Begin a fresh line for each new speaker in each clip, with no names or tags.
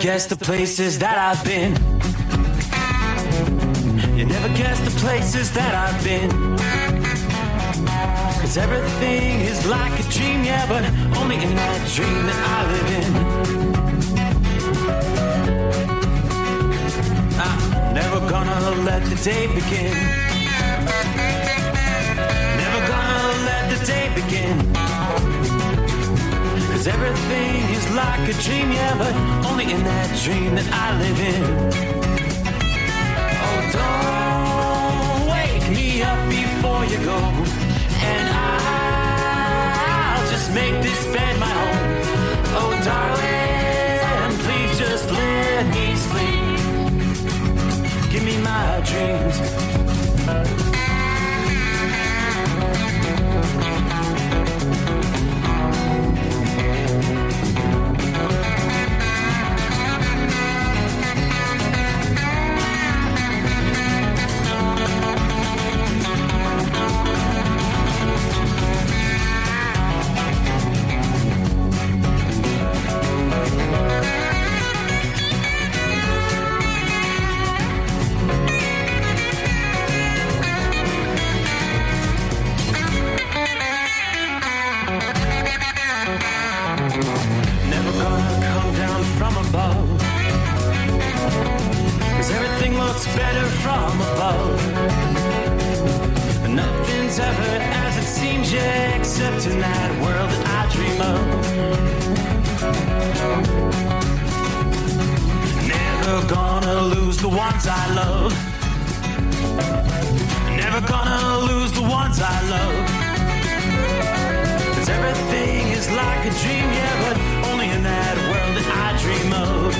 guess the places that I've been. You never guess the places that I've been. 'Cause everything is like a dream, yeah, but only in that dream that I live in. I'm never gonna let the day begin. Never gonna let the day begin. 'Cause everything is like a dream, yeah, but only in that dream that I live in. Oh, don't wake me up before you go, and I'll just make this bed my home. Oh, darling, please just let me sleep. Give me my dreams. Never gonna come down from above, 'cause everything looks better from above. Nothing's ever as it seems, yeah, except in that world that I dream of. Never gonna lose the ones I love. Never gonna lose the ones I love. 'Cause everything is like a dream, yeah, but only in that world that I dream of.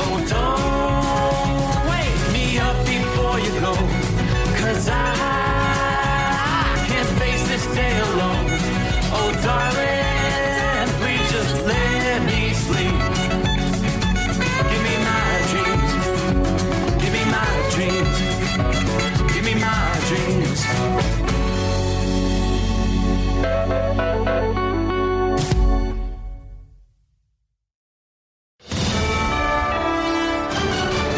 Oh, don't wake me up before you go, 'cause I can't face this day alone. Oh, darling, please just let me sleep. Give me my dreams. Give me my dreams. Give me my dreams.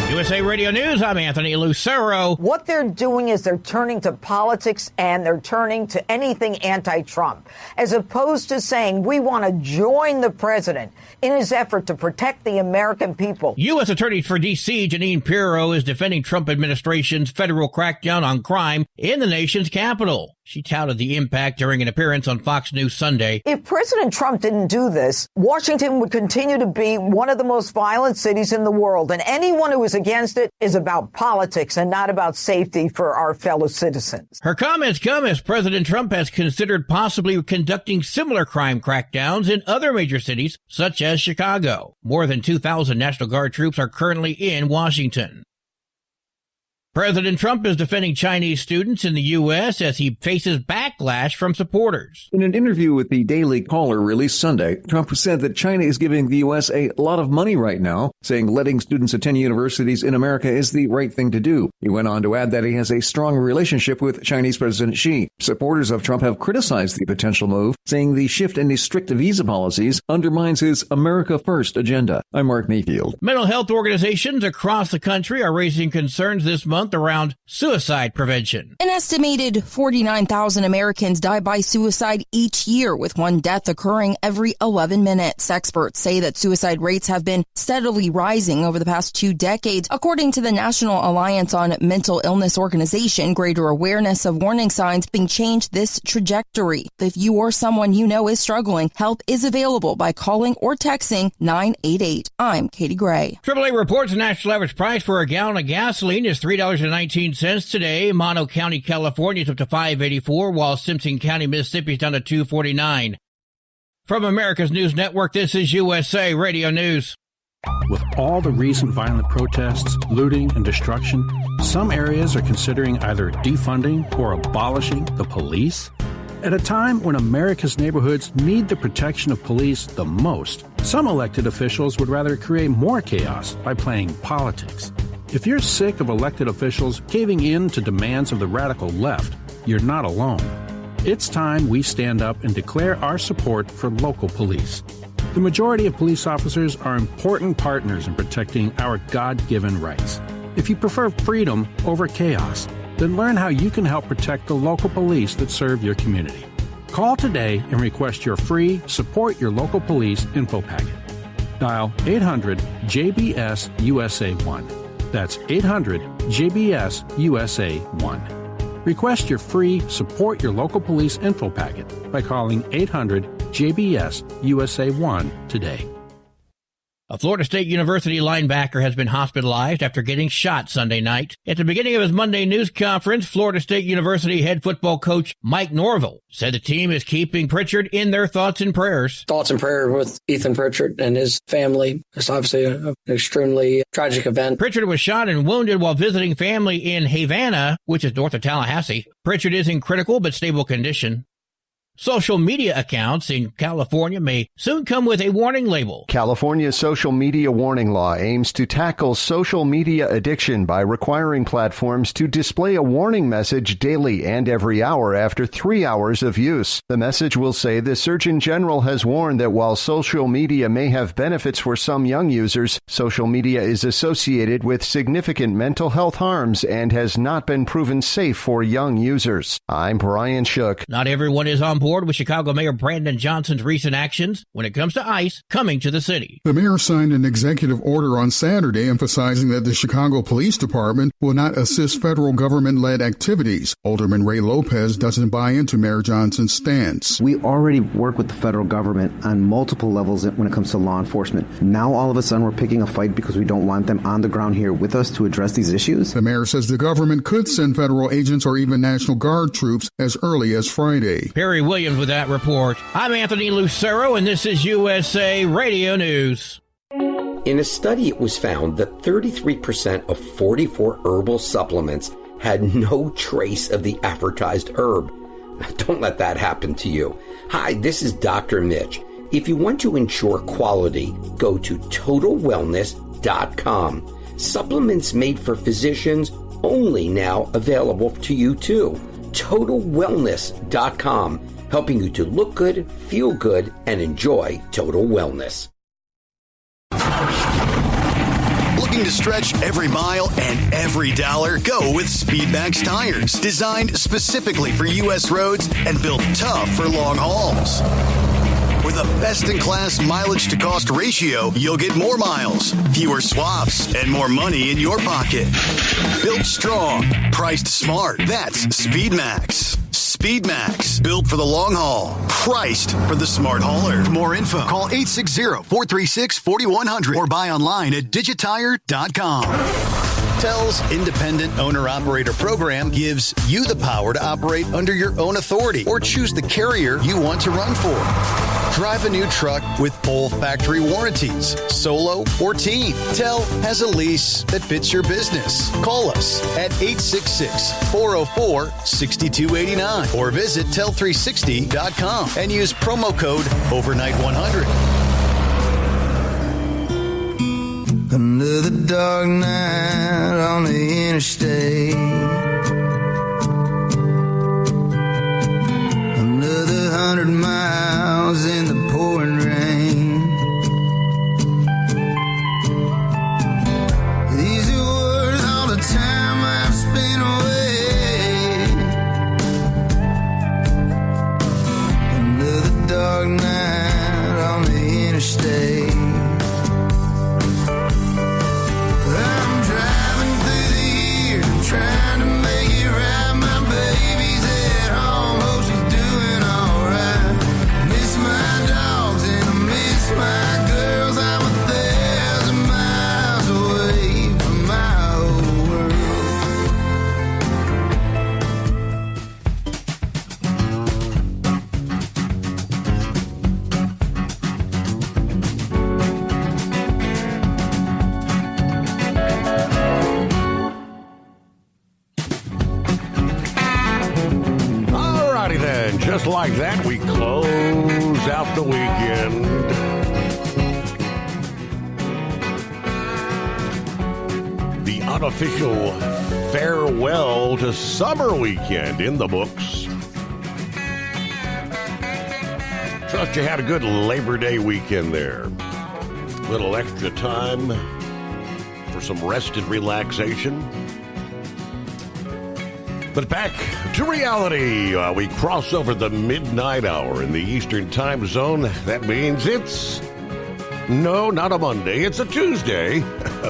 USA Radio News, I'm Anthony Lucero.
What they're doing is they're turning to politics and they're turning to anything anti-Trump, as opposed to saying we want to join the president in his effort to protect the American people.
U.S. Attorney for D.C. Jeanine Pirro is defending Trump administration's federal crackdown on crime in the nation's capital. She touted the impact during an appearance on Fox News Sunday.
If President Trump didn't do this, Washington would continue to be one of the most violent cities in the world, and anyone who is against it is about politics and not about safety for our fellow citizens.
Her comments come as President Trump has considered possibly conducting similar crime crackdowns in other major cities, such as Chicago. More than 2,000 National Guard troops are currently in Washington. President Trump is defending Chinese students in the U.S. as he faces backlash from supporters.
In an interview with the Daily Caller released Sunday, Trump said that China is giving the U.S. a lot of money right now, saying letting students attend universities in America is the right thing to do. He went on to add that he has a strong relationship with Chinese President Xi. Supporters of Trump have criticized the potential move, saying the shift in the strict visa policies undermines his America First agenda. I'm Mark Mayfield.
Mental health organizations across the country are raising concerns this month around suicide prevention.
An estimated 49,000 Americans die by suicide each year, with one death occurring every 11 minutes. Experts say that suicide rates have been steadily rising over the past 2 decades. According to the National Alliance on Mental Illness Organization, greater awareness of warning signs being changed this trajectory. If you or someone you know is struggling, help is available by calling or texting 988. I'm Katie Gray.
AAA reports the national average price for a gallon of gasoline is $3.19 today. Mono County, California is up to $5.84, while Simpson County, Mississippi is down to $2.49. From America's News Network, this is USA Radio News.
With all the recent violent protests, looting, and destruction, some areas are considering either defunding or abolishing the police. At a time when America's neighborhoods need the protection of police the most, some elected officials would rather create more chaos by playing politics. If you're sick of elected officials caving in to demands of the radical left, you're not alone. It's time we stand up and declare our support for local police. The majority of police officers are important partners in protecting our God-given rights. If you prefer freedom over chaos, then learn how you can help protect the local police that serve your community. Call today and request your free Support Your Local Police info packet. Dial 800-JBS-USA-1. That's 800-JBS-USA-1. Request your free Support Your Local Police info packet by calling 800-JBS-USA-1 today.
A Florida State University linebacker has been hospitalized after getting shot Sunday night. At the beginning of his Monday news conference, Florida State University head football coach Mike Norvell said the team is keeping Pritchard in their thoughts and prayers.
Thoughts and prayers with Ethan Pritchard and his family. It's obviously an extremely tragic event.
Pritchard was shot and wounded while visiting family in Havana, which is north of Tallahassee. Pritchard is in critical but stable condition. Social media accounts in California may soon come with a warning label.
California's social media warning law aims to tackle social media addiction by requiring platforms to display a warning message daily and every hour after 3 hours of use. The message will say the Surgeon General has warned that while social media may have benefits for some young users, social media is associated with significant mental health harms and has not been proven safe for young users. I'm Brian Shook.
Not everyone is on board with Chicago Mayor Brandon Johnson's recent actions when it comes to ICE coming to the city.
The mayor signed an executive order on Saturday emphasizing that the Chicago Police Department will not assist federal government-led activities. Alderman Ray Lopez doesn't buy into Mayor Johnson's stance.
We already work with the federal government on multiple levels when it comes to law enforcement. Now all of a sudden we're picking a fight because we don't want them on the ground here with us to address these issues.
The mayor says the government could send federal agents or even National Guard troops as early as Friday.
Perry Williams with that report. I'm Anthony Lucero, and this is USA Radio News.
In a study, it was found that 33% of 44 herbal supplements had no trace of the advertised herb. Don't let that happen to you. Hi, this is Dr. Mitch. If you want to ensure quality, go to TotalWellness.com. Supplements made for physicians, only now available to you too. TotalWellness.com. Helping you to look good, feel good, and enjoy total wellness.
Looking to stretch every mile and every dollar? Go with Speedmax tires, designed specifically for U.S. roads and built tough for long hauls. With a best-in-class mileage-to-cost ratio, you'll get more miles, fewer swaps, and more money in your pocket. Built strong, priced smart. That's Speedmax. Speedmax, built for the long haul, priced for the smart hauler. For more info, call 860-436-4100 or buy online at digitire.com. TEL's independent owner-operator program gives you the power to operate under your own authority or choose the carrier you want to run for. Drive a new truck with full factory warranties, solo or team. TEL has a lease that fits your business. Call us at 866-404-6289 or visit tel360.com and use promo code overnight100.
Another dark night on the interstate. Another 100 miles in the pouring rain. These are worth all the time I've spent away. Another dark night on the interstate. Trying to make it right, my baby's at home, hope she's doing alright. Miss my dogs and I miss my girls, I'm 1,000 miles away from my old
Just like that, we close out the weekend. The unofficial farewell to summer weekend in the books. Trust you had a good Labor Day weekend there. Little extra time for some rest and relaxation. But back to reality. We cross over the midnight hour in the Eastern time zone. That means it's, no, not a Monday. It's a Tuesday.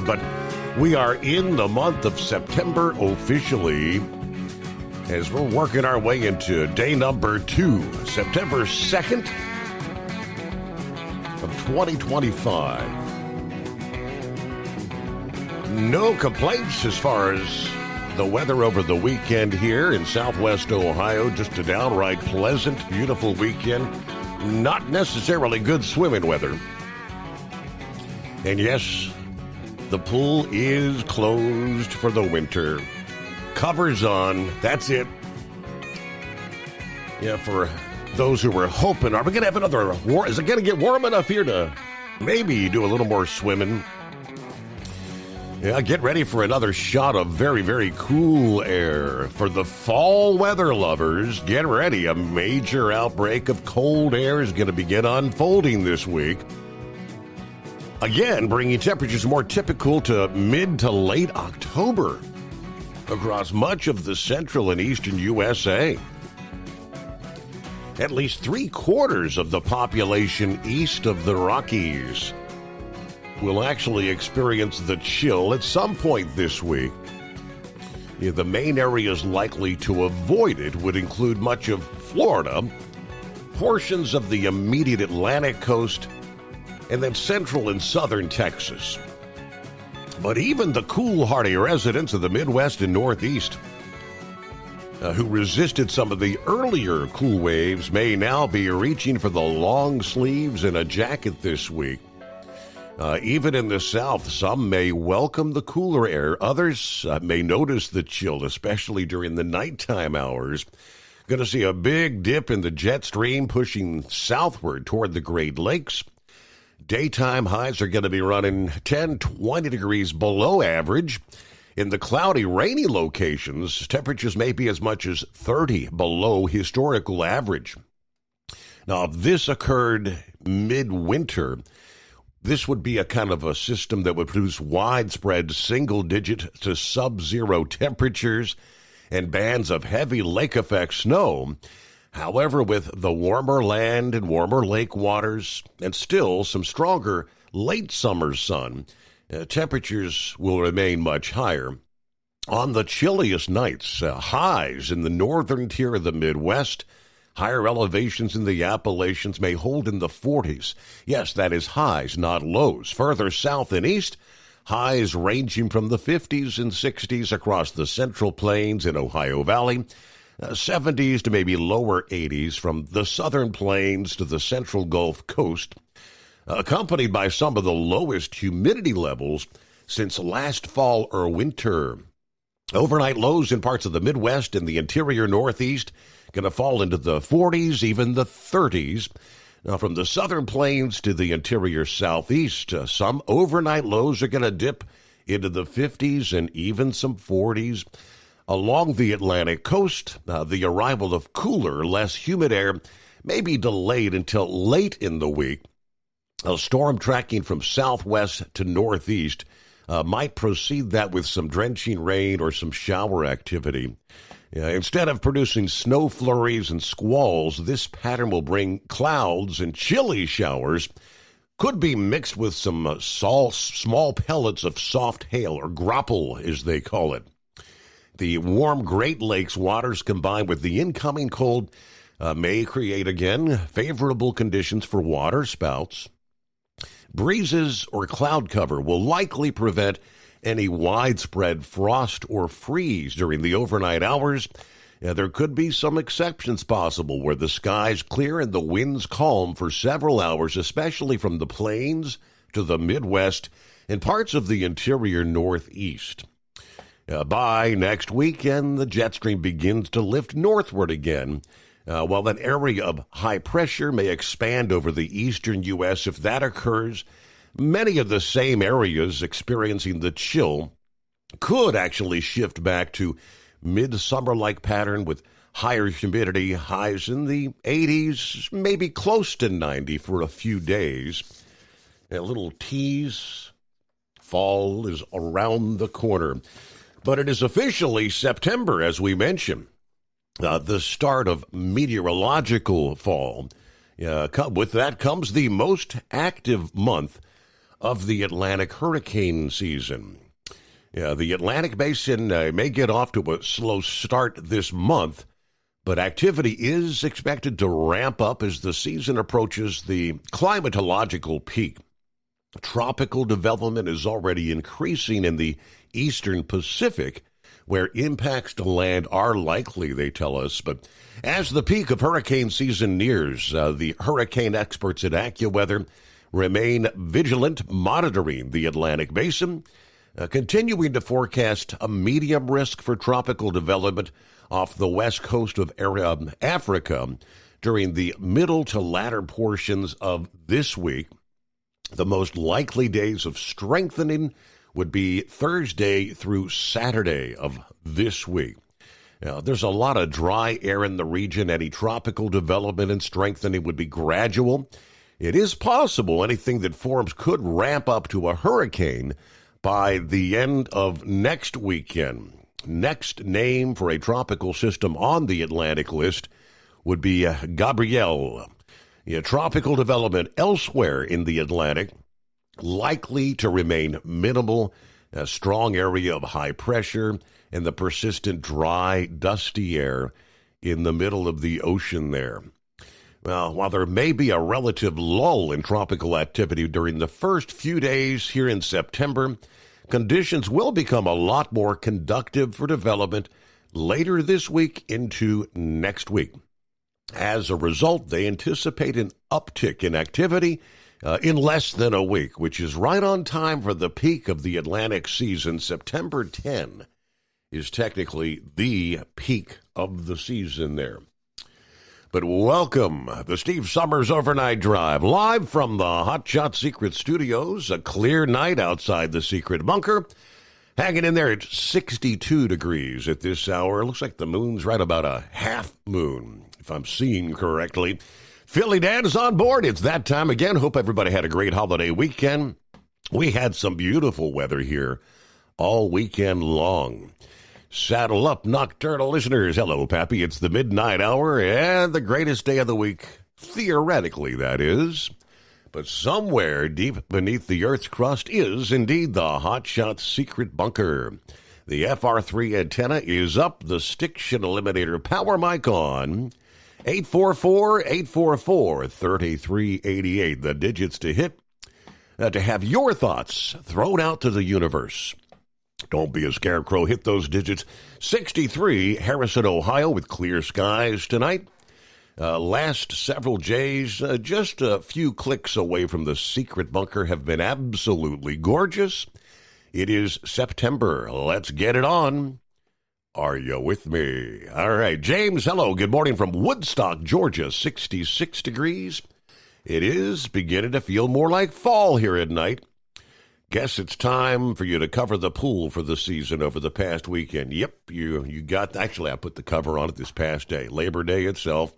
But we are in the month of September officially as we're working our way into day number 2, September 2nd of 2025. No complaints as far as the weather over the weekend here in Southwest Ohio. Just a downright pleasant, beautiful weekend. Not necessarily good swimming weather. And yes, the pool is closed for the winter. Covers on. That's it. Yeah, for those who were hoping, are we going to have another war? Is it going to get warm enough here to maybe do a little more swimming? Yeah, get ready for another shot of very, very cool air. For the fall weather lovers, get ready. A major outbreak of cold air is going to begin unfolding this week. Again, bringing temperatures more typical to mid to late October across much of the central and eastern USA. At least 3/4 of the population east of the Rockies will actually experience the chill at some point this week. Yeah, the main areas likely to avoid it would include much of Florida, portions of the immediate Atlantic coast, and then central and southern Texas. But even the cool, hardy residents of the Midwest and Northeast who resisted some of the earlier cool waves may now be reaching for the long sleeves and a jacket this week. Even in the South, some may welcome the cooler air. Others may notice the chill, especially during the nighttime hours. Going to see a big dip in the jet stream pushing southward toward the Great Lakes. Daytime highs are going to be running 10, 20 degrees below average. In the cloudy, rainy locations, temperatures may be as much as 30 below historical average. Now, if this occurred midwinter, this would be a kind of a system that would produce widespread single-digit to sub-zero temperatures and bands of heavy lake-effect snow. However, with the warmer land and warmer lake waters and still some stronger late summer sun, temperatures will remain much higher. On the chilliest nights, highs in the northern tier of the Midwest, higher elevations in the Appalachians may hold in the 40s. Yes, that is highs, not lows. Further south and east, highs ranging from the 50s and 60s across the Central Plains and Ohio Valley, 70s to maybe lower 80s from the Southern Plains to the Central Gulf Coast, accompanied by some of the lowest humidity levels since last fall or winter. Overnight lows in parts of the Midwest and the interior Northeast going to fall into the 40s, even the 30s. Now, from the Southern Plains to the interior Southeast, some overnight lows are going to dip into the 50s and even some 40s. Along the Atlantic coast, the arrival of cooler, less humid air may be delayed until late in the week. A storm tracking from southwest to northeast might precede that with some drenching rain or some shower activity. Instead of producing snow flurries and squalls, this pattern will bring clouds and chilly showers. Could be mixed with some small pellets of soft hail, or graupel as they call it. The warm Great Lakes waters combined with the incoming cold may create, again, favorable conditions for water spouts. Breezes or cloud cover will likely prevent any widespread frost or freeze during the overnight hours. There could be some exceptions possible where the skies clear and the winds calm for several hours, especially from the plains to the Midwest and parts of the interior Northeast. By next weekend, the jet stream begins to lift northward again, while an area of high pressure may expand over the eastern U.S. If that occurs, many of the same areas experiencing the chill could actually shift back to midsummer-like pattern with higher humidity, highs in the 80s, maybe close to 90 for a few days. A little tease, fall is around the corner. But it is officially September, as we mentioned, the start of meteorological fall. With that comes the most active month of the Atlantic hurricane season. The Atlantic Basin may get off to a slow start this month, but activity is expected to ramp up as the season approaches the climatological peak. Tropical development is already increasing in the eastern Pacific, where impacts to land are likely, they tell us. But as the peak of hurricane season nears, the hurricane experts at AccuWeather remain vigilant, monitoring the Atlantic Basin, continuing to forecast a medium risk for tropical development off the west coast of Africa during the middle to latter portions of this week. The most likely days of strengthening would be Thursday through Saturday of this week. Now, there's a lot of dry air in the region. Any tropical development and strengthening would be gradual. It is possible anything that forms could ramp up to a hurricane by the end of next weekend. Next name for a tropical system on the Atlantic list would be Gabrielle. Tropical development elsewhere in the Atlantic likely to remain minimal. A strong area of high pressure and the persistent dry, dusty air in the middle of the ocean there. Well, while there may be a relative lull in tropical activity during the first few days here in September, conditions will become a lot more conducive for development later this week into next week. As a result, they anticipate an uptick in activity in less than a week, which is right on time for the peak of the Atlantic season. September 10 is technically the peak of the season there. But welcome, the Steve Summers Overnight Drive, live from the Hot Shot Secret Studios. A clear night outside the secret bunker. Hanging in there at 62 degrees at this hour. Looks like the moon's right about a half moon, if I'm seeing correctly. Philly Dan is on board. It's that time again. Hope everybody had a great holiday weekend. We had some beautiful weather here all weekend long. Saddle up, nocturnal listeners. Hello, Pappy. It's the midnight hour and the greatest day of the week. Theoretically, that is. But somewhere deep beneath the Earth's crust is indeed the Hot Shot Secret Bunker. The FR3 antenna is up. The Stiction Eliminator power mic on. 844-844-3388. The digits to hit to have your thoughts thrown out to the universe. Don't be a scarecrow. Hit those digits. 63, Harrison, Ohio, with clear skies tonight. Last several days, just a few clicks away from the secret bunker, have been absolutely gorgeous. It is September. Let's get it on. Are you with me? All right. James, hello. Good morning from Woodstock, Georgia. 66 degrees. It is beginning to feel more like fall here at night. Guess it's time for you to cover the pool for the season over the past weekend. Yep, you got, actually, I put the cover on it this past day, Labor Day itself.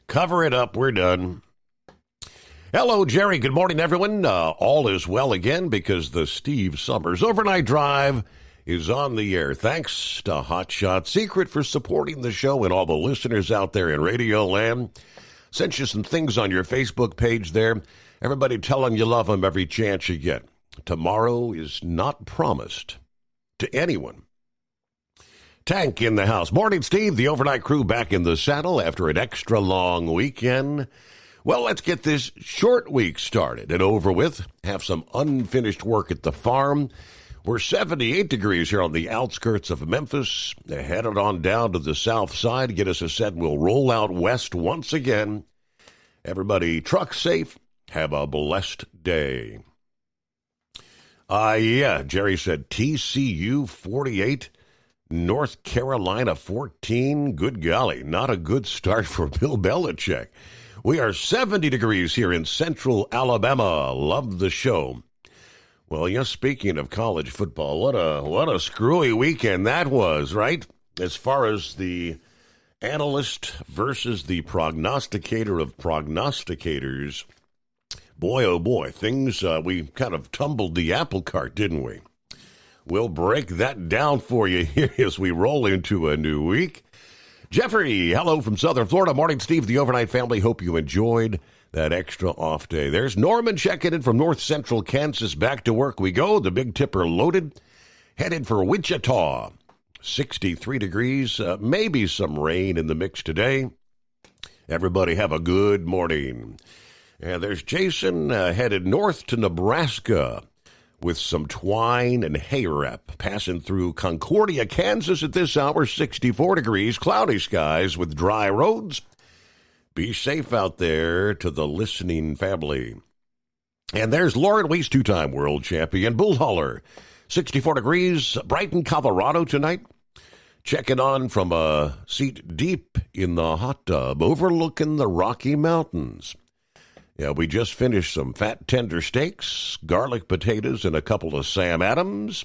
Cover it up. We're done. Hello, Jerry. Good morning, everyone. All is well again because the Steve Summers Overnight Drive is on the air. Thanks to Hot Shot Secret for supporting the show and all the listeners out there in Radio Land. Sent you some things on your Facebook page there. Everybody tell them you love them every chance you get. Tomorrow is not promised to anyone. Tank in the house. Morning, Steve. The overnight crew back in the saddle after an extra long weekend. Well, let's get this short week started and over with. Have some unfinished work at the farm. We're 78 degrees here on the outskirts of Memphis. Headed on down to the south side. Get us a set. We'll roll out west once again. Everybody truck safe. Have a blessed day. Yeah, Jerry said TCU 48, North Carolina 14. Good golly, not a good start for Bill Belichick. We are 70 degrees here in central Alabama. Love the show. Well, yes, speaking of college football, what a screwy weekend that was, right? As far as the analyst versus the prognosticator of prognosticators. Boy, oh boy, things, we kind of tumbled the apple cart, didn't we? We'll break that down for you here as we roll into a new week. Jeffrey, hello from Southern Florida. Morning, Steve, the overnight family. Hope you enjoyed that extra off day. There's Norman checking in from north central Kansas. Back to work we go. The Big Tipper loaded. Headed for Wichita. 63 degrees. Maybe some rain in the mix today. Everybody have a good morning. And there's Jason headed north to Nebraska with some twine and hay wrap, passing through Concordia, Kansas at this hour, 64 degrees, cloudy skies with dry roads. Be safe out there to the listening family. And there's Lauren Weiss, two-time world champion, bull hauler, 64 degrees, Brighton, Colorado tonight. Checking on from a seat deep in the hot tub overlooking the Rocky Mountains. Yeah, we just finished some fat tender steaks, garlic potatoes, and a couple of Sam Adams.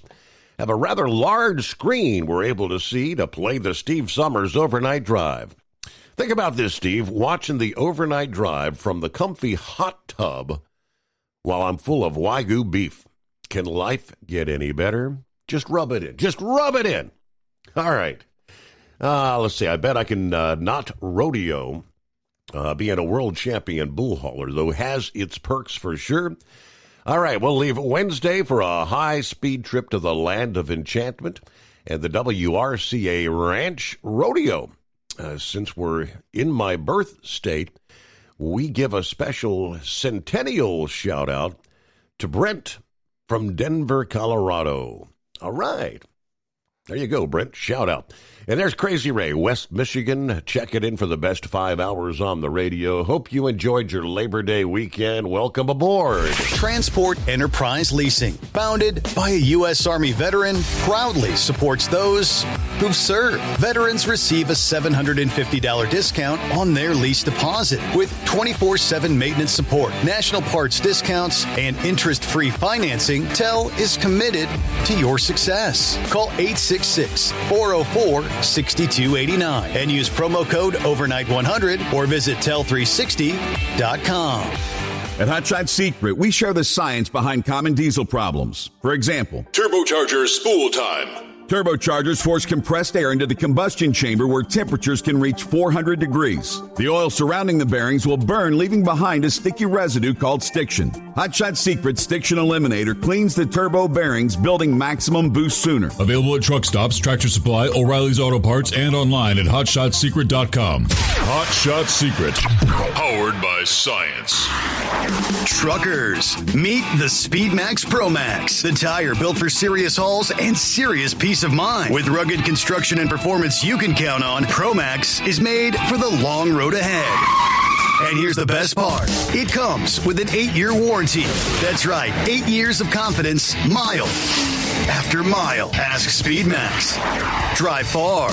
Have a rather large screen we're able to see to play the Steve Summers Overnight Drive. Think about this, Steve, watching the overnight drive from the comfy hot tub while I'm full of Wagyu beef. Can life get any better? Just rub it in. Just rub it in. All right. Let's see. I bet I can not rodeo. Being a world champion bull hauler, though, has its perks for sure. All right, we'll leave Wednesday for a high-speed trip to the land of enchantment and the WRCA Ranch Rodeo. Since we're in my birth state, we give a special centennial shout-out to Brent from Denver, Colorado. All right. There you go, Brent. Shout out. And there's Crazy Ray, West Michigan. Check it in for the best 5 hours on the radio. Hope you enjoyed your Labor Day weekend. Welcome aboard.
Transport Enterprise Leasing, founded by a U.S. Army veteran, proudly supports those who've served. Veterans receive a $750 discount on their lease deposit with 24/7 maintenance support, national parts discounts, and interest-free financing. TEL is committed to your success. Call 866-404-6289 and use promo code overnight100 or visit tel360.com.
At Hot Shot Secret, we share the science behind common diesel problems. For example,
turbochargers spool time.
Turbochargers force compressed air into the combustion chamber where temperatures can reach 400 degrees. The oil surrounding the bearings will burn, leaving behind a sticky residue called stiction. Hot Shot Secret Stiction Eliminator cleans the turbo bearings, building maximum boost sooner.
Available at truck stops, Tractor Supply, O'Reilly's Auto Parts, and online at HotShotSecret.com. Hot Shot Secret, powered by science.
Truckers, meet the Speedmax Pro Max, the tire built for serious hauls and serious peace of mind. With rugged construction and performance you can count on, Pro Max is made for the long road ahead. And here's the best part. It comes with an 8-year warranty. That's right, 8 years of confidence, mile after mile. Ask Speedmax. Drive far.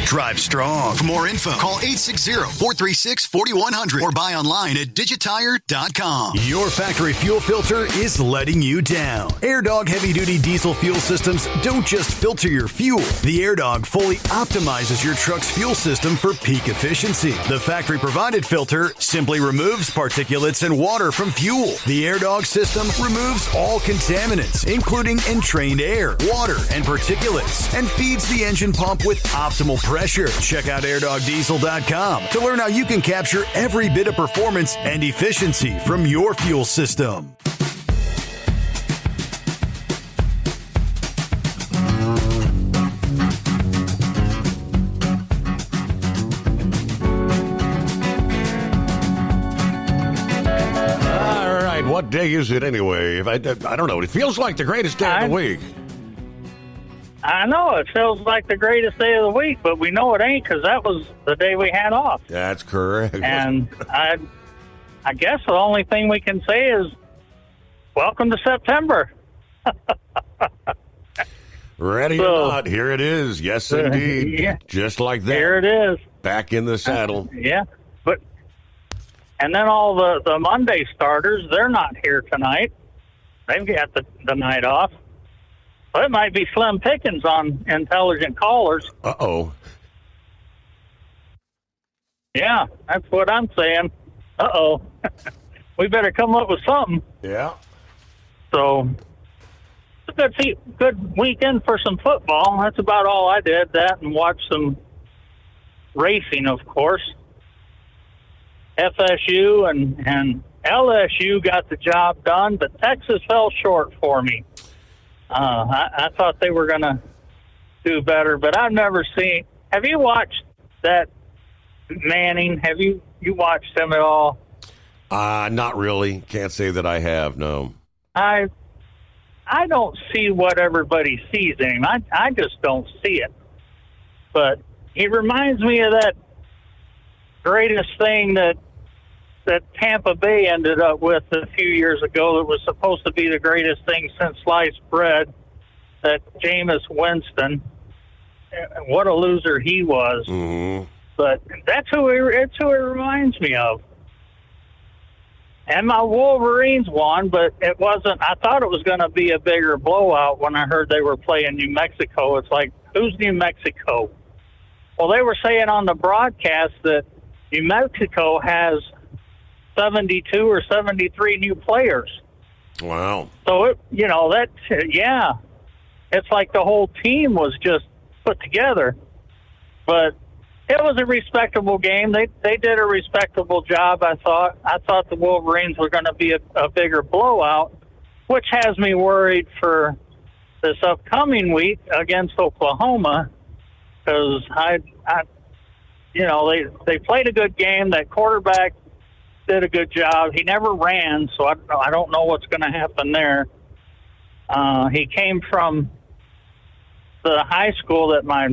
Drive strong. For more info, call 860-436-4100 or buy online at digitire.com. Your factory fuel filter is letting you down. AirDog heavy-duty diesel fuel systems don't just filter your fuel. The AirDog fully optimizes your truck's fuel system for peak efficiency. The factory-provided filter simply removes particulates and water from fuel. The AirDog system removes all contaminants, including entrained air, water, and particulates, and feeds the engine pump with optimal pressure. Check out airdogdiesel.com to learn how you can capture every bit of performance and efficiency from your fuel system.
What day is it anyway? I don't know. It feels like the greatest day of the week.
I know it feels like the greatest day of the week, but we know it ain't because that was the day we had off.
That's correct.
And I guess the only thing we can say is welcome to September.
Ready or not, here it is. Yes, indeed.
Yeah.
Just like that.
Here it is.
Back in the saddle.
Yeah. And then all the Monday starters, they're not here tonight. They've got the night off. Well, it might be slim pickings on intelligent callers.
Uh-oh.
Yeah, that's what I'm saying. Uh-oh. We better come up with something.
Yeah.
So, it's a good weekend for some football. That's about all I did. That and watch some racing, of course. FSU and LSU got the job done, but Texas fell short for me. I thought they were going to do better, but I've never seen. Have you watched that Manning? Have you watched him at all?
Not really. Can't say that I have, no.
I don't see what everybody sees in him. I just don't see it. But he reminds me of that greatest thing that Tampa Bay ended up with a few years ago that was supposed to be the greatest thing since sliced bread, that Jameis Winston. What a loser he was.
Mm-hmm.
But that's who it reminds me of. And my Wolverines won, but it wasn't. I thought it was going to be a bigger blowout when I heard they were playing New Mexico. It's like, who's New Mexico? Well, they were saying on the broadcast that New Mexico has 72 or 73 new players.
Wow.
So, it's like the whole team was just put together. But it was a respectable game. They did a respectable job, I thought. I thought the Wolverines were going to be a bigger blowout, which has me worried for this upcoming week against Oklahoma, because they played a good game. That quarterback did a good job. He never ran, so I don't know what's going to happen there. He came from the high school that my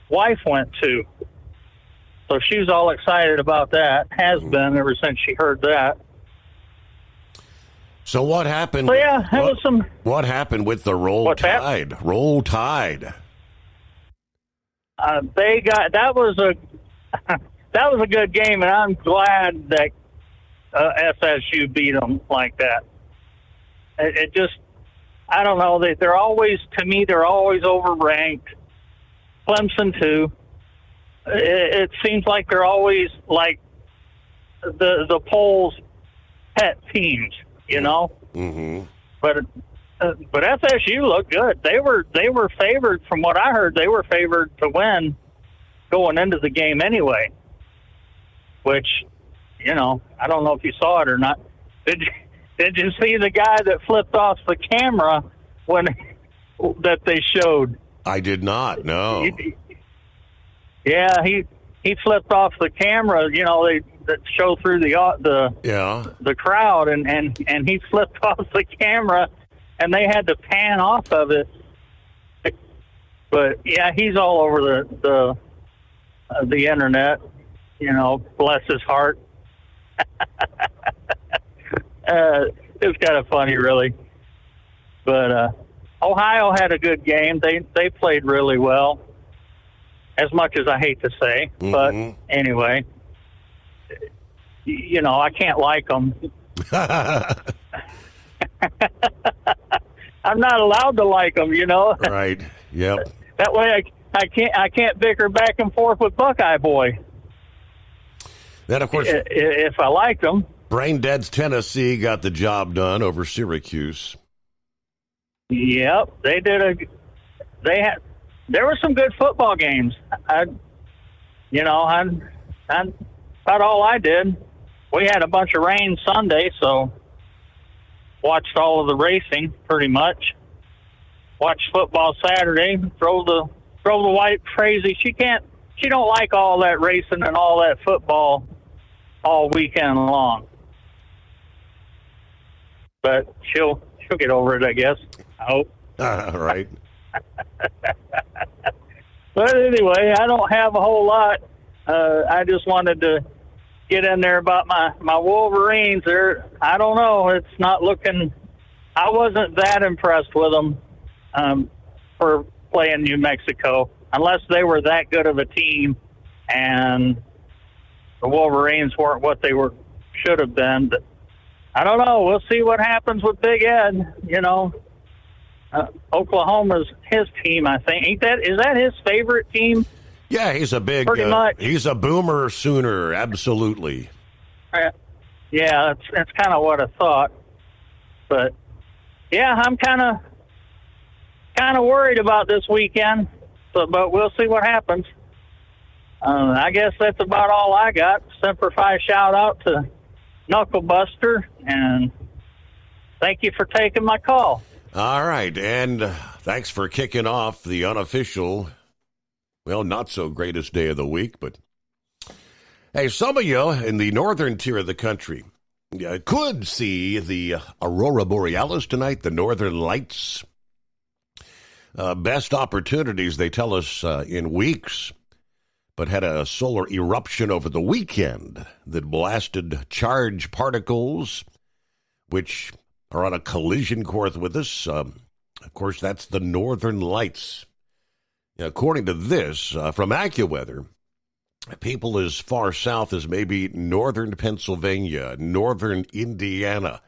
wife went to. So she's all excited about that, has been ever since she heard that.
So what happened?
So yeah, that was some.
What happened with the Roll Tide? Roll Tide.
That was a good game, and I'm glad that FSU beat them like that. It just, I don't know. They're always, to me, they're always overranked. Clemson too. It seems like they're always like the polls' pet teams,
Mm-hmm.
But FSU looked good. They were favored, from what I heard. They were favored to win going into the game anyway. Which, I don't know if you saw it or not. Did you see the guy that flipped off the camera that they showed?
I did not. No.
Yeah, he flipped off the camera. They show through the crowd, and he flipped off the camera, and they had to pan off of it. But yeah, he's all over the internet. Bless his heart. It was kind of funny, really. But Ohio had a good game. They played really well. As much as I hate to say, but anyway, I can't like them. I'm not allowed to like them,
Right. Yep.
That way, I can't bicker back and forth with Buckeye Boy.
Then, of course,
if I like them,
Brain Dead's Tennessee got the job done over Syracuse.
Yep, they did There were some good football games. About all I did. We had a bunch of rain Sunday, so watched all of the racing pretty much. Watched football Saturday. Drove the wife crazy. She don't like all that racing and all that football all weekend long. But she'll get over it, I guess. I hope.
Right.
But anyway, I don't have a whole lot. I just wanted to get in there about my Wolverines. I don't know. It's not looking. I wasn't that impressed with them for playing New Mexico, unless they were that good of a team, and the Wolverines weren't what they should have been. But I don't know. We'll see what happens with Big Ed. Oklahoma's his team, I think. Is that his favorite team?
Yeah, he's a big,
Pretty much.
he's a boomer sooner, absolutely.
Yeah, that's kind of what I thought. But yeah, I'm kind of worried about this weekend. But we'll see what happens. I guess that's about all I got. Semper Fi shout out to Knucklebuster, and thank you for taking my call.
All right, and thanks for kicking off the unofficial, well, not so greatest day of the week, but hey, some of you in the northern tier of the country could see the Aurora Borealis tonight, the Northern Lights. Best opportunities, they tell us, in weeks, but had a solar eruption over the weekend that blasted charged particles, which are on a collision course with us. Of course, that's the Northern Lights. According to this, from AccuWeather, people as far south as maybe northern Pennsylvania, northern Indiana,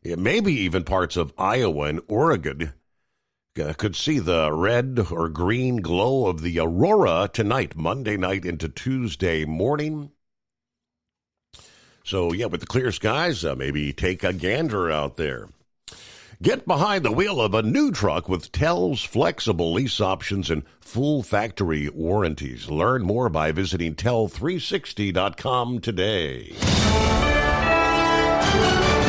maybe even parts of Iowa and Oregon could see the red or green glow of the aurora tonight, Monday night into Tuesday morning. So, yeah, with the clear skies, maybe take a gander out there. Get behind the wheel of a new truck with TEL's flexible lease options and full factory warranties. Learn more by visiting tel360.com today.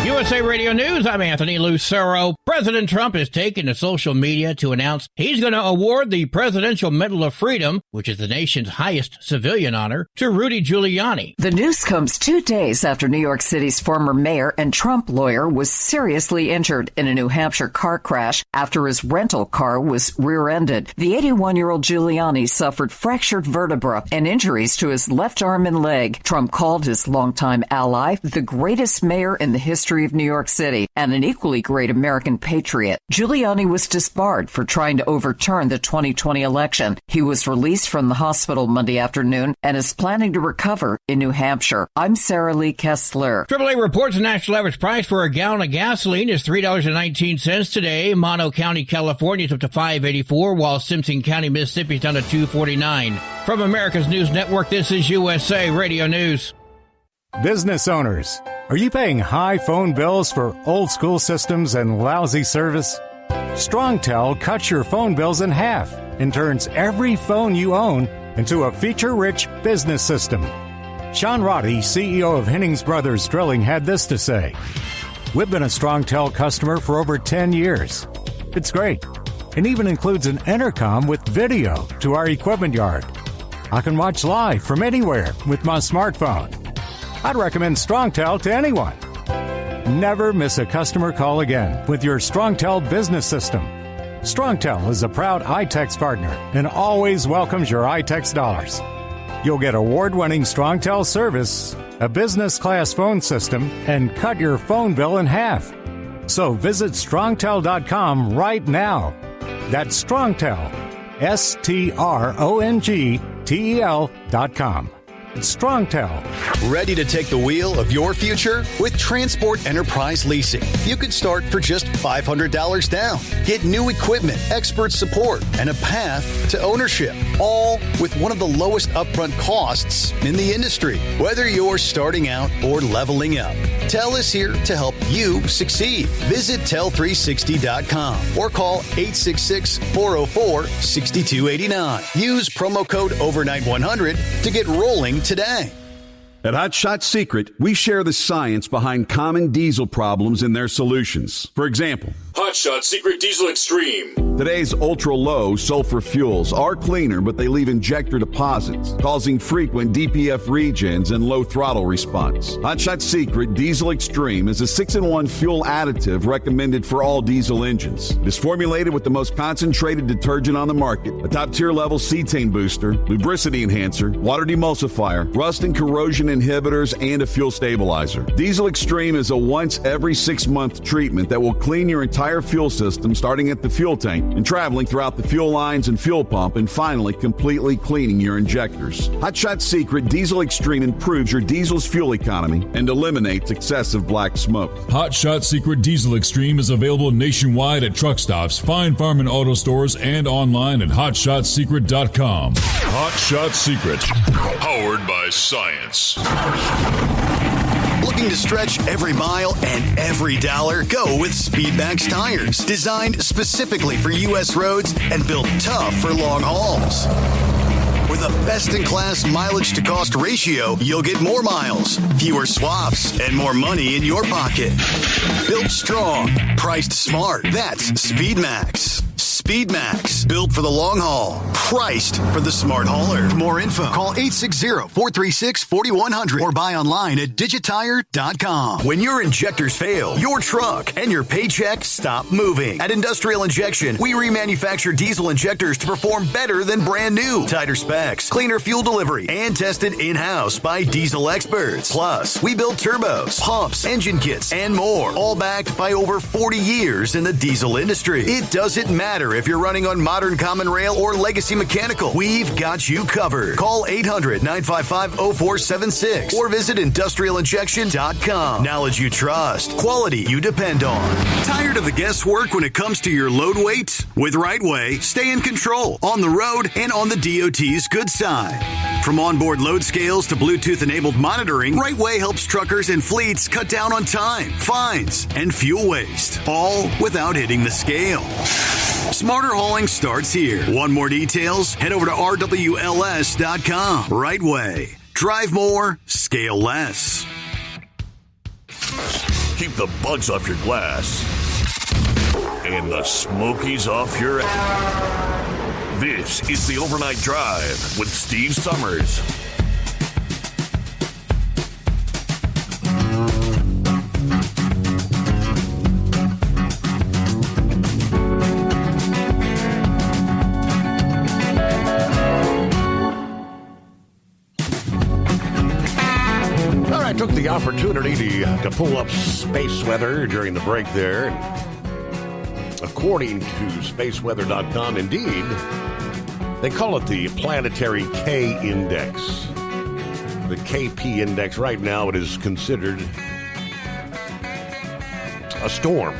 USA Radio News, I'm Anthony Lucero. President Trump has taken to social media to announce he's going to award the Presidential Medal of Freedom, which is the nation's highest civilian honor, to Rudy Giuliani.
The news comes 2 days after New York City's former mayor and Trump lawyer was seriously injured in a New Hampshire car crash after his rental car was rear-ended. The 81-year-old Giuliani suffered fractured vertebra and injuries to his left arm and leg. Trump called his longtime ally the greatest mayor in the history of New York City and an equally great American patriot. Giuliani was disbarred for trying to overturn the 2020 election. He was released from the hospital Monday afternoon and is planning to recover in New Hampshire. I'm Sarah Lee Kessler.
AAA reports the national average price for a gallon of gasoline is $3.19 today. Mono County, California is up to $5.84, while Simpson County, Mississippi is down to $2.49. From America's News Network, this is USA Radio News.
Business owners, are you paying high phone bills for old school systems and lousy service? StrongTel cuts your phone bills in half and turns every phone you own into a feature-rich business system. Sean Roddy, CEO of Hennings Brothers Drilling, had this to say: "We've been a StrongTel customer for over 10 years. It's great, and even includes an intercom with video to our equipment yard. I can watch live from anywhere with my smartphone. I'd recommend StrongTel to anyone. Never miss a customer call again with your StrongTel business system. StrongTel is a proud iTex partner and always welcomes your iTex dollars. You'll get award-winning StrongTel service, a business-class phone system, and cut your phone bill in half. So visit StrongTel.com right now. That's StrongTel, StrongTel.com. StrongTel.
Ready to take the wheel of your future? With Transport Enterprise Leasing, you could start for just $500 down. Get new equipment, expert support, and a path to ownership, all with one of the lowest upfront costs in the industry. Whether you're starting out or leveling up, TEL is here to help you succeed. Visit tel360.com or call 866-404-6289. Use promo code OVERNIGHT100 to get rolling today.
At Hot Shot Secret, we share the science behind common diesel problems and their solutions. For example,
Hot Shot Secret Diesel Extreme.
Today's ultra-low sulfur fuels are cleaner, but they leave injector deposits, causing frequent DPF regens and low throttle response. Hot Shot Secret Diesel Extreme is a 6-in-1 fuel additive recommended for all diesel engines. It is formulated with the most concentrated detergent on the market, a top-tier level cetane booster, lubricity enhancer, water demulsifier, rust and corrosion inhibitors, and a fuel stabilizer. Diesel Extreme is a once every 6-month treatment that will clean your entire fuel system, starting at the fuel tank, and traveling throughout the fuel lines and fuel pump, and finally completely cleaning your injectors. Hot Shot Secret Diesel Extreme improves your diesel's fuel economy and eliminates excessive black smoke.
Hot Shot Secret Diesel Extreme is available nationwide at truck stops, fine farm and auto stores, and online at hotshotsecret.com. Hot Shot Secret, powered by science.
Looking to stretch every mile and every dollar? Go with Speedmax tires. Designed specifically for U.S. roads and built tough for long hauls. With a best-in-class mileage-to-cost ratio, you'll get more miles, fewer swaps, and more money in your pocket. Built strong, priced smart. That's Speedmax. Speedmax, built for the long haul, priced for the smart hauler. For more info, call 860-436-4100 or buy online at digitire.com. When your injectors fail, your truck and your paycheck stop moving. At Industrial Injection, we remanufacture diesel injectors to perform better than brand new. Tighter specs, cleaner fuel delivery, and tested in-house by diesel experts. Plus, we build turbos, pumps, engine kits, and more, all backed by over 40 years in the diesel industry. It doesn't matter if you're running on modern common rail or legacy mechanical, we've got you covered. Call 800-955-0476 or visit industrialinjection.com. Knowledge you trust, quality you depend on. Tired of the guesswork when it comes to your load weight? With RightWay, stay in control on the road and on the DOT's good side. From onboard load scales to Bluetooth-enabled monitoring, RightWay helps truckers and fleets cut down on time, fines, and fuel waste, all without hitting the scale. Smarter hauling starts here. Want more details? Head over to RWLS.com. RightWay. Drive more, scale less.
Keep the bugs off your glass and the smokies off your ass. This is the Overnight Drive with Steve Summers. I took the opportunity to pull up space weather during the break there. According to spaceweather.com, indeed, they call it the planetary K index. The KP index right now, it is considered a storm.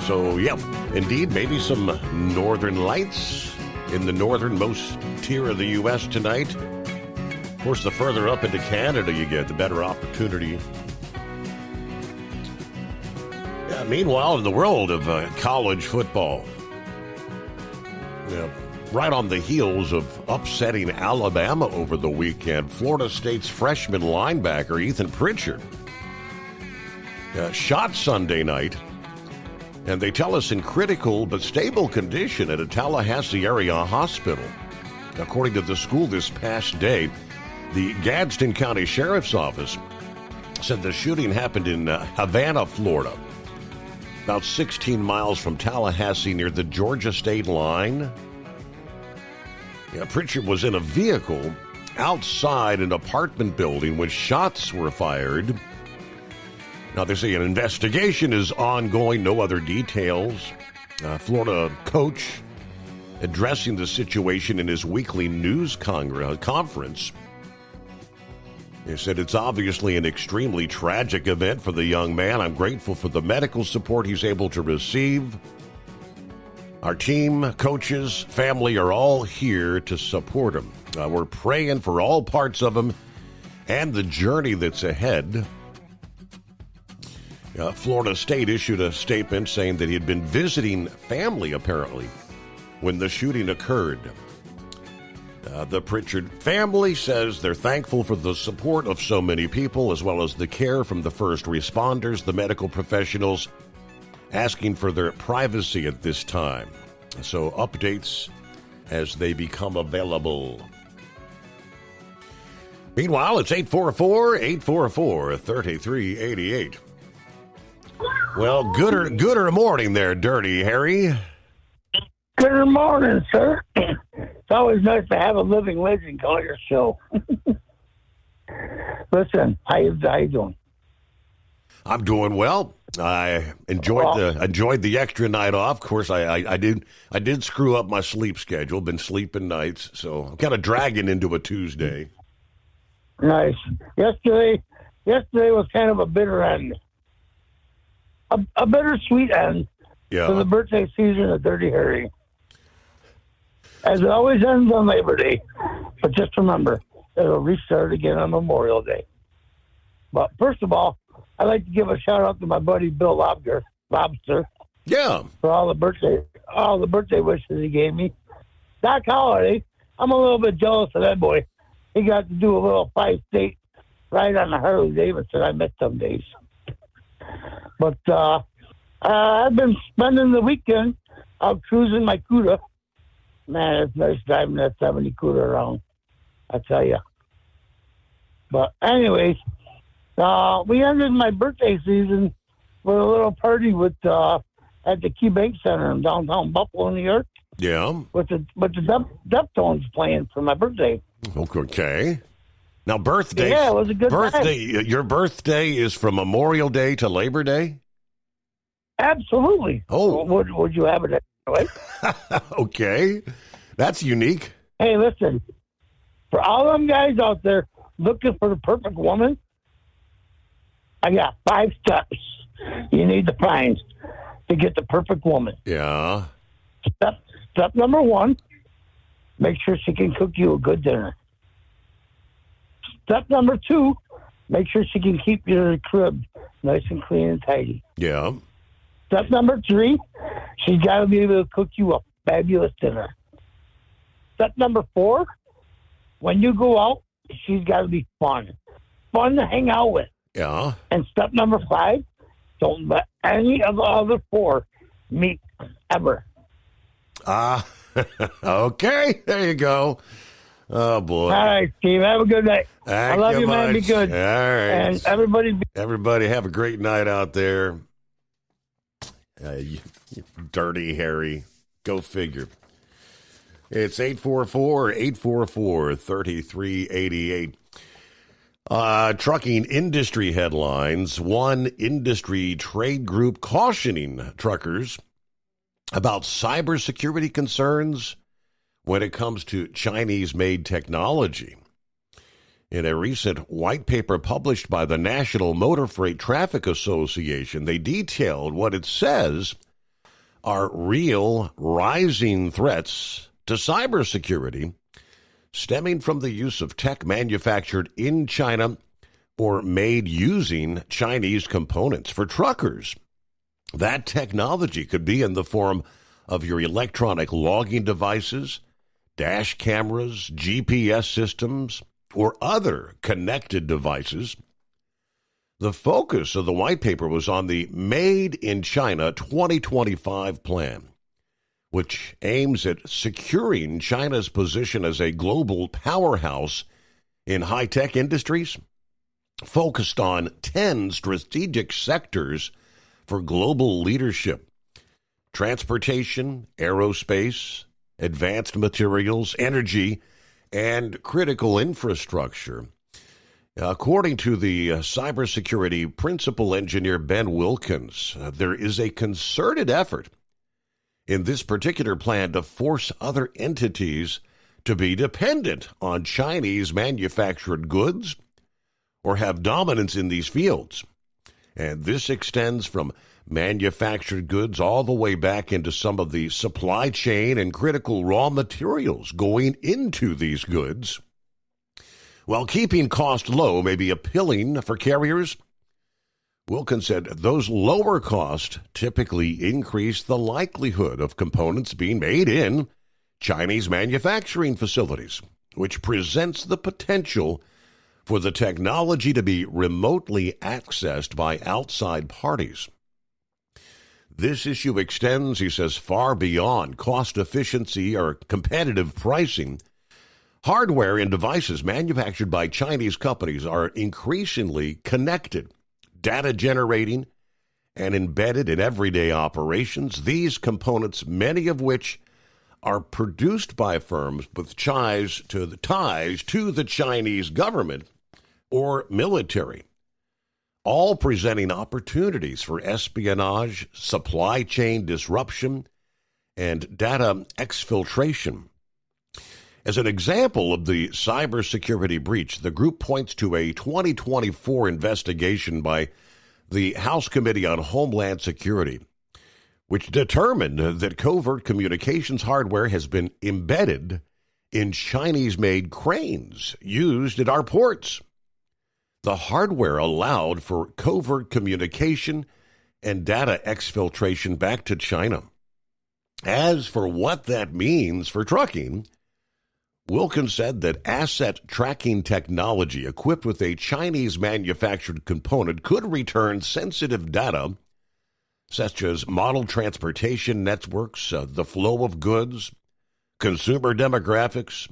So, yeah, indeed, maybe some northern lights in the northernmost tier of the U.S. tonight. Of course, the further up into Canada you get, the better opportunity. Yeah, meanwhile, in the world of college football, right on the heels of upsetting Alabama over the weekend, Florida State's freshman linebacker Ethan Pritchard shot Sunday night, and they tell us in critical but stable condition at a Tallahassee area hospital. According to the school this past day, the Gadsden County Sheriff's Office said the shooting happened in Havana, Florida, about 16 miles from Tallahassee near the Georgia state line. Pritchard was in a vehicle outside an apartment building when shots were fired. Now, they say an investigation is ongoing, no other details. Florida coach addressing the situation in his weekly news conference. He said, "It's obviously an extremely tragic event for the young man. I'm grateful for the medical support he's able to receive. Our team, coaches, family are all here to support him. We're praying for all parts of him and the journey that's ahead." Florida State issued a statement saying that he had been visiting family, apparently, when the shooting occurred. The Pritchard family says they're thankful for the support of so many people, as well as the care from the first responders, the medical professionals, asking for their privacy at this time. So updates as they become available. Meanwhile, it's 844-844-3388. Well, gooder morning there, Dirty Harry.
Good morning, sir. It's always nice to have a living legend on your show. Listen, how you doing?
I'm doing well. I enjoyed the extra night off. Of course, I did screw up my sleep schedule. Been sleeping nights, so I'm kind of dragging into a Tuesday.
Nice. Yesterday was kind of a bitter end, a bittersweet end to the birthday season of Dirty Harry. As it always ends on Labor Day, but just remember, it'll restart again on Memorial Day. But first of all, I'd like to give a shout out to my buddy Bill Lobster.
Yeah.
For all the birthday wishes he gave me. Doc Holliday, I'm a little bit jealous of that boy. He got to do a little 5-state ride on the Harley Davidson. I missed some days. But I've been spending the weekend out cruising my Cuda. Man, it's nice driving that 70 Cuda around, I tell you. But anyways, we ended my birthday season with a little party with at the Key Bank Center in downtown Buffalo, New York.
Yeah.
With the Deftones playing for my birthday.
Okay. Now, birthday.
Yeah, it was a good
birthday.
time.
Your birthday is from Memorial Day to Labor Day?
Absolutely.
Oh.
Would you have it that way?
Okay. That's unique.
Hey, listen. For all them guys out there looking for the perfect woman, I got 5 steps you need to find to get the perfect woman.
Yeah.
Step number 1, make sure she can cook you a good dinner. Step number 2, make sure she can keep your crib nice and clean and tidy.
Yeah.
Step number 3, she's got to be able to cook you a fabulous dinner. Step number 4, when you go out, she's got to be fun to hang out with.
Yeah.
And step number 5, don't let any of the other 4 meet ever.
Okay, there you go. Oh, boy.
All right, Steve, have a good night.
Thank
I love you,
much.
man. Be good.
All right.
And everybody
have a great night out there. You dirty Harry. Go figure. It's 844-3388. Trucking industry headlines. One industry trade group cautioning truckers about cybersecurity concerns when it comes to Chinese-made technology. In a recent white paper published by the National Motor Freight Traffic Association, they detailed what it says are real rising threats to cybersecurity stemming from the use of tech manufactured in China or made using Chinese components. For truckers, that technology could be in the form of your electronic logging devices, dash cameras, GPS systems, or other connected devices. The focus of the white paper was on the Made in China 2025 plan, which aims at securing China's position as a global powerhouse in high-tech industries, focused on 10 strategic sectors for global leadership: transportation, aerospace, advanced materials, energy, and critical infrastructure. According to the cybersecurity principal engineer Ben Wilkins, there is a concerted effort in this particular plan to force other entities to be dependent on Chinese manufactured goods or have dominance in these fields. And this extends from manufactured goods all the way back into some of the supply chain and critical raw materials going into these goods. While keeping cost low may be appealing for carriers, Wilkins said those lower costs typically increase the likelihood of components being made in Chinese manufacturing facilities, which presents the potential for the technology to be remotely accessed by outside parties. This issue extends, he says, far beyond cost efficiency or competitive pricing. Hardware and devices manufactured by Chinese companies are increasingly connected, data generating, and embedded in everyday operations. These components, many of which are produced by firms with ties to the Chinese government or military, all presenting opportunities for espionage, supply chain disruption, and data exfiltration. As an example of the cybersecurity breach, the group points to a 2024 investigation by the House Committee on Homeland Security, which determined that covert communications hardware has been embedded in Chinese-made cranes used at our ports. The hardware allowed for covert communication and data exfiltration back to China. As for what that means for trucking, Wilkins said that asset tracking technology equipped with a Chinese-manufactured component could return sensitive data such as model transportation networks, the flow of goods, consumer demographics,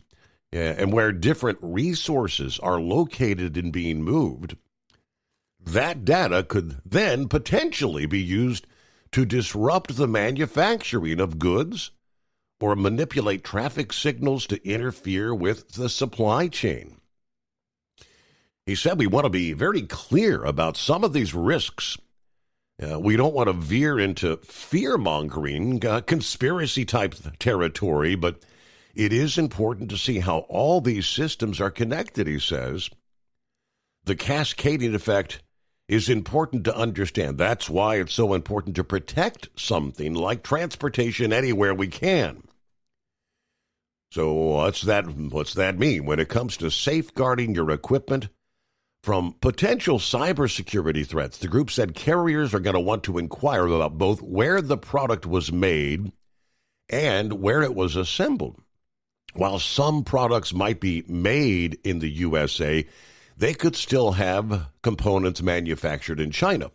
and where different resources are located and being moved. That data could then potentially be used to disrupt the manufacturing of goods or manipulate traffic signals to interfere with the supply chain. He said we want to be very clear about some of these risks. We don't want to veer into fear-mongering, conspiracy-type territory, but it is important to see how all these systems are connected, he says. The cascading effect is important to understand. That's why it's so important to protect something like transportation anywhere we can. So what's that mean when it comes to safeguarding your equipment from potential cybersecurity threats? The group said carriers are going to want to inquire about both where the product was made and where it was assembled. While some products might be made in the USA, they could still have components manufactured in China.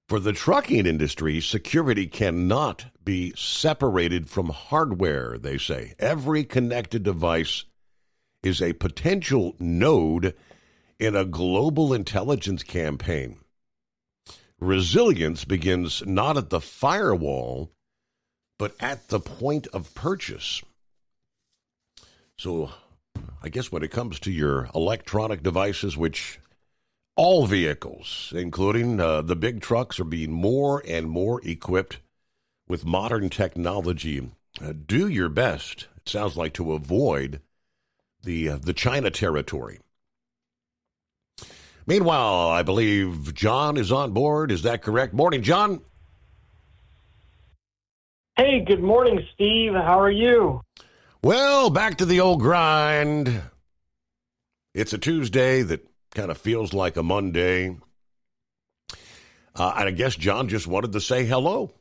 For the trucking industry, security cannot be separated from hardware, they say. Every connected device is a potential node in a global intelligence campaign. Resilience begins not at the firewall, but at the point of purchase. So I guess when it comes to your electronic devices, which all vehicles, including the big trucks, are being more and more equipped with modern technology, do your best, it sounds like, to avoid the China territory. Meanwhile, I believe John is on board. Is that correct? Morning, John.
Hey, good morning, Steve. How are you?
Well, back to the old grind. It's a Tuesday that kind of feels like a Monday. And I guess John just wanted to say hello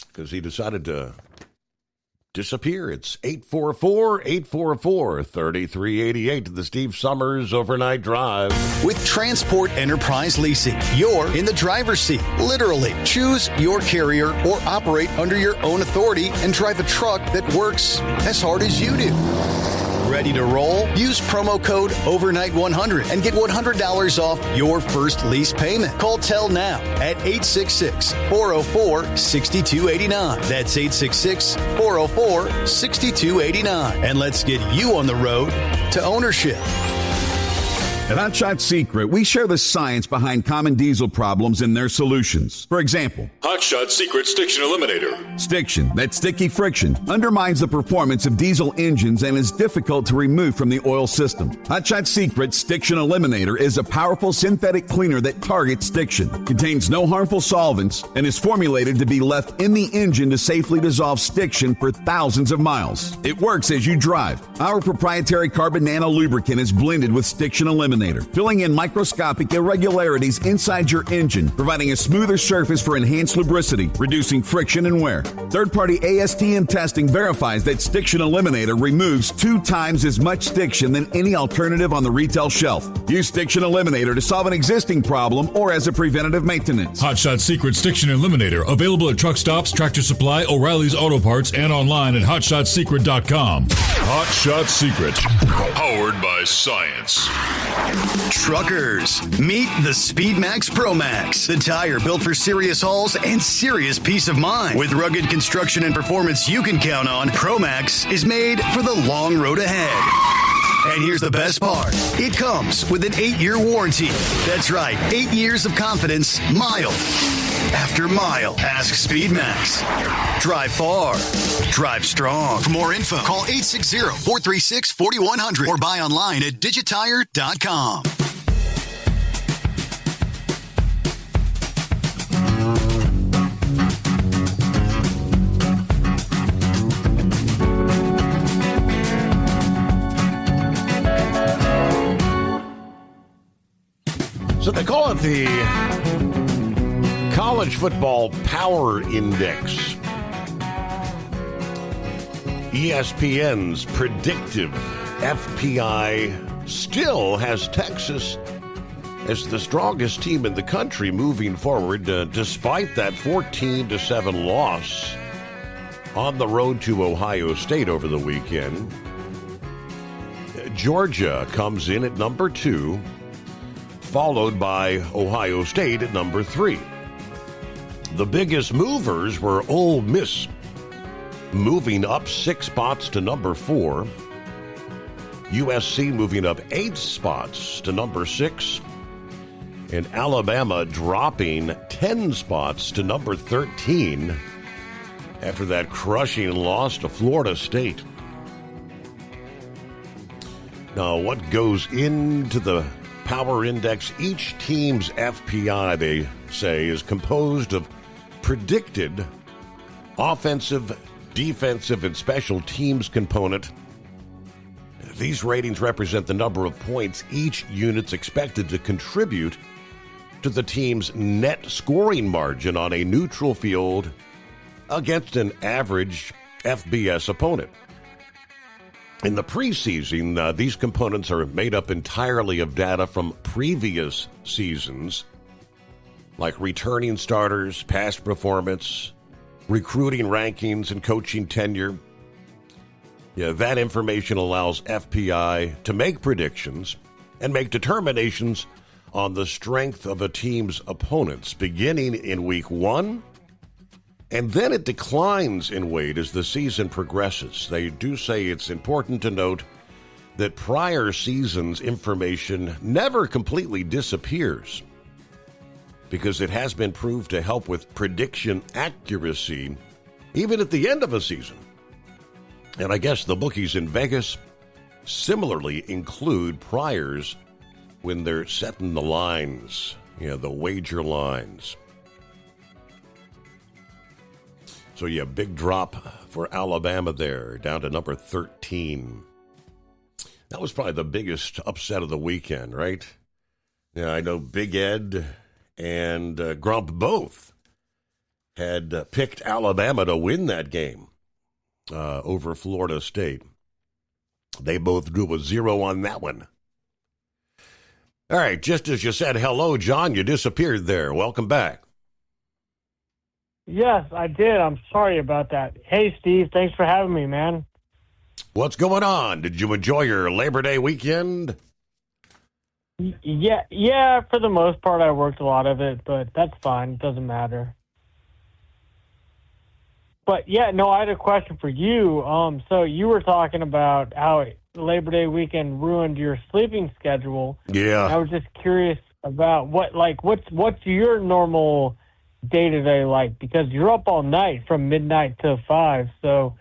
because he decided to disappear. It's 844-844-3388, the Steve Summers Overnight Drive.
With Transport Enterprise Leasing, you're in the driver's seat, literally. Choose your carrier or operate under your own authority and drive a truck that works as hard as you do. Ready to roll? Use promo code OVERNIGHT100 and get $100 off your first lease payment. Call Tell now at 866-404-6289. That's 866-404-6289. And let's get you on the road to ownership.
At Hot Shot Secret, we share the science behind common diesel problems and their solutions. For example,
Hot Shot Secret Stiction Eliminator.
Stiction, that sticky friction, undermines the performance of diesel engines and is difficult to remove from the oil system. Hot Shot Secret Stiction Eliminator is a powerful synthetic cleaner that targets stiction, contains no harmful solvents, and is formulated to be left in the engine to safely dissolve stiction for thousands of miles. It works as you drive. Our proprietary carbon nano lubricant is blended with Stiction Eliminator, filling in microscopic irregularities inside your engine, providing a smoother surface for enhanced lubricity, reducing friction and wear. Third-party ASTM testing verifies that Stiction Eliminator removes 2 times as much stiction than any alternative on the retail shelf. Use Stiction Eliminator to solve an existing problem or as a preventative maintenance.
Hot Shot Secret Stiction Eliminator, available at truck stops, Tractor Supply, O'Reilly's Auto Parts, and online at hotshotsecret.com. Hot Shot Secret, powered by science.
Truckers, meet the Speedmax Pro Max, the tire built for serious hauls and serious peace of mind. With rugged construction and performance you can count on, Pro Max is made for the long road ahead. And here's the best part. It comes with an 8-year warranty. That's right, 8 years of confidence, mile after mile. Ask Speedmax. Drive far. Drive strong. For more info, call 860-436-4100 or buy online at digitire.com.
So they call it the College Football Power Index. ESPN's predictive FPI still has Texas as the strongest team in the country moving forward, despite that 14-7 loss on the road to Ohio State over the weekend. Georgia comes in at number 2, followed by Ohio State at number 3. The biggest movers were Ole Miss, moving up 6 spots to number 4. USC moving up 8 spots to number 6. And Alabama dropping 10 spots to number 13 after that crushing loss to Florida State. Now, what goes into the Power Index? Each team's FPI, they say, is composed of predicted offensive, defensive, and special teams component. These ratings represent the number of points each unit's expected to contribute to the team's net scoring margin on a neutral field against an average FBS opponent. In the preseason, these components are made up entirely of data from previous seasons, like returning starters, past performance, recruiting rankings, and coaching tenure. That information allows FPI to make predictions and make determinations on the strength of a team's opponents, beginning in week 1, and then it declines in weight as the season progresses. They do say it's important to note that prior seasons' information never completely disappears, because it has been proved to help with prediction accuracy even at the end of a season. And I guess the bookies in Vegas similarly include priors when they're setting the lines, the wager lines. So, big drop for Alabama there, down to number 13. That was probably the biggest upset of the weekend, right? I know Big Ed and Grump both had picked Alabama to win that game over Florida State. They both drew a 0 on that one. All right, just as you said hello, John, you disappeared there. Welcome back.
Yes, I did. I'm sorry about that. Hey, Steve, thanks for having me, man.
What's going on? Did you enjoy your Labor Day weekend?
Yeah, for the most part, I worked a lot of it, but that's fine. It doesn't matter. But, I had a question for you. So you were talking about how Labor Day weekend ruined your sleeping schedule.
Yeah.
I was just curious about what's your normal day-to-day like? Because you're up all night from midnight to 5, so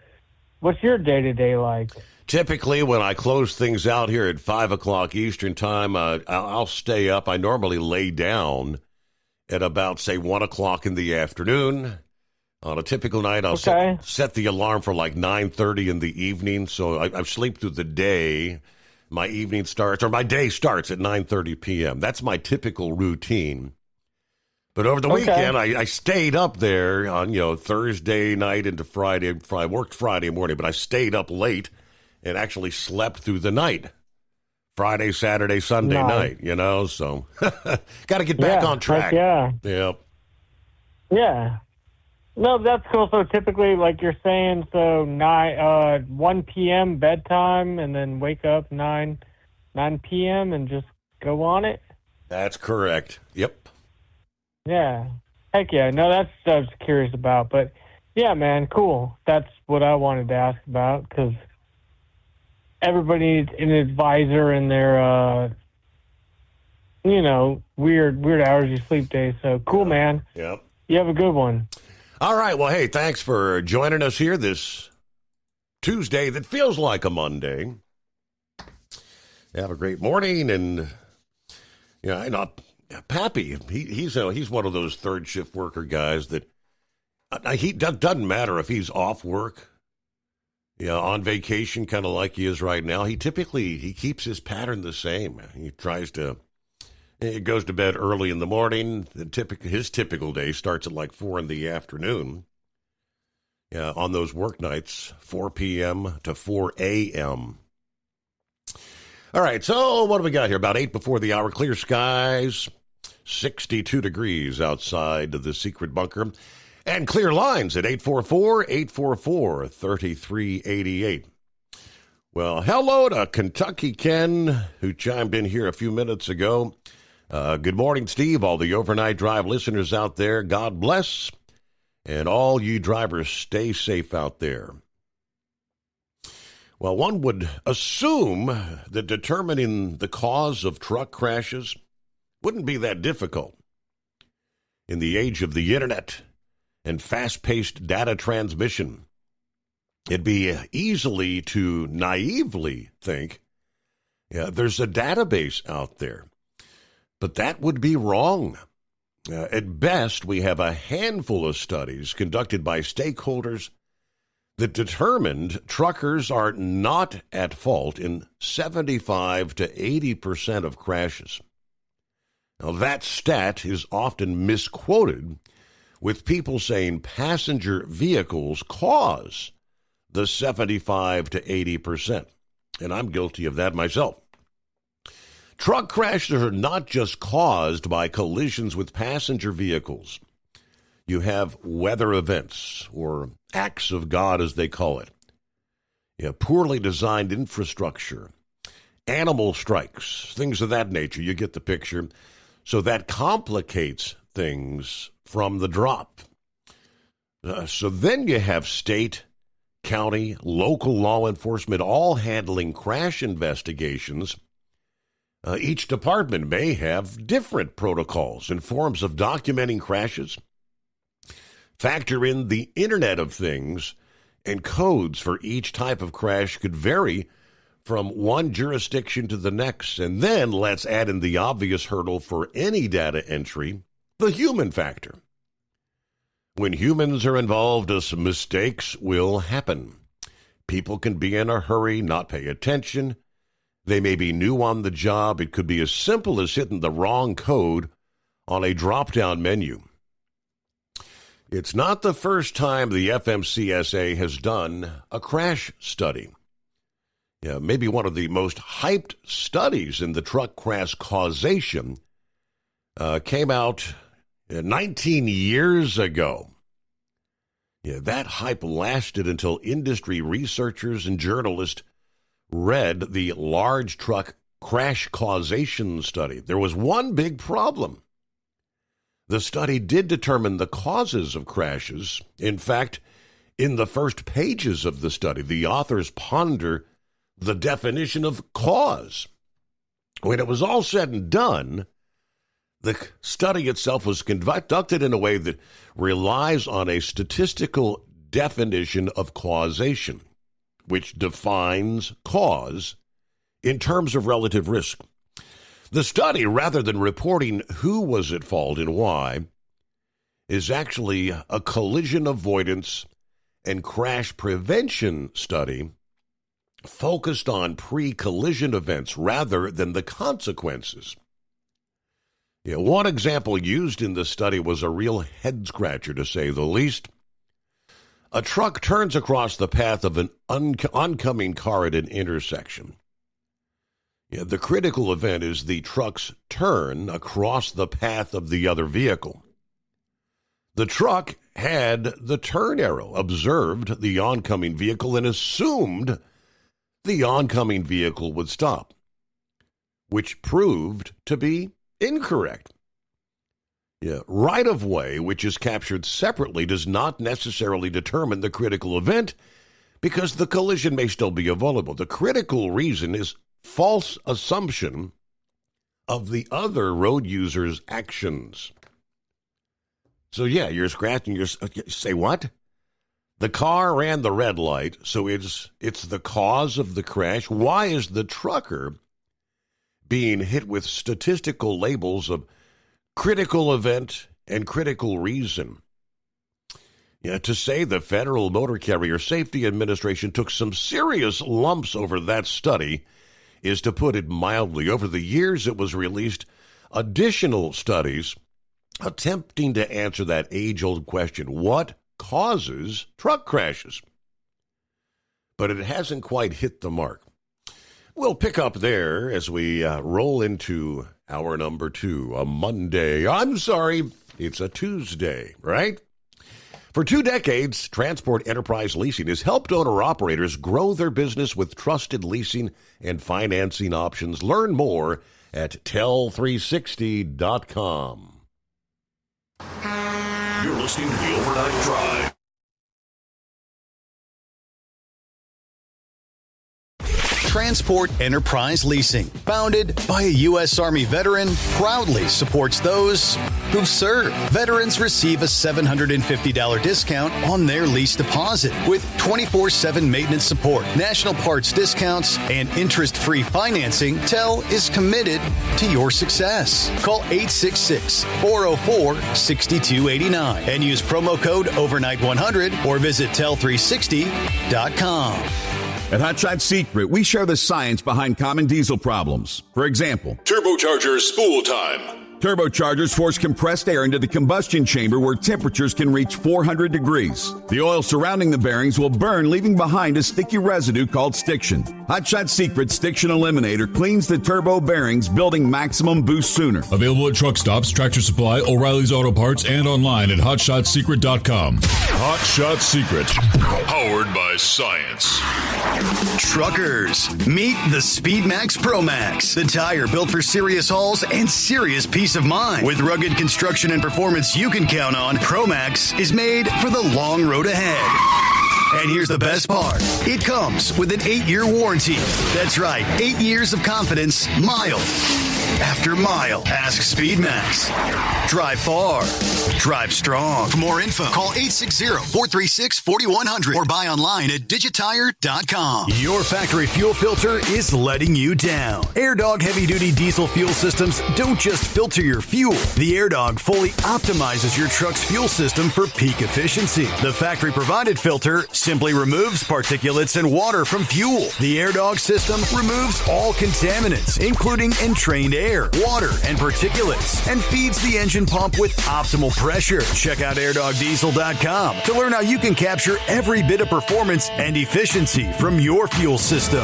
what's your day-to-day like?
Typically, when I close things out here at 5 o'clock Eastern time, I'll stay up. I normally lay down at about, say, 1 o'clock in the afternoon. On a typical night, I'll set the alarm for like 9:30 in the evening, so I sleep through the day. My day starts at 9:30 p.m. That's my typical routine. But over the weekend, I stayed up there on, Thursday night into Friday. I worked Friday morning, but I stayed up late and actually slept through the night. Friday, Saturday, Sunday night, so got to get back on track. Yep.
Yeah. No, that's cool. So typically, like you're saying, 1 p.m. bedtime and then wake up 9 p.m. and just go on it?
That's correct. Yep.
Yeah. Heck yeah. No, that's what I was curious about. But, yeah, man, cool. That's what I wanted to ask about because everybody needs an advisor in their, weird hours you sleep days. So cool, man.
Yep.
You have a good one.
All right. Well, hey, thanks for joining us here this Tuesday that feels like a Monday. Have a great morning, and Pappy. He's one of those third shift worker guys that he doesn't matter if he's off work, on vacation, kind of like he is right now. He keeps his pattern the same. He goes to bed early in the morning. His typical day starts at like 4 in the afternoon. On those work nights, 4 p.m. to 4 a.m. All right, so what do we got here? About 8 before the hour, clear skies, 62 degrees outside the secret bunker, and clear lines at 844-844-3388. Well, hello to Kentucky Ken, who chimed in here a few minutes ago. Good morning, Steve, all the overnight drive listeners out there. God bless, and all you drivers, stay safe out there. Well, one would assume that determining the cause of truck crashes wouldn't be that difficult. In the age of the internet and fast-paced data transmission, it'd be easy to naively think, there's a database out there. But that would be wrong. At best, we have a handful of studies conducted by stakeholders that determined truckers are not at fault in 75 to 80% of crashes. Now, that stat is often misquoted, with people saying passenger vehicles cause the 75 to 80%. And I'm guilty of that myself. Truck crashes are not just caused by collisions with passenger vehicles. You have weather events, or acts of God, as they call it. Poorly designed infrastructure, animal strikes, things of that nature. You get the picture. So that complicates things from the drop. So then you have state, county, local law enforcement all handling crash investigations. Each department may have different protocols and forms of documenting crashes. Factor in the Internet of Things, and codes for each type of crash could vary from one jurisdiction to the next. And then let's add in the obvious hurdle for any data entry, the human factor. When humans are involved, mistakes will happen. People can be in a hurry, not pay attention. They may be new on the job. It could be as simple as hitting the wrong code on a drop-down menu. It's not the first time the FMCSA has done a crash study. Maybe one of the most hyped studies in the truck crash causation came out 19 years ago. That hype lasted until industry researchers and journalists read the large truck crash causation study. There was one big problem. The study did determine the causes of crashes. In fact, in the first pages of the study, the authors ponder the definition of cause. When it was all said and done, the study itself was conducted in a way that relies on a statistical definition of causation, which defines cause in terms of relative risk. The study, rather than reporting who was at fault and why, is actually a collision avoidance and crash prevention study focused on pre-collision events rather than the consequences. One example used in the study was a real head-scratcher, to say the least. A truck turns across the path of an oncoming car at an intersection. The critical event is the truck's turn across the path of the other vehicle. The truck had the turn arrow, observed the oncoming vehicle, and assumed the oncoming vehicle would stop, which proved to be incorrect. Right-of-way, which is captured separately, does not necessarily determine the critical event because the collision may still be avoidable. The critical reason is false assumption of the other road user's actions. So yeah, you're scratching your... Say what? The car ran the red light, so it's the cause of the crash. Why is the trucker being hit with statistical labels of critical event and critical reason? Yeah, to say the Federal Motor Carrier Safety Administration took some serious lumps over that study is to put it mildly. Over the years, it was released additional studies attempting to answer that age-old question, what causes truck crashes? But it hasn't quite hit the mark. We'll pick up there as we roll into hour number 2, a Monday. I'm sorry, it's a Tuesday, right? For 2 decades, Transport Enterprise Leasing has helped owner-operators grow their business with trusted leasing and financing options. Learn more at tell360.com.
You're listening to the Overnight Drive.
Transport Enterprise Leasing, founded by a U.S. Army veteran, proudly supports those who've served. Veterans receive a $750 discount on their lease deposit with 24/7 maintenance support, national parts discounts, and interest-free financing. TEL is committed to your success. Call 866-404-6289 and use promo code OVERNIGHT100 or visit tell360.com.
At Hot Shot Secret, we share the science behind common diesel problems. For example,
Turbochargers spool time.
Turbochargers force compressed air into the combustion chamber where temperatures can reach 400 degrees. The oil surrounding the bearings will burn, leaving behind a sticky residue called stiction. Hot Shot Secret Stiction Eliminator cleans the turbo bearings, building maximum boost sooner.
Available at truck stops, Tractor Supply, O'Reilly's Auto Parts, and online at hotshotsecret.com. Hot Shot Secret, powered by science.
Truckers, meet the Speedmax Pro Max, the tire built for serious hauls and serious peace of mind. With rugged construction and performance you can count on, Pro Max is made for the long road ahead. And here's the best part. It comes with an 8-year warranty. That's right, 8 years of confidence, mile after mile. Ask Speedmax. Drive far. Drive strong. For more info, call 860-436-4100 or buy online at digitire.com. Your factory fuel filter is letting you down. AirDog heavy-duty diesel fuel systems don't just filter your fuel. The AirDog fully optimizes your truck's fuel system for peak efficiency. The factory-provided filter simply removes particulates and water from fuel. The AirDog system removes all contaminants, including entrained air, water, and particulates, and feeds the engine pump with optimal pressure. Check out airdogdiesel.com to learn how you can capture every bit of performance and efficiency from your fuel system.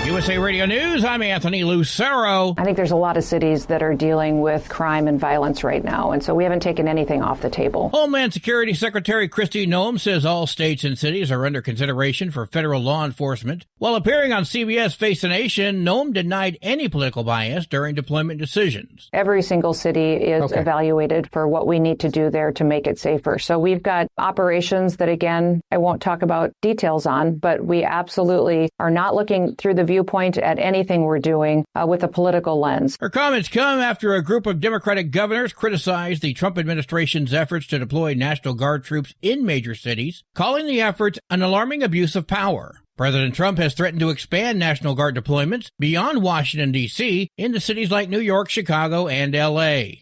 USA Radio News, I'm Anthony Lucero.
I think there's a lot of cities that are dealing with crime and violence right now, and so we haven't taken anything off the table.
Homeland Security Secretary Kristi Noem says all states and cities are under consideration for federal law enforcement. While appearing on CBS Face the Nation, Noem denied any political bias during deployment decisions.
Every single city is evaluated for what we need to do there to make it safer. So we've got operations that, again, I won't talk about details on, but we absolutely are not looking through the viewpoint at anything we're doing with a political lens.
Her comments come after a group of Democratic governors criticized the Trump administration's efforts to deploy National Guard troops in major cities, calling the efforts an alarming abuse of power. President Trump has threatened to expand National Guard deployments beyond Washington, D.C. into cities like New York, Chicago, and L.A.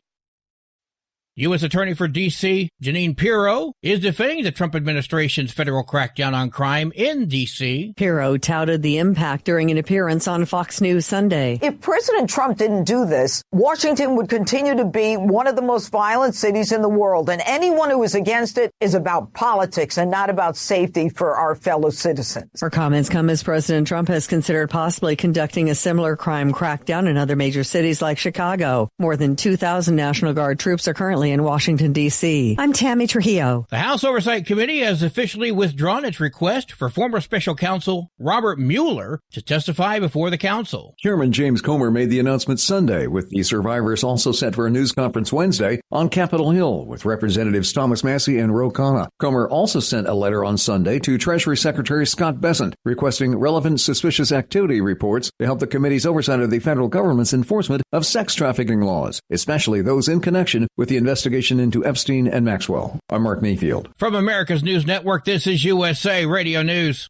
U.S. Attorney for D.C. Jeanine Pirro is defending the Trump administration's federal crackdown on crime in D.C.
Pirro touted the impact during an appearance on Fox News Sunday.
If President Trump didn't do this, Washington would continue to be one of the most violent cities in the world, and anyone who is against it is about politics and not about safety for our fellow citizens.
Her comments come as President Trump has considered possibly conducting a similar crime crackdown in other major cities like Chicago. More than 2,000 National Guard troops are currently family in Washington, D.C. I'm Tammy Trujillo.
The House Oversight Committee has officially withdrawn its request for former special counsel Robert Mueller to testify before the council.
Chairman James Comer made the announcement Sunday, with the survivors also set for a news conference Wednesday on Capitol Hill with Representatives Thomas Massie and Ro Khanna. Comer also sent a letter on Sunday to Treasury Secretary Scott Bessent requesting relevant suspicious activity reports to help the committee's oversight of the federal government's enforcement of sex trafficking laws, especially those in connection with the investigation into Epstein and Maxwell. I'm Mark Mayfield.
From America's News Network, this is USA Radio News.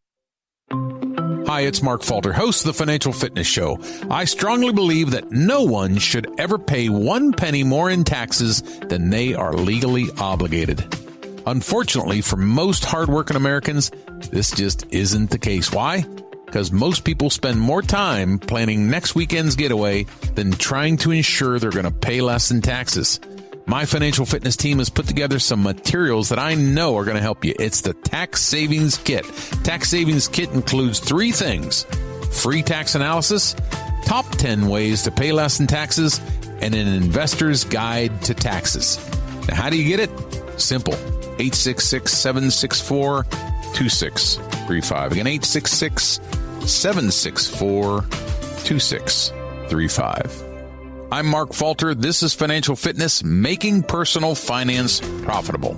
Hi, it's Mark Falter, host of the Financial Fitness Show. I strongly believe that no one should ever pay 1 penny more in taxes than they are legally obligated. Unfortunately, for most hardworking Americans, this just isn't the case. Why? Because most people spend more time planning next weekend's getaway than trying to ensure they're going to pay less in taxes. My financial fitness team has put together some materials that I know are going to help you. It's the Tax Savings Kit. Tax Savings Kit includes 3 things: free tax analysis, top 10 ways to pay less in taxes, and an investor's guide to taxes. Now, how do you get it? Simple. 866-764-2635. Again, 866-764-2635. I'm Mark Falter. This is Financial Fitness, making personal finance profitable.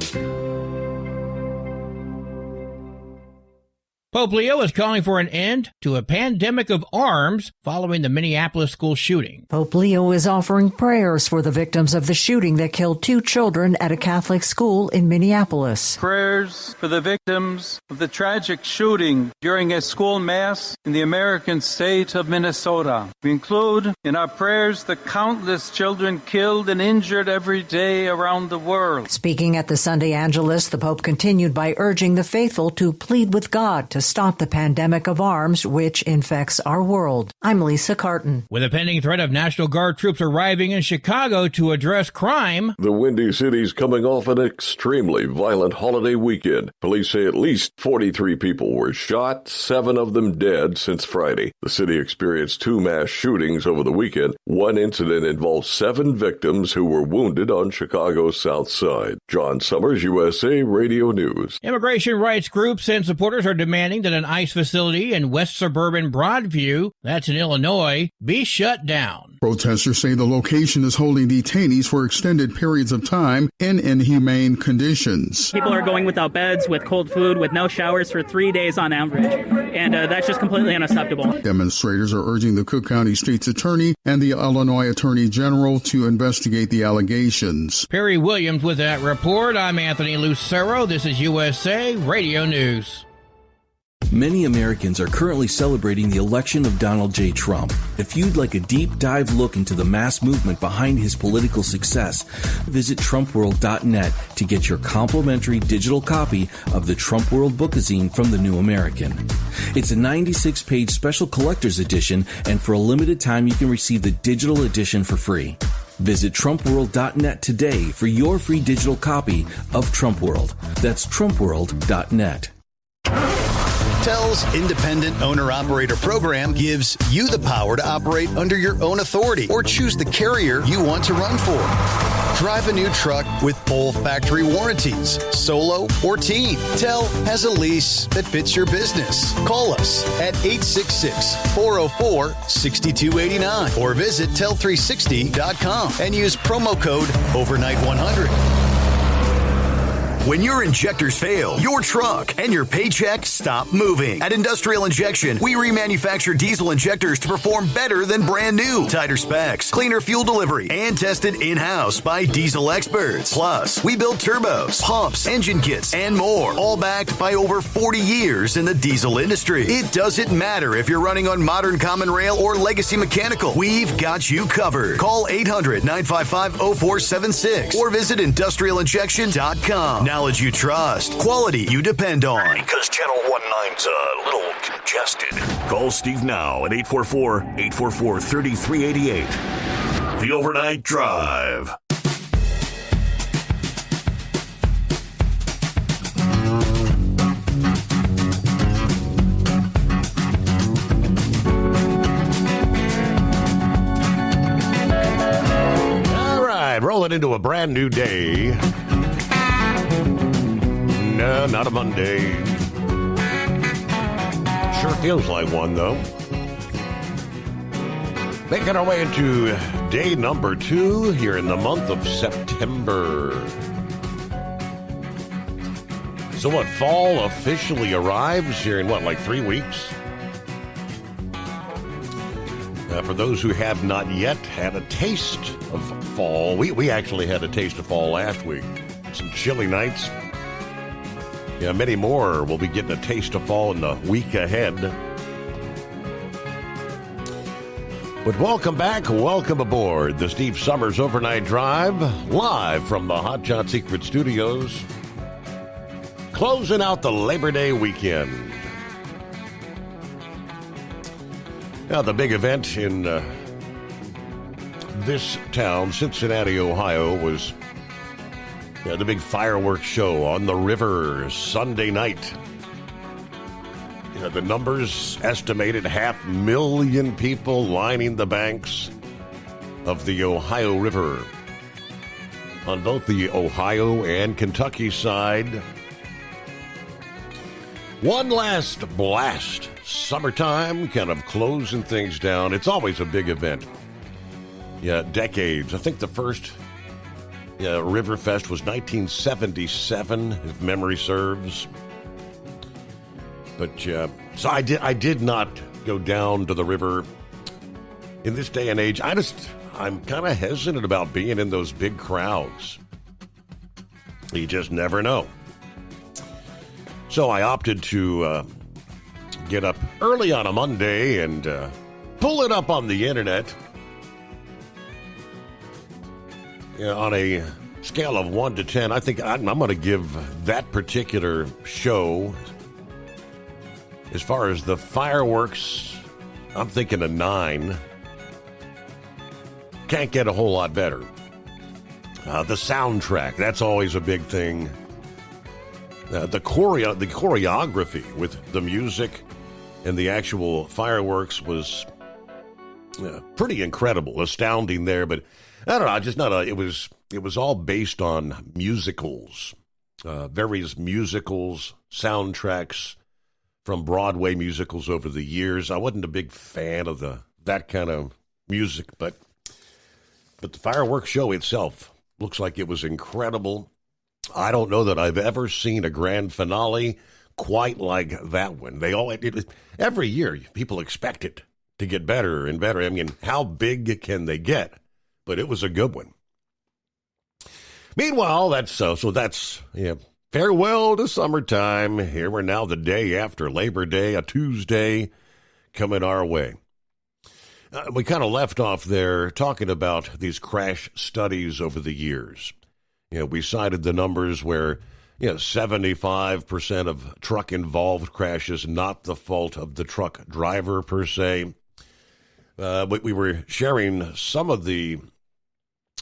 Pope Leo is calling for an end to a pandemic of arms following the Minneapolis school shooting.
Pope Leo is offering prayers for the victims of the shooting that killed 2 children at a Catholic school in Minneapolis.
Prayers for the victims of the tragic shooting during a school mass in the American state of Minnesota. We include in our prayers the countless children killed and injured every day around the world.
Speaking at the Sunday Angelus, the Pope continued by urging the faithful to plead with God to stop the pandemic of arms which infects our world. I'm Lisa Carton.
With a pending threat of National Guard troops arriving in Chicago to address crime,
the Windy City's coming off an extremely violent holiday weekend. Police say at least 43 people were shot, 7 of them dead since Friday. The city experienced 2 mass shootings over the weekend. One incident involved 7 victims who were wounded on Chicago's South Side. John Summers, USA Radio News.
Immigration rights groups and supporters are demanding that an ICE facility in west suburban Broadview, that's in Illinois, be shut down.
Protesters say the location is holding detainees for extended periods of time in inhumane conditions.
People are going without beds, with cold food, with no showers for 3 days on average, and that's just completely unacceptable.
Demonstrators are urging the Cook County State's Attorney and the Illinois Attorney General to investigate the allegations.
Perry Williams with that report. I'm Anthony Lucero. This is USA Radio News.
Many Americans are currently celebrating the election of Donald J. Trump. If you'd like a deep dive look into the mass movement behind his political success, visit TrumpWorld.net to get your complimentary digital copy of the Trump World Bookazine from The New American. It's a 96-page special collector's edition, and for a limited time you can receive the digital edition for free. Visit TrumpWorld.net today for your free digital copy of Trump World. That's TrumpWorld.net.
TEL's Independent Owner-Operator Program gives you the power to operate under your own authority or choose the carrier you want to run for. Drive a new truck with full factory warranties, solo or team. TEL has a lease that fits your business. Call us at 866-404-6289 or visit tel360.com and use promo code OVERNIGHT100. When your injectors fail, your truck and your paycheck stop moving. At Industrial Injection, we remanufacture diesel injectors to perform better than brand new. Tighter specs, cleaner fuel delivery, and tested in-house by diesel experts. Plus, we build turbos, pumps, engine kits, and more, all backed by over 40 years in the diesel industry. It doesn't matter if you're running on modern common rail or legacy mechanical. We've got you covered. Call 800-955-0476 or visit industrialinjection.com. Knowledge you trust, quality you depend on.
Because Channel 19's a little congested. Call Steve now at 844-844-3388. The Overnight Drive.
Rolling Rolling into a brand new day. No, not a Monday. Sure feels like one, though. Making our way into day number 2 here in the month of September. So what, fall officially arrives here in what, like 3 weeks? For those who have not yet had a taste of fall, we actually had a taste of fall last week. Some chilly nights. Yeah, many more will be getting a taste of fall in the week ahead. But welcome back, welcome aboard the Steve Summers Overnight Drive, live from the Hot Shot Secret Studios, closing out the Labor Day weekend. Now, the big event in this town, Cincinnati, Ohio, was the big fireworks show on the river Sunday night. The numbers estimated 500,000 people lining the banks of the Ohio River on both the Ohio and Kentucky side. One last blast. Summertime, kind of closing things down. It's always a big event. Yeah, decades. I think the first Riverfest was 1977, if memory serves. But so I did not go down to the river in this day and age. I'm kind of hesitant about being in those big crowds. You just never know. So I opted to get up early on a Monday and pull it up on the internet. On a scale of 1 to 10, I think I'm going to give that particular show, as far as the fireworks, I'm thinking a 9. Can't get a whole lot better. The soundtrack, that's always a big thing. The choreography with the music and the actual fireworks was pretty incredible, astounding there. But I don't know, it was all based on musicals, various musicals, soundtracks from Broadway musicals over the years. I wasn't a big fan of that kind of music, but the fireworks show itself looks like it was incredible. I don't know that I've ever seen a grand finale quite like that one. Every year people expect it to get better and better. I mean, how big can they get? But it was a good one. Meanwhile, that's farewell to summertime. Here we're now the day after Labor Day, a Tuesday coming our way. We kind of left off there talking about these crash studies over the years. We cited the numbers where 75% of truck-involved crashes, not the fault of the truck driver per se. But we were sharing some of the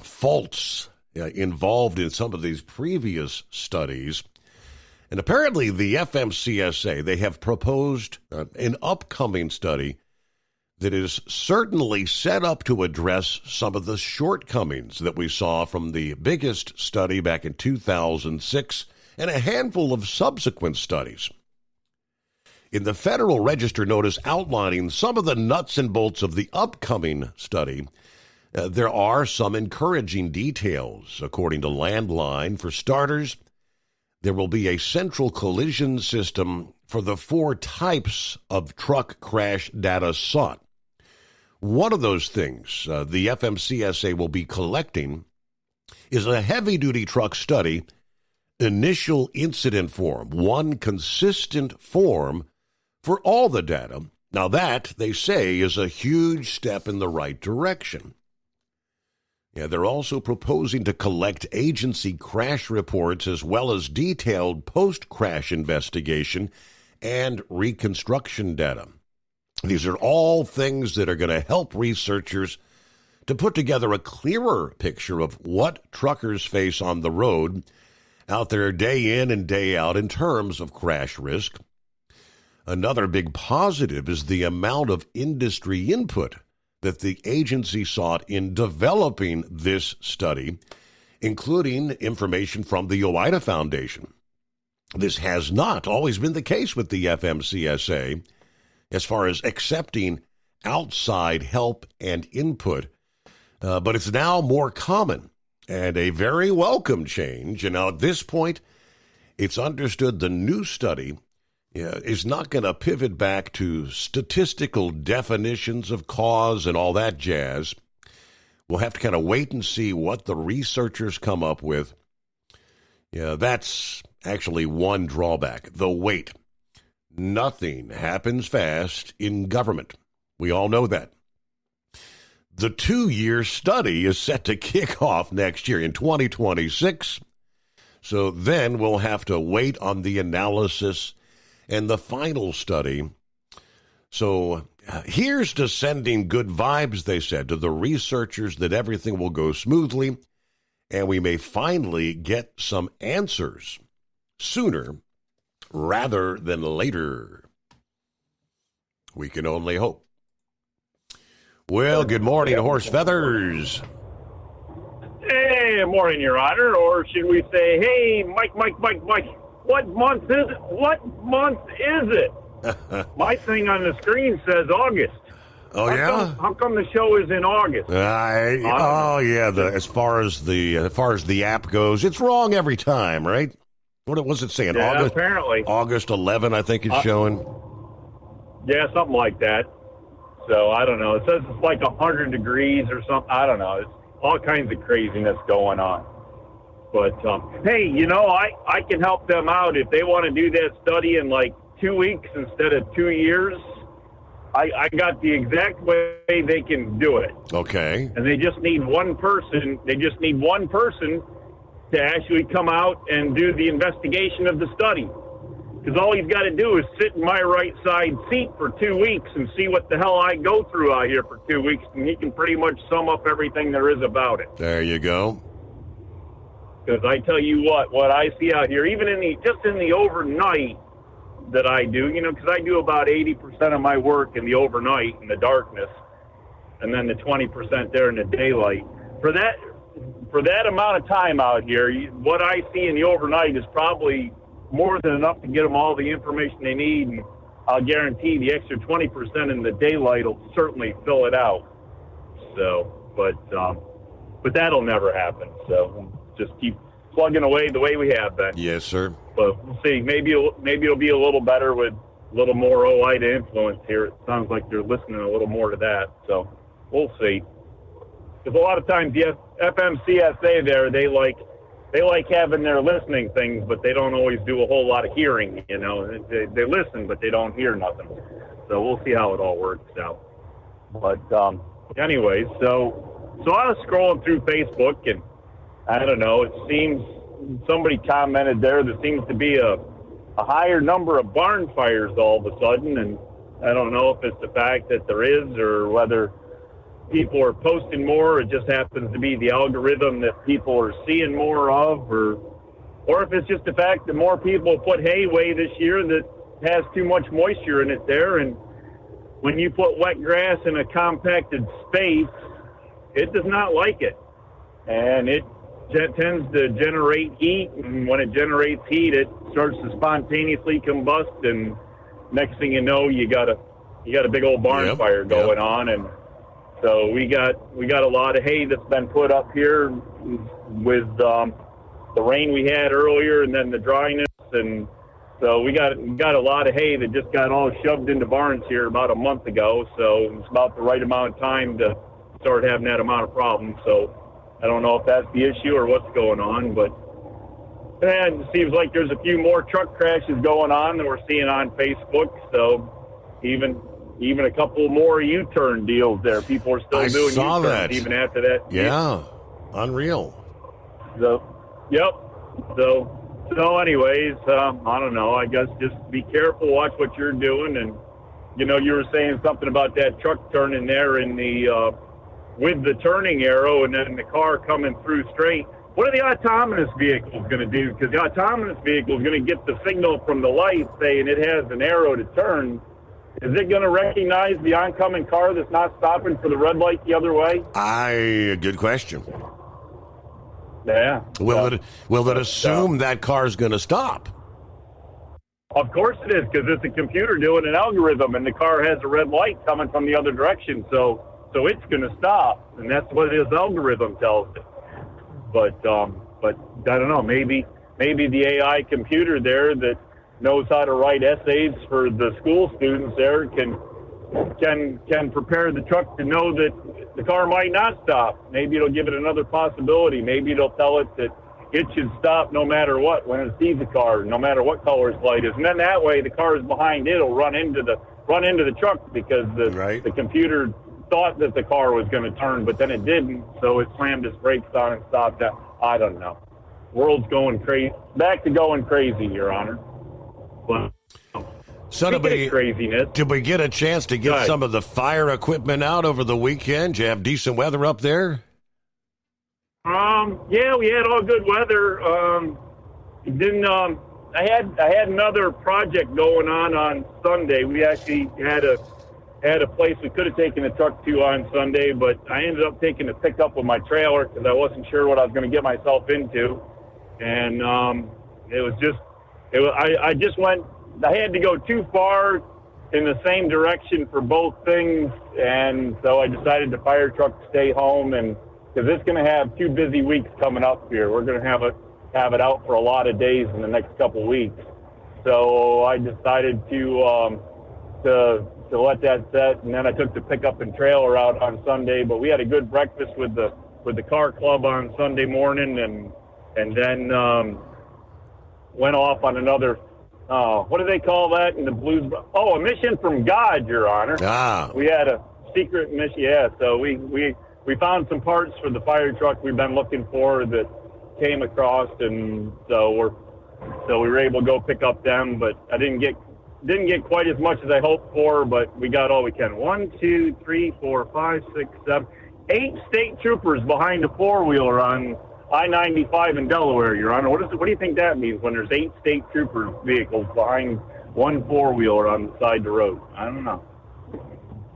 faults involved in some of these previous studies. And apparently the FMCSA, they have proposed an upcoming study that is certainly set up to address some of the shortcomings that we saw from the biggest study back in 2006 and a handful of subsequent studies. In the Federal Register notice outlining some of the nuts and bolts of the upcoming study, there are some encouraging details. According to Landline, for starters, there will be a central collision system for the 4 types of truck crash data sought. One of those things the FMCSA will be collecting is a heavy-duty truck study, initial incident form, one consistent form for all the data. Now that, they say, is a huge step in the right direction. They're also proposing to collect agency crash reports as well as detailed post-crash investigation and reconstruction data. These are all things that are going to help researchers to put together a clearer picture of what truckers face on the road out there day in and day out in terms of crash risk. Another big positive is the amount of industry input that the agency sought in developing this study, including information from the OOIDA Foundation. This has not always been the case with the FMCSA as far as accepting outside help and input, but it's now more common and a very welcome change. And now at this point, it's understood the new study is not going to pivot back to statistical definitions of cause and all that jazz. We'll have to kind of wait and see what the researchers come up with. Yeah, that's actually one drawback, the wait. Nothing happens fast in government. We all know that. The 2-year study is set to kick off next year in 2026. So then we'll have to wait on the analysis and the final study. So here's to sending good vibes, they said, to the researchers that everything will go smoothly and we may finally get some answers sooner rather than later. We can only hope. Well, good morning, Horse Feathers.
Hey, morning, Your Honor. Or should we say, hey, Mike, what month is it? What month is it? My thing on the screen says August.
Oh, yeah?
How come the show is in August?
As far as the app goes, it's wrong every time, right? What was it saying?
Yeah,
August,
apparently.
August 11, I think it's showing.
Yeah, something like that. So, I don't know. It says it's like 100 degrees or something. I don't know. It's all kinds of craziness going on. But, hey, I can help them out. If they want to do that study in like 2 weeks instead of 2 years, I got the exact way they can do it.
Okay.
And they just need one person. They just need one person to actually come out and do the investigation of the study. Because all he's got to do is sit in my right side seat for 2 weeks and see what the hell I go through out here for 2 weeks, and he can pretty much sum up everything there is about it.
There you go.
Because I tell you what I see out here, even in the overnight that I do, because I do about 80% of my work in the overnight in the darkness, and then the 20% there in the daylight. For that amount of time out here, what I see in the overnight is probably more than enough to get them all the information they need, and I'll guarantee the extra 20% in the daylight will certainly fill it out. So, but that'll never happen. So just keep plugging away the way we have been.
Yes, sir.
But we'll see. Maybe it'll be a little better with a little more OOIDA influence here. It sounds like they're listening a little more to that. So we'll see. Because a lot of times, the FMCSA there, they like having their listening things, but they don't always do a whole lot of hearing. They listen, but they don't hear nothing. So we'll see how it all works out. But anyways, so I was scrolling through Facebook, and I don't know. It seems somebody commented there seems to be a higher number of barn fires all of a sudden, and I don't know if it's the fact that there is or whether people are posting more. It just happens to be the algorithm that people are seeing more of, or if it's just the fact that more people put hay away this year that has too much moisture in it there, and when you put wet grass in a compacted space, it does not like it, and it tends to generate heat, and when it generates heat, it starts to spontaneously combust, and next thing you know, you got a big old barn fire going on, and so we got a lot of hay that's been put up here with the rain we had earlier, and then the dryness, and so we got a lot of hay that just got all shoved into barns here about a month ago. So it's about the right amount of time to start having that amount of problems. So I don't know if that's the issue or what's going on, but it seems like there's a few more truck crashes going on that we're seeing on Facebook. So even a couple more U-turn deals there. People are still doing U-turns that even after that.
Yeah, unreal.
So, yep. So anyways, I don't know. I guess just be careful, watch what you're doing. And, you were saying something about that truck turning there in the with the turning arrow and then the car coming through straight. What are the autonomous vehicles going to do? Because the autonomous vehicle is going to get the signal from the light saying it has an arrow to turn. Is it going to recognize the oncoming car that's not stopping for the red light the other way?
Good question.
Yeah.
Will it assume that car's going to stop?
Of course it is, because it's a computer doing an algorithm, and the car has a red light coming from the other direction, so it's going to stop, and that's what his algorithm tells it. But I don't know. Maybe the AI computer there that knows how to write essays for the school students there can prepare the truck to know that the car might not stop. Maybe it'll give it another possibility. Maybe it'll tell it that it should stop no matter what when it sees the car, no matter what color its light is. And then that way the cars behind it will run into the truck because the computer thought that the car was going to turn, but then it didn't, so it slammed its brakes on and stopped that. I don't know. World's going crazy. Back to going crazy, Your Honor. But
so
craziness.
Did we get a chance to get some of the fire equipment out over the weekend? Did you have decent weather up there?
Yeah, we had all good weather. I had another project going on Sunday. We actually had a place we could have taken the truck to on Sunday, but I ended up taking a pickup with my trailer because I wasn't sure what I was going to get myself into, and I had to go too far in the same direction for both things, and so I decided the fire truck stay home, and because it's going to have 2 busy weeks coming up here. We're going to have it out for a lot of days in the next couple weeks. So I decided to let that set, and then I took the pickup and trailer out on Sunday. But we had a good breakfast with the car club on Sunday morning, and then went off on another. What do they call that in the blues? Oh, a mission from God, Your Honor. We had a secret mission. Yeah, so we found some parts for the fire truck we've been looking for that came across, and so we were able to go pick up them. But I didn't get quite as much as I hoped for, but we got all we can. 1, 2, 3, 4, 5, 6, 7, 8 state troopers behind a 4-wheeler on I-95 in Delaware, Your Honor. What do you think that means when there's 8 state trooper vehicles behind one 4-wheeler on the side of the road? I don't know.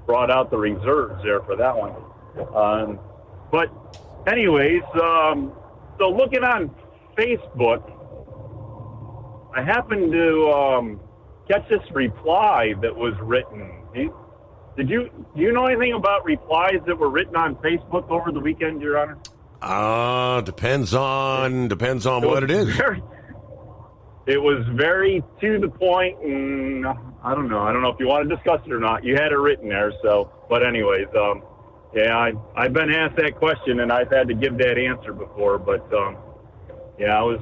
Brought out the reserves there for that one. But anyways, so looking on Facebook, I happened to catch this reply that was written. Do you know anything about replies that were written on Facebook over the weekend, Your Honor?
Depends on what it is.
It was very to the point, and I don't know if you want to discuss it or not. You had it written there, so. But anyways, yeah, I've been asked that question, and I've had to give that answer before. But yeah, it was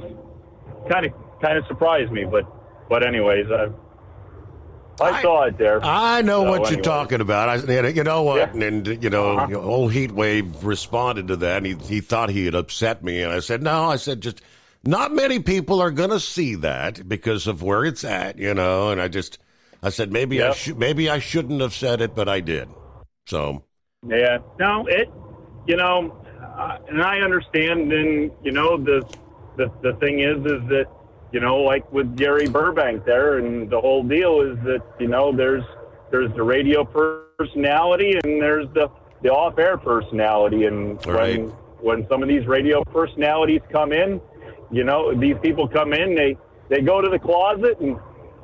kind of surprised me. But anyways, I saw it there.
I know what you're talking about. You know what? Yeah. And old Heatwave responded to that, and he thought he had upset me. And I said, no. I said, just not many people are going to see that because of where it's at, And I said maybe I shouldn't have said it, but I did. So.
Yeah. No, and I understand. And the thing is that. Like with Gary Burbank there, and the whole deal is that, there's the radio personality and there's the off-air personality. And when some of these radio personalities come in, these people come in, they go to the closet and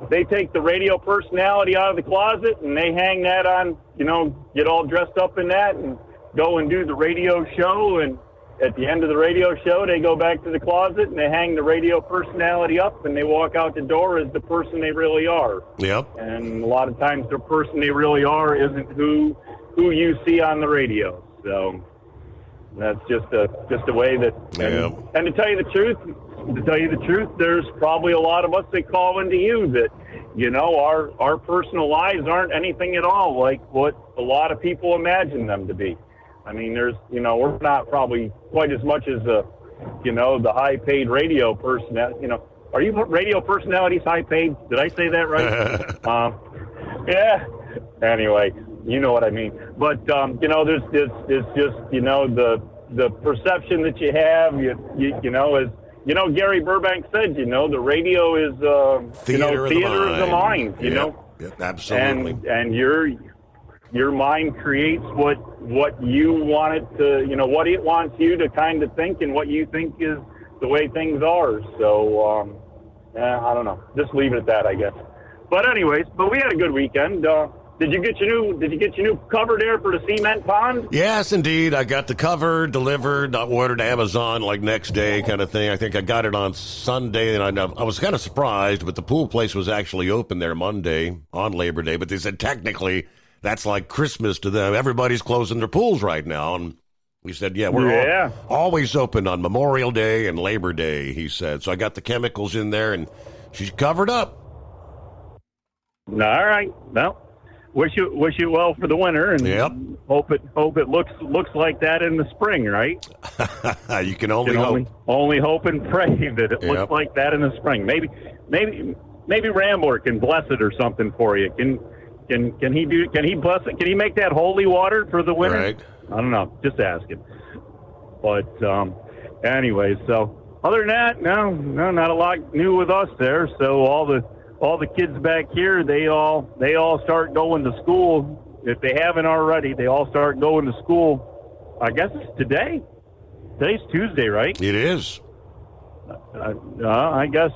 they take the radio personality out of the closet and they hang that on, get all dressed up in that and go and do the radio show. And at the end of the radio show, they go back to the closet and they hang the radio personality up and they walk out the door as the person they really are.
Yep.
And a lot of times the person they really are isn't who you see on the radio. So that's just a way that. And to tell you the truth, there's probably a lot of us that call into you that, our personal lives aren't anything at all like what a lot of people imagine them to be. I mean, we're not probably quite as much as the high-paid radio person. Are you radio personalities high-paid? Did I say that right? Yeah. Anyway, you know what I mean. But there's just the perception that you have. Gary Burbank said, the radio is theater of the mind.
Yep, absolutely.
And you're. your mind creates what you want it to, what it wants you to kind of think and what you think is the way things are. So, I don't know. Just leave it at that, I guess. But anyways, we had a good weekend. Did you get your new cover there for the cement pond?
Yes, indeed. I got the cover delivered, ordered Amazon like next day kind of thing. I think I got it on Sunday, and I was kind of surprised, but the pool place was actually open there Monday on Labor Day. But they said technically that's like Christmas to them. Everybody's closing their pools right now, and we said, we're always open on Memorial Day and Labor Day, he said. So I got the chemicals in there, and she's covered up.
All right. Well, wish you well for the winter, and hope it looks like that in the spring, right?
You can only hope.
Only hope and pray that it looks like that in the spring. Maybe Rambler can bless it or something for you. Can he bless it? Can he make that holy water for the winter?
Right.
I don't know. Just asking. But anyway, so other than that, no, not a lot new with us there. So all the kids back here, they all start going to school. If they haven't already, they all start going to school. I guess it's today. Today's Tuesday, right?
It is.
I guess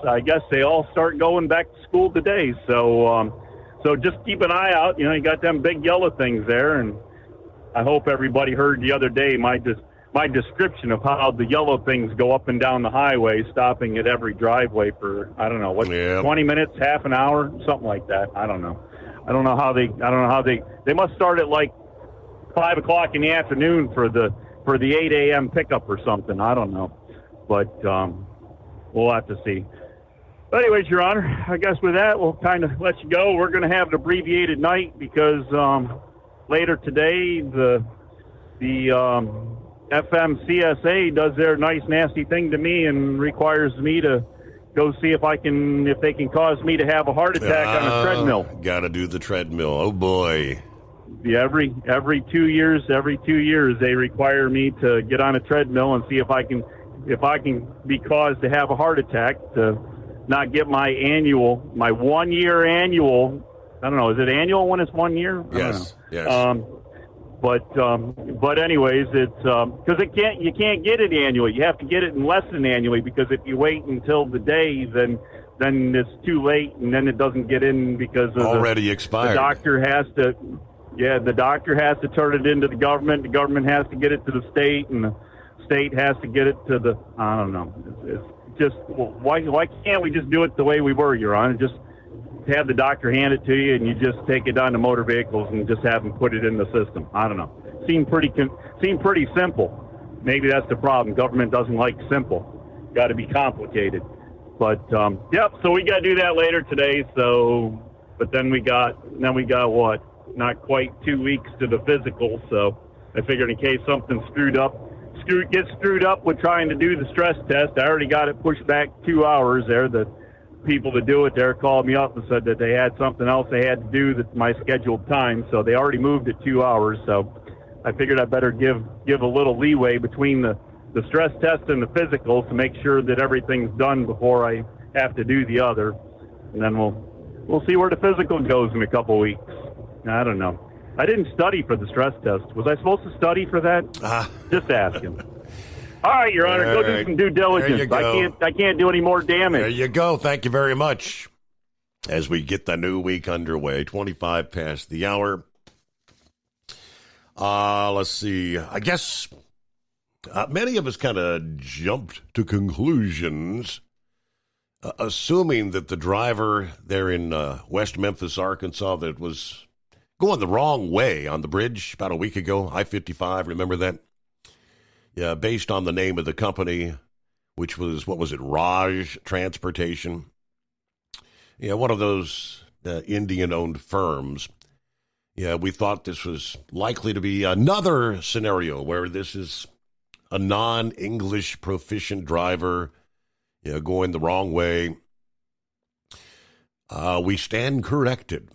they all start going back to school today. So just keep an eye out. You got them big yellow things there, and I hope everybody heard the other day my description of how the yellow things go up and down the highway, stopping at every driveway for, I don't know, 20 minutes, half an hour, something like that. I don't know how they must start at like 5 o'clock in the afternoon for the 8 a.m. pickup or something. I don't know, but we'll have to see. But anyways, Your Honor, I guess with that, we'll kind of let you go. We're going to have an abbreviated night because later today, the FMCSA does their nice nasty thing to me and requires me to go see if they can cause me to have a heart attack on a treadmill.
Got to do the treadmill. Oh boy.
Yeah, every 2 years they require me to get on a treadmill and see if I can be caused to have a heart attack, to not get my 1 year annual. I don't know. Is it annual when it's 1 year?
Yes.
But anyways, it's because you can't get it annually. You have to get it in less than annually, because if you wait until the day, then it's too late, and then it doesn't get in because of
already expired.
The doctor has to turn it into the government. The government has to get it to the state, and the state has to get it to the. I don't know. It's just why can't we just do it the way we were, Your Honor? Just have the doctor hand it to you, and you just take it down to motor vehicles and just have them put it in the system. I don't know. Seemed pretty simple. Maybe that's the problem. Government doesn't like simple. Got to be complicated. But so we got to do that later today. So, but then we got what? Not quite 2 weeks to the physical. So I figured in case something gets screwed up with trying to do the stress test, I already got it pushed back 2 hours there. The people to do it there called me up and said that they had something else they had to do that's my scheduled time, so they already moved it 2 hours. So I figured I better give a little leeway between the stress test and the physical to make sure that everything's done before I have to do the other, and then we'll see where the physical goes in a couple weeks. I don't know. I didn't study for the stress test. Was I supposed to study for that? Just asking. All right, Your Honor, go do some due diligence. I can't do any more damage.
There you go. Thank you very much. As we get the new week underway, 25 past the hour. Let's see. I guess many of us kind of jumped to conclusions, assuming that the driver there in West Memphis, Arkansas, that was going the wrong way on the bridge about a week ago, I-55, remember that? Yeah, based on the name of the company, which was, Raj Transportation. Yeah, one of those Indian-owned firms. Yeah, we thought this was likely to be another scenario where this is a non-English proficient driver, going the wrong way. We stand corrected.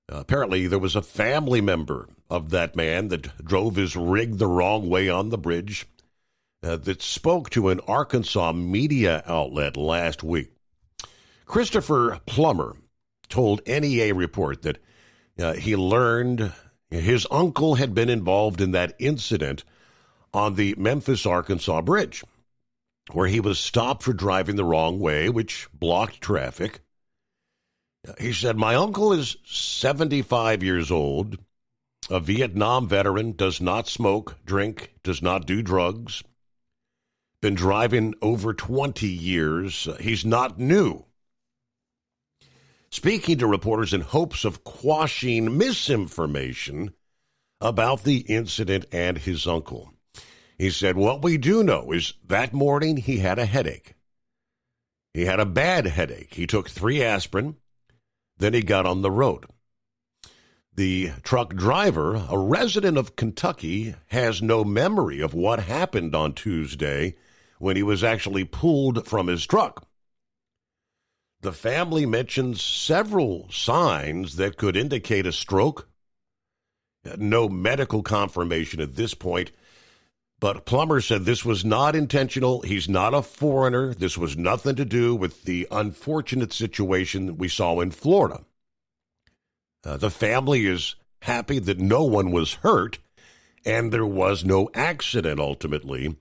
Apparently, there was a family member of that man that drove his rig the wrong way on the bridge that spoke to an Arkansas media outlet last week. Christopher Plummer told NEA Report that he learned His uncle had been involved in that incident on the Memphis-Arkansas bridge, where he was stopped for driving the wrong way, which blocked traffic. He said, "My uncle is 75 years old, a Vietnam veteran, does not smoke, drink, does not do drugs, been driving over 20 years. He's not new." Speaking to reporters in hopes of quashing misinformation about the incident and his uncle, he said, "What we do know is that morning he had a headache. He had a bad headache. He took 3 aspirin. Then he got on the road. The truck driver, a resident of Kentucky, has no memory of what happened on Tuesday when he was actually pulled from his truck. The family mentions several signs that could indicate a stroke. No medical confirmation at this point, but Plummer said this was not intentional. He's not a foreigner. This was nothing to do with the unfortunate situation we saw in Florida. The family is happy that no one was hurt, and there was no accident ultimately.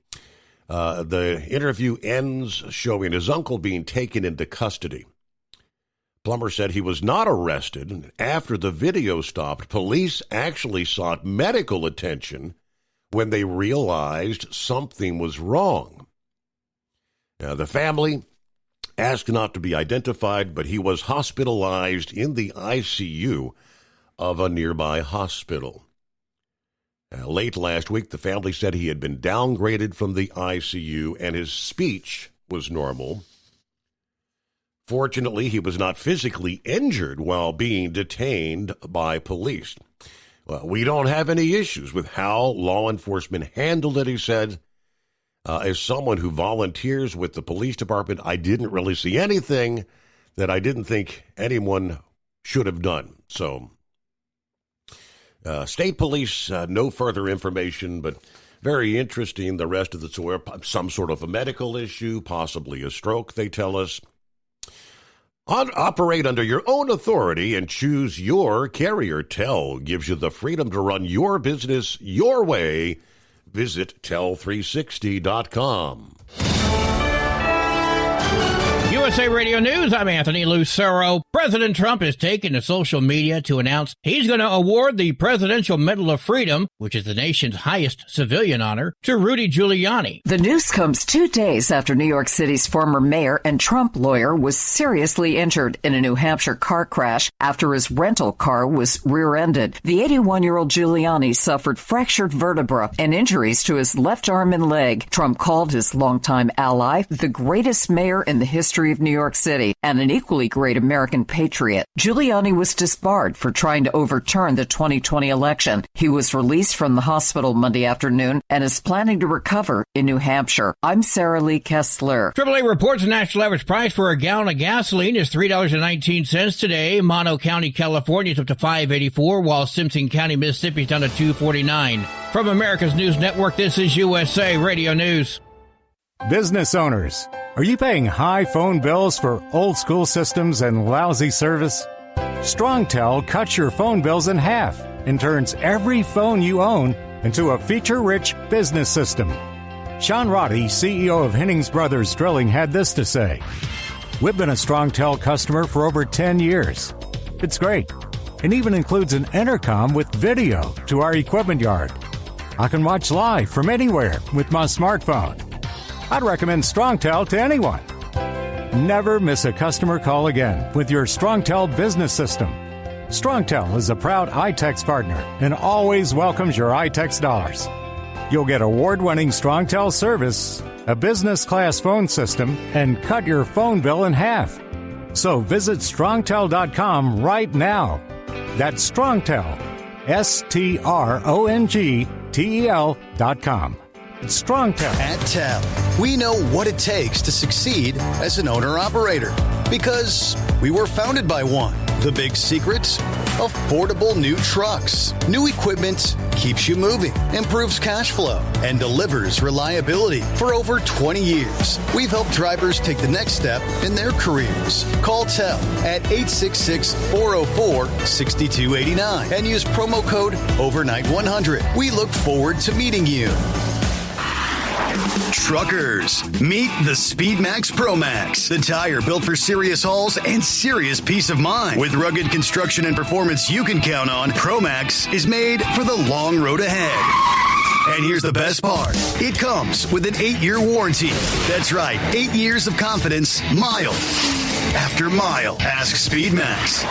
The interview ends showing his uncle being taken into custody. Plummer said he was not arrested. After the video stopped, police actually sought medical attention when they realized something was wrong. Now, the family asked not to be identified, but he was hospitalized in the ICU of a nearby hospital. Late last week, the family said he had been downgraded from the ICU and his speech was normal. Fortunately, he was not physically injured while being detained by police. Well, we don't have any issues with how law enforcement handled it, he said. As someone who volunteers with the police department, I didn't really see anything that I didn't think anyone should have done. So, state police, no further information, but very interesting. The rest of the story, some sort of a medical issue, possibly a stroke, they tell us. Operate under your own authority and choose your carrier. TEL gives you the freedom to run your business your way. Visit tel360.com.
USA Radio News, I'm Anthony Lucero. President Trump has taken to social media to announce he's going to award the Presidential Medal of Freedom, which is the nation's highest civilian honor, to Rudy Giuliani.
The news comes 2 days after New York City's former mayor and Trump lawyer was seriously injured in a New Hampshire car crash after his rental car was rear-ended. The 81-year-old Giuliani suffered fractured vertebra and injuries to his left arm and leg. Trump called his longtime ally the greatest mayor in the history of New York City and an equally great American patriot. Giuliani was disbarred for trying to overturn the 2020 election. He was released from the hospital Monday afternoon and is planning to recover in New Hampshire. I'm Sarah Lee Kessler.
AAA reports the national average price for a gallon of gasoline is $3.19 today. Mono County, California is up to $5.84, while Simpson County, Mississippi is down to $2.49. From America's News Network, this is USA Radio News.
Business owners, are you paying high phone bills for old school systems and lousy service? StrongTel cuts your phone bills in half and turns every phone you own into a feature-rich business system. Sean Roddy, CEO of Hennings Brothers Drilling, had this to say: "We've been a StrongTel customer for over 10 years. It's great. It even includes an intercom with video to our equipment yard. I can watch live from anywhere with my smartphone. I'd recommend StrongTel to anyone. Never miss a customer call again with your StrongTel business system. StrongTel is a proud iTex partner and always welcomes your iTex dollars. You'll get award-winning StrongTel service, a business-class phone system, and cut your phone bill in half. So visit StrongTel.com right now. That's StrongTel, StrongTel.com. It's StrongTel.
At TEL, we know what it takes to succeed as an owner-operator because we were founded by one. The big secret? affordable new trucks. New equipment keeps you moving, improves cash flow, and delivers reliability. For over 20 years, we've helped drivers take the next step in their careers. Call TEL at 866-404-6289 and use promo code OVERNIGHT100. We look forward to meeting you. Truckers, meet the SpeedMax ProMax, the tire built for serious hauls and serious peace of mind. With rugged construction and performance you can count on, ProMax is made for the long road ahead. And here's the best part. It comes with an 8-year warranty. That's right, 8 years of confidence, mile after mile. Ask SpeedMax.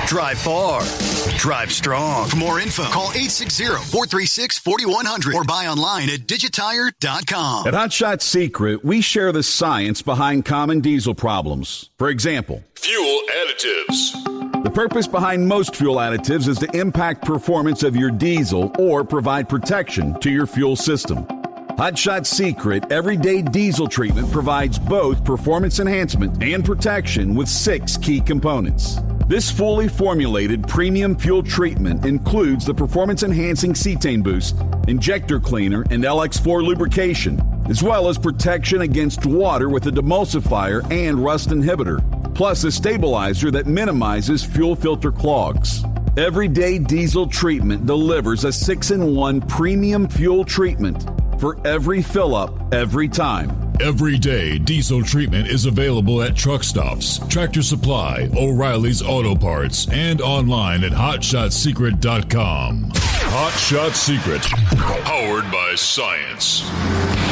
Drive far. Drive strong. For more info, call 860-436-4100 or buy online at digitire.com.
At Hot Shot Secret, we share the science behind common diesel problems. For example,
fuel additives.
The purpose behind most fuel additives is to impact performance of your diesel or provide protection to your fuel system. Hot Shot Secret Everyday Diesel Treatment provides both performance enhancement and protection with 6 key components. This fully formulated premium fuel treatment includes the performance-enhancing cetane boost, injector cleaner, and LX4 lubrication, as well as protection against water with a demulsifier and rust inhibitor, plus a stabilizer that minimizes fuel filter clogs. Everyday Diesel Treatment delivers a 6-in-1 premium fuel treatment for every fill-up, every time.
Everyday Diesel Treatment is available at truck stops, Tractor Supply, O'Reilly's Auto Parts, and online at HotShotSecret.com. Hot Shot Secret, powered by science.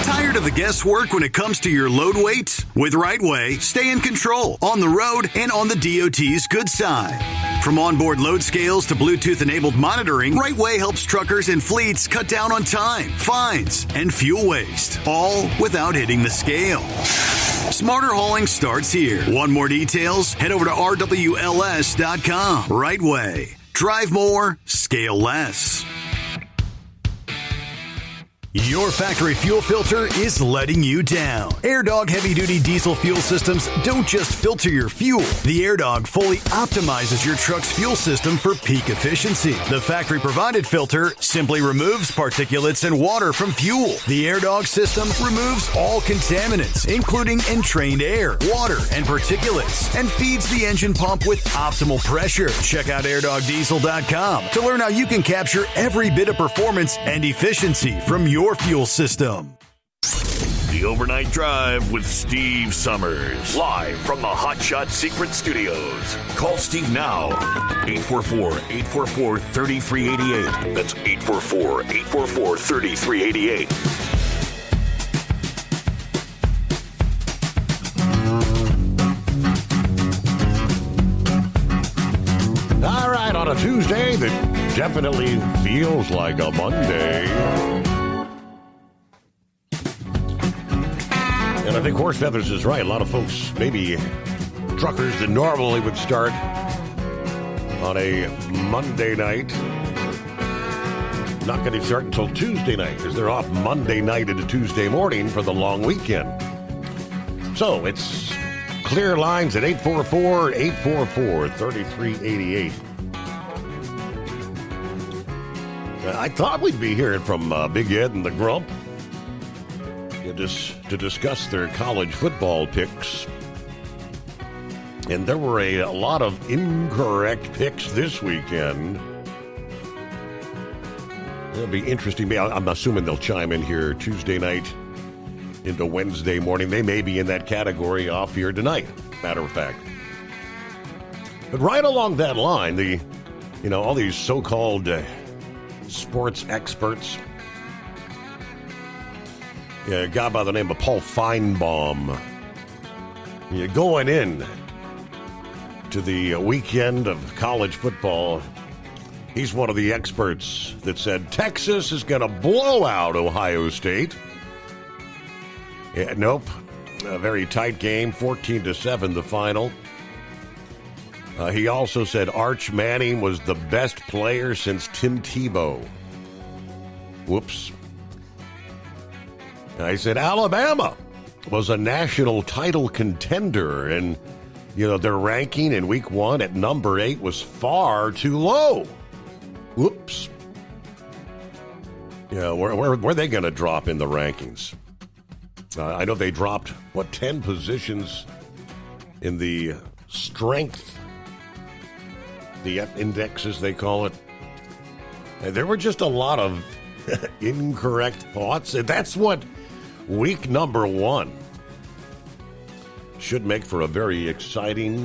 Tired of the guesswork when it comes to your load weight? With RightWay, stay in control on the road and on the DOT's good side. From onboard load scales to Bluetooth-enabled monitoring, RightWay helps truckers and fleets cut down on time, fines, and fuel waste, all without hitting the scale. Smarter hauling starts here. Want more details? Head over to RWLS.com. RightWay. Drive more, scale less. Your factory fuel filter is letting you down. AirDog heavy-duty diesel fuel systems don't just filter your fuel. The AirDog fully optimizes your truck's fuel system for peak efficiency. The factory-provided filter simply removes particulates and water from fuel. The AirDog system removes all contaminants, including entrained air, water, and particulates, and feeds the engine pump with optimal pressure. Check out AirDogDiesel.com to learn how you can capture every bit of performance and efficiency from your fuel system.
The Overnight Drive with Steve Summers. Live from the Hot Shot Secret Studios. Call Steve now. 844-844-3388. That's 844-844-3388.
All right, on a Tuesday that definitely feels like a Monday. And I think Horse Feathers is right. A lot of folks, maybe truckers that normally would start on a Monday night, not going to start until Tuesday night because they're off Monday night into Tuesday morning for the long weekend. So it's clear lines at 844-844-3388. I thought we'd be hearing from Big Ed and the Grump just to discuss their college football picks. And there were a lot of incorrect picks this weekend. It'll be interesting. I'm assuming they'll chime in here Tuesday night into Wednesday morning. They may be in that category off here tonight, matter of fact. But right along that line, all these so-called sports experts, a guy by the name of Paul Feinbaum, going in to the weekend of college football, he's one of the experts that said Texas is going to blow out Ohio State. Nope. A very tight game, 14-7 the final. He also said Arch Manning was the best player since Tim Tebow. Whoops. He said Alabama was a national title contender, and Their ranking in week 1 at number 8 was far too low. Whoops. Where are they going to drop in the rankings? I know they dropped, 10 positions in the strength, the F index, as they call it. And there were just a lot of incorrect thoughts. And that's what week number 1 should make for a very exciting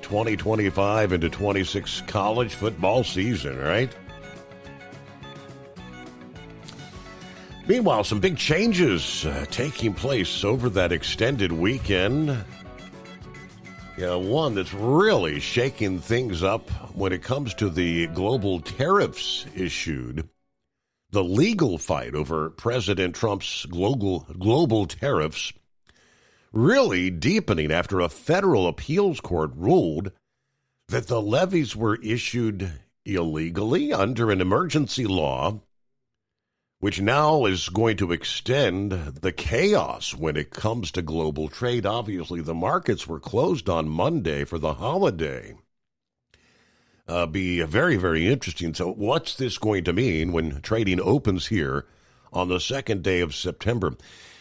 2025 into 26 college football season, right? Meanwhile, some big changes taking place over that extended weekend. One that's really shaking things up when it comes to the global tariffs issued. The legal fight over President Trump's global tariffs really deepening after a federal appeals court ruled that the levies were issued illegally under an emergency law, which now is going to extend the chaos when it comes to global trade. Obviously, the markets were closed on Monday for the holiday. Be very, very interesting. So what's this going to mean when trading opens here on the second day of September?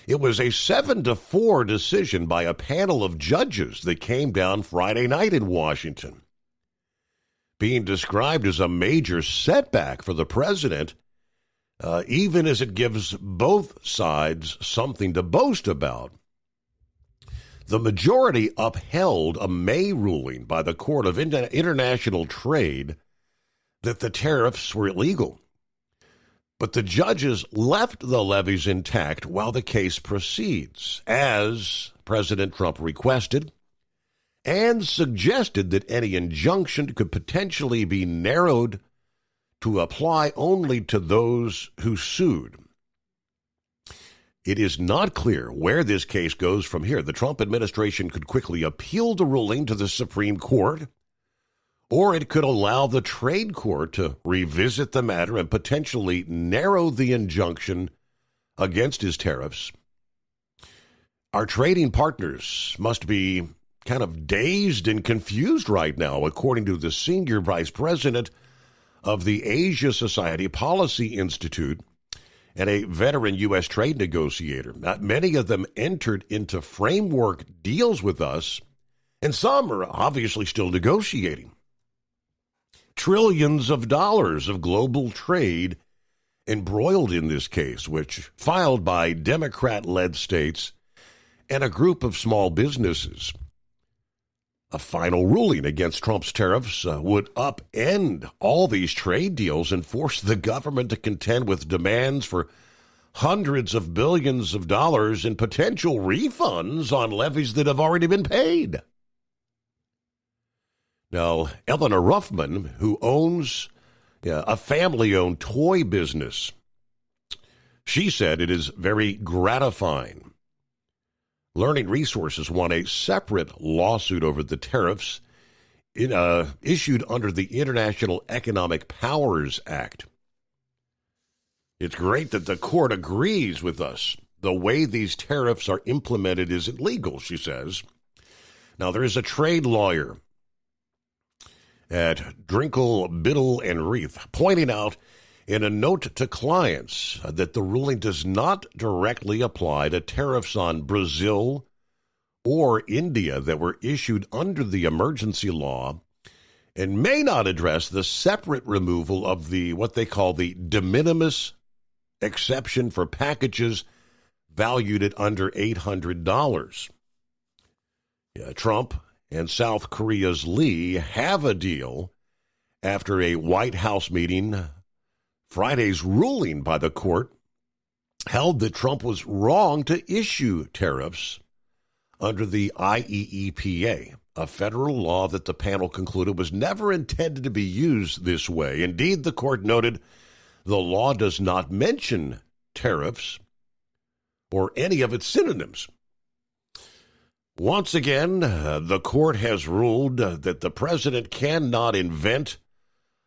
It was a 7-4 decision by a panel of judges that came down Friday night in Washington, being described as a major setback for the president, even as it gives both sides something to boast about. The majority upheld a May ruling by the Court of International Trade that the tariffs were illegal. But the judges left the levies intact while the case proceeds, as President Trump requested, and suggested that any injunction could potentially be narrowed to apply only to those who sued. It is not clear where this case goes from here. The Trump administration could quickly appeal the ruling to the Supreme Court, or it could allow the trade court to revisit the matter and potentially narrow the injunction against his tariffs. Our trading partners must be kind of dazed and confused right now, according to the senior vice president of the Asia Society Policy Institute and a veteran U.S. trade negotiator. Many of them entered into framework deals with us, and some are obviously still negotiating. Trillions of dollars of global trade embroiled in this case, which filed by Democrat-led states and a group of small businesses. A final ruling against Trump's tariffs would upend all these trade deals and force the government to contend with demands for hundreds of billions of dollars in potential refunds on levies that have already been paid. Now, Eleanor Ruffman, who owns a family-owned toy business, she said it is very gratifying. Learning Resources won a separate lawsuit over the tariffs issued under the International Economic Powers Act. It's great that the court agrees with us. The way these tariffs are implemented isn't legal, she says. Now, there is a trade lawyer at Drinkle, Biddle, and Reith pointing out in a note to clients that the ruling does not directly apply to tariffs on Brazil or India that were issued under the emergency law and may not address the separate removal of the what they call the de minimis exception for packages valued at under $800. Trump and South Korea's Lee have a deal after a White House meeting. Friday's ruling by the court held that Trump was wrong to issue tariffs under the IEEPA, a federal law that the panel concluded was never intended to be used this way. Indeed, the court noted the law does not mention tariffs or any of its synonyms. Once again, the court has ruled that the president cannot invent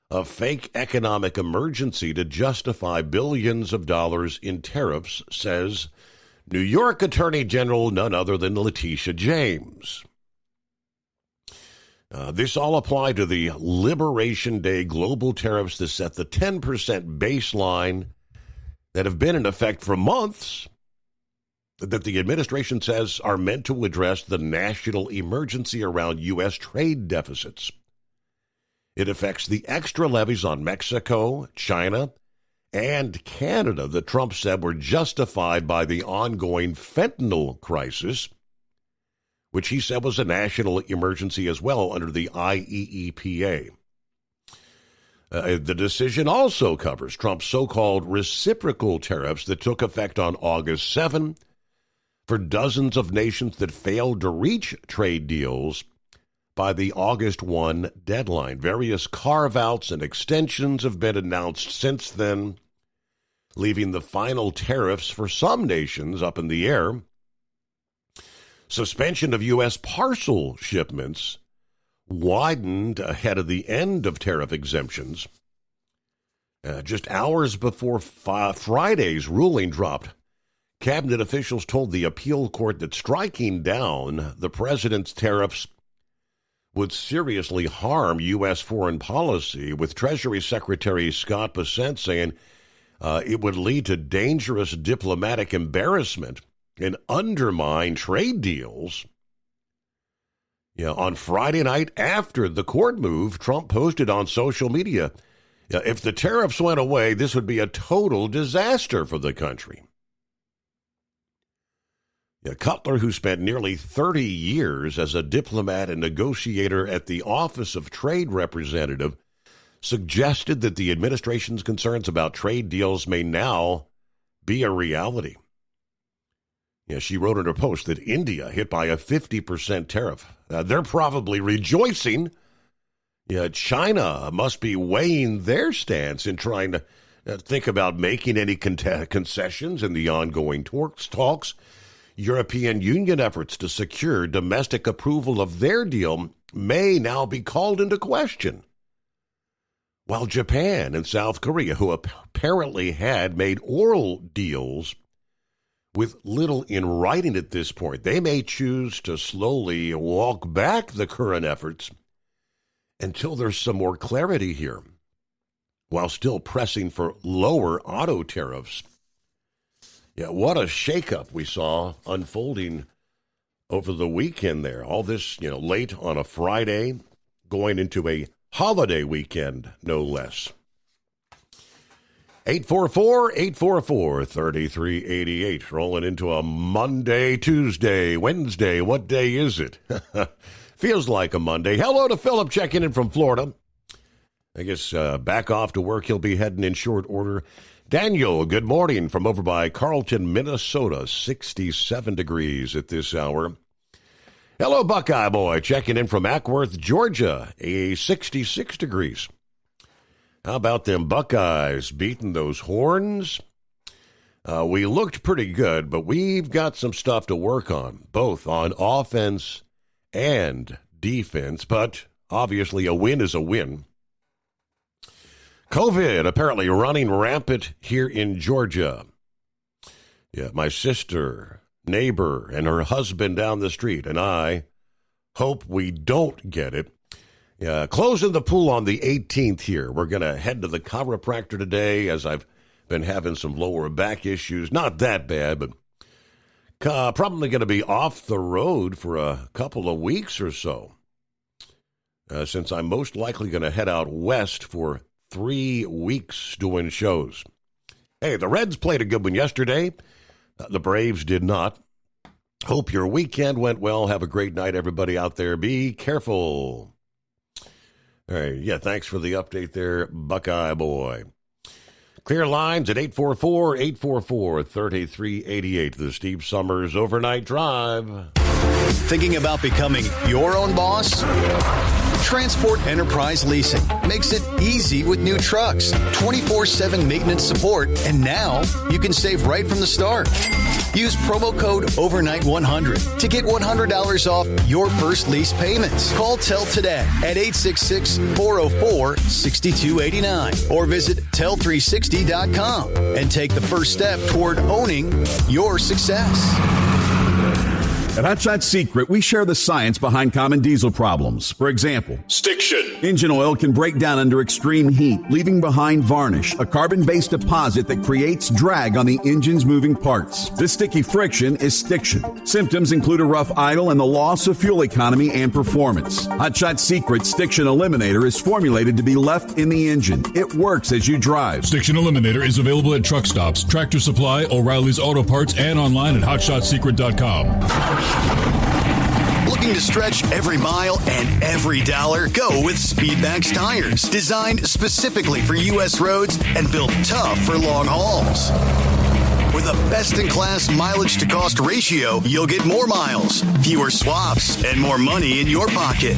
a fake economic emergency to justify billions of dollars in tariffs, says New York Attorney General none other than Letitia James. This all applied to the Liberation Day global tariffs that set the 10% baseline that have been in effect for months, that the administration says are meant to address the national emergency around U.S. trade deficits. It affects the extra levies on Mexico, China, and Canada that Trump said were justified by the ongoing fentanyl crisis, which he said was a national emergency as well under the IEEPA. The decision also covers Trump's so-called reciprocal tariffs that took effect on August 7 for dozens of nations that failed to reach trade deals by the August 1 deadline. Various carve-outs and extensions have been announced since then, leaving the final tariffs for some nations up in the air. Suspension of U.S. parcel shipments widened ahead of the end of tariff exemptions. Just hours before Friday's ruling dropped, cabinet officials told the appeal court that striking down the president's tariffs would seriously harm U.S. foreign policy, with Treasury Secretary Scott Bessent saying it would lead to dangerous diplomatic embarrassment and undermine trade deals. On Friday night after the court move, Trump posted on social media, if the tariffs went away, this would be a total disaster for the country. Cutler, who spent nearly 30 years as a diplomat and negotiator at the Office of Trade Representative, suggested that the administration's concerns about trade deals may now be a reality. She wrote in her post that India hit by a 50% tariff. They're probably rejoicing. China must be weighing their stance in trying to think about making any concessions in the ongoing talks. European Union efforts to secure domestic approval of their deal may now be called into question. While Japan and South Korea, who apparently had made oral deals with little in writing at this point, they may choose to slowly walk back the current efforts until there's some more clarity here, while still pressing for lower auto tariffs. What a shakeup we saw unfolding over the weekend there. All this, late on a Friday, going into a holiday weekend, no less. 844-844-3388. Rolling into a Monday, Tuesday, Wednesday. What day is it? Feels like a Monday. Hello to Philip checking in from Florida. I guess back off to work. He'll be heading in short order. Daniel, good morning from over by Carlton, Minnesota. 67 degrees at this hour. Hello, Buckeye Boy, checking in from Ackworth, Georgia. 66 degrees. How about them Buckeyes beating those Horns? We looked pretty good, but we've got some stuff to work on, both on offense and defense. But obviously a win is a win. COVID apparently running rampant here in Georgia. My sister, neighbor, and her husband down the street and I hope we don't get it. Closing the pool on the 18th here. We're going to head to the chiropractor today as I've been having some lower back issues. Not that bad, but probably going to be off the road for a couple of weeks or so, since I'm most likely going to head out west for 3 weeks doing shows. Hey, the Reds played a good one yesterday. The Braves did not. Hope your weekend went well. Have a great night, everybody out there. Be careful. All right, thanks for the update there, Buckeye Boy. Clear lines at 844-844-3388. The Steve Summers Overnight Drive.
Thinking about becoming your own boss? Transport Enterprise Leasing makes it easy with new trucks, 24/7 maintenance support, and now you can save right from the start. Use promo code OVERNIGHT100 to get $100 off your first lease payments. Call Tell today at 866-404-6289 or visit Tell360.com and take the first step toward owning your success.
At Hot Shot Secret, we share the science behind common diesel problems. For example,
Stiction.
Engine oil can break down under extreme heat, leaving behind varnish, a carbon-based deposit that creates drag on the engine's moving parts. This sticky friction is stiction. Symptoms include a rough idle and the loss of fuel economy and performance. Hot Shot Secret Stiction Eliminator is formulated to be left in the engine. It works as you drive.
Stiction Eliminator is available at truck stops, Tractor Supply, O'Reilly's Auto Parts, and online at HotShotSecret.com.
Looking to stretch every mile and every dollar? Go with Speedmax tires. Designed specifically for U.S. roads and built tough for long hauls. With a best-in-class mileage-to-cost ratio, you'll get more miles, fewer swaps, and more money in your pocket.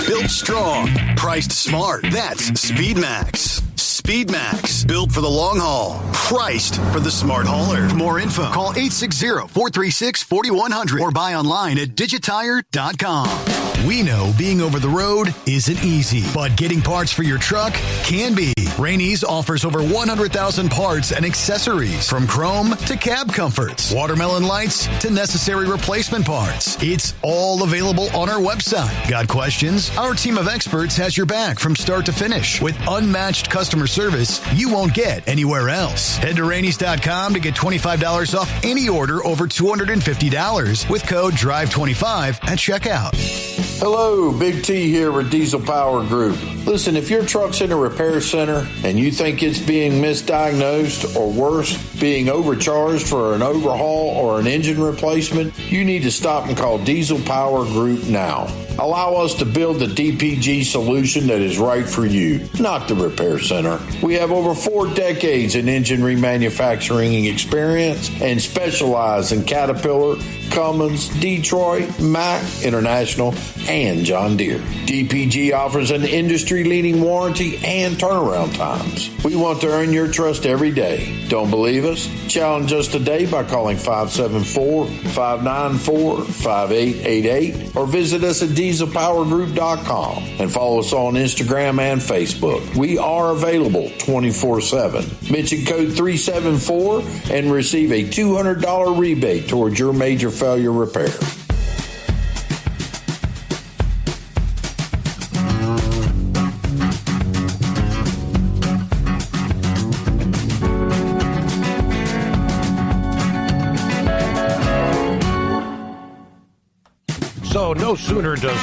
Built strong, priced smart. That's Speedmax. Speedmax, built for the long haul, priced for the smart hauler. For more info, call 860-436-4100 or buy online at digitire.com. We know being over the road isn't easy, but getting parts for your truck can be. Rainey's offers over 100,000 parts and accessories, from chrome to cab comforts, watermelon lights to necessary replacement parts. It's all available on our website. Got questions? Our team of experts has your back from start to finish with unmatched customer service you won't get anywhere else. Head to Rainey's.com to get $25 off any order over $250 with code DRIVE25 at checkout.
Hello, Big T here with Diesel Power Group. Listen, if your truck's in a repair center and you think it's being misdiagnosed or worse, being overcharged for an overhaul or an engine replacement, you need to stop and call Diesel Power Group now. Allow us to build the DPG solution that is right for you, not the repair center. We have over 4 decades in engine remanufacturing experience and specialize in Caterpillar, Cummins, Detroit, Mack, International, and John Deere. DPG offers an industry-leading warranty and turnaround times. We want to earn your trust every day. Don't believe us? Challenge us today by calling 574-594-5888 or visit us at dieselpowergroup.com and follow us on Instagram and Facebook. We are available 24/7. Mention code 374 and receive a $200 rebate towards your major failure repair.
So no sooner does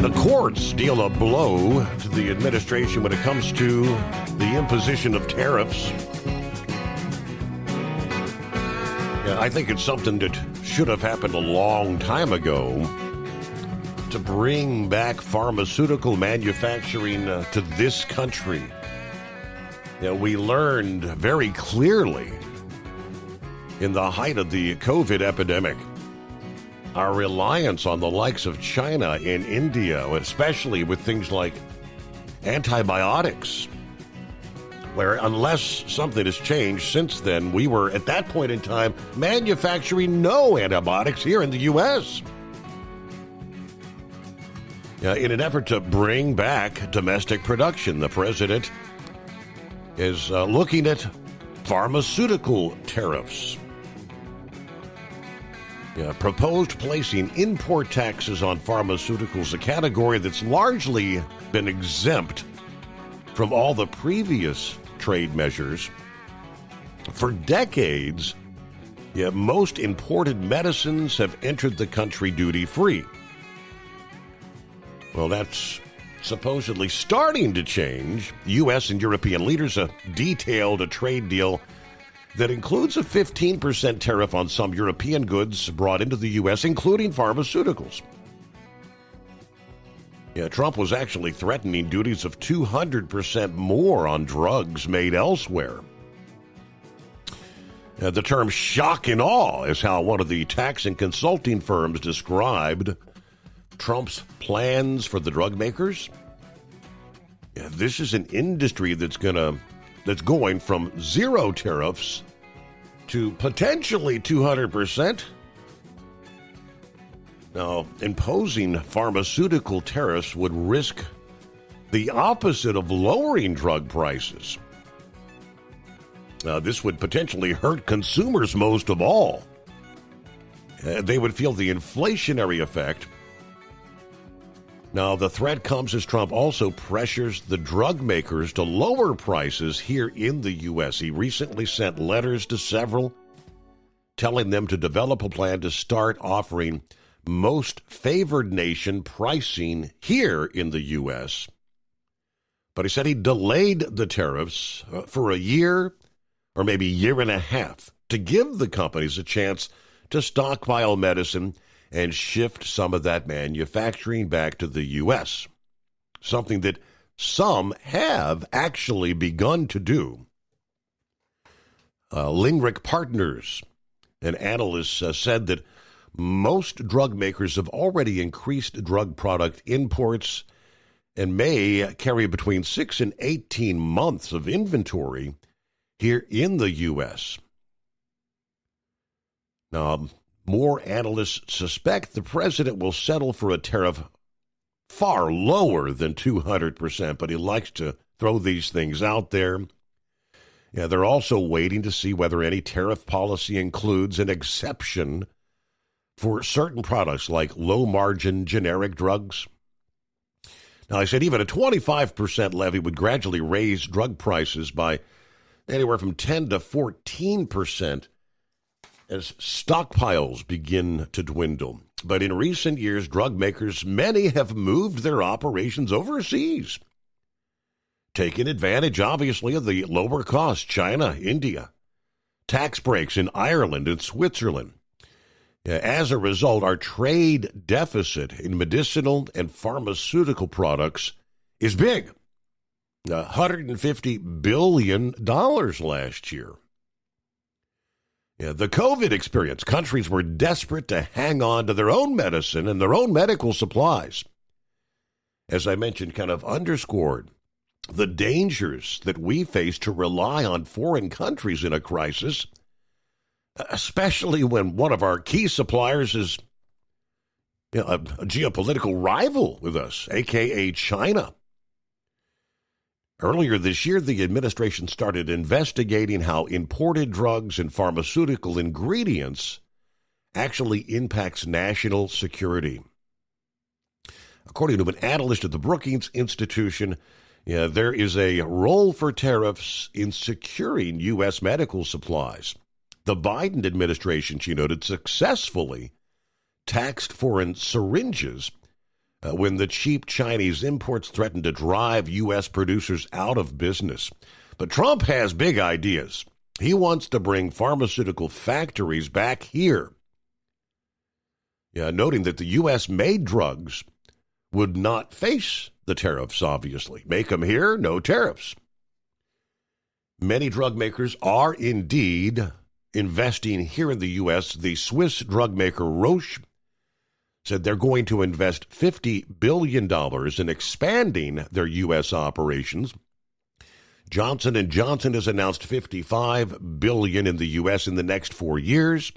the courts deal a blow to the administration when it comes to the imposition of tariffs. I think it's something that should have happened a long time ago to bring back pharmaceutical manufacturing to this country. We learned very clearly in the height of the COVID epidemic our reliance on the likes of China and India, especially with things like antibiotics, where unless something has changed since then, we were at that point in time manufacturing no antibiotics here in the U.S. In an effort to bring back domestic production, the president is looking at pharmaceutical tariffs. Proposed placing import taxes on pharmaceuticals, a category that's largely been exempt from all the previous trade measures. For decades, most imported medicines have entered the country duty-free. Well, that's supposedly starting to change. U.S. and European leaders detailed a trade deal that includes a 15% tariff on some European goods brought into the U.S., including pharmaceuticals. Trump was actually threatening duties of 200% more on drugs made elsewhere. The term shock and awe is how one of the tax and consulting firms described Trump's plans for the drug makers. This is an industry that's going from zero tariffs to potentially 200%. Now, imposing pharmaceutical tariffs would risk the opposite of lowering drug prices. This would potentially hurt consumers most of all. They would feel the inflationary effect. Now, the threat comes as Trump also pressures the drug makers to lower prices here in the U.S. He recently sent letters to several telling them to develop a plan to start offering most favored nation pricing here in the U.S. But he said he delayed the tariffs for a year or maybe a year and a half to give the companies a chance to stockpile medicine and shift some of that manufacturing back to the U.S., something that some have actually begun to do. Lingrick Partners, an analyst, said that most drug makers have already increased drug product imports and may carry between 6 and 18 months of inventory here in the U.S. Now, more analysts suspect the president will settle for a tariff far lower than 200%, but he likes to throw these things out there. Yeah, they're also waiting to see whether any tariff policy includes an exception for certain products like low-margin generic drugs. Now, I said even a 25% levy would gradually raise drug prices by anywhere from 10 to 14%. As stockpiles begin to dwindle. But in recent years, drug makers, many have moved their operations overseas, taking advantage, obviously, of the lower cost China, India, tax breaks in Ireland and Switzerland. As a result, our trade deficit in medicinal and pharmaceutical products is big, $150 billion last year. The COVID experience, countries were desperate to hang on to their own medicine and their own medical supplies. As I mentioned, kind of underscored the dangers that we face to rely on foreign countries in a crisis, especially when one of our key suppliers is a geopolitical rival with us, a.k.a. China. Earlier this year, the administration started investigating how imported drugs and pharmaceutical ingredients actually impacts national security. According to an analyst at the Brookings Institution, there is a role for tariffs in securing U.S. medical supplies. The Biden administration, she noted, successfully taxed foreign syringes when the cheap Chinese imports threatened to drive U.S. producers out of business. But Trump has big ideas. He wants to bring pharmaceutical factories back here. Noting that the U.S.-made drugs would not face the tariffs, obviously. Make them here, no tariffs. Many drug makers are indeed investing here in the U.S. The Swiss drug maker Roche said they're going to invest $50 billion in expanding their U.S. operations. Johnson & Johnson has announced $55 billion in the U.S. in the next 4 years.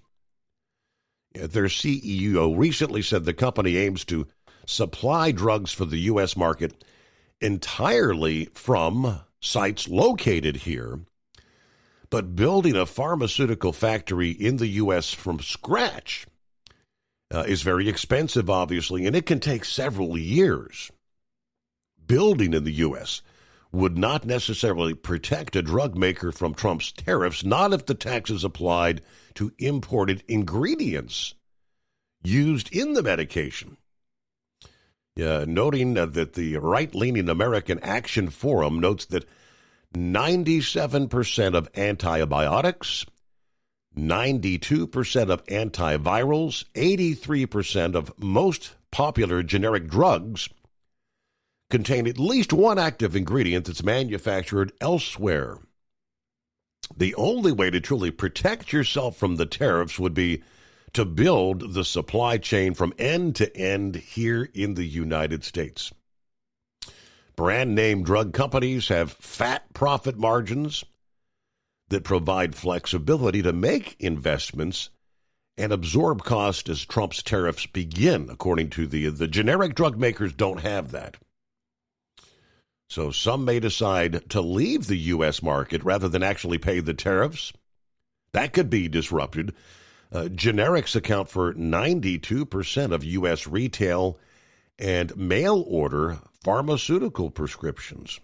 Their CEO recently said the company aims to supply drugs for the U.S. market entirely from sites located here, but building a pharmaceutical factory in the U.S. from scratch is very expensive, obviously, and it can take several years. Building in the U.S. would not necessarily protect a drug maker from Trump's tariffs, not if the tax is applied to imported ingredients used in the medication. Noting that the right-leaning American Action Forum notes that 97% of antibiotics, 92% of antivirals, 83% of most popular generic drugs contain at least one active ingredient that's manufactured elsewhere. The only way to truly protect yourself from the tariffs would be to build the supply chain from end to end here in the United States. Brand name drug companies have fat profit margins that provide flexibility to make investments and absorb cost as Trump's tariffs begin. According to the generic drug makers don't have that. So some may decide to leave the U.S. market rather than actually pay the tariffs. That could be disrupted. Generics account for 92% of U.S. retail and mail-order pharmaceutical prescriptions.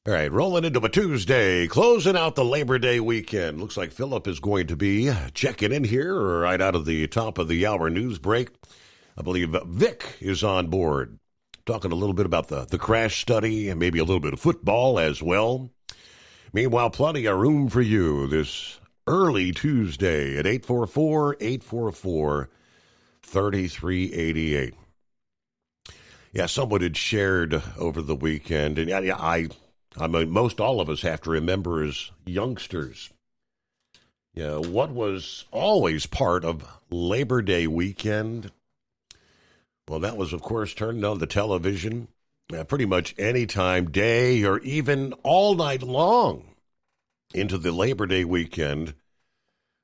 All right, rolling into a Tuesday, closing out the Labor Day weekend. Looks like Philip is going to be checking in here right out of the top of the hour news break. I believe Vic is on board, talking a little bit about the crash study and maybe a little bit of football as well. Meanwhile, plenty of room for you early Tuesday at 844-844-3388. Yeah, someone had shared over the weekend, and I mean, most all of us have to remember as youngsters, what was always part of Labor Day weekend. Well, that was, of course, turned on the television pretty much any time, day, or even all night long into the Labor Day weekend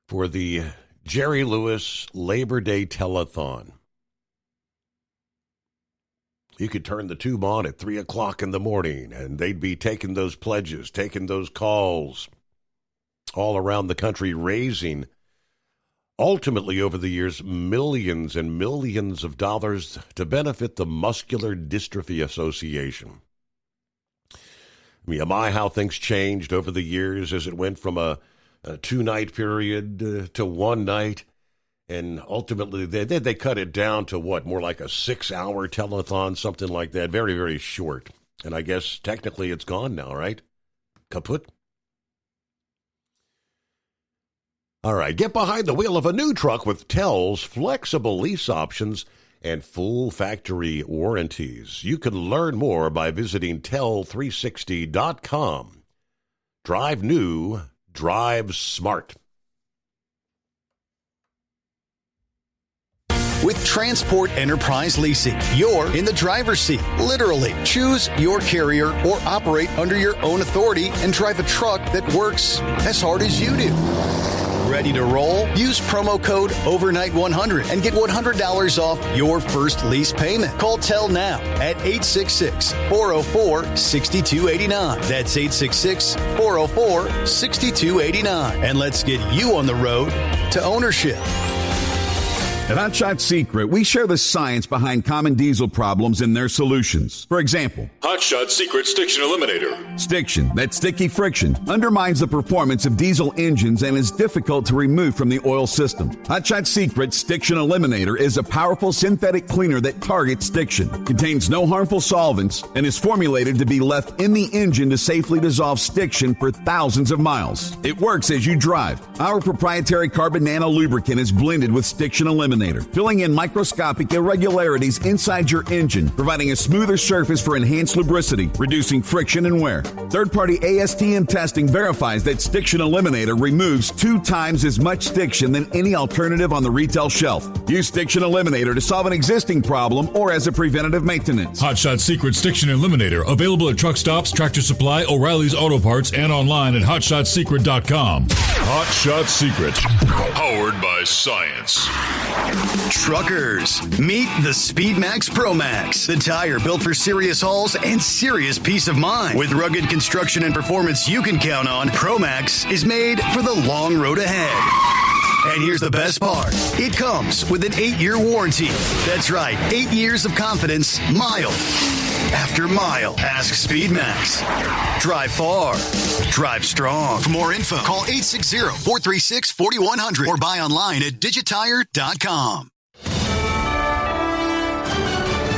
for the Jerry Lewis Labor Day Telethon. You could turn the tube on at 3 o'clock in the morning, and they'd be taking those pledges, taking those calls all around the country, raising, ultimately over the years, millions and millions of dollars to benefit the Muscular Dystrophy Association. I mean, my, how things changed over the years as it went from a 2-night period to 1 night. And ultimately, they cut it down to more like a 6-hour telethon, something like that. Very, very short. And I guess technically it's gone now, right? Kaput? All right, get behind the wheel of a new truck with TEL's flexible lease options and full factory warranties. You can learn more by visiting tel360.com. Drive new, drive smart.
With Transport Enterprise Leasing, you're in the driver's seat, literally. Choose your carrier or operate under your own authority and drive a truck that works as hard as you do. Ready to roll? Use promo code OVERNIGHT100 and get $100 off your first lease payment. Call TEL now at 866-404-6289. That's 866-404-6289. And let's get you on the road to ownership.
At Hot Shot Secret, we share the science behind common diesel problems and their solutions. For example,
Hot Shot Secret Stiction Eliminator.
Stiction, that sticky friction, undermines the performance of diesel engines and is difficult to remove from the oil system. Hot Shot Secret Stiction Eliminator is a powerful synthetic cleaner that targets stiction, contains no harmful solvents, and is formulated to be left in the engine to safely dissolve stiction for thousands of miles. It works as you drive. Our proprietary carbon nano lubricant is blended with Stiction Eliminator, filling in microscopic irregularities inside your engine, providing a smoother surface for enhanced lubricity, reducing friction and wear. Third-party ASTM testing verifies that Stiction Eliminator removes 2 times as much stiction than any alternative on the retail shelf. Use Stiction Eliminator to solve an existing problem or as a preventative maintenance.
Hot Shot Secret Stiction Eliminator, available at truck stops, Tractor Supply, O'Reilly's Auto Parts, and online at hotshotsecret.com. Hot Shot Secret, powered by science.
Truckers, meet the SpeedMax Pro Max, the tire built for serious hauls and serious peace of mind. With rugged construction and performance you can count on, Pro Max is made for the long road ahead. And here's the best part. It comes with an 8-year warranty. That's right, 8 years of confidence, mile after mile. Ask SpeedMax. Drive far. Drive strong. For more info, call 860-436-4100 or buy online at digitire.com.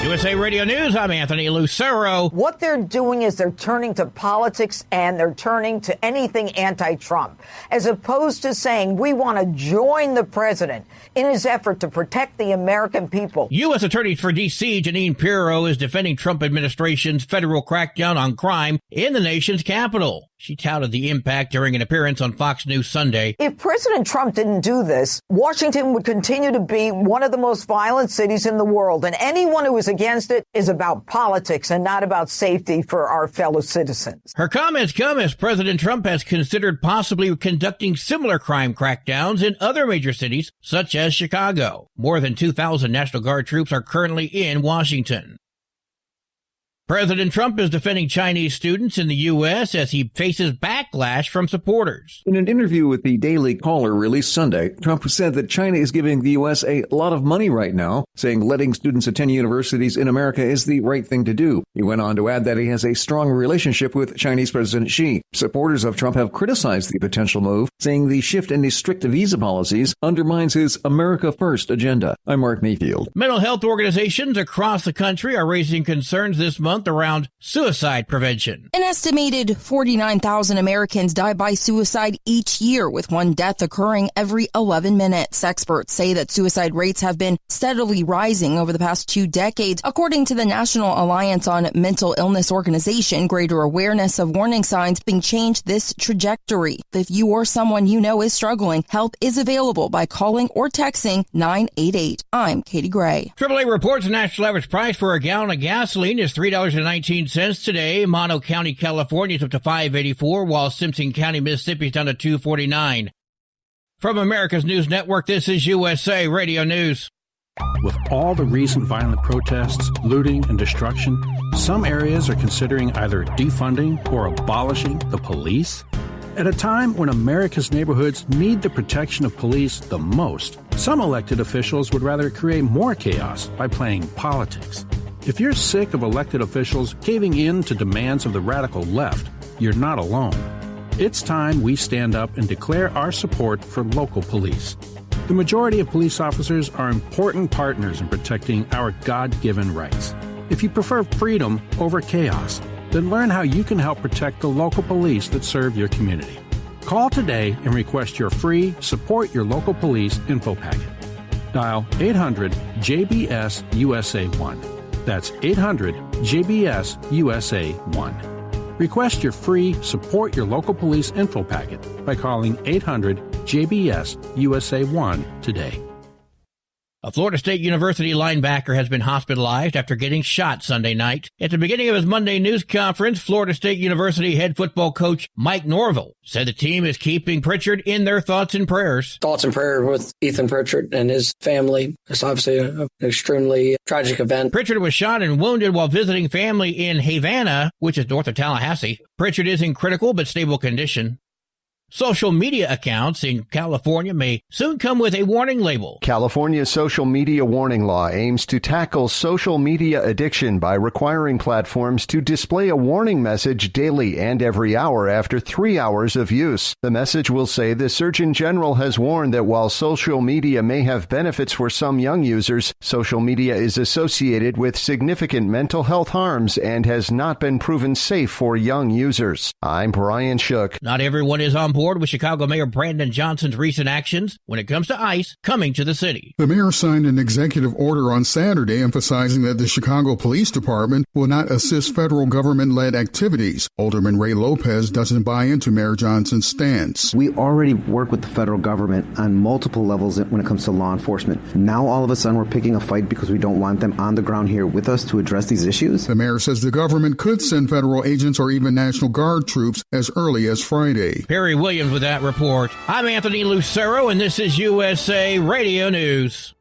USA Radio News, I'm Anthony Lucero.
What they're doing is they're turning to politics and they're turning to anything anti-Trump, as opposed to saying we want to join the president in his effort to protect the American people.
U.S. Attorney for D.C. Jeanine Pirro is defending Trump administration's federal crackdown on crime in the nation's capital. She touted the impact during an appearance on Fox News Sunday.
If President Trump didn't do this, Washington would continue to be one of the most violent cities in the world. And anyone who is against it is about politics and not about safety for our fellow citizens.
Her comments come as President Trump has considered possibly conducting similar crime crackdowns in other major cities, such as Chicago. More than 2,000 National Guard troops are currently in Washington. President Trump is defending Chinese students in the U.S. as he faces backlash from supporters.
In an interview with the Daily Caller released Sunday, Trump said that China is giving the U.S. a lot of money right now, saying letting students attend universities in America is the right thing to do. He went on to add that he has a strong relationship with Chinese President Xi. Supporters of Trump have criticized the potential move, saying the shift in the strict visa policies undermines his America First agenda. I'm Mark Mayfield.
Mental health organizations across the country are raising concerns this month around suicide prevention.
An estimated 49,000 Americans die by suicide each year, with one death occurring every 11 minutes. Experts say that suicide rates have been steadily rising over the past 2 decades. According to the National Alliance on Mental Illness Organization, greater awareness of warning signs can change this trajectory. If you or someone you know is struggling, help is available by calling or texting 988. I'm Katie Gray.
AAA reports the national average price for a gallon of gasoline is $3.19 today. Mono County, California is up to $5.84, while Simpson County, Mississippi is down to $2.49. From America's News Network, this is USA Radio News.
With all the recent violent protests, looting, and destruction, some areas are considering either defunding or abolishing the police. At a time when America's neighborhoods need the protection of police the most, some elected officials would rather create more chaos by playing politics. If you're sick of elected officials caving in to demands of the radical left, you're not alone. It's time we stand up and declare our support for local police. The majority of police officers are important partners in protecting our God-given rights. If you prefer freedom over chaos, then learn how you can help protect the local police that serve your community. Call today and request your free Support Your Local Police info packet. Dial 800-JBS-USA-1. That's 800-JBS-USA-1. Request your free Support Your Local Police info packet by calling 800-JBS-USA-1 today.
A Florida State University linebacker has been hospitalized after getting shot Sunday night. At the beginning of his Monday news conference, Florida State University head football coach Mike Norvell said the team is keeping Pritchard in their thoughts and prayers.
Thoughts and prayers with Ethan Pritchard and his family. It's obviously an extremely tragic event.
Pritchard was shot and wounded while visiting family in Havana, which is north of Tallahassee. Pritchard is in critical but stable condition. Social media accounts in California may soon come with a warning label.
California's social media warning law aims to tackle social media addiction by requiring platforms to display a warning message daily and every hour after 3 hours of use. The message will say the Surgeon General has warned that while social media may have benefits for some young users, social media is associated with significant mental health harms and has not been proven safe for young users. I'm Brian Shook.
Not everyone is on board with Chicago Mayor Brandon Johnson's recent actions when it comes to ICE coming to the city.
The mayor signed an executive order on Saturday emphasizing that the Chicago Police Department will not assist federal government-led activities. Alderman Ray Lopez doesn't buy into Mayor Johnson's stance.
We already work with the federal government on multiple levels when it comes to law enforcement. Now all of a sudden we're picking a fight because we don't want them on the ground here with us to address these issues.
The mayor says the government could send federal agents or even National Guard troops as early as Friday.
Perry Williams with that report. I'm Anthony Lucero, and this is USA Radio News.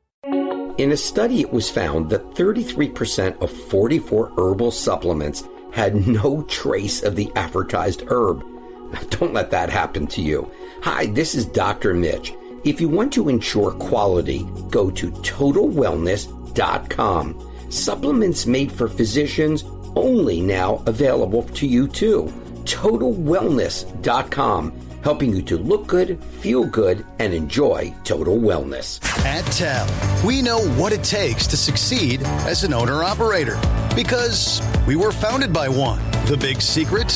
In a study, it was found that 33% of 44 herbal supplements had no trace of the advertised herb. Now, don't let that happen to you. Hi, this is Dr. Mitch. If you want to ensure quality, go to TotalWellness.com. Supplements made for physicians, only now available to you too. TotalWellness.com. Helping you to look good, feel good, and enjoy total wellness.
At TEL, we know what it takes to succeed as an owner-operator because we were founded by one. The big secret?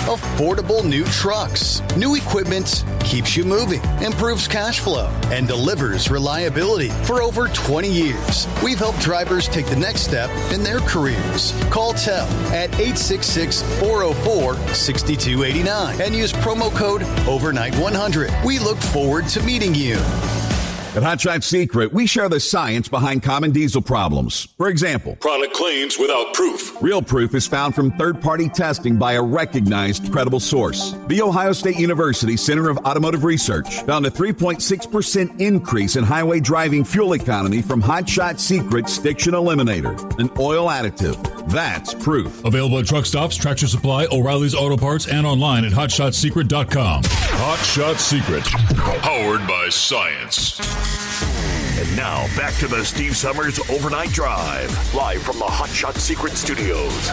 Affordable new trucks. New equipment keeps you moving, improves cash flow, and delivers reliability. For over 20 years, we've helped drivers take the next step in their careers. Call TEL at 866-404-6289 and use promo code Overnight 100. We look forward to meeting you.
At Hot Shot Secret, we share the science behind common diesel problems. For example,
product claims without proof.
Real proof is found from third-party testing by a recognized, credible source. The Ohio State University Center of Automotive Research found a 3.6% increase in highway driving fuel economy from Hot Shot Secret Stiction Eliminator, an oil additive. That's proof.
Available at truck stops, Tractor Supply, O'Reilly's Auto Parts, and online at HotShotSecret.com. Hot Shot Secret, powered by science.
And now, back to the Steve Summers Overnight Drive, live from the Hot Shot Secret Studios.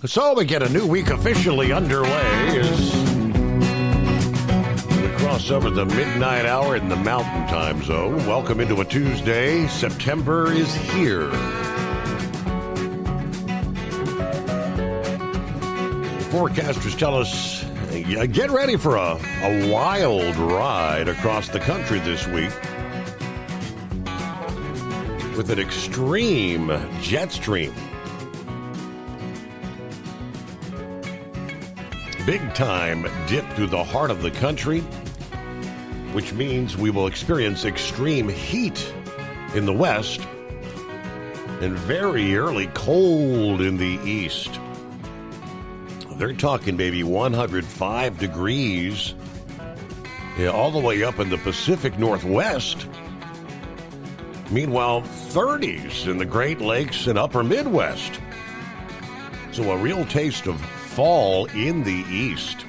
So we get a new week officially underway as we cross over the midnight hour in the Mountain Time Zone. Welcome into a Tuesday. September is here. Forecasters tell us, get ready for a wild ride across the country this week with an extreme jet stream. Big-time dip through the heart of the country, which means we will experience extreme heat in the west and very early cold in the east. They're talking maybe 105 degrees all the way up in the Pacific Northwest. Meanwhile, 30s in the Great Lakes and upper Midwest. So a real taste of fall in the east.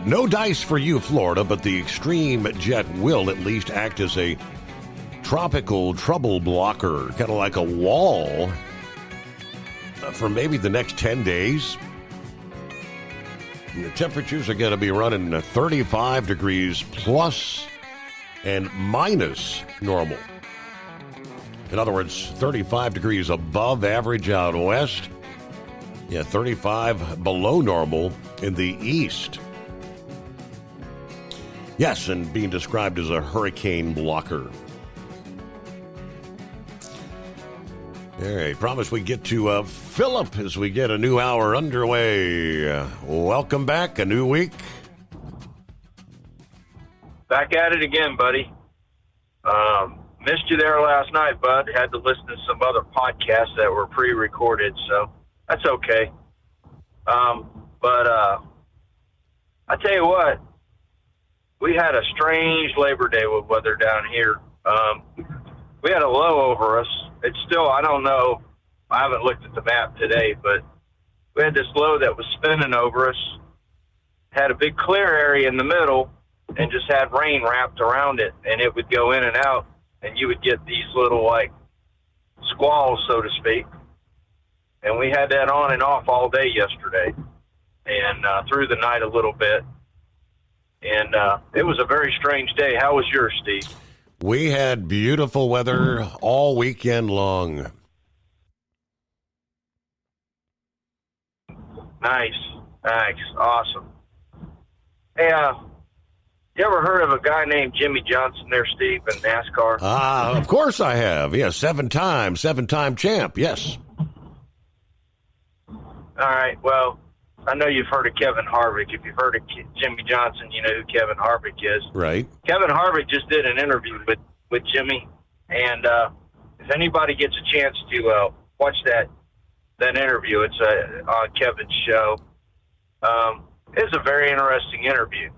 No dice for you, Florida, but the extreme jet will at least act as a tropical trouble blocker, kind of like a wall for maybe the next 10 days. And the temperatures are going to be running 35 degrees plus and minus normal. In other words, 35 degrees above average out west. 35 below normal in the east. Yes, and being described as a hurricane blocker. All right, promise we get to Philip as we get a new hour underway. Welcome back, a new week.
Back at it again, buddy. Missed you there last night, bud. Had to listen to some other podcasts that were pre-recorded, so that's okay. But I tell you what, we had a strange Labor Day with weather down here. We had a low over us. It's still, I don't know, I haven't looked at the map today, but we had this low that was spinning over us, had a big clear area in the middle, and just had rain wrapped around it, and it would go in and out, and you would get these little, like, squalls, so to speak. And we had that on and off all day yesterday and through the night a little bit. And it was a very strange day. How was yours, Steve?
We had beautiful weather all weekend long.
Nice. Awesome. Hey, you ever heard of a guy named Jimmy Johnson there, Steve, in NASCAR?
Of course I have. Yeah, seven-time champ, yes.
All right, well, I know you've heard of Kevin Harvick. If you've heard of Jimmy Johnson, you know who Kevin Harvick is.
Right.
Kevin Harvick just did an interview with Jimmy, and if anybody gets a chance to watch that interview, it's on Kevin's show. It's a very interesting interview.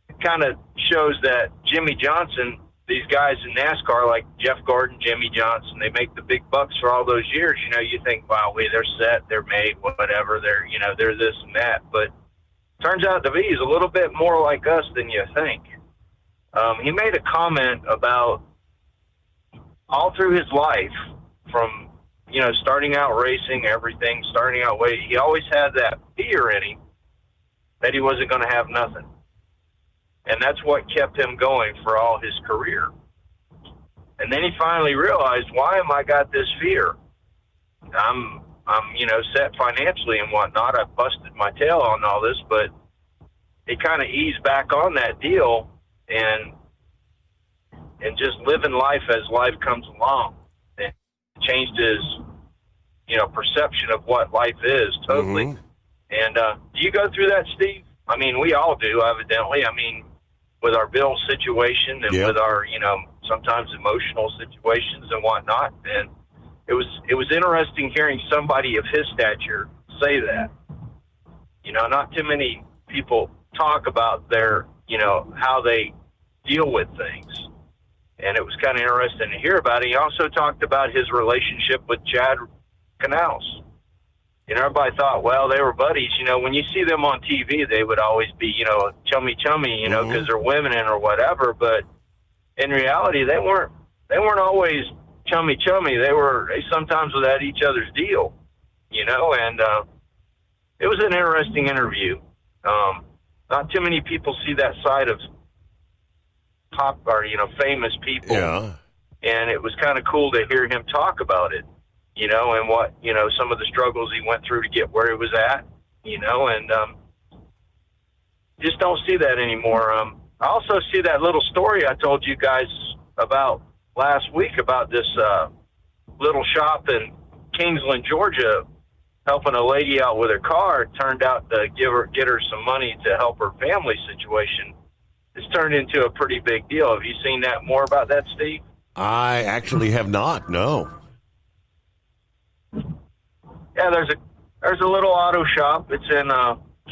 It kind of shows that Jimmy Johnson, these guys in NASCAR like Jeff Gordon, Jimmy Johnson, they make the big bucks for all those years. You know, you think, wow, they're set, they're made, whatever, they're this and that. But turns out to be he's a little bit more like us than you think. He made a comment about all through his life, from, you know, starting out racing, everything, starting out waiting, he always had that fear in him that he wasn't going to have nothing. And that's what kept him going for all his career. And then he finally realized, why am I got this fear? I'm you know, set financially and whatnot. I busted my tail on all this, but he kind of eased back on that deal and just living life as life comes along, and changed his, perception of what life is totally.
Mm-hmm.
And do you go through that, Steve? I mean, we all do, evidently. I mean, with our bill situation and with our, sometimes emotional situations and whatnot. And it was interesting hearing somebody of his stature say that. Not too many people talk about their, how they deal with things. And it was kind of interesting to hear about it. He also talked about his relationship with Chad Canals. Everybody thought, well, they were buddies. When you see them on TV, they would always be, chummy, because they're women or whatever. But in reality, they weren't always chummy. They sometimes was at each other's deal, and it was an interesting interview. Not too many people see that side of pop or, famous people. Yeah. And it was kind of cool to hear him talk about it, and what, some of the struggles he went through to get where he was at, and just don't see that anymore. I also see that little story I told you guys about last week about this little shop in Kingsland, Georgia, helping a lady out with her car. It turned out to get her some money to help her family situation. It's turned into a pretty big deal. Have you seen that more about that, Steve?
I actually have not, no.
Yeah, there's a little auto shop. It's in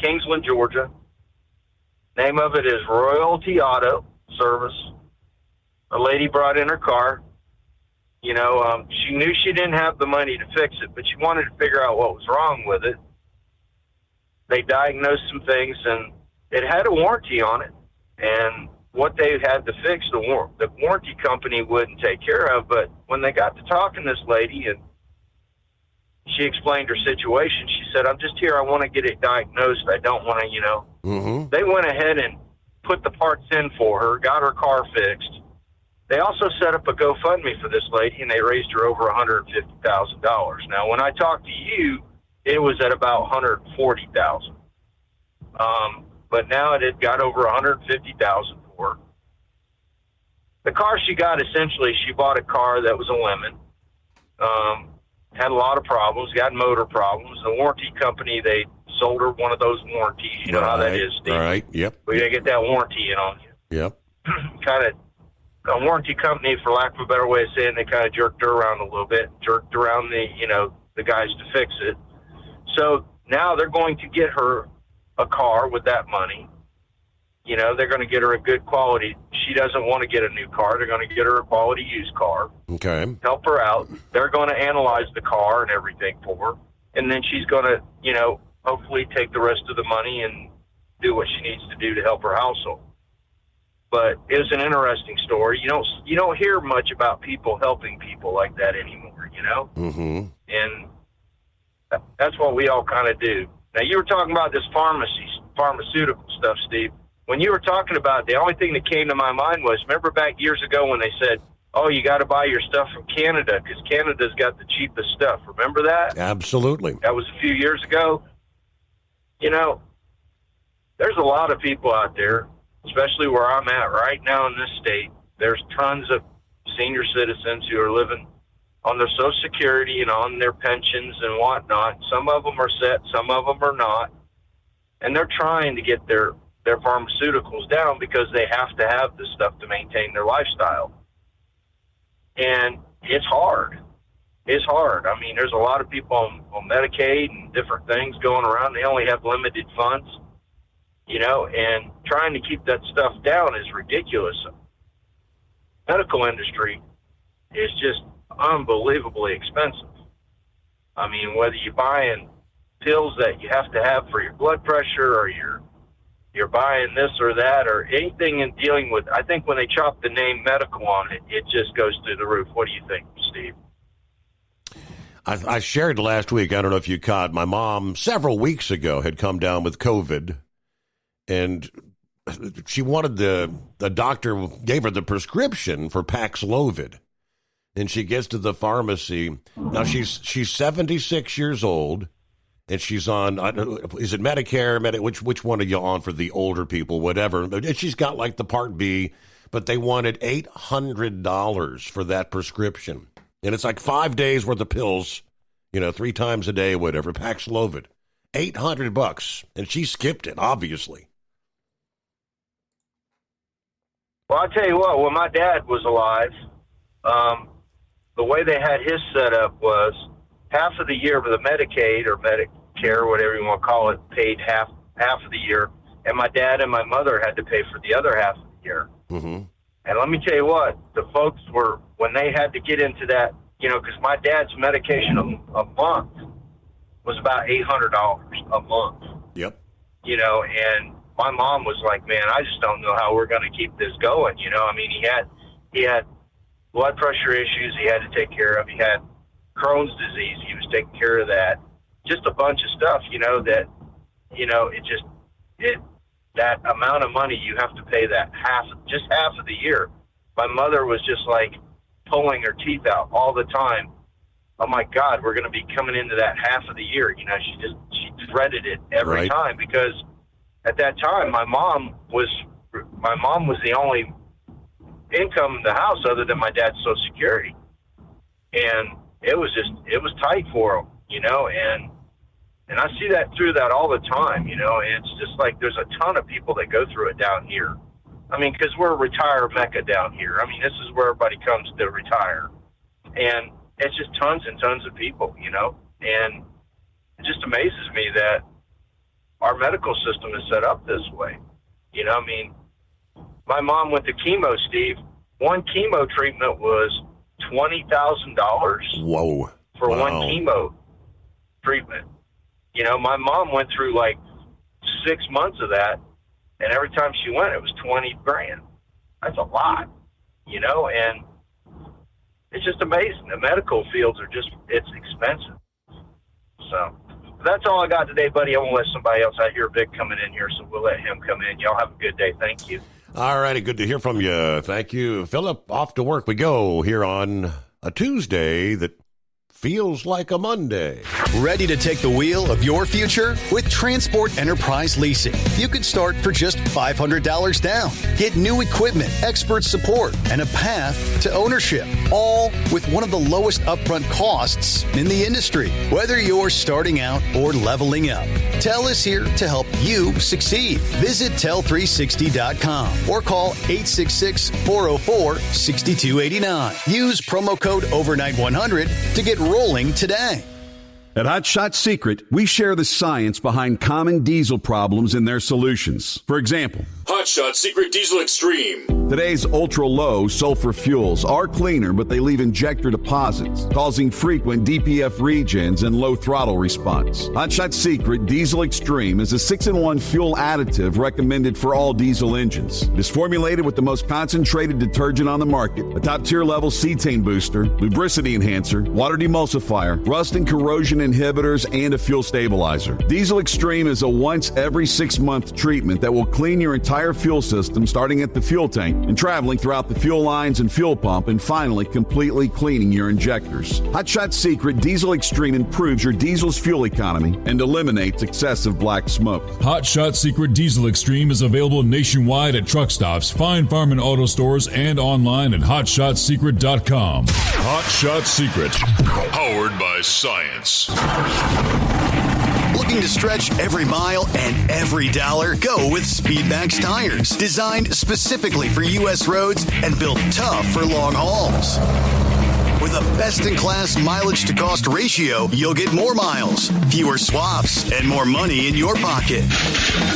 Kingsland, Georgia. Name of it is Royalty Auto Service. A lady brought in her car. She knew she didn't have the money to fix it, but she wanted to figure out what was wrong with it. They diagnosed some things, and it had a warranty on it. And what they had to fix, the warranty company wouldn't take care of. But when they got to talking to this lady and she explained her situation, she said, I'm just here. I want to get it diagnosed. I don't want to,
Mm-hmm.
They went ahead and put the parts in for her, got her car fixed. They also set up a GoFundMe for this lady, and they raised her over $150,000. Now, when I talked to you, it was at about $140,000. But now it had got over $150,000 for her. The car she got, essentially, she bought a car that was a lemon. Had a lot of problems, got motor problems. The warranty company, they sold her one of those warranties. You know how that is, Steve.
All right, yep.
We got to get that warranty in on you.
Yep.
Kind of, a warranty company, for lack of a better way of saying, they kind of jerked her around a little bit, jerked around the guys to fix it. So now they're going to get her a car with that money. They're going to get her a good quality. She doesn't want to get a new car. They're going to get her a quality used car.
Okay.
Help her out. They're going to analyze the car and everything for her. And then she's going to, hopefully take the rest of the money and do what she needs to do to help her household. But it was an interesting story. You don't hear much about people helping people like that anymore,
Mm-hmm.
And that's what we all kind of do. Now, you were talking about this pharmaceutical stuff, Steve. When you were talking about it, the only thing that came to my mind was, remember back years ago when they said, oh, you got to buy your stuff from Canada because Canada's got the cheapest stuff. Remember that?
Absolutely.
That was a few years ago. There's a lot of people out there, especially where I'm at right now in this state. There's tons of senior citizens who are living on their Social Security and on their pensions and whatnot. Some of them are set, some of them are not. And they're trying to get their pharmaceuticals down because they have to have this stuff to maintain their lifestyle. And it's hard. It's hard. I mean, there's a lot of people on Medicaid and different things going around. They only have limited funds, and trying to keep that stuff down is ridiculous. Medical industry is just unbelievably expensive. I mean, whether you're buying pills that you have to have for your blood pressure or you're buying this or that or anything in dealing with, I think when they chop the name medical on it, it just goes through the roof. What do you think, Steve?
I shared last week, I don't know if you caught, my mom several weeks ago had come down with COVID, and she wanted the doctor gave her the prescription for Paxlovid. And she gets to the pharmacy. Now she's 76 years old. and she's on, is it Medicare? Which one are you on for the older people, whatever. And she's got like the Part B, but they wanted $800 for that prescription. And it's like 5 days worth of pills, 3 times a day, whatever, Paxlovid. $800. And she skipped it, obviously.
Well, I'll tell you what, when my dad was alive, the way they had his set up was half of the year for the Medicaid or Medicare, whatever you want to call it, paid half of the year, and my dad and my mother had to pay for the other half of the year.
Mm-hmm.
And let me tell you what, the folks were, when they had to get into that, because my dad's medication a month was about $800 a month.
Yep.
And my mom was like, man, I just don't know how we're going to keep this going. He had blood pressure issues he had to take care of. He had Crohn's disease. He was taking care of that. Just a bunch of stuff, that amount of money, you have to pay that half of the year. My mother was just like pulling her teeth out all the time. Oh my God, we're going to be coming into that half of the year. She dreaded it every time, because at that time my mom was the only income in the house other than my dad's Social Security. And it was tight for him, and I see that through that all the time, and it's just like there's a ton of people that go through it down here. Because we're a retire mecca down here. This is where everybody comes to retire. And it's just tons and tons of people, and it just amazes me that our medical system is set up this way. My mom went to chemo, Steve. One chemo treatment was $20,000.
Whoa.
For one chemo treatment. My mom went through like 6 months of that, and every time she went, it was $20,000. That's a lot, and it's just amazing. The medical fields are it's expensive. So that's all I got today, buddy. I won't let somebody else. I hear Vic coming in here, so we'll let him come in. Y'all have a good day. Thank you.
All righty. Good to hear from you. Thank you. Philip, off to work we go here on a Tuesday that feels like a Monday.
Ready to take the wheel of your future? With Transport Enterprise Leasing, you could start for just $500 down. Get new equipment, expert support, and a path to ownership, all with one of the lowest upfront costs in the industry. Whether you're starting out or leveling up, TEL is here to help you succeed. Visit tel360.com or call 866-404-6289. Use promo code OVERNIGHT100 to get rolling today.
At Hot Shot Secret, we share the science behind common diesel problems and their solutions. For example,
Hot Shot Secret Diesel Extreme.
Today's ultra-low sulfur fuels are cleaner, but they leave injector deposits, causing frequent DPF regens and low throttle response. Hot Shot Secret Diesel Extreme is a 6-in-1 fuel additive recommended for all diesel engines. It is formulated with the most concentrated detergent on the market, a top-tier level cetane booster, lubricity enhancer, water demulsifier, rust and corrosion inhibitors, and a fuel stabilizer. Diesel Extreme is a once every 6-month treatment that will clean your entire fuel system, starting at the fuel tank and traveling throughout the fuel lines and fuel pump, and finally completely cleaning your injectors. Hot Shot Secret Diesel Extreme improves your diesel's fuel economy and eliminates excessive black smoke.
Hot Shot Secret Diesel Extreme is available nationwide at truck stops, Fine Farm and Auto Stores, and online at hotshotsecret.com. Hot Shot Secret, powered by science.
Looking to stretch every mile and every dollar? Go with Speedmax tires, designed specifically for U.S. roads and built tough for long hauls. With a best-in-class mileage-to-cost ratio, you'll get more miles, fewer swaps, and more money in your pocket.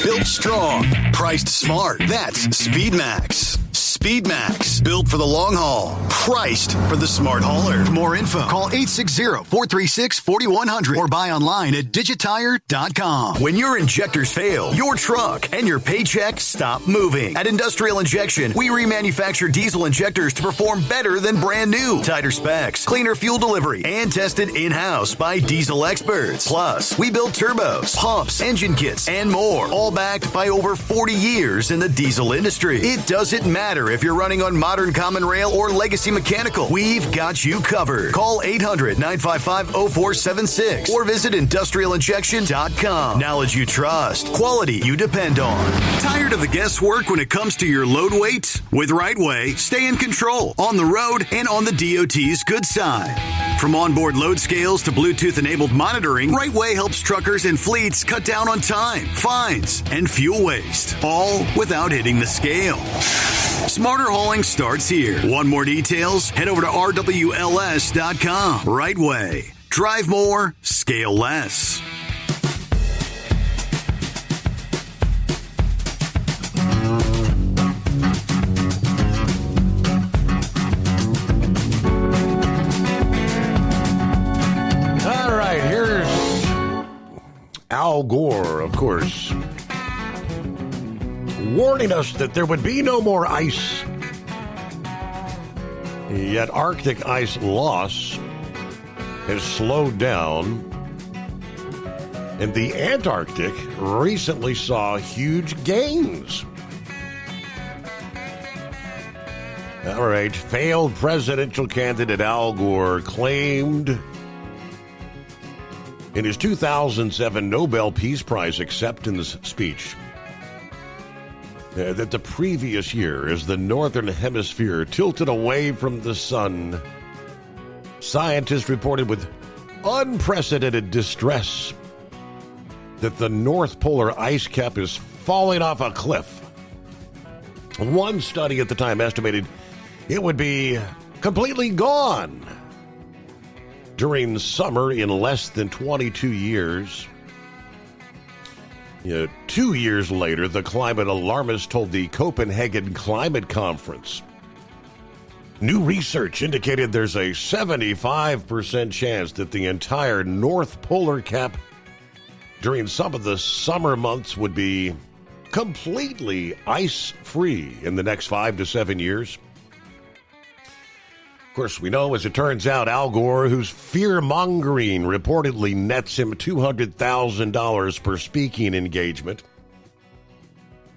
Built strong, priced smart. That's Speedmax. Speedmax, built for the long haul, priced for the smart hauler. For more info, call 860-436-4100 or buy online at digitire.com. When your injectors fail, your truck and your paycheck stop moving. At Industrial Injection, we remanufacture diesel injectors to perform better than brand new. Tighter specs, cleaner fuel delivery, and tested in-house by diesel experts. Plus, we build turbos, pumps, engine kits, and more, all backed by over 40 years in the diesel industry. It doesn't matter matter if you're running on modern common rail or legacy mechanical, we've got you covered. Call 800-955-0476 or visit industrialinjection.com. Knowledge you trust, quality you depend on. Tired of the guesswork when it comes to your load weight? With Rightway, stay in control on the road and on the DOT's good side. From onboard load scales to Bluetooth-enabled monitoring, Rightway helps truckers and fleets cut down on time, fines, and fuel waste, all without hitting the scale. Smarter hauling starts here. Want more details? Head over to rwls.com. Rightway. Drive more, scale less.
Al Gore, of course, warning us that there would be no more ice. Yet Arctic ice loss has slowed down, and the Antarctic recently saw huge gains. All right, failed presidential candidate Al Gore claimed in his 2007 Nobel Peace Prize acceptance speech that the previous year, as the northern hemisphere tilted away from the sun, scientists reported with unprecedented distress that the North Polar ice cap is falling off a cliff. One study at the time estimated it would be completely gone during summer in less than 22 years. 2 years later, the climate alarmist told the Copenhagen Climate Conference new research indicated there's a 75% chance that the entire North Polar cap during some of the summer months would be completely ice-free in the next 5 to 7 years. Of course, we know, as it turns out, Al Gore, whose fear-mongering reportedly nets him $200,000 per speaking engagement,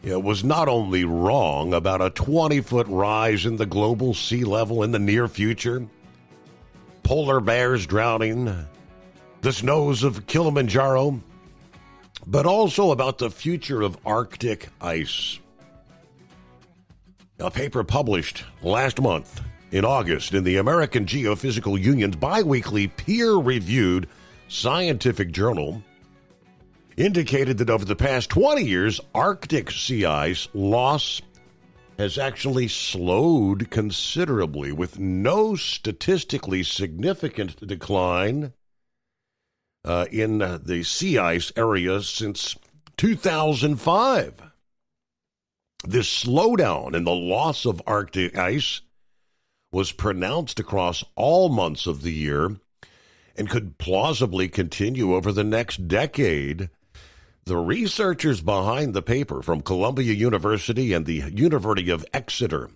was not only wrong about a 20-foot rise in the global sea level in the near future, polar bears drowning, the snows of Kilimanjaro, but also about the future of Arctic ice. A paper published last month in August in the American Geophysical Union's biweekly peer-reviewed scientific journal indicated that over the past 20 years, Arctic sea ice loss has actually slowed considerably, with no statistically significant decline in the sea ice area since 2005. This slowdown in the loss of Arctic ice was pronounced across all months of the year and could plausibly continue over the next decade. The researchers behind the paper from Columbia University and the University of Exeter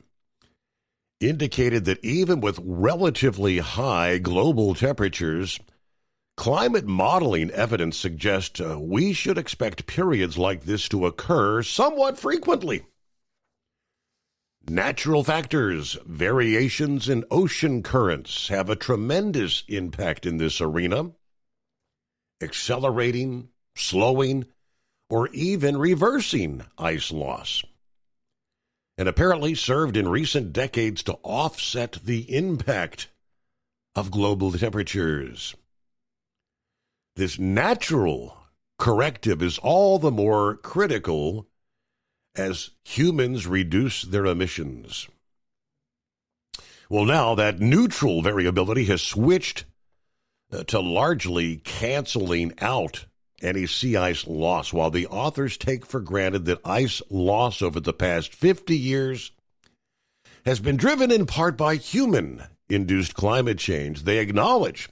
indicated that even with relatively high global temperatures, climate modeling evidence suggests we should expect periods like this to occur somewhat frequently. Natural factors, variations in ocean currents have a tremendous impact in this arena, accelerating, slowing, or even reversing ice loss, and apparently served in recent decades to offset the impact of global temperatures. This natural corrective is all the more critical as humans reduce their emissions. Well, now that neutral variability has switched to largely canceling out any sea ice loss, while the authors take for granted that ice loss over the past 50 years has been driven in part by human-induced climate change. They acknowledge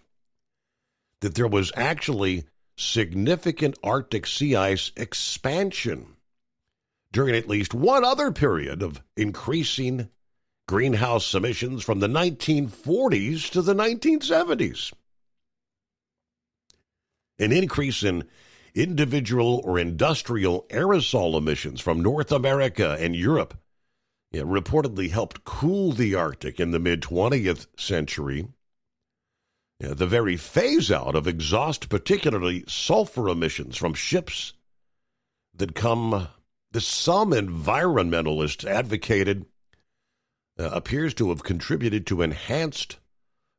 that there was actually significant Arctic sea ice expansion during at least one other period of increasing greenhouse emissions from the 1940s to the 1970s. An increase in individual or industrial aerosol emissions from North America and Europe reportedly helped cool the Arctic in the mid-20th century. The very phase-out of exhaust, particularly sulfur emissions from ships that some environmentalists advocated, appears to have contributed to enhanced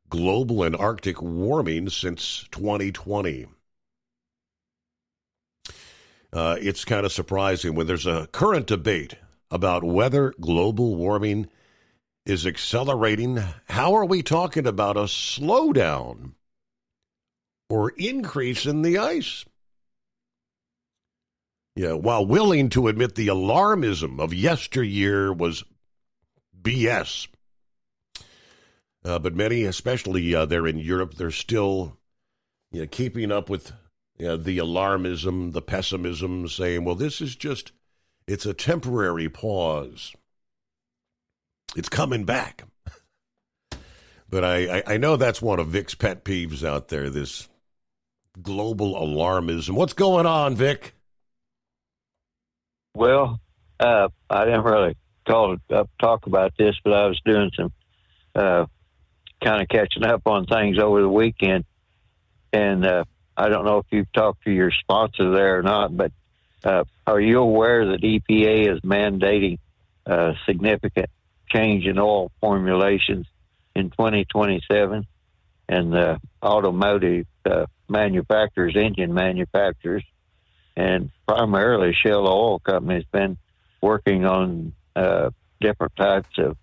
global and Arctic warming since 2020. It's kind of surprising when there's a current debate about whether global warming is accelerating. How are we talking about a slowdown or increase in the ice? While willing to admit the alarmism of yesteryear was BS. But many, especially there in Europe, they're still keeping up with the alarmism, the pessimism, saying, well, this is just, it's a temporary pause. It's coming back. But I know that's one of Vic's pet peeves out there, this global alarmism. What's going on, Vic?
Well, I didn't really call it up to talk about this, but I was doing some kind of catching up on things over the weekend. And I don't know if you've talked to your sponsor there or not, but are you aware that EPA is mandating significant change in oil formulations in 2027? And the automotive manufacturers, engine manufacturers, and primarily Shell Oil Company has been working on different types of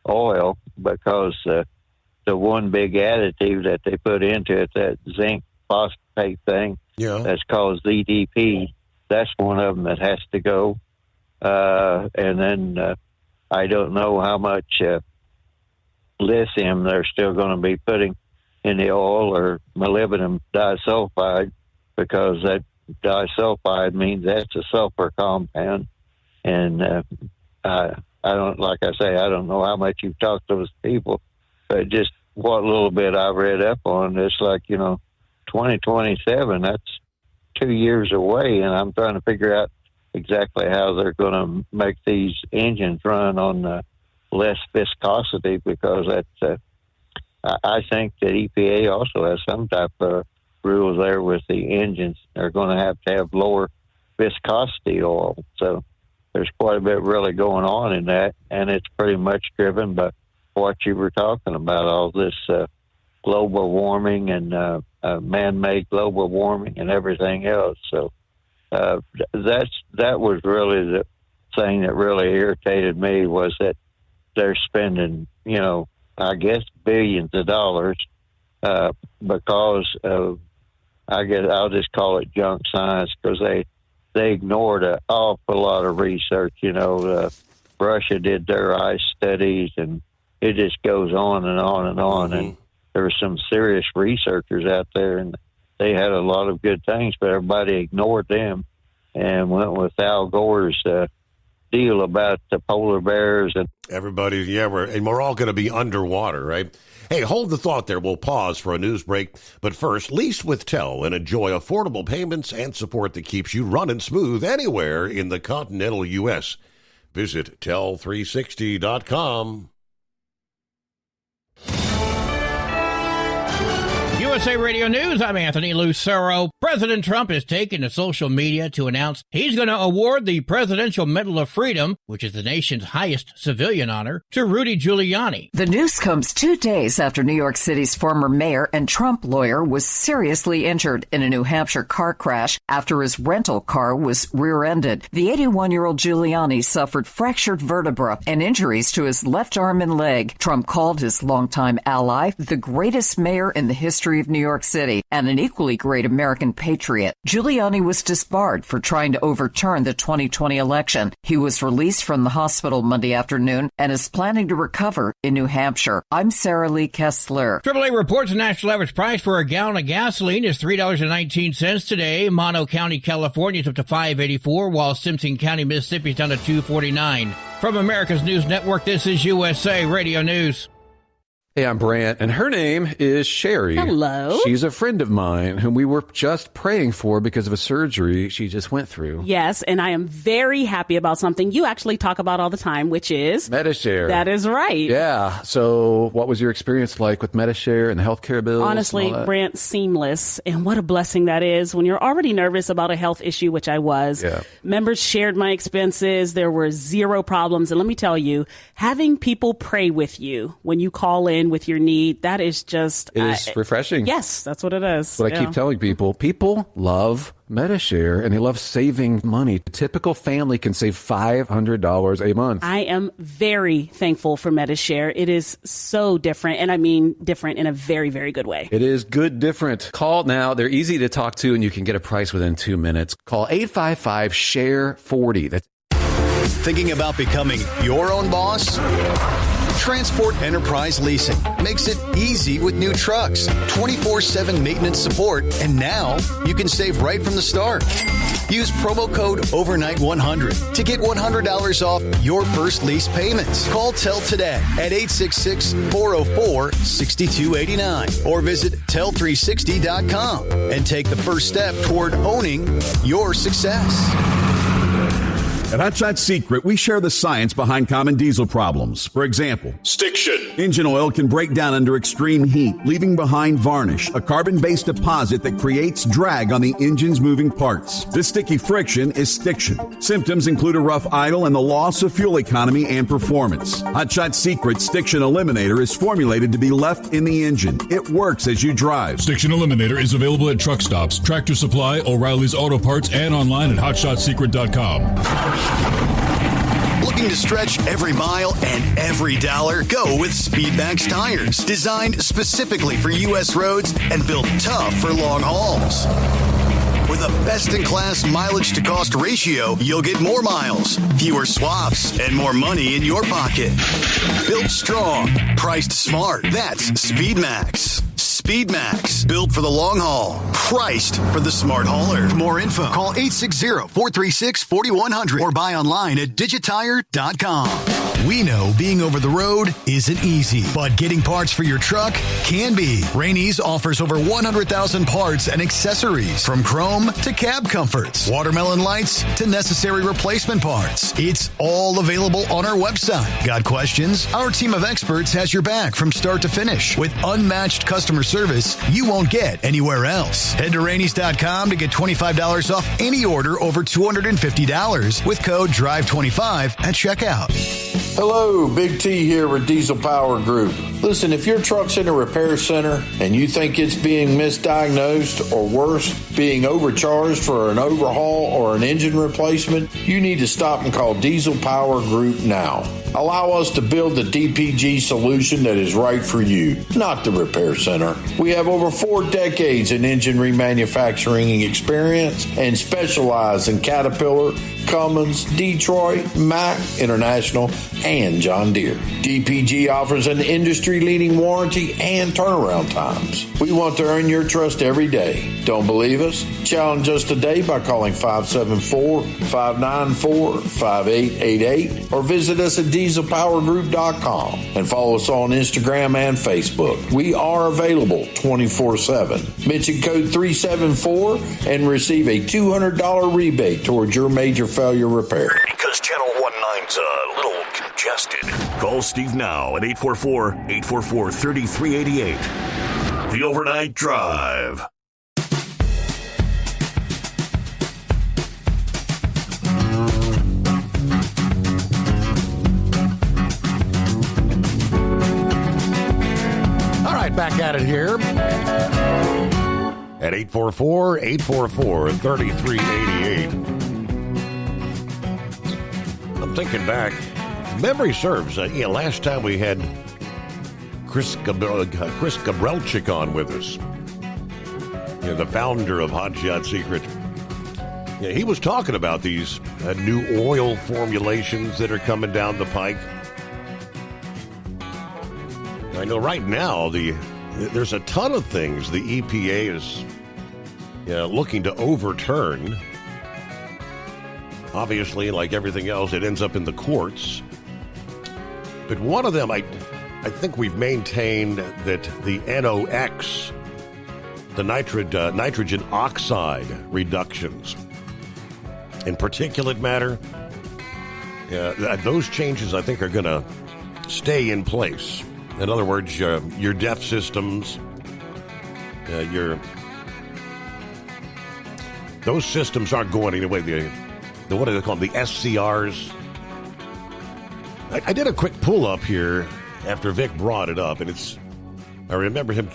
oil because the one big additive that they put into it, that zinc phosphate thing, that's called ZDP, that's one of them that has to go. And then I don't know how much lithium they're still going to be putting in the oil, or molybdenum disulfide, because that disulfide means that's a sulfur compound. And I don't, like I say, I don't know how much you've talked to those people, but just what little bit I've read up on, it's like, 2027, that's 2 years away, and I'm trying to figure out exactly how they're going to make these engines run on less viscosity, because that's, I think that EPA also has some type of rules there with the engines. They're going to have lower viscosity oil. So there's quite a bit really going on in that, and it's pretty much driven by what you were talking about, all this global warming and man-made global warming and everything else. So that was really the thing that really irritated me, was that they're spending, I guess, billions of dollars because of, I guess I'll just call it junk science, because they ignored an awful lot of research. Russia did their ice studies, and it just goes on and on and on. Mm-hmm. And there were some serious researchers out there, and they had a lot of good things, but everybody ignored them and went with Al Gore's deal about the polar bears. And
everybody, we're all going to be underwater, right? Hey, hold the thought there. We'll pause for a news break. But first, lease with TEL and enjoy affordable payments and support that keeps you running smooth anywhere in the continental U.S. Visit tel360.com.
USA Radio News, I'm Anthony Lucero. President Trump has taken to social media to announce he's going to award the Presidential Medal of Freedom, which is the nation's highest civilian honor, to Rudy Giuliani.
The news comes 2 days after New York City's former mayor and Trump lawyer was seriously injured in a New Hampshire car crash after his rental car was rear-ended. The 81-year-old Giuliani suffered fractured vertebra and injuries to his left arm and leg. Trump called his longtime ally the greatest mayor in the history of New York City and an equally great American patriot. Giuliani was disbarred for trying to overturn the 2020 election. He was released from the hospital Monday afternoon and is planning to recover in New Hampshire. I'm Sarah Lee Kessler.
AAA reports the national average price for a gallon of gasoline is $3.19 today. Mono County, California is up to $5.84, while Simpson County, Mississippi is down to $2.49. From America's News Network, this is USA Radio News.
Hey, I'm Brant, and her name is Sherry.
Hello.
She's a friend of mine whom we were just praying for because of a surgery she just went through.
Yes, and I am very happy about something you actually talk about all the time, which is
Medi-Share.
That is right.
Yeah. So what was your experience like with Medi-Share and the healthcare bills?
Honestly, Brant, seamless. And what a blessing that is when you're already nervous about a health issue, which I was.
Yeah.
Members shared my expenses. There were zero problems. And let me tell you, having people pray with you when you call in with your need, that is just...
It is refreshing.
Yes, that's what it is.
What I keep telling people. People love Medi-Share, and they love saving money. A typical family can save $500 a month.
I am very thankful for Medi-Share. It is so different, and I mean different in a very, very good way.
It is good different. Call now. They're easy to talk to, and you can get a price within 2 minutes. Call 855-SHARE-40.
Thinking about becoming your own boss? Transport Enterprise Leasing makes it easy with new trucks, 24/7 maintenance support, and now you can save right from the start. Use promo code OVERNIGHT100 to get $100 off your first lease payments. Call TEL today at 866-404-6289 or visit tel360.com and take the first step toward owning your success.
At Hot Shot Secret, we share the science behind common diesel problems. For example,
Stiction.
Engine oil can break down under extreme heat, leaving behind varnish, a carbon-based deposit that creates drag on the engine's moving parts. This sticky friction is stiction. Symptoms include a rough idle and the loss of fuel economy and performance. Hot Shot Secret Stiction Eliminator is formulated to be left in the engine. It works as you drive.
Stiction Eliminator is available at truck stops, Tractor Supply, O'Reilly's Auto Parts, and online at HotShotSecret.com.
Looking to stretch every mile and every dollar? Go with Speedmax tires, designed specifically for U.S. roads and built tough for long hauls. With a best-in-class mileage-to-cost ratio, you'll get more miles, fewer swaps, and more money in your pocket. Built strong, priced smart. That's Speedmax. Speedmax, built for the long haul, priced for the smart hauler. For more info, call 860-436-4100 or buy online at digitire.com. We know being over the road isn't easy, but getting parts for your truck can be. Rainey's offers over 100,000 parts and accessories, from chrome to cab comforts, watermelon lights to necessary replacement parts. It's all available on our website. Got questions? Our team of experts has your back from start to finish with unmatched customer service you won't get anywhere else. Head to Rainey's.com to get $25 off any order over $250 with code DRIVE25 at checkout.
Hello, Big T here with Diesel Power Group. Listen, if your truck's in a repair center and you think it's being misdiagnosed or worse, being overcharged for an overhaul or an engine replacement, you need to stop and call Diesel Power Group now. Allow us to build the DPG solution that is right for you, not the repair center. We have over 4 decades in engine remanufacturing experience and specialize in Caterpillar, Cummins, Detroit, Mack, International, and John Deere. DPG offers an industry-leading warranty and turnaround times. We want to earn your trust every day. Don't believe us? Challenge us today by calling 574-594-5888 or visit us at dieselpowergroup.com and follow us on Instagram and Facebook. We are available 24/7. Mention code 374 and receive a $200 rebate towards your major failure repair.
Because Channel 19's a little congested. Call Steve now at 844-844-3388. The Overnight Drive.
All right, back at it here at 844-844-3388. I'm thinking back. If memory serves, last time we had Chris Gabrelchik on with us, the founder of Hot Shot Secret. He was talking about these new oil formulations that are coming down the pike. I know right now there's a ton of things the EPA is looking to overturn. Obviously, like everything else, it ends up in the courts. But one of them, I think we've maintained that the NOx, the nitrogen oxide reductions in particulate matter, those changes I think are going to stay in place. In other words, your DEF systems, those systems aren't going anyway. The what do they call them? The SCRs. I did a quick pull up here after Vic brought it up, and I remember him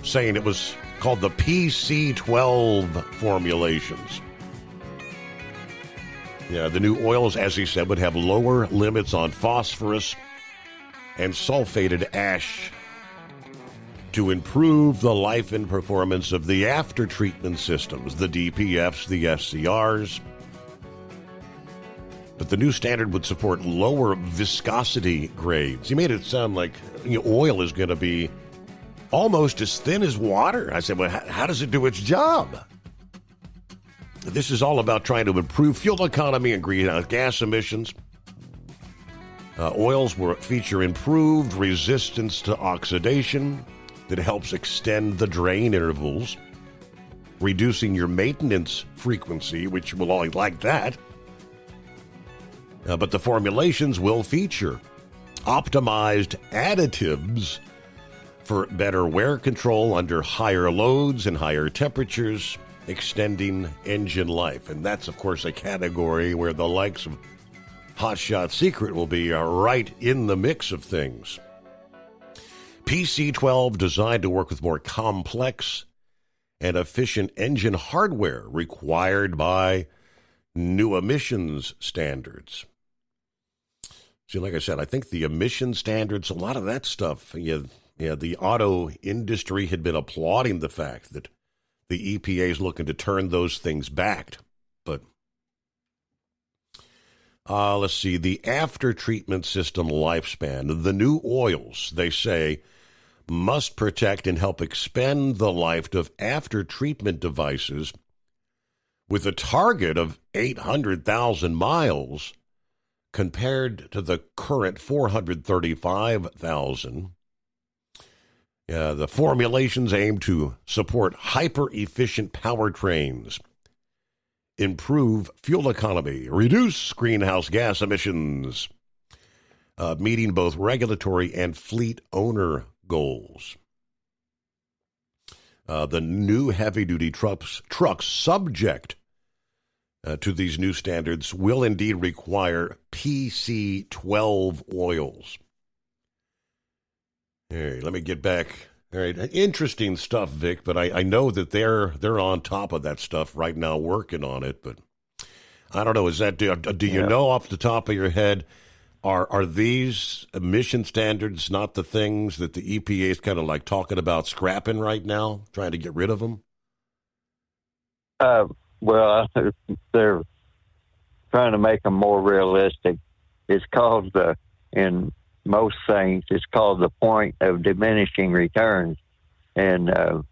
saying it was called the PC12 formulations. Yeah, the new oils, as he said, would have lower limits on phosphorus and sulfated ash to improve the life and performance of the after-treatment systems, the DPFs, the SCRs. But the new standard would support lower viscosity grades. You made it sound like oil is going to be almost as thin as water. I said, well, how does it do its job? This is all about trying to improve fuel economy and greenhouse gas emissions. Oils will feature improved resistance to oxidation that helps extend the drain intervals, reducing your maintenance frequency, which will only like that. But the formulations will feature optimized additives for better wear control under higher loads and higher temperatures, extending engine life. And that's, of course, a category where the likes of Hot Shot Secret will be right in the mix of things. PC12 designed to work with more complex and efficient engine hardware required by new emissions standards. See, like I said, I think the emission standards, a lot of that stuff, the auto industry had been applauding the fact that the EPA is looking to turn those things back. But let's see, the after-treatment system lifespan, the new oils, they say, must protect and help expand the life of after-treatment devices with a target of 800,000 miles compared to the current 435,000. The formulations aim to support hyper-efficient powertrains, improve fuel economy, reduce greenhouse gas emissions, meeting both regulatory and fleet owner goals. The new heavy-duty trucks subject to these new standards will indeed require PC12 oils. Hey, let me get back. All right, interesting stuff, Vic, but I know that they're on top of that stuff right now, working on it. But I don't know. Is that do you know off the top of your head? Are these emission standards not the things that the EPA is kind of like talking about scrapping right now, trying to get rid of them?
Well, they're trying to make them more realistic. It's called in most things, it's called the point of diminishing returns. And a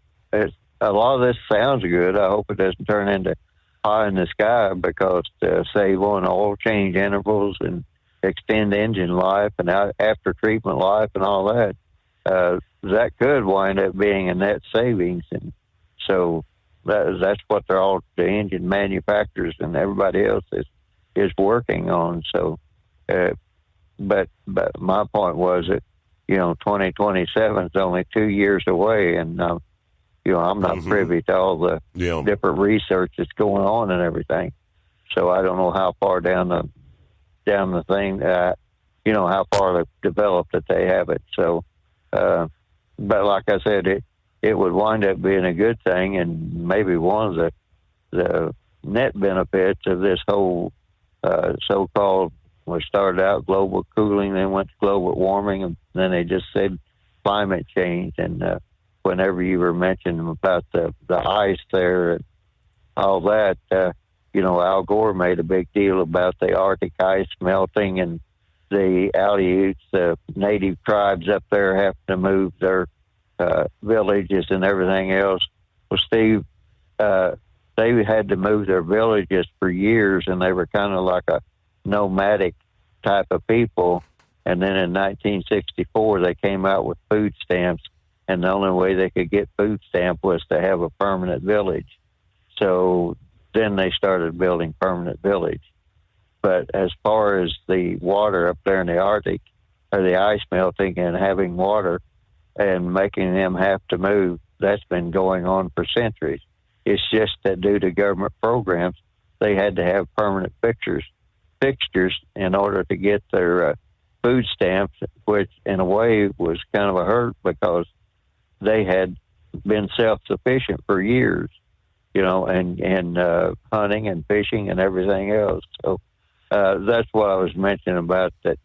lot of this sounds good. I hope it doesn't turn into pie in the sky, because to save on oil change intervals and extend engine life and after treatment life and all that, that could wind up being a net savings. And so that's what the engine manufacturers and everybody else is working on. So, but my point was that 2027 is only 2 years away, and I'm not privy to all the different research that's going on and everything. So I don't know how far down the thing, how far they've developed that they have it. So, but like I said, it would wind up being a good thing, and maybe one of the net benefits of this whole so-called, we started out global cooling, then went to global warming, and then they just said climate change. And whenever you were mentioning about the ice there and all that, Al Gore made a big deal about the Arctic ice melting and the Aleuts, the native tribes up there, having to move their villages and everything else. Well, Steve, they had to move their villages for years, and they were kind of like a nomadic type of people. And then in 1964, they came out with food stamps, and the only way they could get food stamp was to have a permanent village. So then they started building permanent village. But as far as the water up there in the Arctic, or the ice melting and having water and making them have to move, that's been going on for centuries. It's just that due to government programs, they had to have permanent fixtures in order to get their food stamps, which in a way was kind of a hurt because they had been self-sufficient for years, and hunting and fishing and everything else. So that's what I was mentioning about that.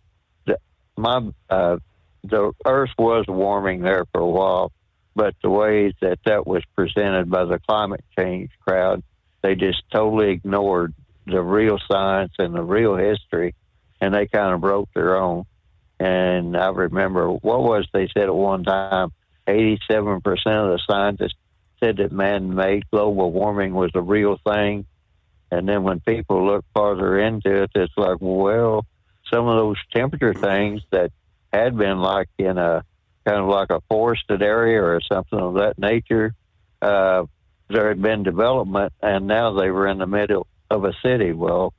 The Earth was warming there for a while, but the way that was presented by the climate change crowd, they just totally ignored the real science and the real history, and they kind of broke their own. And I remember, they said at one time, 87% of the scientists said that man-made global warming was a real thing. And then when people look farther into it, it's like, well, some of those temperature things that had been like in a kind of like a forested area or something of that nature, there had been development, and now they were in the middle of a city. Well,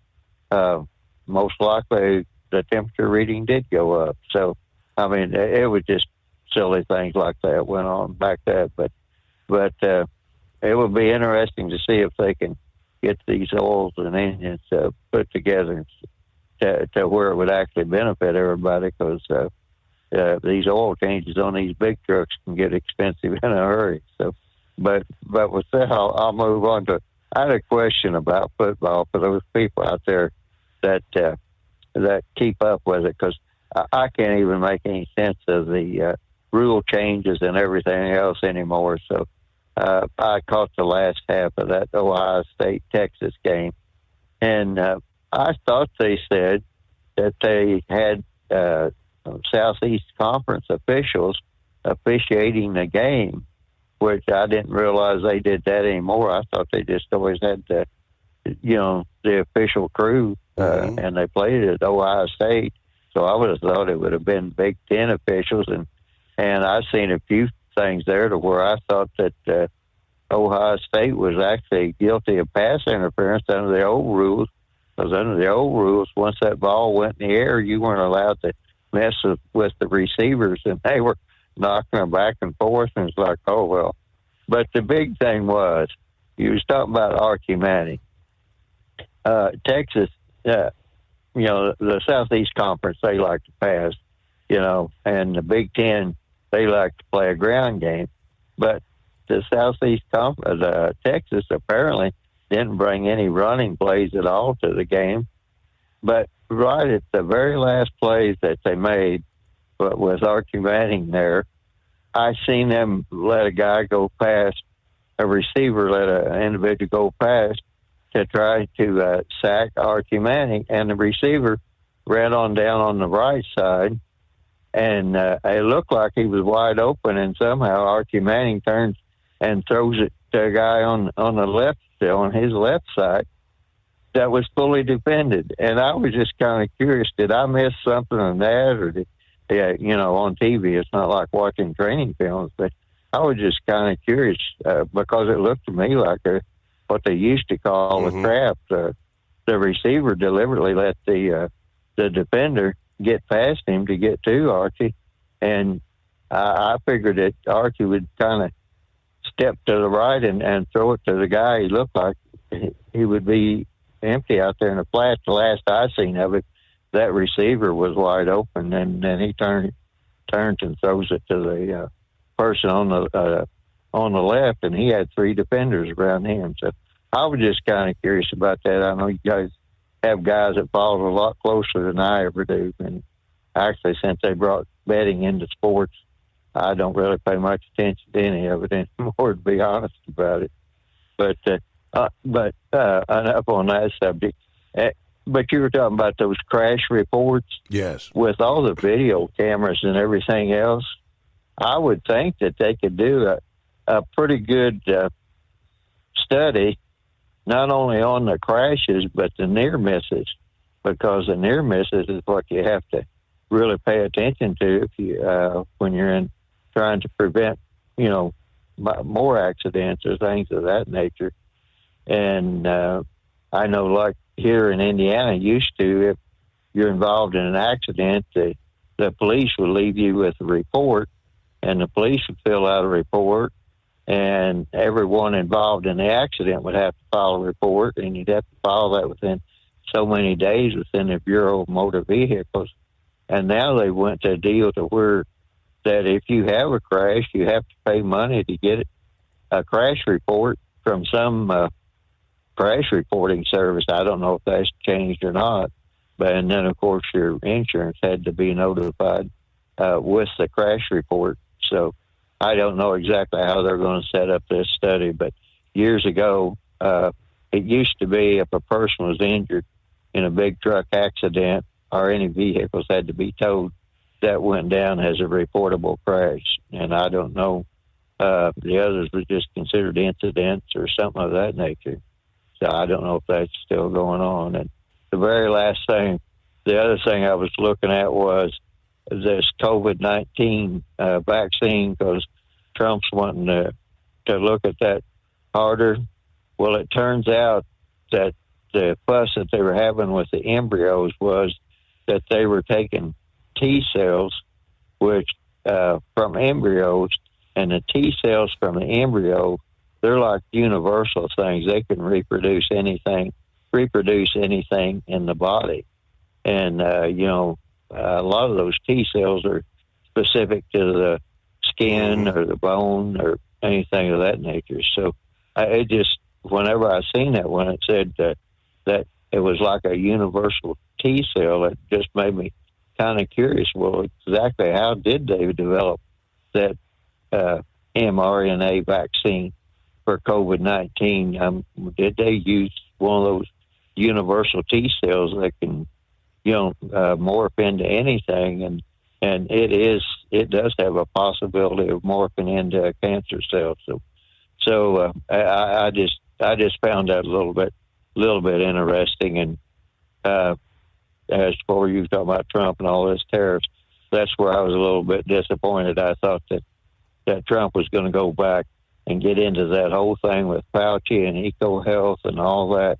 most likely the temperature reading did go up. So, I mean, it was just silly things like that went on back then. But it would be interesting to see if they can get these oils and engines put together to where it would actually benefit everybody, because these oil changes on these big trucks can get expensive in a hurry. So, but with that, I'll move on to. I had a question about football for those people out there that keep up with it, because I can't even make any sense of the rule changes and everything else anymore. So I caught the last half of that Ohio State-Texas game, and I thought they said that they had Southeast Conference officials officiating the game, which I didn't realize they did that anymore. I thought they just always had the official crew, and they played at Ohio State. So I would have thought it would have been Big Ten officials, and I've seen a few things there to where I thought that Ohio State was actually guilty of pass interference under the old rules, because under the old rules, once that ball went in the air, you weren't allowed to mess with the receivers, and they were knocking them back and forth, and it's like, oh, well. But the big thing was, you was talking about Archie Manning. Texas, the Southeast Conference, they like to pass, and the Big Ten, they like to play a ground game. But the Southeast Conference, Texas apparently didn't bring any running plays at all to the game. But right at the very last plays that they made, but with Archie Manning there, I seen them let a guy go past, a receiver let an individual go past to try to sack Archie Manning, and the receiver ran on down on the right side, and it looked like he was wide open, and somehow Archie Manning turns and throws it to a guy on the left, on his left side, that was fully defended. And I was just kind of curious, did I miss something on that, or did, on TV, it's not like watching training films, but I was just kind of curious because it looked to me like what they used to call a trap. The receiver deliberately let the defender get past him to get to Archie, and I figured that Archie would kind of step to the right and throw it to the guy. He looked like he would be empty out there in the flat. The last I seen of it, that receiver was wide open, and then he turns and throws it to the person on the left, and he had three defenders around him. So I was just kind of curious about that. I know you guys have guys that follow a lot closer than I ever do, and actually, since they brought betting into sports, I don't really pay much attention to any of it anymore, to be honest about it. But enough on that subject. But you were talking about those crash reports.
Yes.
With all the video cameras and everything else, I would think that they could do a pretty good study, not only on the crashes, but the near misses, because the near misses is what you have to really pay attention to if you when you're trying to prevent, more accidents or things of that nature. And I know, like here in Indiana, used to, if you're involved in an accident, the police would leave you with a report, and the police would fill out a report, and everyone involved in the accident would have to file a report, and you'd have to file that within so many days within the Bureau of Motor Vehicles. And now they went to a deal to where that if you have a crash, you have to pay money to get a crash report from some crash reporting service. I don't know if that's changed or not. And then, of course, your insurance had to be notified with the crash report. So I don't know exactly how they're going to set up this study. But years ago, it used to be if a person was injured in a big truck accident or any vehicles had to be towed, that went down as a reportable crash. And I don't know, the others were just considered incidents or something of that nature. So I don't know if that's still going on. And the very last thing, the other thing I was looking at was this COVID-19 vaccine, because Trump's wanting to look at that harder. Well, it turns out that the fuss that they were having with the embryos was that they were taking T cells, which from embryos, and the T cells from the embryo, they're like universal things. They can reproduce anything in the body. And, a lot of those T cells are specific to the skin or the bone or anything of that nature. So whenever I seen that, when it said that it was like a universal T cell, it just made me kind of curious. Well, exactly how did they develop that mRNA vaccine for COVID-19? Did they use one of those universal T cells that can, morph into anything? And it does have a possibility of morphing into a cancer cell. So I just found that a little bit interesting. And as for you talking about Trump and all this tariffs, that's where I was a little bit disappointed. I thought that Trump was going to go back and get into that whole thing with Fauci and EcoHealth and all that,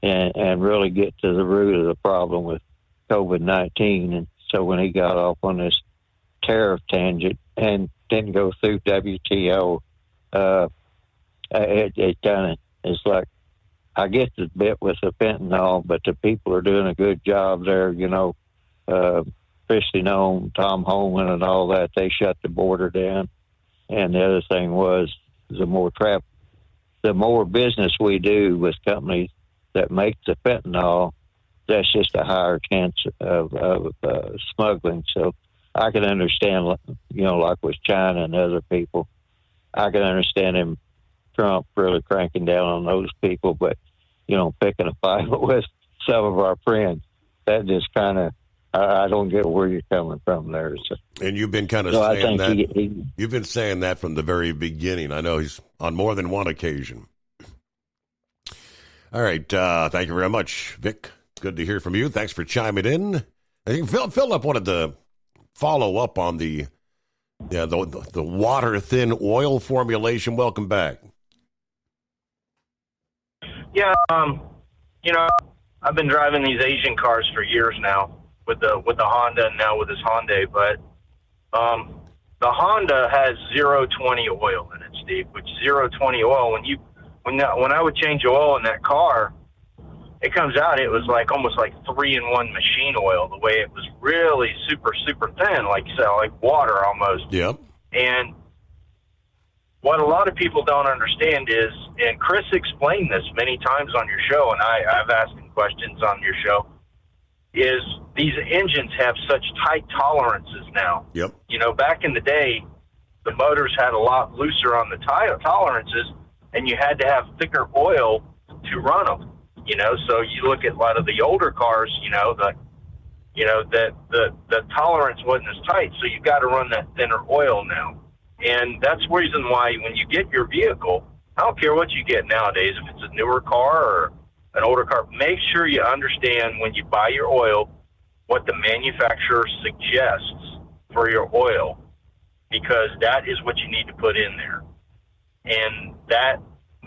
and really get to the root of the problem with COVID-19. And so when he got off on this tariff tangent and didn't go through WTO, it kind of is like, I get the bit with the fentanyl, but the people are doing a good job there. Christy Nome, Tom Homan, and all that, they shut the border down. And the other thing was, the more business we do with companies that make the fentanyl, that's just a higher chance of smuggling. So I can understand, like with China and other people, I can understand Trump really cranking down on those people, but, picking a fight with some of our friends, that just kind of, I don't get where you're coming from there. So.
And you've been kind of saying that. You've been saying that from the very beginning. I know he's on more than one occasion. All right. Thank you very much, Vic. Good to hear from you. Thanks for chiming in. I think Philip wanted to follow up on the water thin oil formulation. Welcome back.
Yeah. I've been driving these Asian cars for years now, with the Honda and now with this Hyundai, but the Honda has 020 oil in it, Steve, which 020 oil, when I would change oil in that car, it comes out, it was like almost like 3-in-1 machine oil, the way it was really super, super thin, like water almost.
Yep.
And what a lot of people don't understand is, and Chris explained this many times on your show, and I've asked him questions on your show, is these engines have such tight tolerances now.
Yep.
Back in the day, the motors had a lot looser on the tolerances, and you had to have thicker oil to run them. So you look at a lot of the older cars, the tolerance wasn't as tight, so you got to run that thinner oil now. And that's the reason why when you get your vehicle, I don't care what you get nowadays, if it's a newer car or an older car, make sure you understand when you buy your oil what the manufacturer suggests for your oil, because that is what you need to put in there. And that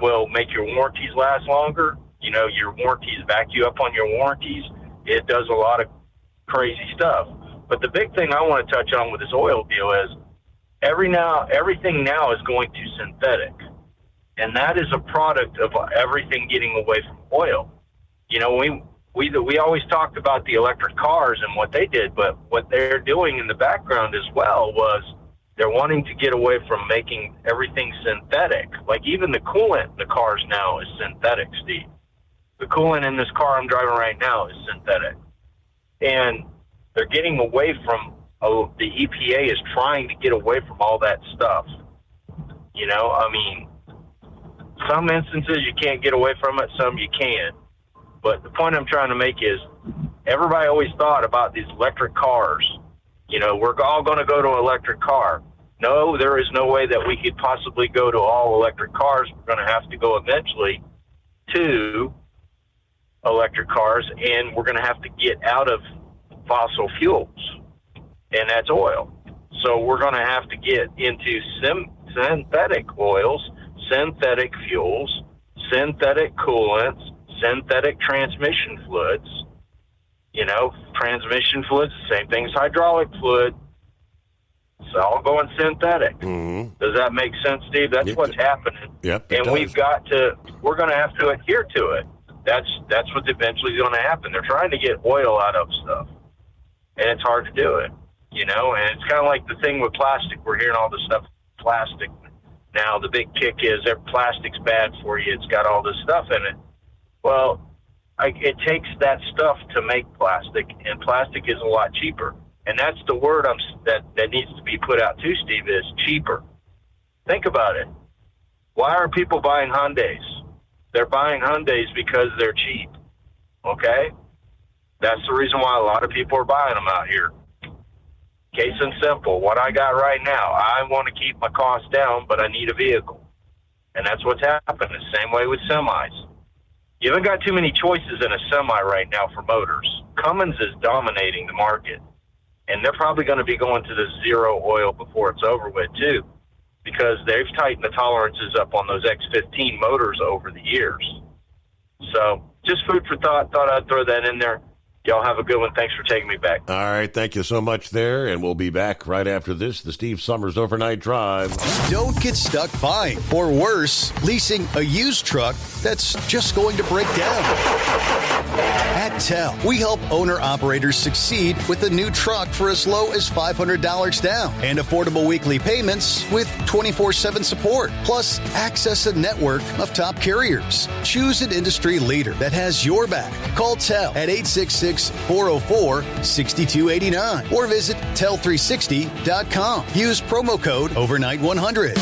will make your warranties last longer. You know, your warranties back you up on your warranties. It does a lot of crazy stuff. But the big thing I want to touch on with this oil deal is everything now is going to synthetic. And that is a product of everything getting away from oil. You know, we always talked about the electric cars and what they did, but what they're doing in the background as well was they're wanting to get away from making everything synthetic. Like even the coolant in the cars now is synthetic, Steve. The coolant in this car I'm driving right now is synthetic. And they're getting away from, the EPA is trying to get away from all that stuff. You know, I mean, some instances you can't get away from it, some you can. But the point I'm trying to make is everybody always thought about these electric cars. You know, we're all going to go to an electric car. No, there is no way that we could possibly go to all electric cars. We're going to have to go eventually to electric cars, and we're going to have to get out of fossil fuels, and that's oil. So we're going to have to get into synthetic oils, synthetic fuels, synthetic coolants, synthetic transmission fluids. You know, transmission fluids, same thing as hydraulic fluid. It's all going synthetic.
Mm-hmm.
Does that make sense, Steve? That's what's happening.
Yep,
and we're going to have to adhere to it. That's what's eventually going to happen. They're trying to get oil out of stuff, and it's hard to do it, you know. And it's kind of like the thing with plastic. We're hearing all this stuff, plastic. Now, the big kick is that plastic's bad for you. It's got all this stuff in it. Well, it takes that stuff to make plastic, and plastic is a lot cheaper. And that's the word that needs to be put out too, Steve, is cheaper. Think about it. Why are people buying Hyundais? They're buying Hyundais because they're cheap, okay? That's the reason why a lot of people are buying them out here. Case in simple, what I got right now, I want to keep my costs down, but I need a vehicle. And that's what's happening. The same way with semis. You haven't got too many choices in a semi right now for motors. Cummins is dominating the market. And they're probably going to be going to the zero oil before it's over with, too, because they've tightened the tolerances up on those X15 motors over the years. So just food for thought. Thought I'd throw that in there. Y'all have a good one. Thanks for taking me back.
All right. Thank you so much there. And we'll be back right after this, the Steve Summers Overnight Drive.
Don't get stuck buying, or worse, leasing a used truck that's just going to break down. At TEL, we help owner-operators succeed with a new truck for as low as $500 down and affordable weekly payments with 24/7 support. Plus, access a network of top carriers. Choose an industry leader that has your back. Call TEL at 866-404-6289 or visit tel360.com. Use promo code overnight100.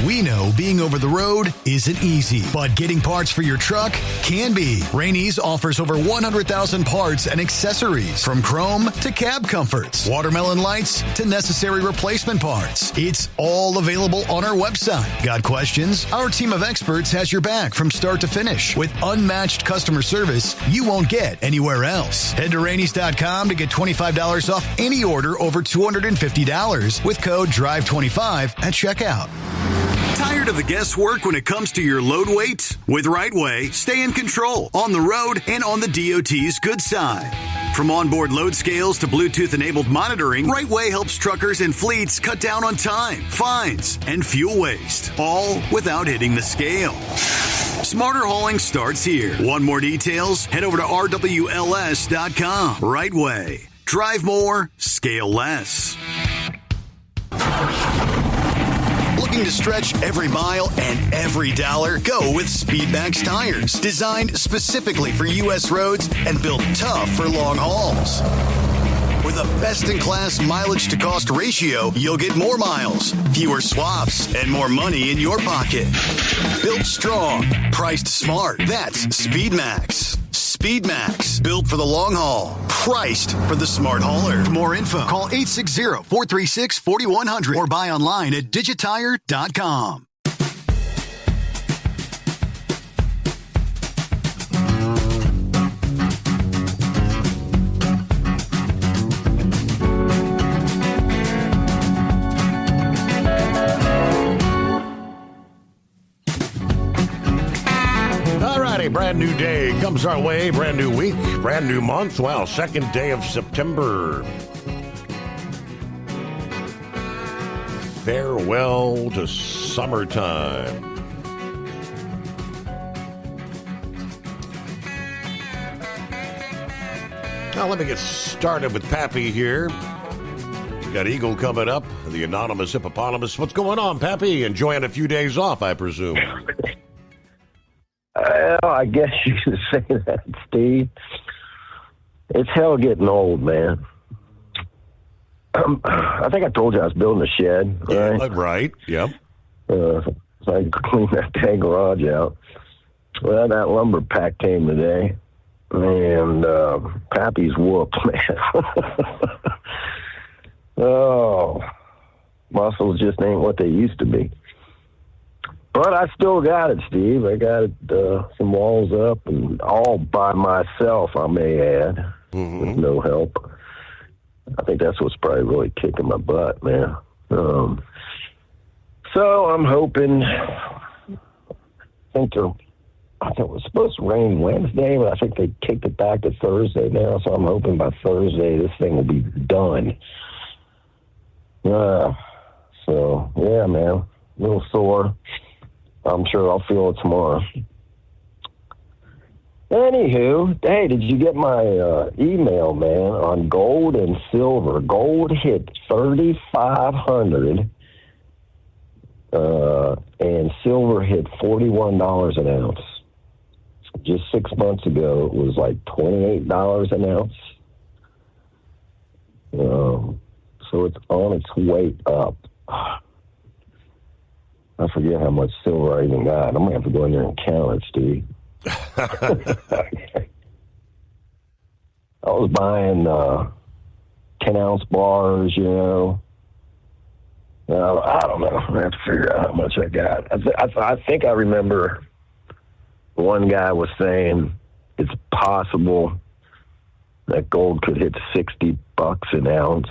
We know being over the road isn't easy, but getting parts for your truck can be. Rainey's offers over 100,000 parts and accessories, from chrome to cab comforts, watermelon lights to necessary replacement parts. It's all available on our website. Got questions? Our team of experts has your back from start to finish with unmatched customer service you won't get anywhere else. Head to Rainey's.com to get $25 off any order over $250 with code DRIVE25 at checkout. Tired of the guesswork when it comes to your load weight? With RightWay, stay in control on the road and on the DOT's good side. From onboard load scales to Bluetooth-enabled monitoring, RightWay helps truckers and fleets cut down on time, fines, and fuel waste, all without hitting the scale. Smarter hauling starts here. Want more details? Head over to RWLS.com. RightWay. Drive more, scale less. Looking to stretch every mile and every dollar? Go with Speedmax tires. Designed specifically for U.S. roads and built tough for long hauls. With a best-in-class mileage-to-cost ratio, you'll get more miles, fewer swaps, and more money in your pocket. Built strong, priced smart. That's Speedmax. Speedmax, built for the long haul, priced for the smart hauler. For more info, call 860-436-4100 or buy online at digitire.com.
All righty, brand new day comes our way, brand new week, brand new month. Wow, second day of September. Farewell to summertime. Now let me get started with Pappy here. We got Eagle coming up, the anonymous hippopotamus. What's going on, Pappy? Enjoying a few days off, I presume.
I guess you could say that, Steve. It's hell getting old, man. I think I told you I was building a shed, right?
Yeah, right, yep.
So I cleaned that dang garage out. Well, that lumber pack came today, and Pappy's whooped, man. Oh, muscles just ain't what they used to be. But I still got it, Steve. I got it, some walls up, and all by myself, I may add, with no help. I think that's what's probably really kicking my butt, man. So I'm hoping, I think it was supposed to rain Wednesday, but I think they kicked it back to Thursday now, so I'm hoping by Thursday this thing will be done. So, yeah, man, a little sore. I'm sure I'll feel it tomorrow. Anywho, hey, did you get my email, man, on gold and silver? Gold hit 3,500, and silver hit $41 an ounce. Just 6 months ago, it was like $28 an ounce. So it's on its way up. I forget how much silver I even got. I'm going to have to go in there and count it, Steve. I was buying 10-ounce bars, you know. I don't know. I have to figure out how much I got. I think I remember one guy was saying it's possible that gold could hit $60 an ounce.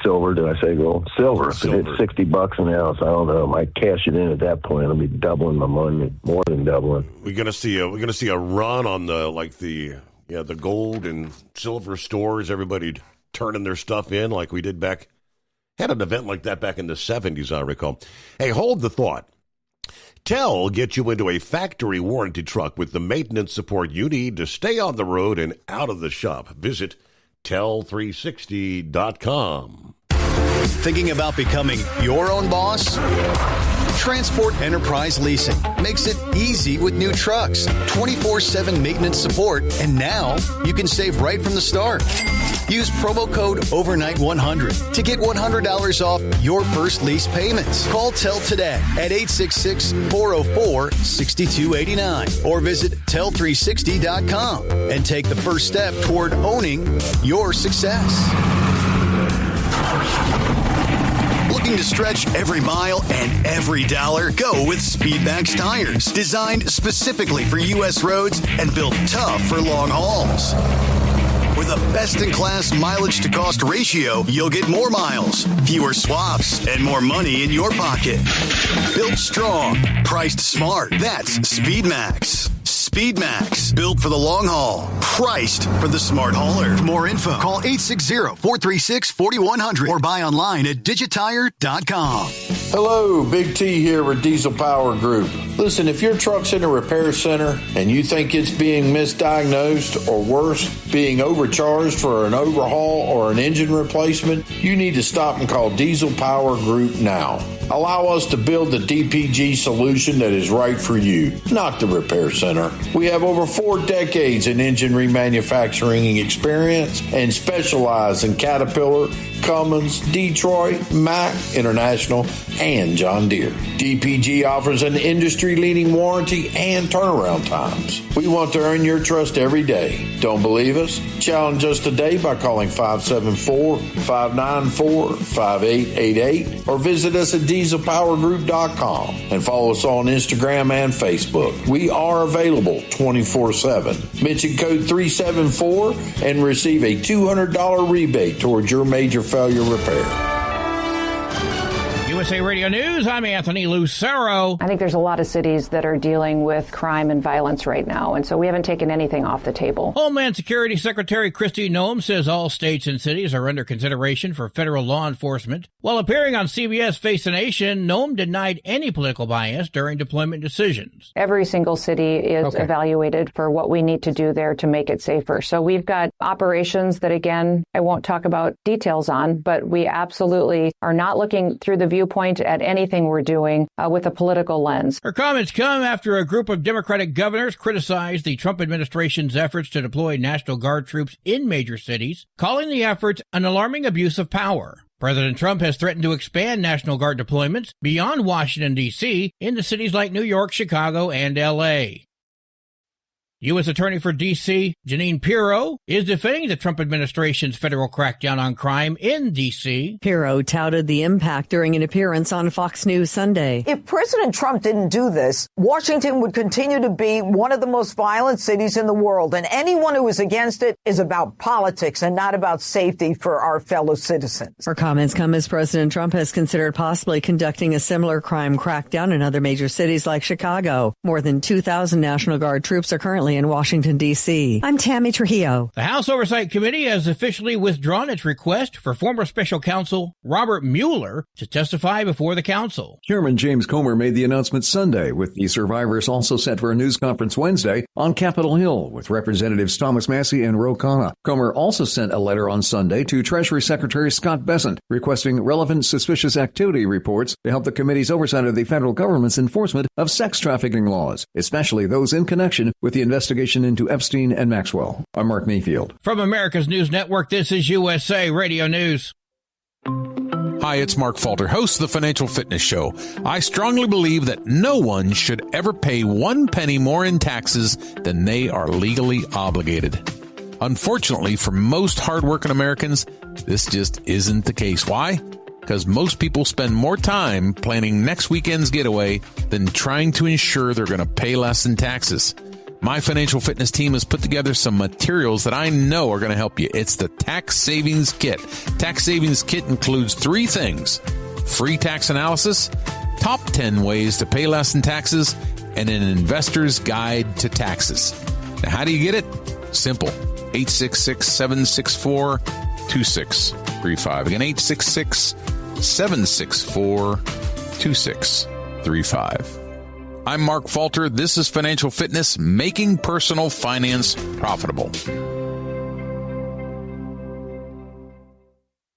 Silver. Did I say gold? Silver. If it hit $60 an ounce, I don't know. I might cash it in at that point. I'll be doubling my money, more than doubling.
We're gonna see a run on the gold and silver stores. Everybody turning their stuff in like we did back. Had an event like that back in the 70s, I recall. Hey, hold the thought. TEL gets you into a factory warranty truck with the maintenance support you need to stay on the road and out of the shop. Visit tel360.com.
Thinking about becoming your own boss? Transport Enterprise Leasing makes it easy with new trucks, 24/7 maintenance support, and now you can save right from the start. Use promo code OVERNIGHT100 to get $100 off your first lease payments. Call TEL today at 866-404-6289 or visit tel360.com and take the first step toward owning your success. Looking to stretch every mile and every dollar? Go with Speedmax tires, designed specifically for U.S. roads and built tough for long hauls. With a best-in-class mileage-to-cost ratio, you'll get more miles, fewer swaps, and more money in your pocket. Built strong, priced smart. That's Speedmax. Speedmax, built for the long haul, priced for the smart hauler. For more info, call 860-436-4100 or buy online at digitire.com.
Hello, Big T here with Diesel Power Group. Listen, if your truck's in a repair center and you think it's being misdiagnosed or worse, being overcharged for an overhaul or an engine replacement, you need to stop and call Diesel Power Group now. Allow us to build the DPG solution that is right for you, not the repair center. We have over 4 decades in engine remanufacturing experience and specialize in Caterpillar, Cummins, Detroit, Mack, International, and John Deere. DPG offers an industry-leading warranty and turnaround times. We want to earn your trust every day. Don't believe us? Challenge us today by calling 574-594-5888 or visit us at dieselpowergroup.com and follow us on Instagram and Facebook. We are available 24/7. Mention code 374 and receive a $200 rebate towards your major failure repair.
USA Radio News, I'm Anthony Lucero.
I think there's a lot of cities that are dealing with crime and violence right now, and so we haven't taken anything off the table.
Homeland Security Secretary Kristi Noem says all states and cities are under consideration for federal law enforcement. While appearing on CBS Face the Nation, Noem denied any political bias during deployment decisions.
Every single city is evaluated for what we need to do there to make it safer. So we've got operations that, again, I won't talk about details on, but we absolutely are not looking through the viewpoint at anything we're doing with a political lens.
Her comments come after a group of Democratic governors criticized the Trump administration's efforts to deploy National Guard troops in major cities, calling the efforts an alarming abuse of power. President Trump has threatened to expand National Guard deployments beyond Washington, D.C. into cities like New York, Chicago, and L.A. U.S. Attorney for D.C. Jeanine Pirro is defending the Trump administration's federal crackdown on crime in D.C.
Pirro touted the impact during an appearance on Fox News Sunday.
If President Trump didn't do this, Washington would continue to be one of the most violent cities in the world. And anyone who is against it is about politics and not about safety for our fellow citizens.
Her comments come as President Trump has considered possibly conducting a similar crime crackdown in other major cities like Chicago. More than 2,000 National Guard troops are currently in Washington, D.C. I'm Tammy Trujillo.
The House Oversight Committee has officially withdrawn its request for former special counsel Robert Mueller to testify before the council.
Chairman James Comer made the announcement Sunday, with the survivors also set for a news conference Wednesday on Capitol Hill with Representatives Thomas Massie and Ro Khanna. Comer also sent a letter on Sunday to Treasury Secretary Scott Bessent requesting relevant suspicious activity reports to help the committee's oversight of the federal government's enforcement of sex trafficking laws, especially those in connection with the investigation into Epstein and Maxwell. I'm Mark Mayfield.
From America's News Network, this is USA Radio News.
Hi, it's Mark Falter, host of the Financial Fitness Show. I strongly believe that no one should ever pay 1 penny more in taxes than they are legally obligated. Unfortunately, for most hardworking Americans, this just isn't the case. Why? Because most people spend more time planning next weekend's getaway than trying to ensure they're going to pay less in taxes. My financial fitness team has put together some materials that I know are going to help you. It's the Tax Savings Kit. Tax Savings Kit includes 3 things: free tax analysis, top 10 ways to pay less in taxes, and an investor's guide to taxes. Now, how do you get it? Simple. 866-764-2635. Again, 866-764-2635. I'm Mark Falter. This is Financial Fitness, making personal finance profitable.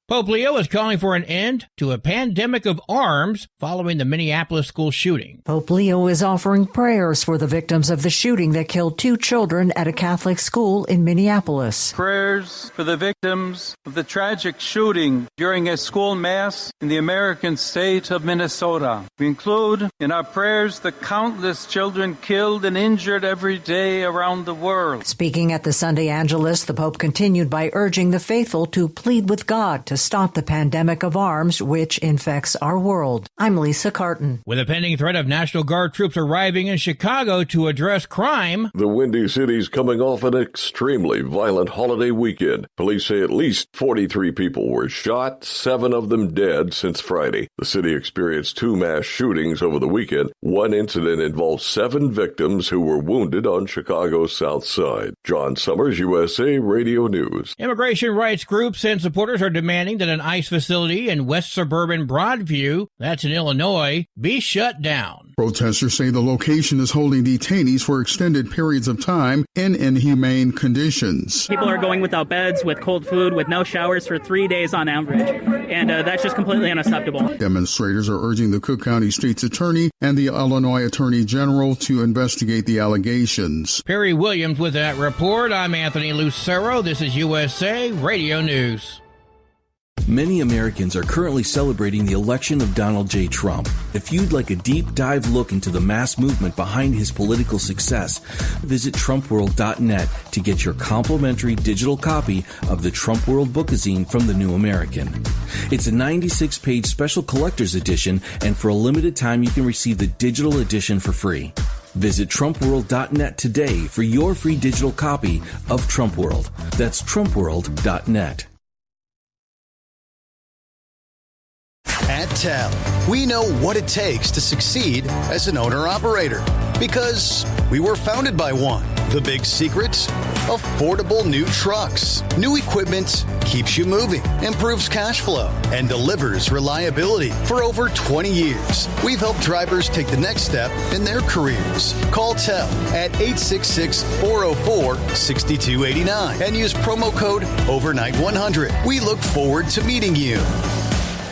Pope Leo is calling for an end to a pandemic of arms following the Minneapolis school shooting.
Pope Leo is offering prayers for the victims of the shooting that killed 2 children at a Catholic school in Minneapolis.
Prayers for the victims of the tragic shooting during a school mass in the American state of Minnesota. We include in our prayers the countless children killed and injured every day around the world.
Speaking at the Sunday Angelus, the Pope continued by urging the faithful to plead with God to stop the pandemic of arms which infects our world. I'm Lisa Carton.
With a pending threat of National Guard troops arriving in Chicago to address crime,
the Windy City's coming off an extremely violent holiday weekend. Police say at least 43 people were shot, 7 of them dead since Friday. The city experienced 2 mass shootings over the weekend. One incident involved 7 victims who were wounded on Chicago's South Side. John Summers, USA Radio News.
Immigration rights groups and supporters are demanding that an ICE facility in west suburban Broadview, that's in Illinois, be shut down.
Protesters say the location is holding detainees for extended periods of time in inhumane conditions.
People are going without beds, with cold food, with no showers for 3 days on average, and that's just completely unacceptable.
Demonstrators are urging the Cook County State's Attorney and the Illinois Attorney General to investigate the allegations.
Perry Williams with that report. I'm Anthony Lucero. This is USA Radio News.
Many Americans are currently celebrating the election of Donald J. Trump. If you'd like a deep dive look into the mass movement behind his political success, visit TrumpWorld.net to get your complimentary digital copy of the Trump World Bookazine from The New American. It's a 96-page special collector's edition, and for a limited time you can receive the digital edition for free. Visit TrumpWorld.net today for your free digital copy of Trump World. That's TrumpWorld.net.
At TEL, we know what it takes to succeed as an owner-operator because we were founded by one. The big secret? Affordable new trucks. New equipment keeps you moving, improves cash flow, and delivers reliability. For over 20 years, we've helped drivers take the next step in their careers. Call TEL at 866-404-6289 and use promo code OVERNIGHT100. We look forward to meeting you.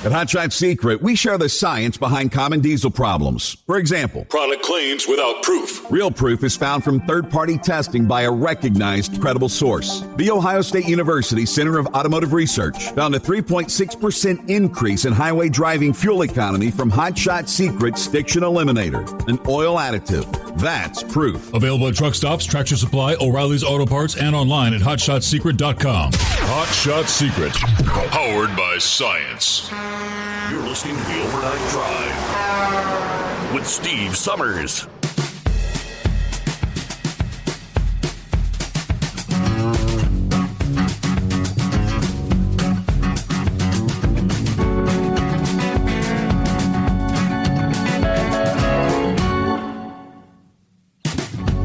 At Hot Shot Secret, we share the science behind common diesel problems. For example,
product claims without proof.
Real proof is found from third-party testing by a recognized, credible source. The Ohio State University Center of Automotive Research found a 3.6% increase in highway driving fuel economy from Hot Shot Secret Stiction Eliminator, an oil additive. That's proof.
Available at truck stops, Tractor Supply, O'Reilly's Auto Parts, and online at HotShotSecret.com. Hot Shot Secret, powered by science.
You're listening to the Overnight Drive with Steve Summers.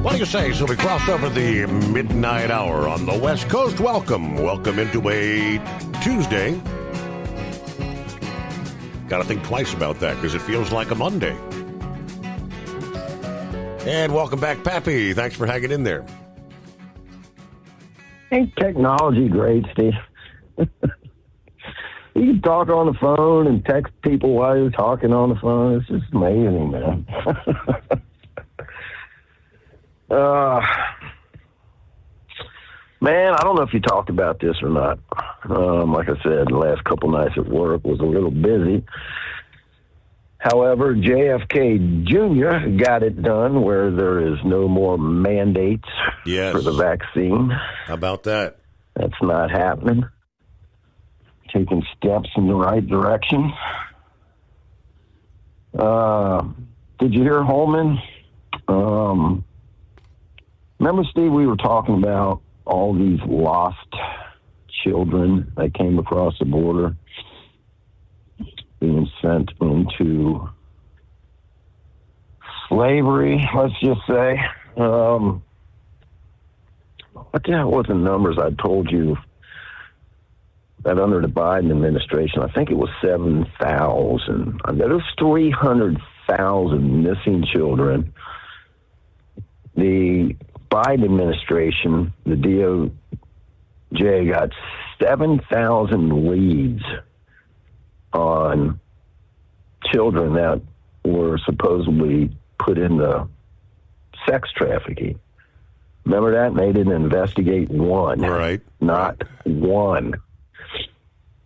What do you say? So we cross over the midnight hour on the West Coast. Welcome into a Tuesday. Got to think twice about that because it feels like a Monday. And welcome back, Pappy. Thanks for hanging in there.
Ain't technology great, Steve? You can talk on the phone and text people while you're talking on the phone. It's just amazing, man. Man, I don't know if you talked about this or not. Like I said, the last couple nights at work was a little busy. However, JFK Jr. got it done where there is no more mandates for the vaccine.
How about that?
That's not happening. Taking steps in the right direction. Did you hear Holman? Remember, Steve, we were talking about all these lost children that came across the border being sent into slavery, let's just say. What the hell was the numbers I told you that under the Biden administration, I think it was 7,000. There was 300,000 missing children. The Biden administration, the DOJ, got 7,000 leads on children that were supposedly put into sex trafficking. Remember that? And they didn't investigate one.
Right.
Not one.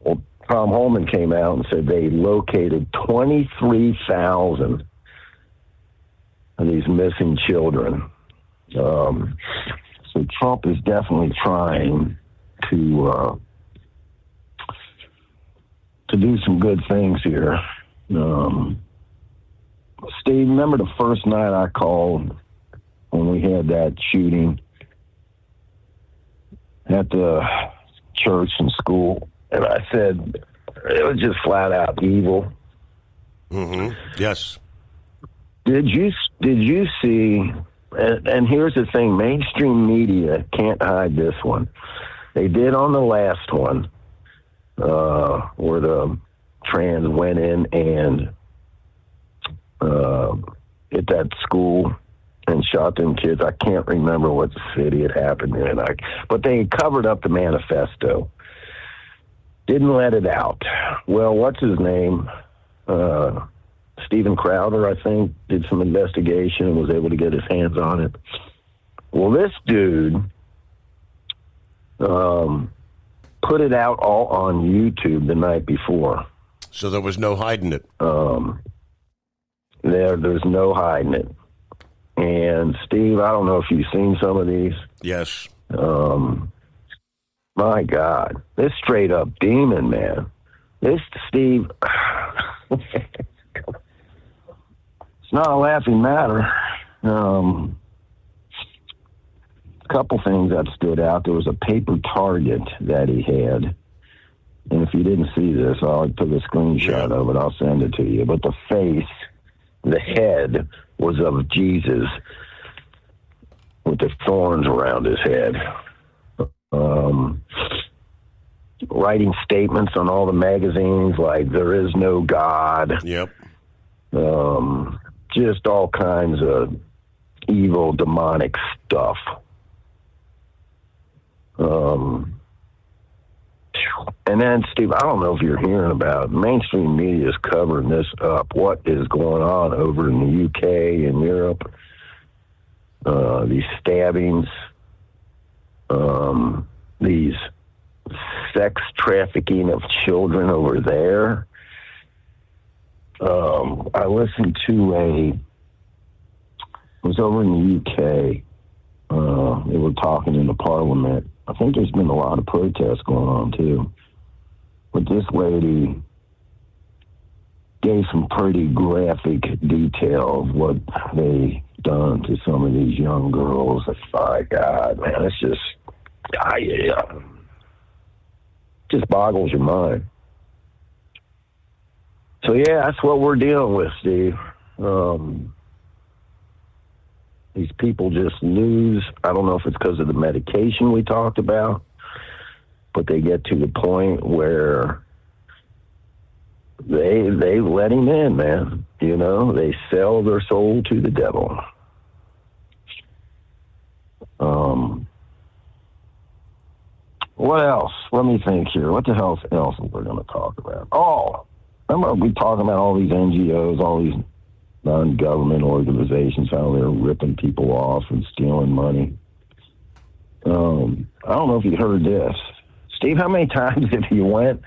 Well, Tom Holman came out and said they located 23,000 of these missing children. So Trump is definitely trying to do some good things here. Steve, remember the first night I called when we had that shooting at the church and school, and I said it was just flat out evil.
Mm-hmm. Yes.
Did you see? And here's the thing: mainstream media can't hide this one. They did on the last one, where the trans went in and at that school and shot them kids. I can't remember what city it happened in. But they covered up the manifesto. Didn't let it out. Well, what's his name? Steven Crowder, I think, did some investigation and was able to get his hands on it. Well, this dude put it out all on YouTube the night before.
So there was no hiding it.
There's no hiding it. And Steve, I don't know if you've seen some of these.
Yes.
My God, this straight up demon, man. This, Steve, it's not a laughing matter. A couple things that stood out. There was a paper target that he had and if you didn't see this, I'll put a screenshot of it. I'll send it to you. But the face, the head, was of Jesus with the thorns around his head. Writing statements on all the magazines like there is no God.
Yep.
Just all kinds of evil, demonic stuff. And then, Steve, I don't know if you're hearing about it. Mainstream media is covering this up. What is going on over in the UK and Europe? These stabbings, these sex trafficking of children over there. I listened to it was over in the UK. They were talking in the parliament. I think there's been a lot of protests going on too. But this lady gave some pretty graphic detail of what they done to some of these young girls. My God, man, it's just, just boggles your mind. So yeah, that's what we're dealing with, Steve. These people just lose. I don't know if it's because of the medication we talked about, but they get to the point where they let him in, man. You know, they sell their soul to the devil. What else? Let me think here. What the hell else we're going to talk about? Oh, remember we talking about all these NGOs, all these non-government organizations, how they're ripping people off and stealing money. I don't know if you heard this. Steve, how many times have you went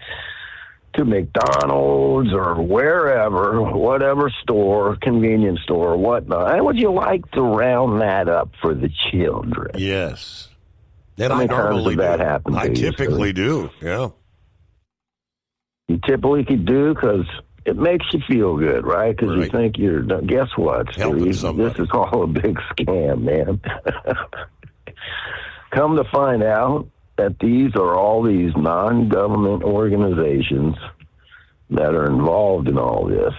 to McDonald's or wherever, whatever store, convenience store, whatnot, how would you like to round that up for the children?
Yes. And
how many times does that happen to
I
you,
typically
sir?
do, yeah.
You typically do because it makes you feel good, right? Because you think you're, guess what, Steve? This is all a big scam, man. Come to find out that these are all these non-government organizations that are involved in all this.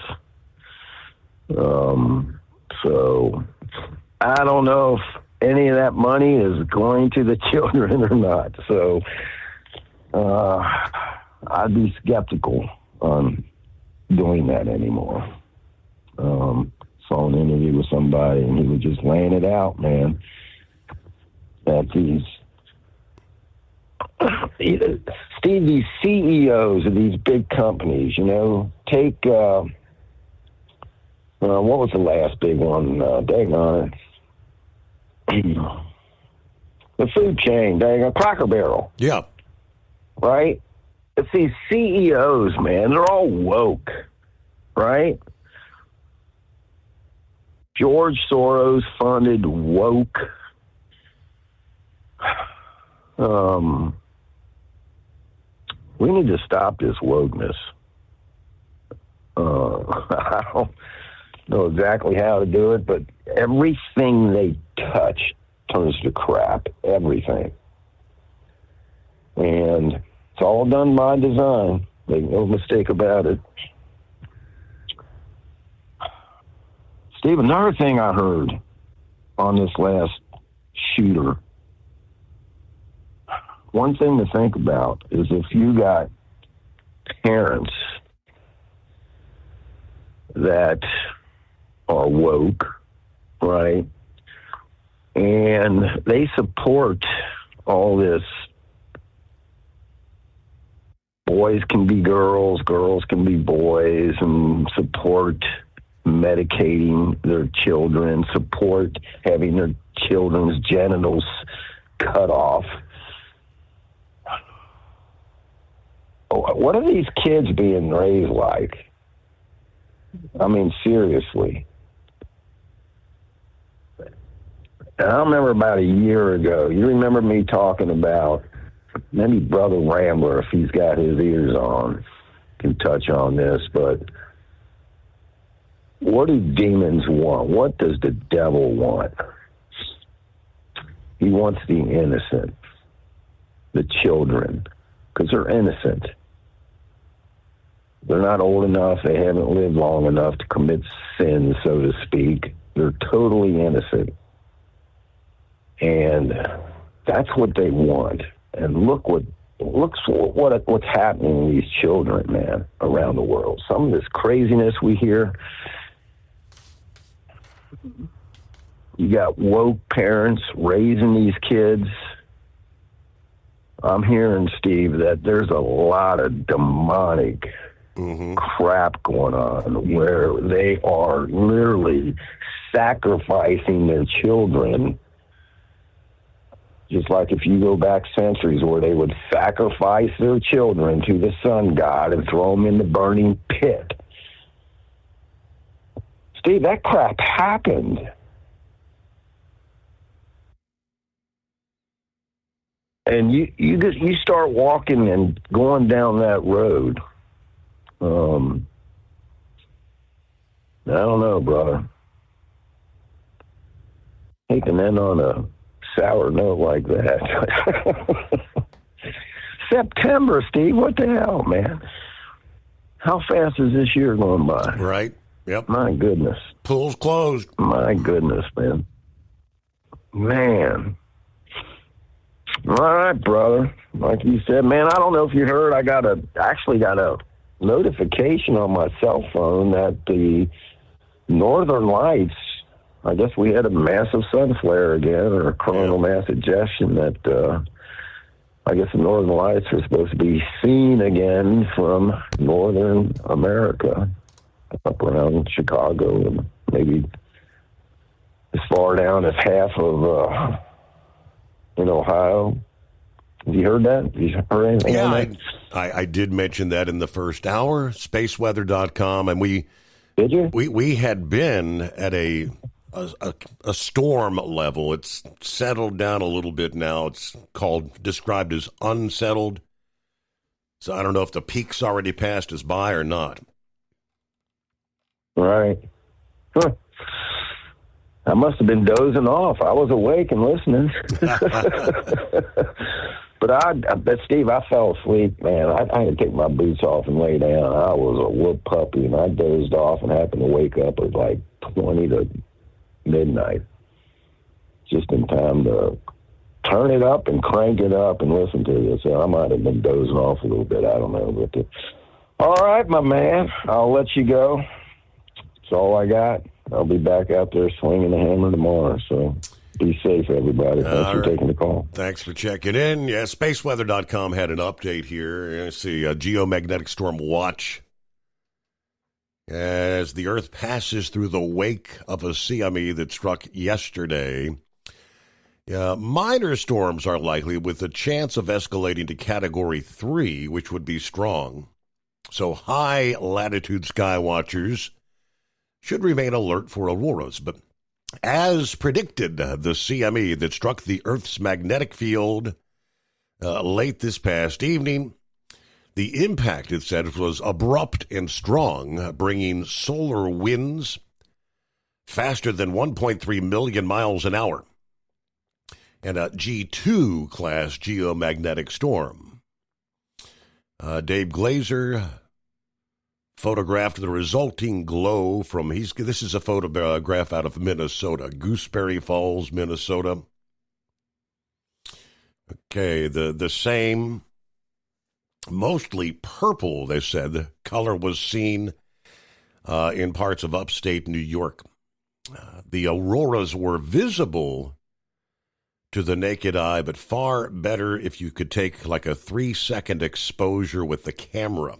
So I don't know if any of that money is going to the children or not. So I'd be skeptical on doing that anymore. Saw an interview with somebody and he was just laying it out, man, that these Steve, these CEOs of these big companies, you know, take what was the last big one? Dang on it. The food chain, dang on Cracker Barrel.
Yeah.
Right? It's these CEOs, man. They're all woke, right? George Soros funded woke. We need to stop this wokeness. I don't know exactly how to do it, but everything they touch turns to crap. Everything. And it's all done by design. Make no mistake about it. Steve, another thing I heard on this last shooter, one thing to think about is if you got parents that are woke, right, and they support all this boys can be girls, girls can be boys, and support medicating their children, support having their children's genitals cut off. What are these kids being raised like? I mean, seriously. I remember about a year ago, you remember me talking about, maybe Brother Rambler, if he's got his ears on, can touch on this, but what do demons want? What does the devil want? He wants the innocent, the children, because they're innocent. They're not old enough. They haven't lived long enough to commit sin, so to speak. They're totally innocent. And that's what they want. And look what's happening to these children, man, around the world. Some of this craziness we hear. You got woke parents raising these kids. I'm hearing, Steve, that there's a lot of demonic crap going on where they are literally sacrificing their children. Just like if you go back centuries where they would sacrifice their children to the sun god and throw them in the burning pit. Steve, that crap happened. And you start walking and going down that road. I don't know, brother. Taking in on a sour note like that. September, Steve, what the hell, man? How fast is this year going by?
Right. Yep.
My goodness.
Pool's closed.
My goodness, man. Man. All right, brother. Like you said, man, I don't know if you heard, I actually got a notification on my cell phone that the Northern Lights, I guess we had a massive sun flare again, or a coronal mass ejection, that I guess the Northern Lights are supposed to be seen again from Northern America, up around Chicago, and maybe as far down as half of in Ohio. Have you heard that? Have you heard anything on that?
I did mention that in the first hour, spaceweather.com, and
Did you?
We had been at a storm level. It's settled down a little bit now. It's described as unsettled. So I don't know if the peak's already passed us by or not.
Right. Huh. I must have been dozing off. I was awake and listening. But Steve, I fell asleep, man. I had to take my boots off and lay down. I was a whoop puppy, and I dozed off and happened to wake up at like 20 to midnight. Just in time to turn it up and crank it up and listen to this. So I might have been dozing off a little bit. I don't know. But all right, my man. I'll let you go. That's all I got. I'll be back out there swinging the hammer tomorrow. So be safe, everybody. Thanks for taking the call.
Thanks for checking in. Yeah, spaceweather.com had an update here. Let's see, a geomagnetic storm watch. As the Earth passes through the wake of a CME that struck yesterday, minor storms are likely with a chance of escalating to Category 3, which would be strong. So high-latitude sky watchers should remain alert for auroras. But as predicted, the CME that struck the Earth's magnetic field late this past evening, the impact, it said, was abrupt and strong, bringing solar winds faster than 1.3 million miles an hour, and a G2 class geomagnetic storm. Dave Glazer photographed the resulting glow from, this is a photograph out of Minnesota, Gooseberry Falls, Minnesota. Okay, the same, mostly purple, they said, the color was seen in parts of upstate New York. The auroras were visible to the naked eye, but far better if you could take like a 3-second exposure with the camera.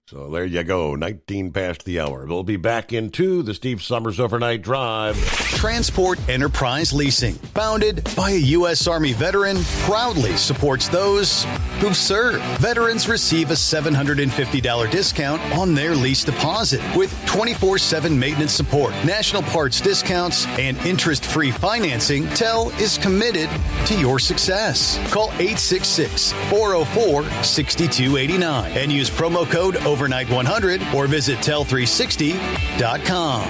So there you go, 19 past the hour. We'll be back into the Steve Summers Overnight Drive.
Transport Enterprise Leasing, founded by a U.S. Army veteran, proudly supports those who've served. Veterans receive a $750 discount on their lease deposit with 24/7 maintenance support, national parts discounts, and interest-free financing. TEL is committed to your success. Call 866-404-6289 and use promo code Overnight100 or visit tel360.com.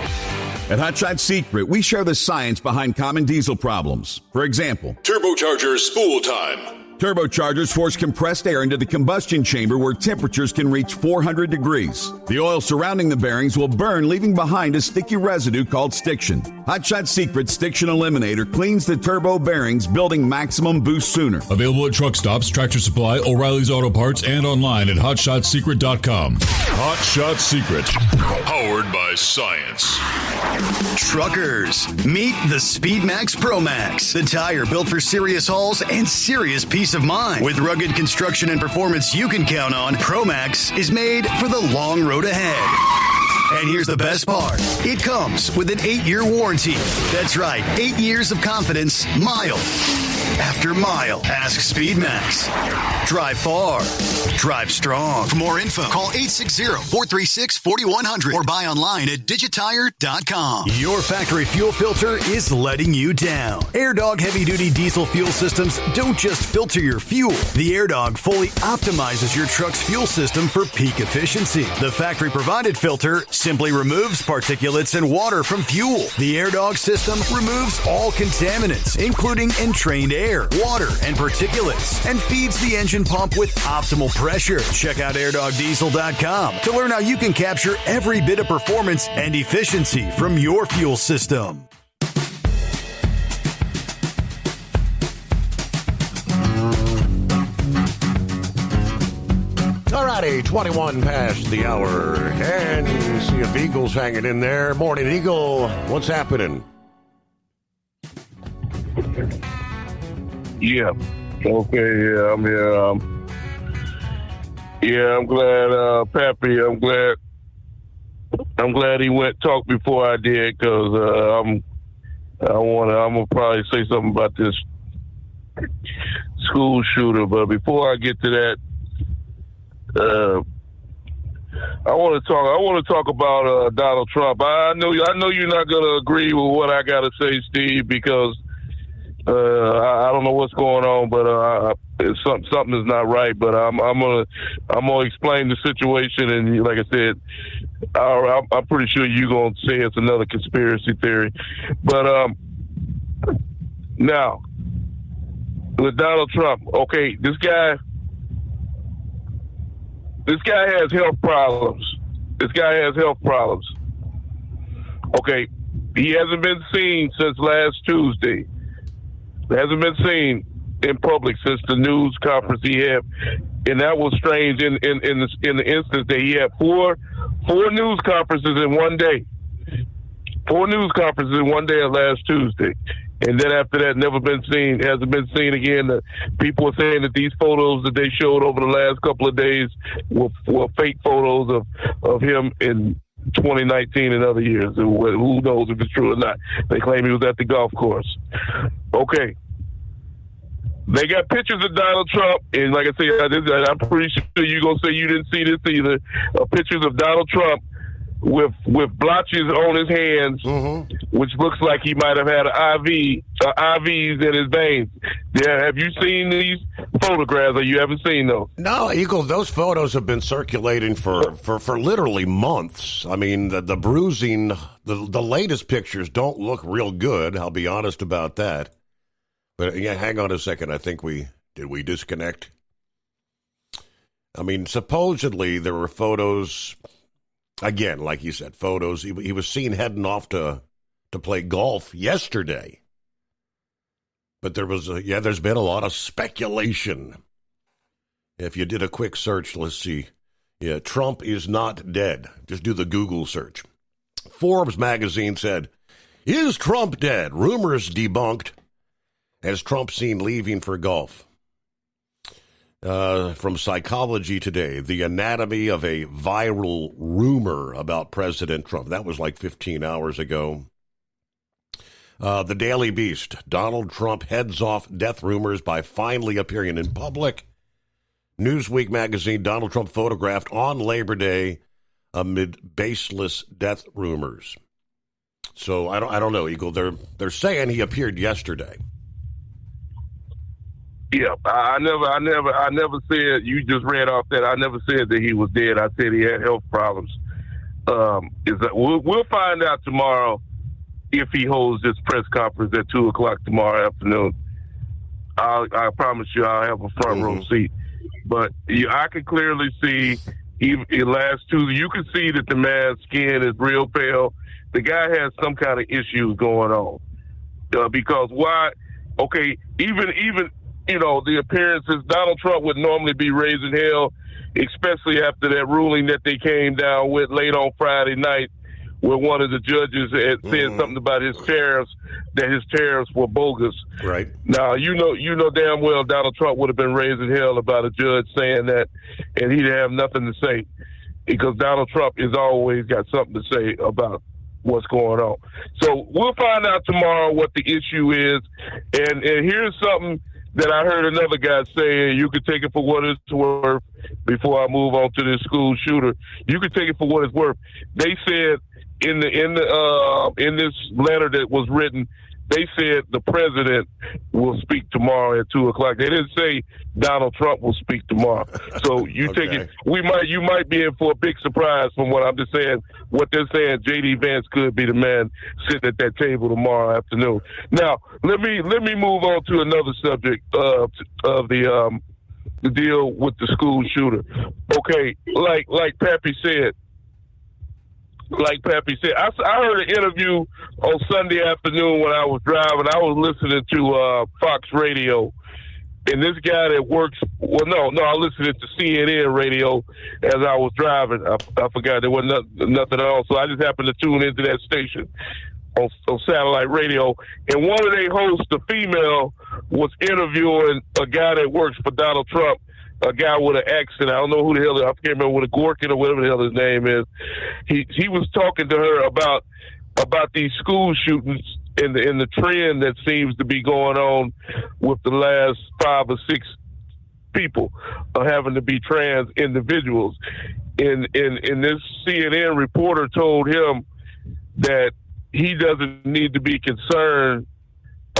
At Hot Shot Secret, we share the science behind common diesel problems. For example,
turbocharger spool time.
Turbochargers force compressed air into the combustion chamber where temperatures can reach 400 degrees. The oil surrounding the bearings will burn, leaving behind a sticky residue called stiction. Hot Shot Secret's Stiction Eliminator cleans the turbo bearings, building maximum boost sooner.
Available at truck stops, Tractor Supply, O'Reilly's Auto Parts, and online at hotshotsecret.com. Hot Shot Secret, powered by science.
Truckers, meet the Speedmax Pro Max, the tire built for serious hauls and serious peace of mind. With rugged construction and performance you can count on, Pro Max is made for the long road ahead. And here's the best part. It comes with an 8-year warranty. That's right, 8 years of confidence, mile after mile. Ask Speedmax. Drive far. Drive strong. For more info, call 860-436-4100 or buy online at digitire.com. Your factory fuel filter is letting you down. AirDog heavy-duty diesel fuel systems don't just filter your fuel. The AirDog fully optimizes your truck's fuel system for peak efficiency. The factory-provided filter simply removes particulates and water from fuel. The AirDog system removes all contaminants, including entrained air, water, and particulates, and feeds the engine pump with optimal pressure. Check out airdogdiesel.com to learn how you can capture every bit of performance and efficiency from your fuel system.
All righty, 21 past the hour, and see if Eagle's hanging in there. Morning, Eagle. What's happening?
Yeah. Okay, yeah, I'm here. I'm glad, Pappy, I'm glad he went talk before I did, because I'm gonna probably say something about this school shooter. But before I get to that, I want to talk about Donald Trump. I know you're not gonna agree with what I gotta say, Steve, because I don't know what's going on, but something is not right. But I'm gonna explain the situation, and like I said, I'm pretty sure you're gonna say it's another conspiracy theory. But now with Donald Trump, okay, this guy has health problems. Okay, he hasn't been seen since last Tuesday. Hasn't been seen in public since the news conference he had, and that was strange. In the instance that he had four news conferences in one day. 4 news conferences in one day last Tuesday, and then after that, hasn't been seen again. People are saying that these photos that they showed over the last couple of days were fake photos of him in 2019 and other years. Who knows if it's true or not? They claim he was at the golf course. Okay. They got pictures of Donald Trump, and like I said, I'm pretty sure you're going to say you didn't see this either. Pictures of Donald Trump with blotches on his hands, which looks like he might have had IVs in his veins. Yeah, have you seen these photographs, or you haven't seen those?
No, Eagle, those photos have been circulating for literally months. I mean, the bruising, the latest pictures don't look real good. I'll be honest about that. But yeah, hang on a second. I think did we disconnect? I mean, supposedly there were photos. Again, like you said, photos. He was seen heading off to play golf yesterday. But there's been a lot of speculation. If you did a quick search, let's see. Yeah, Trump is not dead. Just do the Google search. Forbes magazine said, "Is Trump dead? Rumors debunked as Trump seen leaving for golf." From Psychology Today, the anatomy of a viral rumor about President Trump. That was like 15 hours ago. The Daily Beast, Donald Trump heads off death rumors by finally appearing in public. Newsweek magazine, Donald Trump photographed on Labor Day amid baseless death rumors. So I don't know, Eagle. They're saying he appeared yesterday.
Yeah, I never said, you just read off that. I never said that he was dead. I said he had health problems. We'll find out tomorrow if he holds this press conference at 2:00 tomorrow afternoon. I promise you I'll have a front row seat. But I can clearly see, even last Tuesday, you can see that the man's skin is real pale. The guy has some kind of issues going on. Because why? Okay, even the appearances, Donald Trump would normally be raising hell, especially after that ruling that they came down with late on Friday night, where one of the judges had said something about his tariffs, that his tariffs were bogus.
Right.
Now, you know damn well Donald Trump would have been raising hell about a judge saying that, and he'd have nothing to say, because Donald Trump has always got something to say about what's going on. So we'll find out tomorrow what the issue is. And here's something that I heard another guy say, and you can take it for what it's worth before I move on to this school shooter. You can take it for what it's worth. They said in this letter that was written, they said the president will speak tomorrow at 2:00. They didn't say Donald Trump will speak tomorrow. So you take it. You might be in for a big surprise from what I'm just saying. What they're saying, J.D. Vance could be the man sitting at that table tomorrow afternoon. Now let me move on to another subject of the deal with the school shooter. Okay, like Pappy said. I heard an interview on Sunday afternoon when I was driving. I was listening to Fox Radio, and this guy that works, I listened to CNN radio as I was driving. I forgot there wasn't nothing else, so I just happened to tune into that station on satellite radio. And one of their hosts, the female, was interviewing a guy that works for Donald Trump, a guy with an accent. I don't know who the hell, I can't remember, with a Gorkin or whatever the hell his name is. He was talking to her about these school shootings and the trend that seems to be going on with the last 5 or 6 people having to be trans individuals. And this CNN reporter told him that he doesn't need to be concerned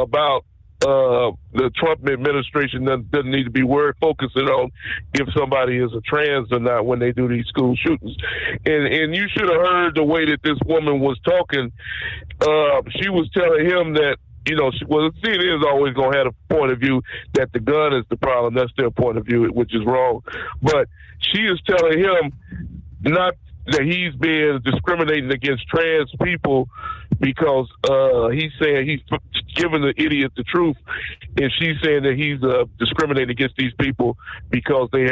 about the Trump administration doesn't need to be focusing on if somebody is a trans or not when they do these school shootings. And you should have heard the way that this woman was talking. She was telling him that, CNN is always going to have a point of view that the gun is the problem. That's their point of view, which is wrong. But she is telling him not that he's being discriminating against trans people because he's saying he's giving the idiot the truth, and she's saying that he's discriminating against these people because they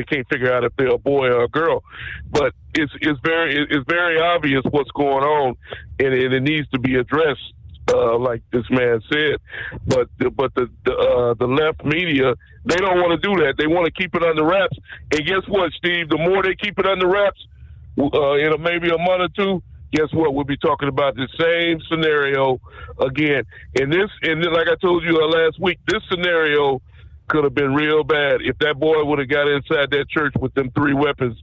can't figure out if they're a boy or a girl. But it's very obvious what's going on, and it needs to be addressed. Like this man said, but the left media, they don't want to do that. They want to keep it under wraps. And guess what, Steve? The more they keep it under wraps, in maybe a month or two, guess what? We'll be talking about the same scenario again. And like I told you last week, this scenario could have been real bad. If that boy would have got inside that church with them 3 weapons,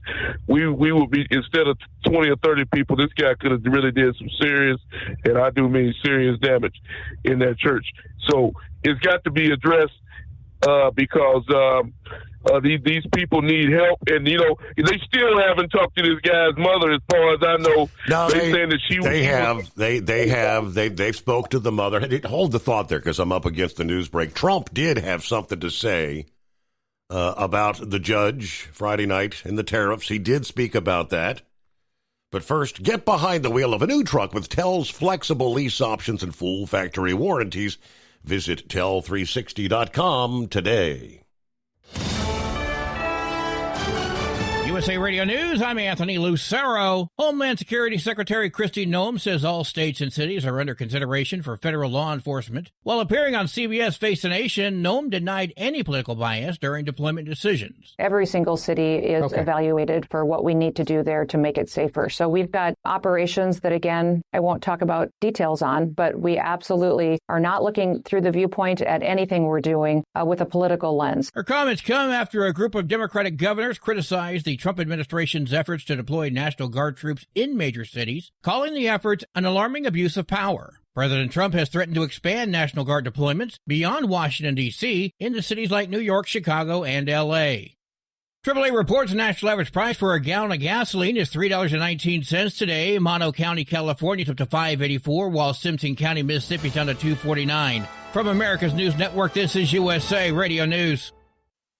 we would be, instead of 20 or 30 people, this guy could have really did some serious, and I do mean serious, damage in that church. So it's got to be addressed because these people need help, and they still haven't talked to this guy's mother, as far as I know.
No,
they're saying that she
they spoke to the mother. Hold the thought there, because I'm up against the news break. Trump did have something to say about the judge Friday night and the tariffs. He did speak about that. But first, get behind the wheel of a new truck with Tel's flexible lease options and full factory warranties. Visit tel360.com today.
USA Radio News, I'm Anthony Lucero. Homeland Security Secretary Kristi Noem says all states and cities are under consideration for federal law enforcement. While appearing on CBS Face the Nation, Noem denied any political bias during deployment decisions.
Every single city is evaluated for what we need to do there to make it safer. So we've got operations that, again, I won't talk about details on, but we absolutely are not looking through the viewpoint at anything we're doing with a political lens.
Her comments come after a group of Democratic governors criticized the Trump administration's efforts to deploy National Guard troops in major cities, calling the efforts an alarming abuse of power. President Trump has threatened to expand National Guard deployments beyond Washington, D.C. into cities like New York, Chicago, and L.A. AAA reports the national average price for a gallon of gasoline is $3.19 today. Mono County, California is up to $5.84, while Simpson County, Mississippi is down to $2.49. From America's News Network, this is USA Radio News.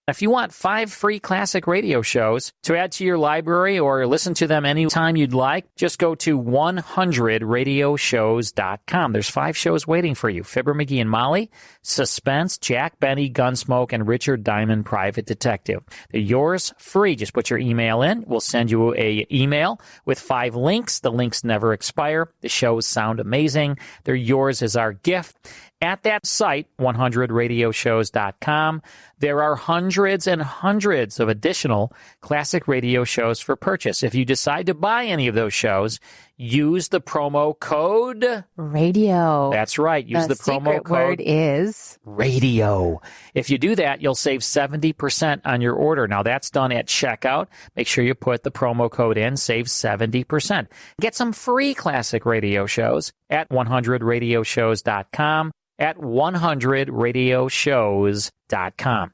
If you want 5 free classic radio shows to add to your library or listen to them anytime you'd like, just go to 100radioshows.com. There's 5 shows waiting for you. Fibber, McGee and Molly, Suspense, Jack Benny, Gunsmoke, and Richard Diamond, Private Detective. They're yours free. Just put your email in. We'll send you an email with 5 links. The links never expire. The shows sound amazing. They're yours as our gift. At that site, 100radioshows.com, there are hundreds and hundreds of additional classic radio shows for purchase. If you decide to buy any of those shows, use the promo code
radio.
That's right. Use the promo code.
Word is
radio. If you do that, you'll save 70% on your order. Now, that's done at checkout. Make sure you put the promo code in, save 70%. Get some free classic radio shows at 100radioshows.com, at 100radioshows.com.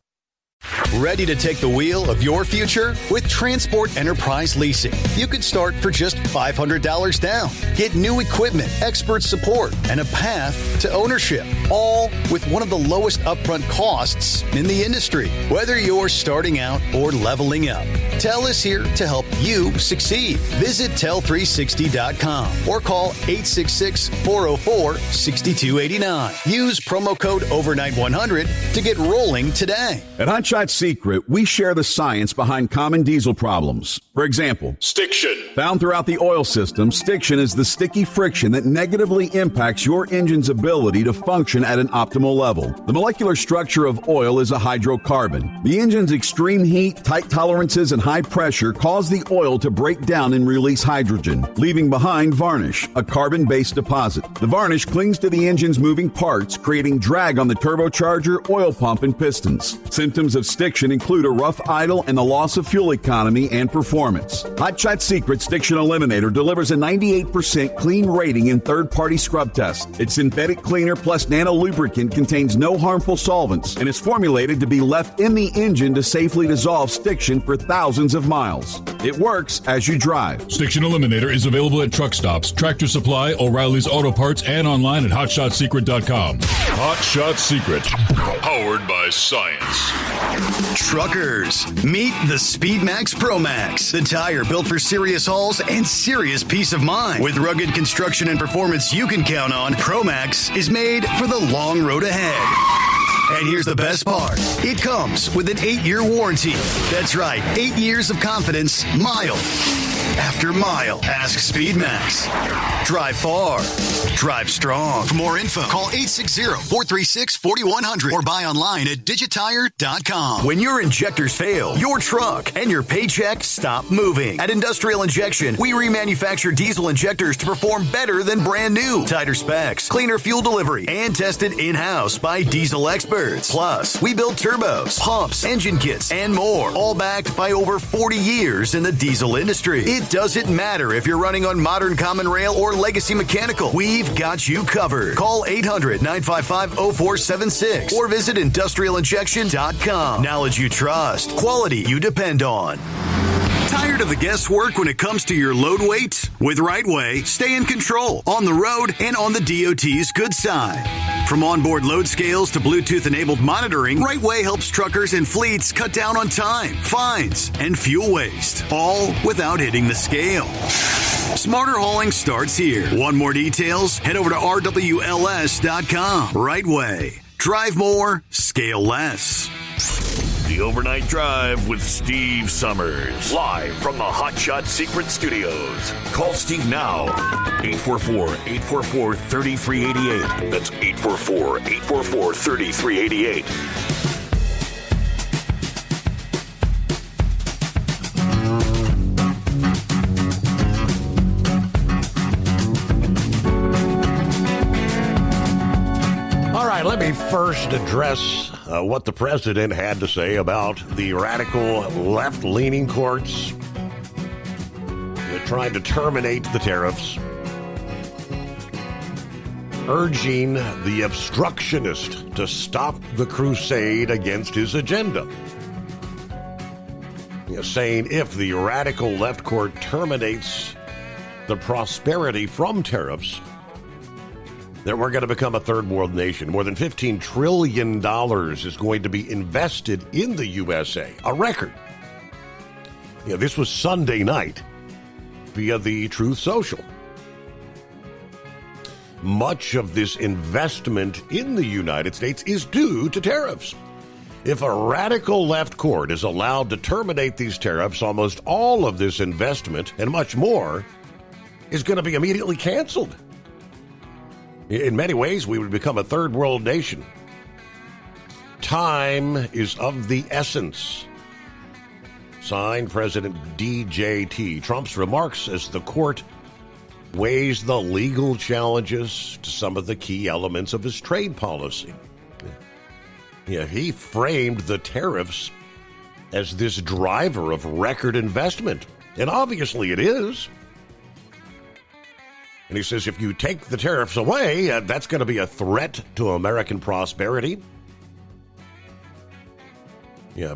Ready to take the wheel of your future? With Transport Enterprise Leasing, you could start for just $500 down. Get new equipment, expert support, and a path to ownership, all with one of the lowest upfront costs in the industry. Whether you're starting out or leveling up, TEL is here to help you succeed. Visit tel360.com or call 866-404-6289. Use promo code OVERNIGHT100 to get rolling today.
At Hotshot Secret, we share the science behind common diesel problems. For example,
stiction.
Found throughout the oil system, stiction is the sticky friction that negatively impacts your engine's ability to function at an optimal level. The molecular structure of oil is a hydrocarbon. The engine's extreme heat, tight tolerances, and high pressure cause the oil to break down and release hydrogen, leaving behind varnish, a carbon-based deposit. The varnish clings to the engine's moving parts, creating drag on the turbocharger, oil pump, and pistons. Symptoms of stiction include a rough idle and the loss of fuel economy and performance. Hotshot Secret Stiction Eliminator delivers a 98% clean rating in third-party scrub tests. Its synthetic cleaner plus nano lubricant contains no harmful solvents and is formulated to be left in the engine to safely dissolve stiction for thousands of miles. It works as you drive.
Stiction Eliminator is available at truck stops, Tractor Supply, O'Reilly's Auto Parts, and online at hotshotsecret.com. Hot Shot Secret, powered by science.
Truckers, meet the SpeedMax Pro Max, the tire built for serious hauls and serious peace of mind. With rugged construction and performance you can count on, Pro Max is made for the long road ahead. And here's the best part. It comes with an 8-year warranty. That's right, 8 years of confidence, mile after mile. Ask SpeedMax. Drive far. Drive strong. For more info, call 860-436-4100 or buy online at digitire.com. When your injectors fail, your truck and your paycheck stop moving. At Industrial Injection, we remanufacture diesel injectors to perform better than brand new. Tighter specs, cleaner fuel delivery, and tested in-house by diesel experts. Plus, we build turbos, pumps, engine kits, and more, all backed by over 40 years in the diesel industry. It doesn't matter if you're running on modern common rail or legacy mechanical. We've got you covered. Call 800-955-0476 or visit industrialinjection.com. Knowledge you trust. Quality you depend on. Tired of the guesswork when it comes to your load weight? With RightWay, stay in control on the road and on the DOT's good side. From onboard load scales to Bluetooth-enabled monitoring, RightWay helps truckers and fleets cut down on time, fines, and fuel waste, all without hitting the scale. Smarter hauling starts here. Want more details? Head over to RWLS.com. RightWay. Drive more, scale less.
The Overnight Drive with Steve Summers. Live from the Hot Shot Secret Studios. Call Steve now. 844-844-3388. That's 844-844-3388.
Let me first address what the president had to say about the radical left-leaning courts that tried to terminate the tariffs, urging the obstructionist to stop the crusade against his agenda. Saying if the radical left court terminates the prosperity from tariffs, that we're going to become a third world nation. More than $15 trillion is going to be invested in the USA, a record. This was Sunday night via the Truth Social. Much of this investment in the United States is due to tariffs. If a radical left court is allowed to terminate these tariffs, almost all of this investment and much more is going to be immediately canceled. In many ways, we would become a third world nation. Time is of the essence. Signed, President DJT. Trump's remarks as the court weighs the legal challenges to some of the key elements of his trade policy. He framed the tariffs as this driver of record investment, and obviously it is. And he says if you take the tariffs away, that's going to be a threat to American prosperity.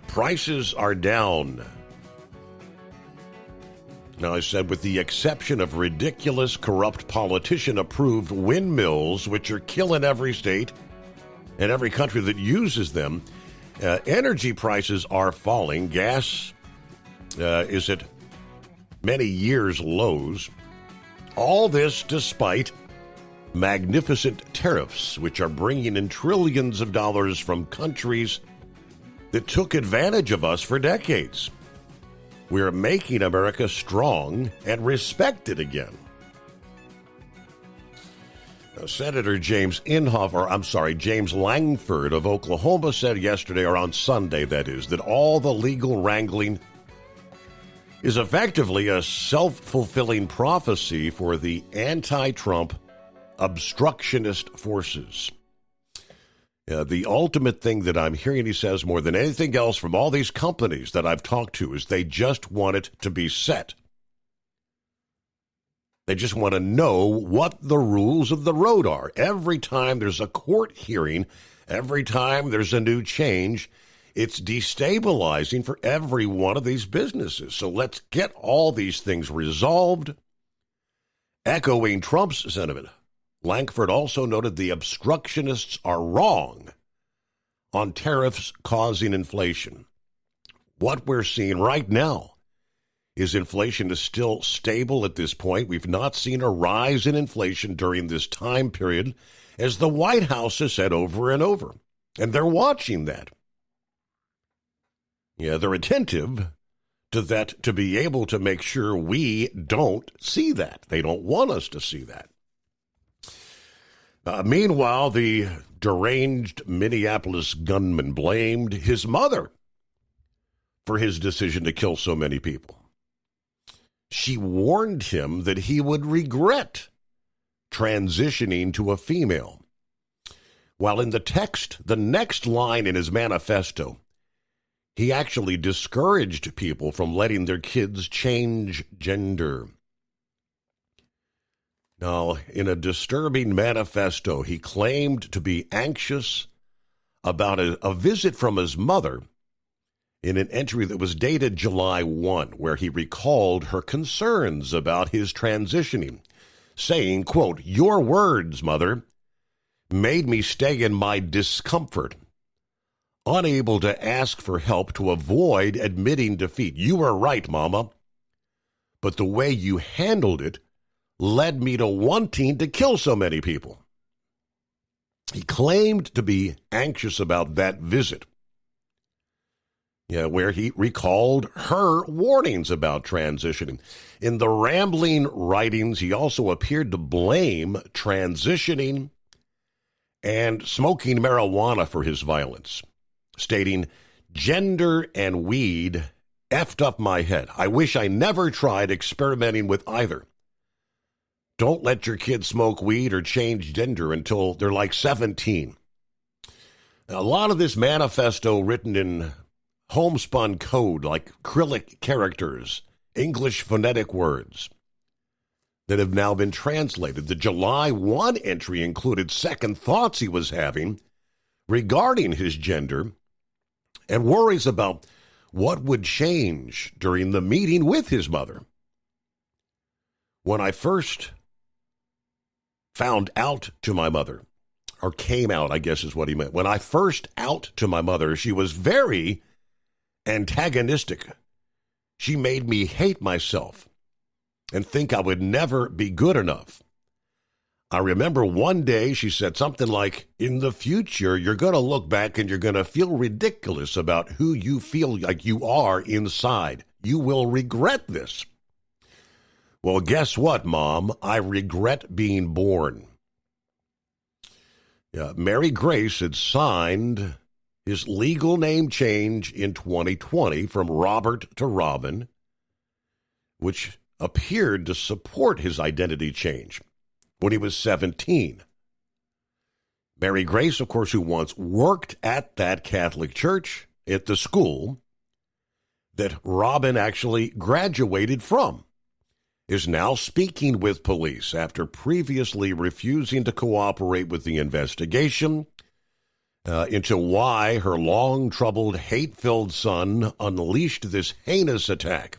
Prices are down. Now, I said, with the exception of ridiculous, corrupt politician-approved windmills, which are killing every state and every country that uses them, energy prices are falling. Gas is at many years' lows. All this despite magnificent tariffs, which are bringing in trillions of dollars from countries that took advantage of us for decades. We're making America strong and respected again. Senator James Langford of Oklahoma said yesterday, or on Sunday that is, that all the legal wrangling is effectively a self-fulfilling prophecy for the anti-Trump obstructionist forces. The ultimate thing that I'm hearing, he says, more than anything else from all these companies that I've talked to, is they just want it to be set. They just want to know what the rules of the road are. Every time there's a court hearing, every time there's a new change, it's destabilizing for every one of these businesses. So let's get all these things resolved. Echoing Trump's sentiment, Langford also noted the obstructionists are wrong on tariffs causing inflation. What we're seeing right now is inflation is still stable at this point. We've not seen a rise in inflation during this time period, as the White House has said over and over. And they're watching that. They're attentive to that to be able to make sure we don't see that. They don't want us to see that. Meanwhile, the deranged Minneapolis gunman blamed his mother for his decision to kill so many people. She warned him that he would regret transitioning to a female. While in the text, the next line in his manifesto, he actually discouraged people from letting their kids change gender. Now, in a disturbing manifesto, he claimed to be anxious about a visit from his mother in an entry that was dated July 1, where he recalled her concerns about his transitioning, saying, quote, "Your words, Mother, made me stay in my discomfort, unable to ask for help to avoid admitting defeat. You were right, Mama, but the way you handled it led me to wanting to kill so many people." He claimed to be anxious about that visit, where he recalled her warnings about transitioning. In the rambling writings, he also appeared to blame transitioning and smoking marijuana for his violence, stating, "Gender and weed effed up my head. I wish I never tried experimenting with either. Don't let your kids smoke weed or change gender until they're like 17. Now, a lot of this manifesto written in homespun code, like acrylic characters, English phonetic words that have now been translated. The July 1 entry included second thoughts he was having regarding his gender and worries about what would change during the meeting with his mother. When I first found out to my mother, or came out, I guess is what he meant. When I first out to my mother, she was very antagonistic. She made me hate myself and think I would never be good enough. I remember one day she said something like, in the future, you're going to look back and you're going to feel ridiculous about who you feel like you are inside. You will regret this. Well, guess what, Mom? I regret being born. Mary Grace had signed his legal name change in 2020 from Robert to Robin, which appeared to support his identity change when he was 17. Mary Grace, of course, who once worked at that Catholic church at the school that Robin actually graduated from, is now speaking with police after previously refusing to cooperate with the investigation into why her long-troubled, hate-filled son unleashed this heinous attack,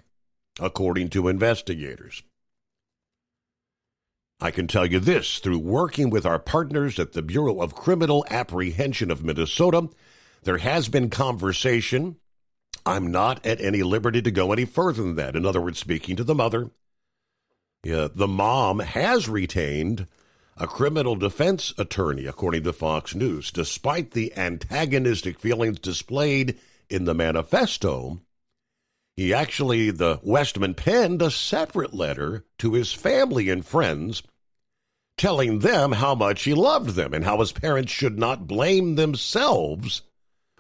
according to investigators. I can tell you this, through working with our partners at the Bureau of Criminal Apprehension of Minnesota, there has been conversation. I'm not at any liberty to go any further than that. In other words, speaking to the mother, the mom has retained a criminal defense attorney, according to Fox News. Despite the antagonistic feelings displayed in the manifesto, the Westman penned a separate letter to his family and friends, telling them how much he loved them and how his parents should not blame themselves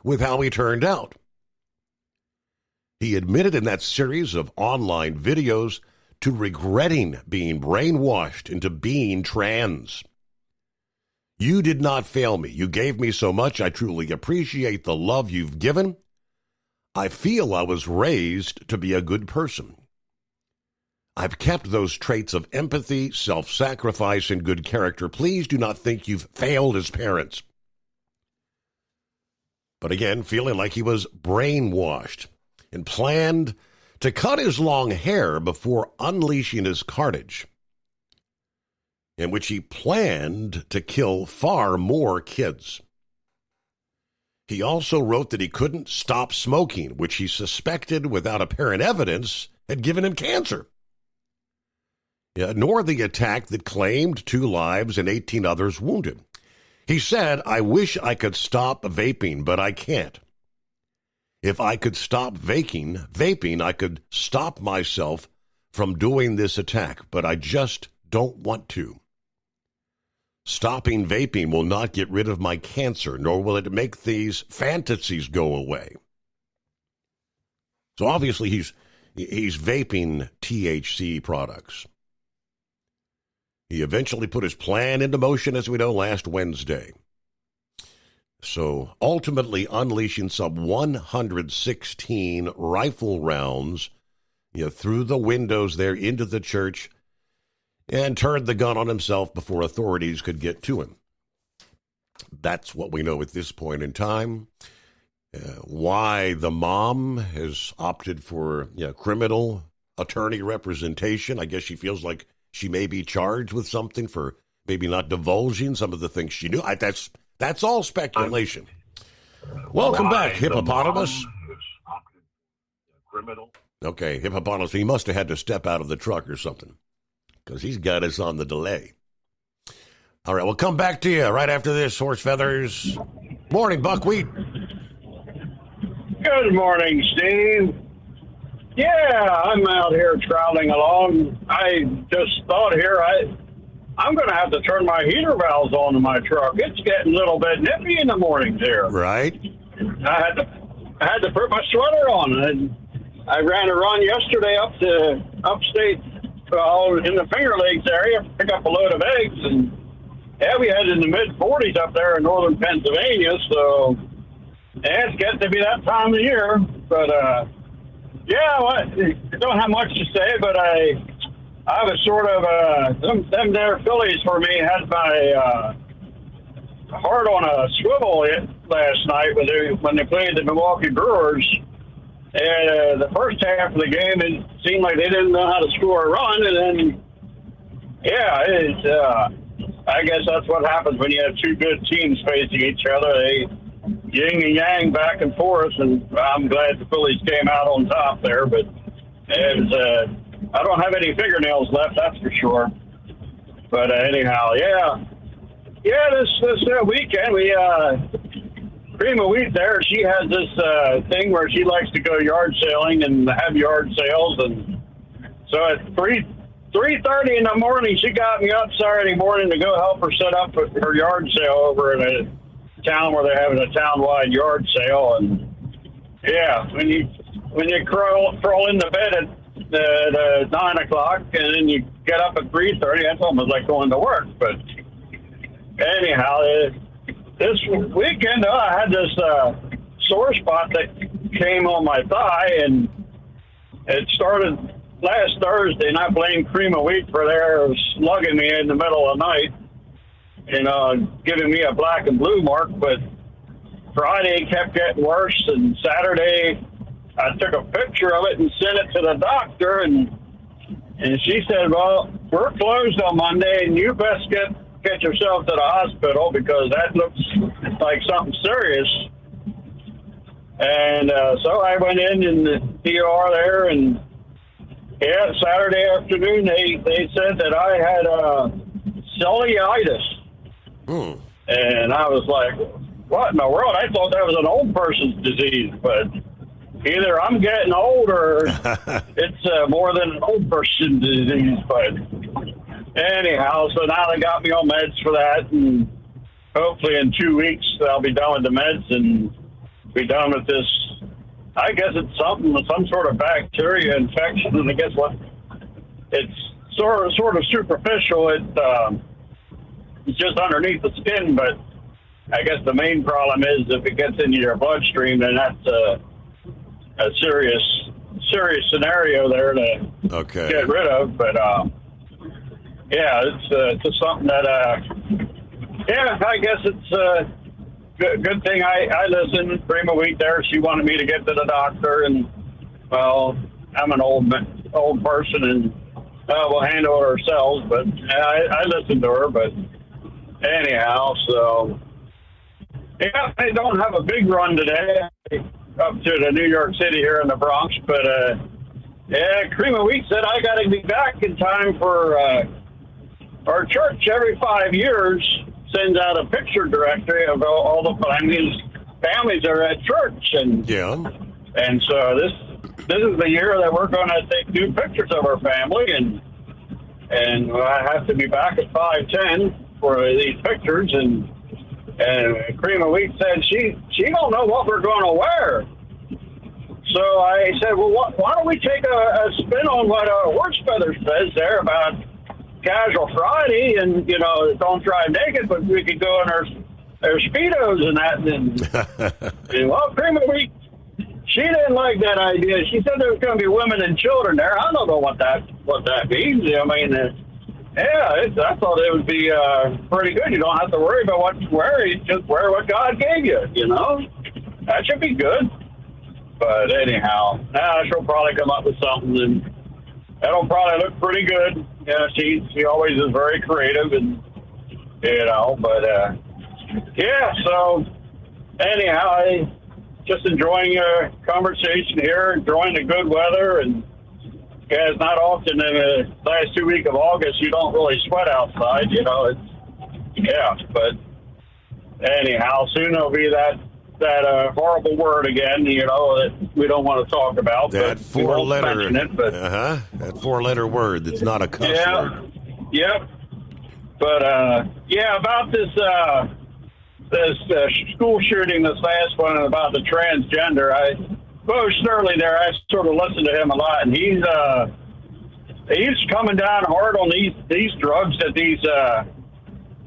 with how he turned out. He admitted in that series of online videos to regretting being brainwashed into being trans. You did not fail me. You gave me so much. I truly appreciate the love you've given. I feel I was raised to be a good person. I've kept those traits of empathy, self-sacrifice, and good character. Please do not think you've failed as parents. But again, feeling like he was brainwashed and planned to cut his long hair before unleashing his carnage, in which he planned to kill far more kids. He also wrote that he couldn't stop smoking, which he suspected without apparent evidence had given him cancer. Nor the attack that claimed 2 lives and 18 others wounded. He said, I wish I could stop vaping, but I can't. If I could stop vaping, I could stop myself from doing this attack, but I just don't want to. Stopping vaping will not get rid of my cancer, nor will it make these fantasies go away. So obviously he's vaping THC products. He eventually put his plan into motion, as we know, last Wednesday. So ultimately unleashing some 116 rifle rounds through the windows there into the church, and turned the gun on himself before authorities could get to him. That's what we know at this point in time. Why the mom has opted for criminal attorney representation. I guess she feels like she may be charged with something for maybe not divulging some of the things she knew. That's all speculation. Welcome back, Hippopotamus. Okay, Hippopotamus, he must have had to step out of the truck or something, because he's got us on the delay. All right, we'll come back to you right after this, Horse Feathers. Morning, Buckwheat.
Good morning, Steve. Yeah, I'm out here troweling along. I just thought here, I'm going to have to turn my heater valves on in my truck. It's getting a little bit nippy in the mornings here.
Right.
I had to put my sweater on. And I ran a run yesterday up to upstate in the Finger Lakes area, pick up a load of eggs, and we had in the mid-40s up there in northern Pennsylvania. So it's getting to be that time of year. But I don't have much to say, but I was sort of, them there Phillies for me had my heart on a swivel last night when they played the Milwaukee Brewers. And the first half of the game, it seemed like they didn't know how to score a run. And then, I guess that's what happens when you have two good teams facing each other. They yin and yang back and forth, and I'm glad the Phillies came out on top there. But it was, I don't have any fingernails left, that's for sure. But anyhow, this weekend we Prima Wheat there. She has this thing where she likes to go yard sailing and have yard sales, and so at 3:30 in the morning, she got me up Saturday morning to go help her set up her yard sale over in a town where they're having a town-wide yard sale. And yeah, when you crawl into bed at 9 o'clock and then you get up at 3:30, that's almost like going to work. But anyhow, this weekend I had this sore spot that came on my thigh, and it started last Thursday, and I blamed Prima Wheat for their slugging me in the middle of the night, giving me a black and blue mark. But Friday it kept getting worse, and Saturday I took a picture of it and sent it to the doctor, and she said, well, we're closed on Monday, and you best get yourself to the hospital because that looks like something serious. And so I went in the ER there, and Saturday afternoon they said that I had cellulitis. And I was like, what in the world? I thought that was an old person's disease, but either I'm getting old or it's more than an old person's disease. But anyhow, so now they got me on meds for that, and hopefully in 2 weeks I'll be done with the meds and be done with this. I guess it's some sort of bacteria infection, and I guess it's sort of superficial. It's just underneath the skin, but I guess the main problem is if it gets into your bloodstream, then that's a serious scenario there to get rid of. But it's just something that I guess it's a good thing I listened. Prima Wheat there, she wanted me to get to the doctor, and well, I'm an old person, and we'll handle it ourselves. But I listened to her. But anyhow, so I don't have a big run today up to the New York City here in the Bronx, but Prima Wheat said I got to be back in time for our church. Every 5 years sends out a picture directory of all the families that are at church, and so this is the year that we're going to take new pictures of our family, and I have to be back at 5:10 for these pictures, and Prima Wheat said she don't know what we're going to wear. So I said, well, why don't we take a spin on what Horse Feathers says there about Casual Friday, and don't drive naked, but we could go in our Speedos and that. And well, Prima Wheat, she didn't like that idea. She said there was going to be women and children there. I don't know what that means. I mean, I thought it would be pretty good. You don't have to worry about what you wear. You just wear what God gave you, That should be good. But anyhow, she'll probably come up with something, and that'll probably look pretty good. She always is very creative, and, but, so anyhow, I just enjoying a conversation here, enjoying the good weather, and it's not often in the last 2 weeks of August you don't really sweat outside, but anyhow, soon there'll be that horrible word again, that we don't want to talk about.
That four-letter,
that
4-letter word that's not a cuss word.
Yep. But about this school shooting, this last one about the transgender, Bo Snurley there, I sort of listened to him a lot, and he's coming down hard on these drugs that these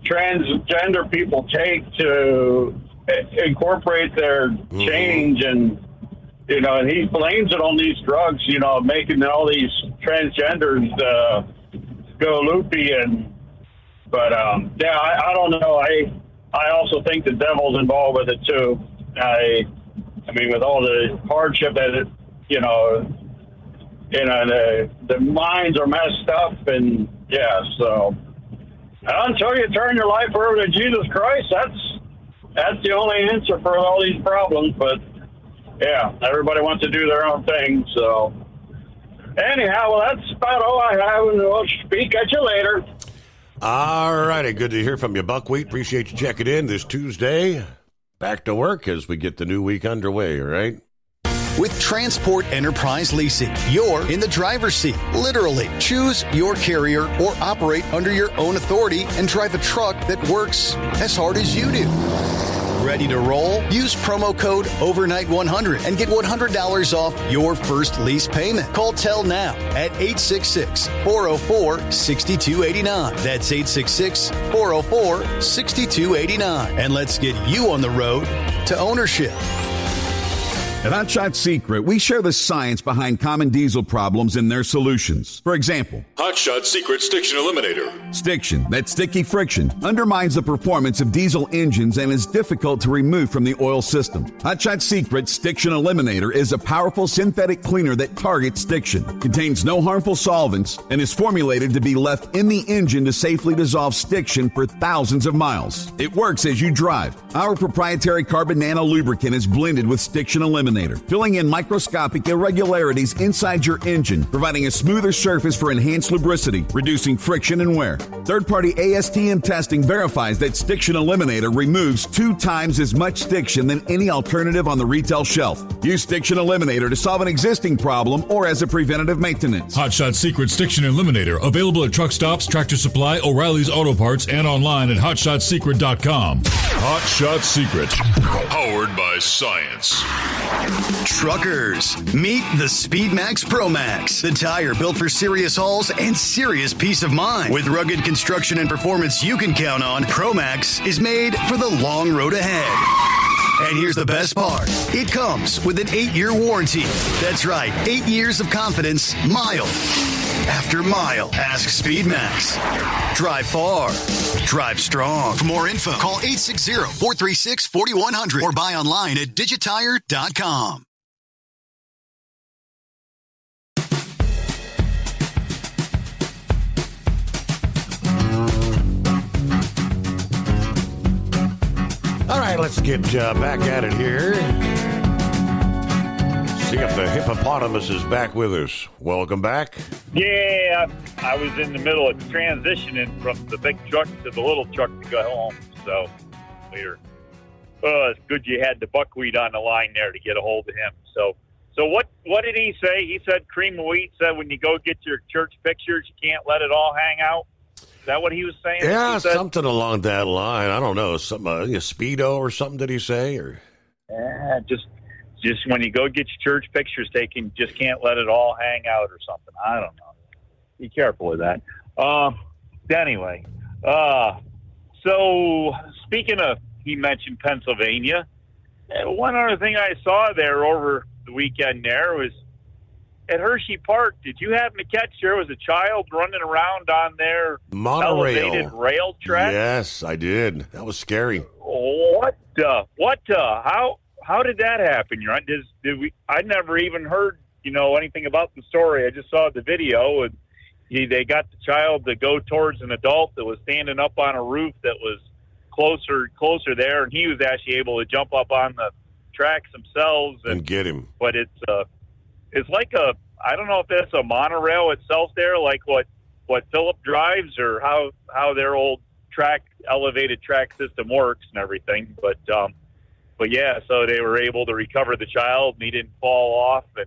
transgender people take to incorporate their change, and and he blames it on these drugs, making all these transgenders go loopy, but I don't know. I also think the devil's involved with it too. I mean, with all the hardship that the minds are messed up, and so Until you turn your life over to Jesus Christ, that's the only answer for all these problems. But yeah, everybody wants to do their own thing. So anyhow, well, that's about all I have, and we'll speak at you later.
All righty, good to hear from you, Buckwheat. Appreciate you checking in this Tuesday. Back to work as we get the new week underway, all right?
With Transport Enterprise Leasing, you're in the driver's seat, literally. Choose your carrier or operate under your own authority and drive a truck that works as hard as you do. Ready to roll? Use promo code OVERNIGHT100 and get $100 off your first lease payment. Call Tell now at 866-404-6289. That's 866-404-6289. And let's get you on the road to ownership.
At Hot Shot Secret, we share the science behind common diesel problems and their solutions. For example,
Hot Shot Secret Stiction Eliminator.
Stiction, that sticky friction, undermines the performance of diesel engines and is difficult to remove from the oil system. Hot Shot Secret Stiction Eliminator is a powerful synthetic cleaner that targets stiction, contains no harmful solvents, and is formulated to be left in the engine to safely dissolve stiction for thousands of miles. It works as you drive. Our proprietary carbon nano lubricant is blended with Stiction Eliminator, filling in microscopic irregularities inside your engine, providing a smoother surface for enhanced lubricity, reducing friction and wear. Third-party ASTM testing verifies that Stiction Eliminator removes 2 times as much stiction than any alternative on the retail shelf. Use Stiction Eliminator to solve an existing problem or as a preventative maintenance.
Hot Shot Secret Stiction Eliminator, available at truck stops, Tractor Supply, O'Reilly's Auto Parts, and online at hotshotsecret.com. Hot Shot Secret, powered by science.
Truckers, meet the Speedmax Pro Max, the tire built for serious hauls and serious peace of mind. With rugged construction and performance you can count on, Pro Max is made for the long road ahead. And here's the best part. It comes with an 8-year warranty. That's right, 8 years of confidence, mile after mile. Ask Speedmax. Drive far. Drive strong. For more info, call 860-436-4100 or buy online at digitire.com.
All right, let's get back at it here. See if the hippopotamus is back with us. Welcome back.
Yeah, I was in the middle of transitioning from the big truck to the little truck to go home. So later, it's good you had the Buckwheat on the line there to get a hold of him. So what did he say? He said Cream of Wheat said when you go get your church pictures, you can't let it all hang out. Is that what he was saying?
Yeah, something along that line. I don't know. Some Speedo or something, did he say? Or
just when you go get your church pictures taken, just can't let it all hang out or something. I don't know. Be careful with that. Anyway, so speaking of, he mentioned Pennsylvania. One other thing I saw there over the weekend there was at Hershey Park. Did you happen to catch there was a child running around on their elevated rail track?
Yes, I did. That was scary.
How did that happen? I never even heard, anything about the story. I just saw the video, and they got the child to go towards an adult that was standing up on a roof that was closer there, and he was actually able to jump up on the tracks themselves and get him. But it's like I don't know if that's a monorail itself there, like what Philip drives, or how their old elevated track system works and everything. But yeah, so they were able to recover the child, and he didn't fall off, and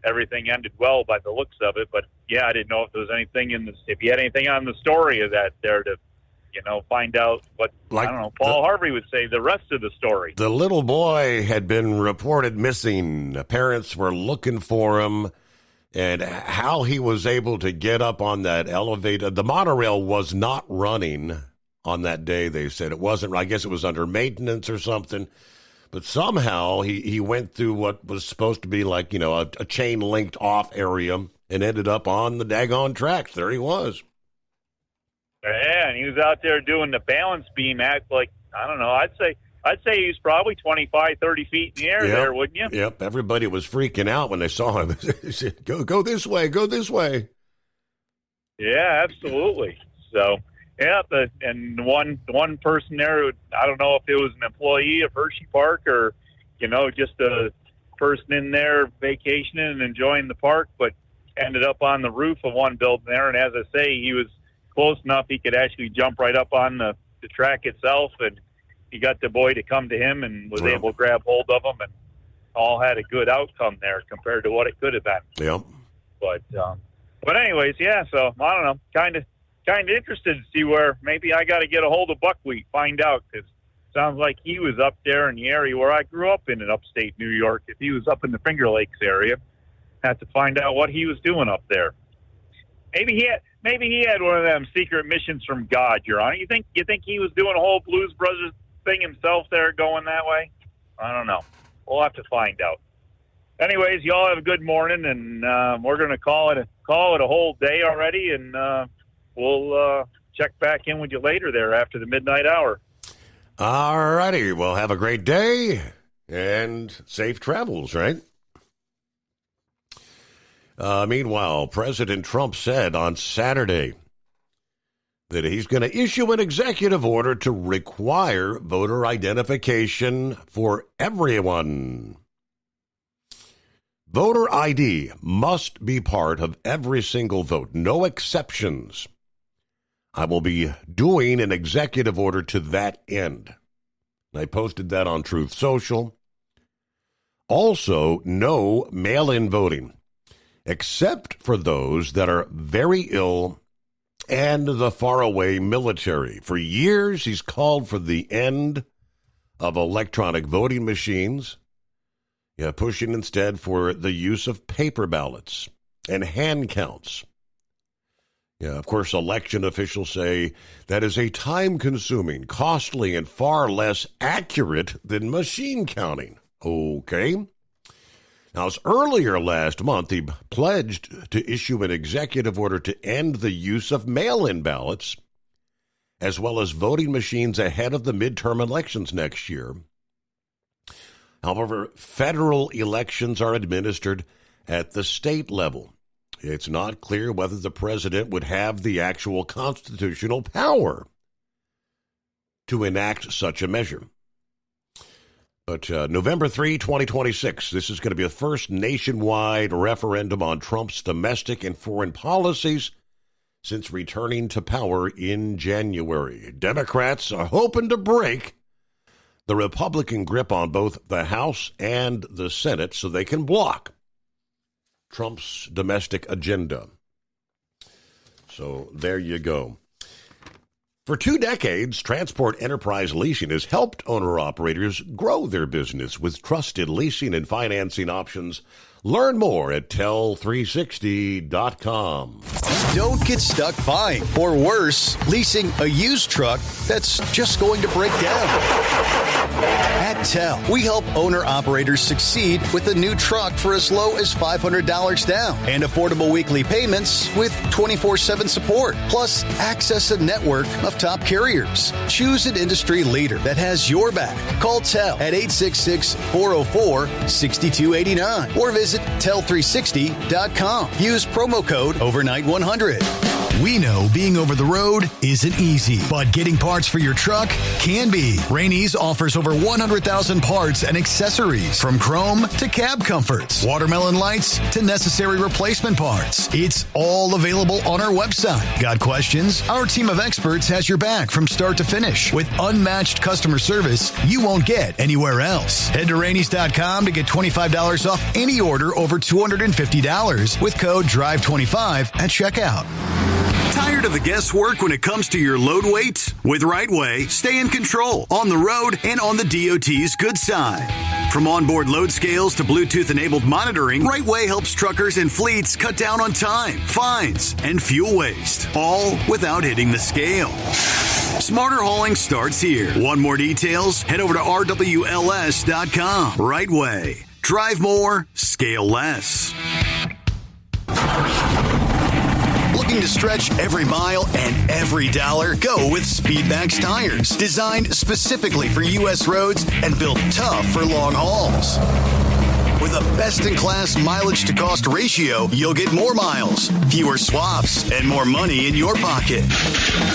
everything ended well by the looks of it. But yeah, I didn't know if there was anything if you had anything on the story of that there to, find out what, I don't know, Paul Harvey would say the rest of the story.
The little boy had been reported missing. Parents were looking for him, and how he was able to get up on that elevator. The monorail was not running on that day, they said. It wasn't, I guess it was under maintenance or something. But somehow he went through what was supposed to be like, a chain-linked off area and ended up on the daggone tracks. There he was.
Yeah, and he was out there doing the balance beam act like, I don't know, I'd say he's probably 25, 30 feet in the air there, wouldn't you?
Yep, everybody was freaking out when they saw him. They said, go this way, go this way.
Yeah, absolutely. So, Yeah, and one person there, I don't know if it was an employee of Hershey Park or, just a person in there vacationing and enjoying the park, but ended up on the roof of one building there. And as I say, he was close enough he could actually jump right up on the track itself, and he got the boy to come to him and was able to grab hold of him, and all had a good outcome there compared to what it could have been.
Yep.
But anyways, yeah. So I don't know. Kind of interested to see where maybe I got to get a hold of Buckwheat, find out, because it sounds like he was up there in the area where I grew up in upstate New York. If he was up in the Finger Lakes area, had to find out what he was doing up there. Maybe he had one of them secret missions from God, Your Honor. You think he was doing a whole Blues Brothers thing himself there, going that way? I don't know. We'll have to find out. Anyways, y'all have a good morning, and we're going to call it a whole day already, and we'll check back in with you later there after the midnight hour.
All righty. Well, have a great day and safe travels, right? Meanwhile, President Trump said on Saturday that he's going to issue an executive order to require voter identification for everyone. Voter ID must be part of every single vote, no exceptions. I will be doing an executive order to that end. I posted that on Truth Social. Also, no mail-in voting, except for those that are very ill and the faraway military. For years, he's called for the end of electronic voting machines, pushing instead for the use of paper ballots and hand counts. Of course, election officials say that is a time-consuming, costly, and far less accurate than machine counting. Okay. Now, as earlier last month, he pledged to issue an executive order to end the use of mail-in ballots, as well as voting machines ahead of the midterm elections next year. However, federal elections are administered at the state level. It's not clear whether the president would have the actual constitutional power to enact such a measure. But November 3, 2026, this is going to be the first nationwide referendum on Trump's domestic and foreign policies since returning to power in January. Democrats are hoping to break the Republican grip on both the House and the Senate so they can block Trump's domestic agenda. So there you go. For 2 decades, Transport Enterprise Leasing has helped owner-operators grow their business with trusted leasing and financing options. Learn more at tell360.com.
Don't get stuck buying, or worse, leasing a used truck that's just going to break down. At Tell, we help owner-operators succeed with a new truck for as low as $500 down and affordable weekly payments with 24/7 support, plus access a network of top carriers. Choose an industry leader that has your back. Call Tell at 866-404-6289 or visit tell360.com. Use promo code overnight100. We know being over the road isn't easy, but getting parts for your truck can be. Rainey's offers over 100,000 parts and accessories, from chrome to cab comforts, watermelon lights to necessary replacement parts. It's all available on our website. Got questions? Our team of experts has your back from start to finish with unmatched customer service you won't get anywhere else. Head to Rainey's.com to get $25 off any order over $250 with code DRIVE25 at checkout.
Tired of the guesswork when it comes to your load weight? With RightWay, stay in control on the road and on the DOT's good side. From onboard load scales to Bluetooth-enabled monitoring, RightWay helps truckers and fleets cut down on time, fines, and fuel waste, all without hitting the scale. Smarter hauling starts here. Want more details? Head over to RWLS.com. RightWay. Drive more, scale less.
Looking to stretch every mile and every dollar? Go with Speedmax tires. Designed specifically for U.S. roads and built tough for long hauls. With a best-in-class mileage-to-cost ratio, you'll get more miles, fewer swaps, and more money in your pocket.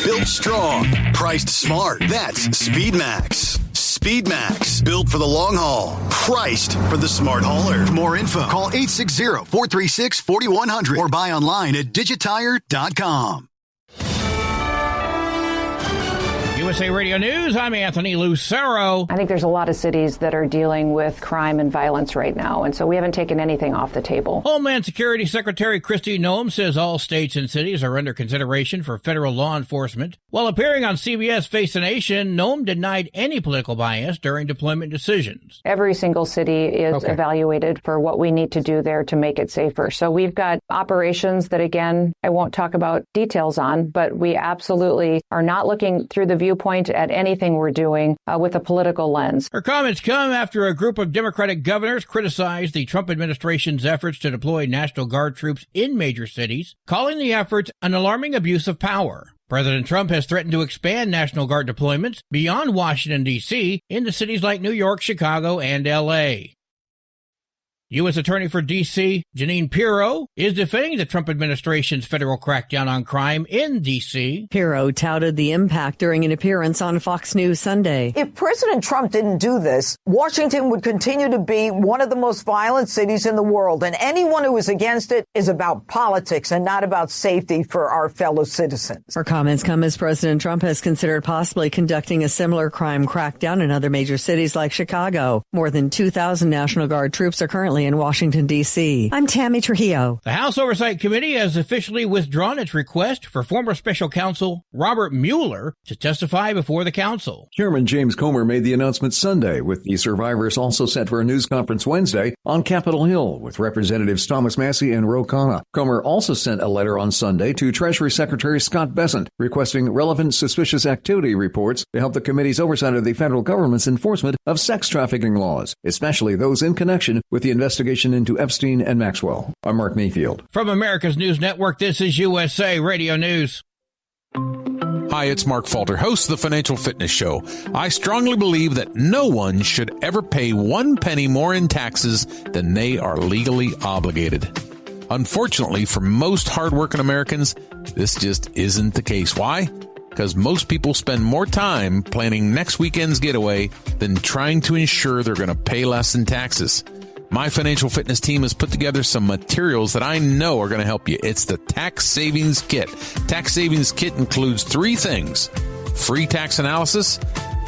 Built strong, priced smart. That's SpeedMax. SpeedMax, built for the long haul, priced for the smart hauler. For more info, call 860-436-4100 or buy online at digitire.com.
USA Radio News, I'm Anthony Lucero.
I think there's a lot of cities that are dealing with crime and violence right now, and so we haven't taken anything off the table.
Homeland Security Secretary Kristi Noem says all states and cities are under consideration for federal law enforcement. While appearing on CBS Face the Nation, Noem denied any political bias during deployment decisions.
Every single city is evaluated for what we need to do there to make it safer. So we've got operations that, again, I won't talk about details on, but we absolutely are not looking through the viewpoint at anything we're doing with a political lens.
Her comments come after a group of Democratic governors criticized the Trump administration's efforts to deploy National Guard troops in major cities, calling the efforts an alarming abuse of power. President Trump has threatened to expand National Guard deployments beyond Washington, D.C. into cities like New York, Chicago, and L.A. U.S. Attorney for D.C. Jeanine Pirro is defending the Trump administration's federal crackdown on crime in D.C.
Pirro touted the impact during an appearance on Fox News Sunday.
If President Trump didn't do this, Washington would continue to be one of the most violent cities in the world, and anyone who is against it is about politics and not about safety for our fellow citizens.
Her comments come as President Trump has considered possibly conducting a similar crime crackdown in other major cities like Chicago. More than 2,000 National Guard troops are currently in Washington, D.C. I'm Tammy Trujillo.
The House Oversight Committee has officially withdrawn its request for former special counsel Robert Mueller to testify before the council.
Chairman James Comer made the announcement Sunday, with the survivors also set for a news conference Wednesday on Capitol Hill with Representatives Thomas Massie and Ro Khanna. Comer also sent a letter on Sunday to Treasury Secretary Scott Bessent requesting relevant suspicious activity reports to help the committee's oversight of the federal government's enforcement of sex trafficking laws, especially those in connection with the investigation into Epstein and Maxwell. I'm Mark Mayfield.
From America's News Network, this is USA Radio News.
Hi, it's Mark Falter, host of the Financial Fitness Show. I strongly believe that no one should ever pay 1 penny more in taxes than they are legally obligated. Unfortunately, for most hardworking Americans, this just isn't the case. Why? Because most people spend more time planning next weekend's getaway than trying to ensure they're going to pay less in taxes. My financial fitness team has put together some materials that I know are going to help you. It's the Tax Savings Kit. Tax Savings Kit includes 3 things: free tax analysis,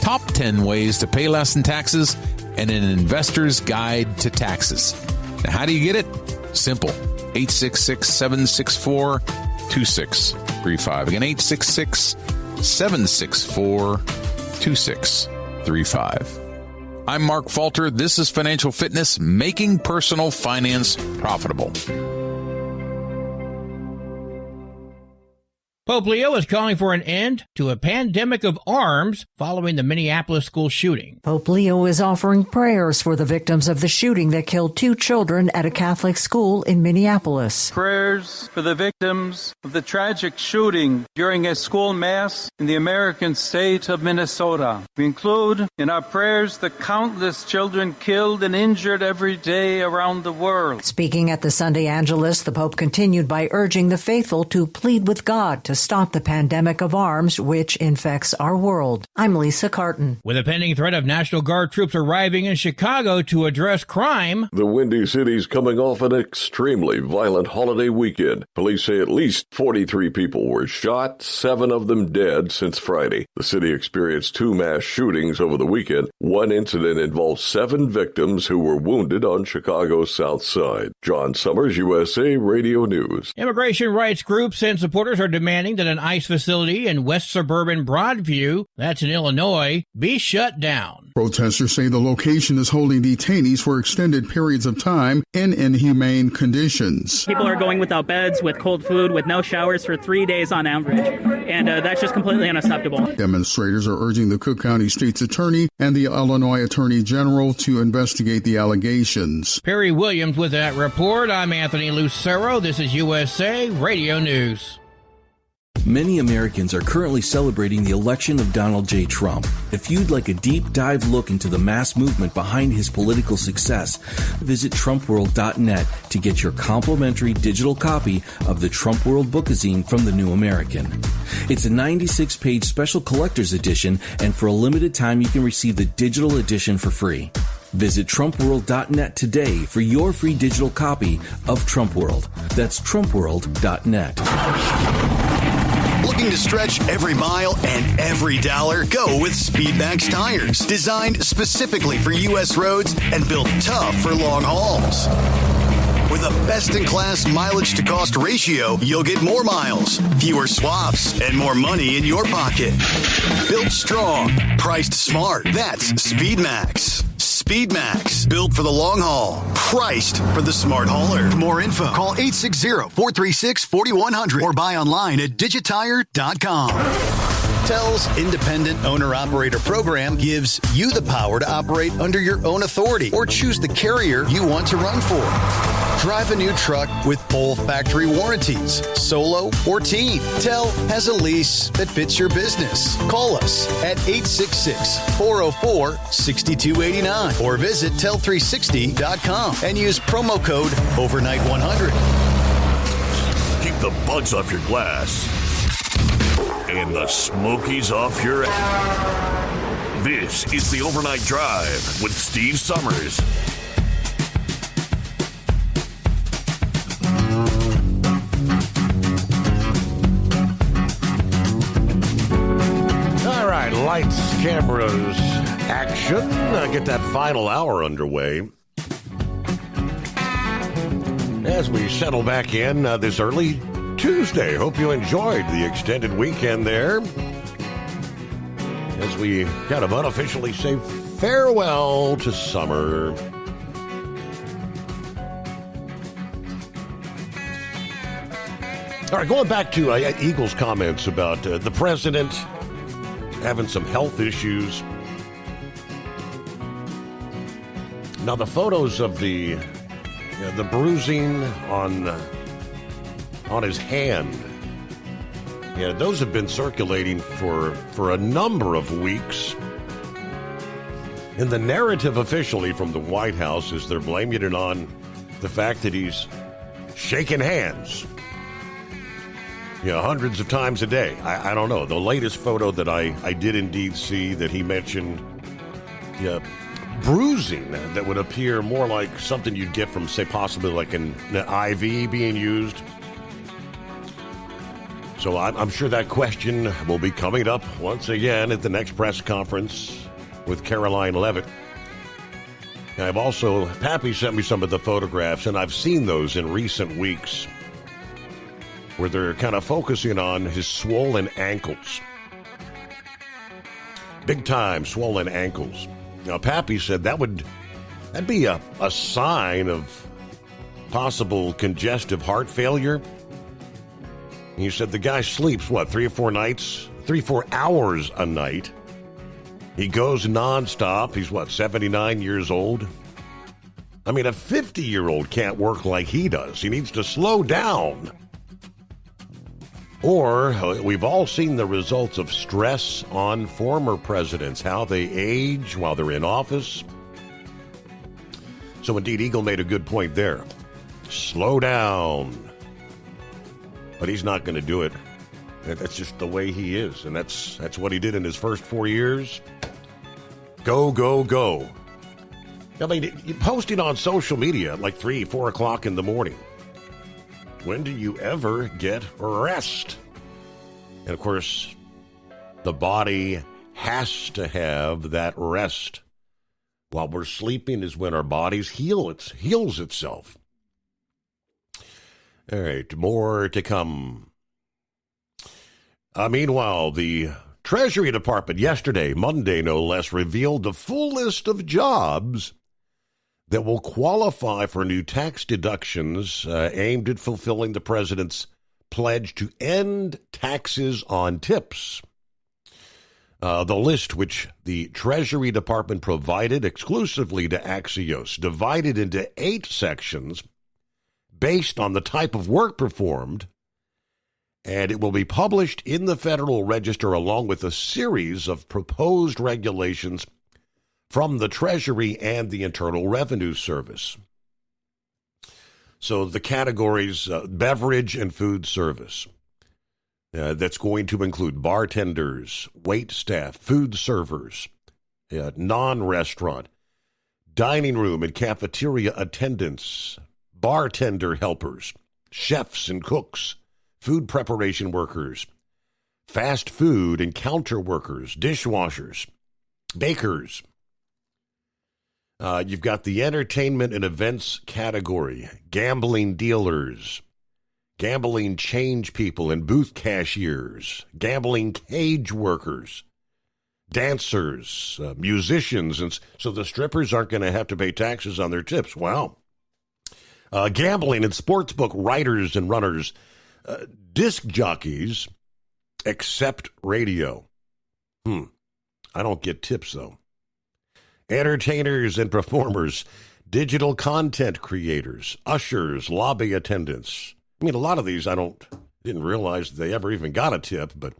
top 10 ways to pay less in taxes, and an investor's guide to taxes. Now, how do you get it? Simple. 866-764-2635. Again, 866-764-2635. I'm Mark Falter. This is Financial Fitness, making personal finance profitable.
Pope Leo is calling for an end to a pandemic of arms following the Minneapolis school shooting.
Pope Leo is offering prayers for the victims of the shooting that killed 2 children at a Catholic school in Minneapolis.
Prayers for the victims of the tragic shooting during a school mass in the American state of Minnesota. We include in our prayers the countless children killed and injured every day around the world.
Speaking at the Sunday Angelus, the Pope continued by urging the faithful to plead with God to stop the pandemic of arms which infects our world. I'm Lisa Carton.
With a pending threat of National Guard troops arriving in Chicago to address crime,
the Windy City's coming off an extremely violent holiday weekend. Police say at least 43 people were shot, 7 of them dead since Friday. The city experienced 2 mass shootings over the weekend. One incident involved 7 victims who were wounded on Chicago's South Side. John Summers, USA Radio News.
Immigration rights groups and supporters are demanding that an ICE facility in west suburban Broadview, that's in Illinois, be shut down.
Protesters say the location is holding detainees for extended periods of time in inhumane conditions.
People are going without beds, with cold food, with no showers for 3 days on average, and that's just completely unacceptable.
Demonstrators are urging the Cook County State's Attorney and the Illinois Attorney General to investigate the allegations.
Perry Williams with that report. I'm Anthony Lucero. This is USA Radio News.
Many Americans are currently celebrating the election of Donald J. Trump. If you'd like a deep dive look into the mass movement behind his political success, visit TrumpWorld.net to get your complimentary digital copy of the Trump World Bookazine from The New American. It's a 96-page special collector's edition, and for a limited time you can receive the digital edition for free. Visit TrumpWorld.net today for your free digital copy of Trump World. That's TrumpWorld.net.
Looking to stretch every mile and every dollar? Go with Speedmax tires. Designed specifically for U.S. roads and built tough for long hauls. With a best-in-class mileage-to-cost ratio, you'll get more miles, fewer swaps, and more money in your pocket. Built strong, priced smart. That's Speedmax. Speedmax, built for the long haul, priced for the smart hauler. For more info, call 860-436-4100 or buy online at digitire.com. TEL's independent owner-operator program gives you the power to operate under your own authority or choose the carrier you want to run for. Drive a new truck with full factory warranties, solo or team. TEL has a lease that fits your business. Call us at 866-404-6289 or visit tel360.com and use promo code overnight100.
Keep the bugs off your glass and the smokies off your ass. This is the Overnight Drive with Steve Summers.
All right, lights, cameras, action. Get that final hour underway. As we settle back in this early Tuesday. Hope you enjoyed the extended weekend there. As we kind of unofficially say farewell to summer. All right, going back to Eagle's comments about the president having some health issues. Now, the photos of the bruising on his hand, those have been circulating for a number of weeks. And the narrative officially from the White House is they're blaming it on the fact that he's shaking hands, hundreds of times a day. I don't know. The latest photo that I did indeed see that he mentioned, bruising that would appear more like something you'd get from, say, possibly like an IV being used. So I'm sure that question will be coming up once again at the next press conference with Caroline Leavitt. I've also, Pappy sent me some of the photographs, and I've seen those in recent weeks where they're kind of focusing on his swollen ankles. Big time swollen ankles. Now, Pappy said that'd be a sign of possible congestive heart failure. He said the guy sleeps, 3 or 4 hours a night. He goes nonstop. He's 79 years old. I mean, a 50-year-old can't work like he does. He needs to slow down. Or we've all seen the results of stress on former presidents, how they age while they're in office. So indeed, Eagle made a good point there. Slow down. But he's not going to do it. That's just the way he is. And that's what he did in his first 4 years. Go, go, go. I mean, posting on social media at 3, 4 o'clock in the morning. When do you ever get rest? And of course, the body has to have that rest. While we're sleeping is when our bodies heals itself. All right, more to come. Meanwhile, the Treasury Department yesterday, Monday no less, revealed the full list of jobs that will qualify for new tax deductions aimed at fulfilling the president's pledge to end taxes on tips. The list, which the Treasury Department provided exclusively to Axios, divided into 8 sections based on the type of work performed And it will be published in the Federal Register along with a series of proposed regulations from the Treasury and the Internal Revenue Service. So the categories, beverage and food service, that's going to include bartenders, wait staff, food servers, non-restaurant, dining room and cafeteria attendants, bartender helpers, chefs and cooks, food preparation workers, fast food and counter workers, dishwashers, bakers. You've got the entertainment and events category, gambling dealers, gambling change people and booth cashiers, gambling cage workers, dancers, musicians, and so the strippers aren't going to have to pay taxes on their tips. Wow. Gambling and sportsbook writers and runners, disc jockeys, except radio. I don't get tips, though. Entertainers and performers, digital content creators, ushers, lobby attendants. I mean, a lot of these didn't realize they ever even got a tip, but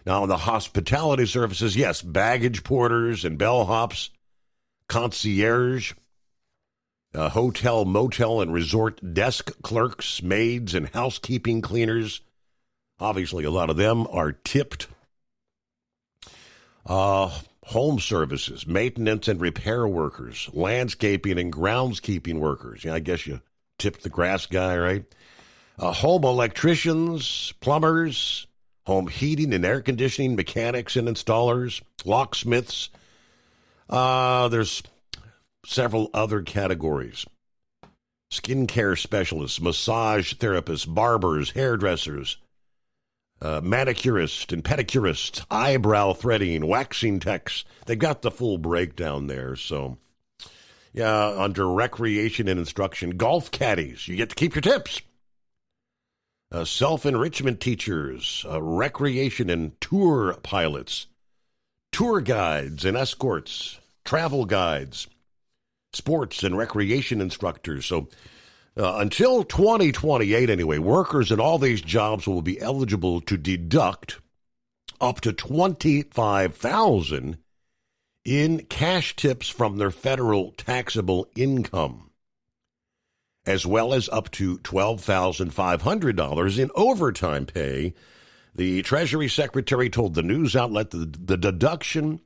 now in the hospitality services, yes, baggage porters and bellhops, concierge, hotel, motel, and resort desk clerks, maids, and housekeeping cleaners. Obviously, a lot of them are tipped. Home services, maintenance and repair workers, landscaping and groundskeeping workers. I guess you tipped the grass guy, right? Home electricians, plumbers, home heating and air conditioning mechanics and installers, locksmiths. There's several other categories. Skincare specialists, massage therapists, barbers, hairdressers, manicurists and pedicurists, eyebrow threading, waxing techs. They got the full breakdown there. So, yeah, under recreation and instruction, golf caddies, you get to keep your tips. Self-enrichment teachers, recreation and tour pilots, tour guides and escorts, travel guides, sports and recreation instructors. So until 2028, anyway, workers in all these jobs will be eligible to deduct up to $25,000 in cash tips from their federal taxable income, as well as up to $12,500 in overtime pay. The Treasury Secretary told the news outlet that the deduction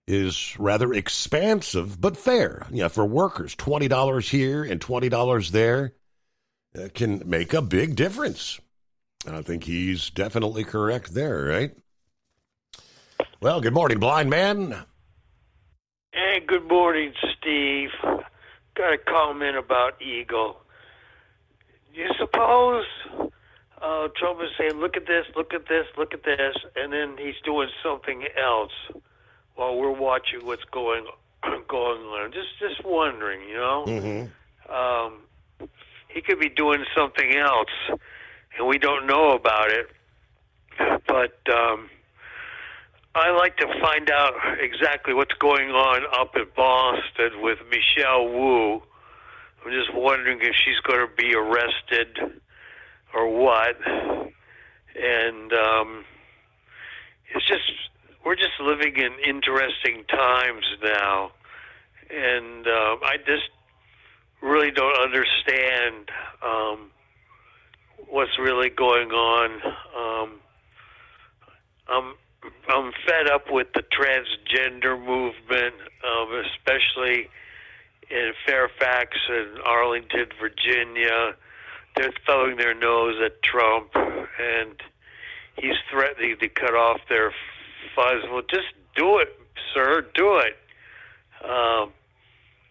is rather expansive but fair. For workers, $20 here and $20 there can make a big difference. And I think he's definitely correct there, right? Well, good morning, blind man.
Hey, good morning, Steve. Got a comment about Eagle. You suppose Trump is saying, look at this, look at this, look at this, and then he's doing something else while we're watching what's going on. Just wondering, Mm-hmm. He could be doing something else, and we don't know about it. But I like to find out exactly what's going on up in Boston with Michelle Wu. I'm just wondering if she's going to be arrested or what. And we're just living in interesting times now. And I just really don't understand what's really going on. I'm fed up with the transgender movement, especially in Fairfax and Arlington, Virginia. They're throwing their nose at Trump, and he's threatening to cut off their funds. Well, just do it, sir. Do it.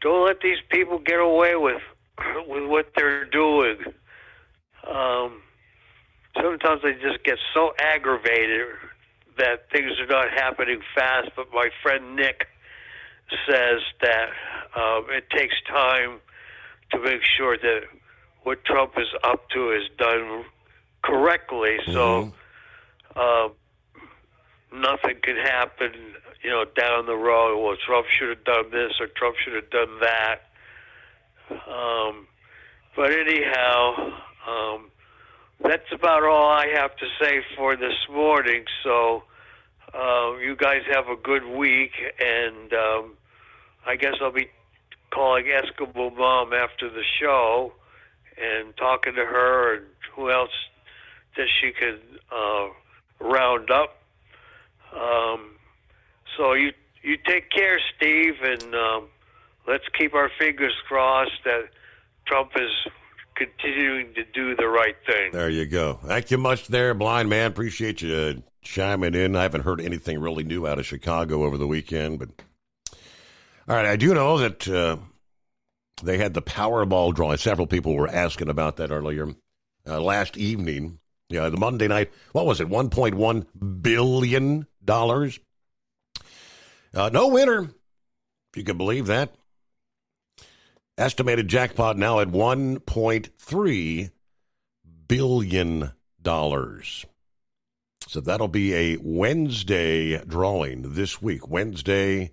Don't let these people get away with what they're doing. Sometimes I just get so aggravated that things are not happening fast, but my friend Nick says that it takes time to make sure that what Trump is up to is done correctly. So nothing can happen, down the road. Well, Trump should have done this or Trump should have done that. But anyhow, that's about all I have to say for this morning. So you guys have a good week, and I guess I'll be calling Eskimo Mom after the show and talking to her and who else that she could round up. So you take care, Steve, and let's keep our fingers crossed that Trump is continuing to do the right thing.
There you go. Thank you much there, Blind Man. Appreciate you chiming in. I haven't heard anything really new out of Chicago over the weekend, but all right, I do know that they had the Powerball drawing. Several people were asking about that earlier. Last evening, the Monday night, what was it, $1.1 billion? No winner, if you can believe that. Estimated jackpot now at $1.3 billion. So that'll be a Wednesday drawing this week. Wednesday,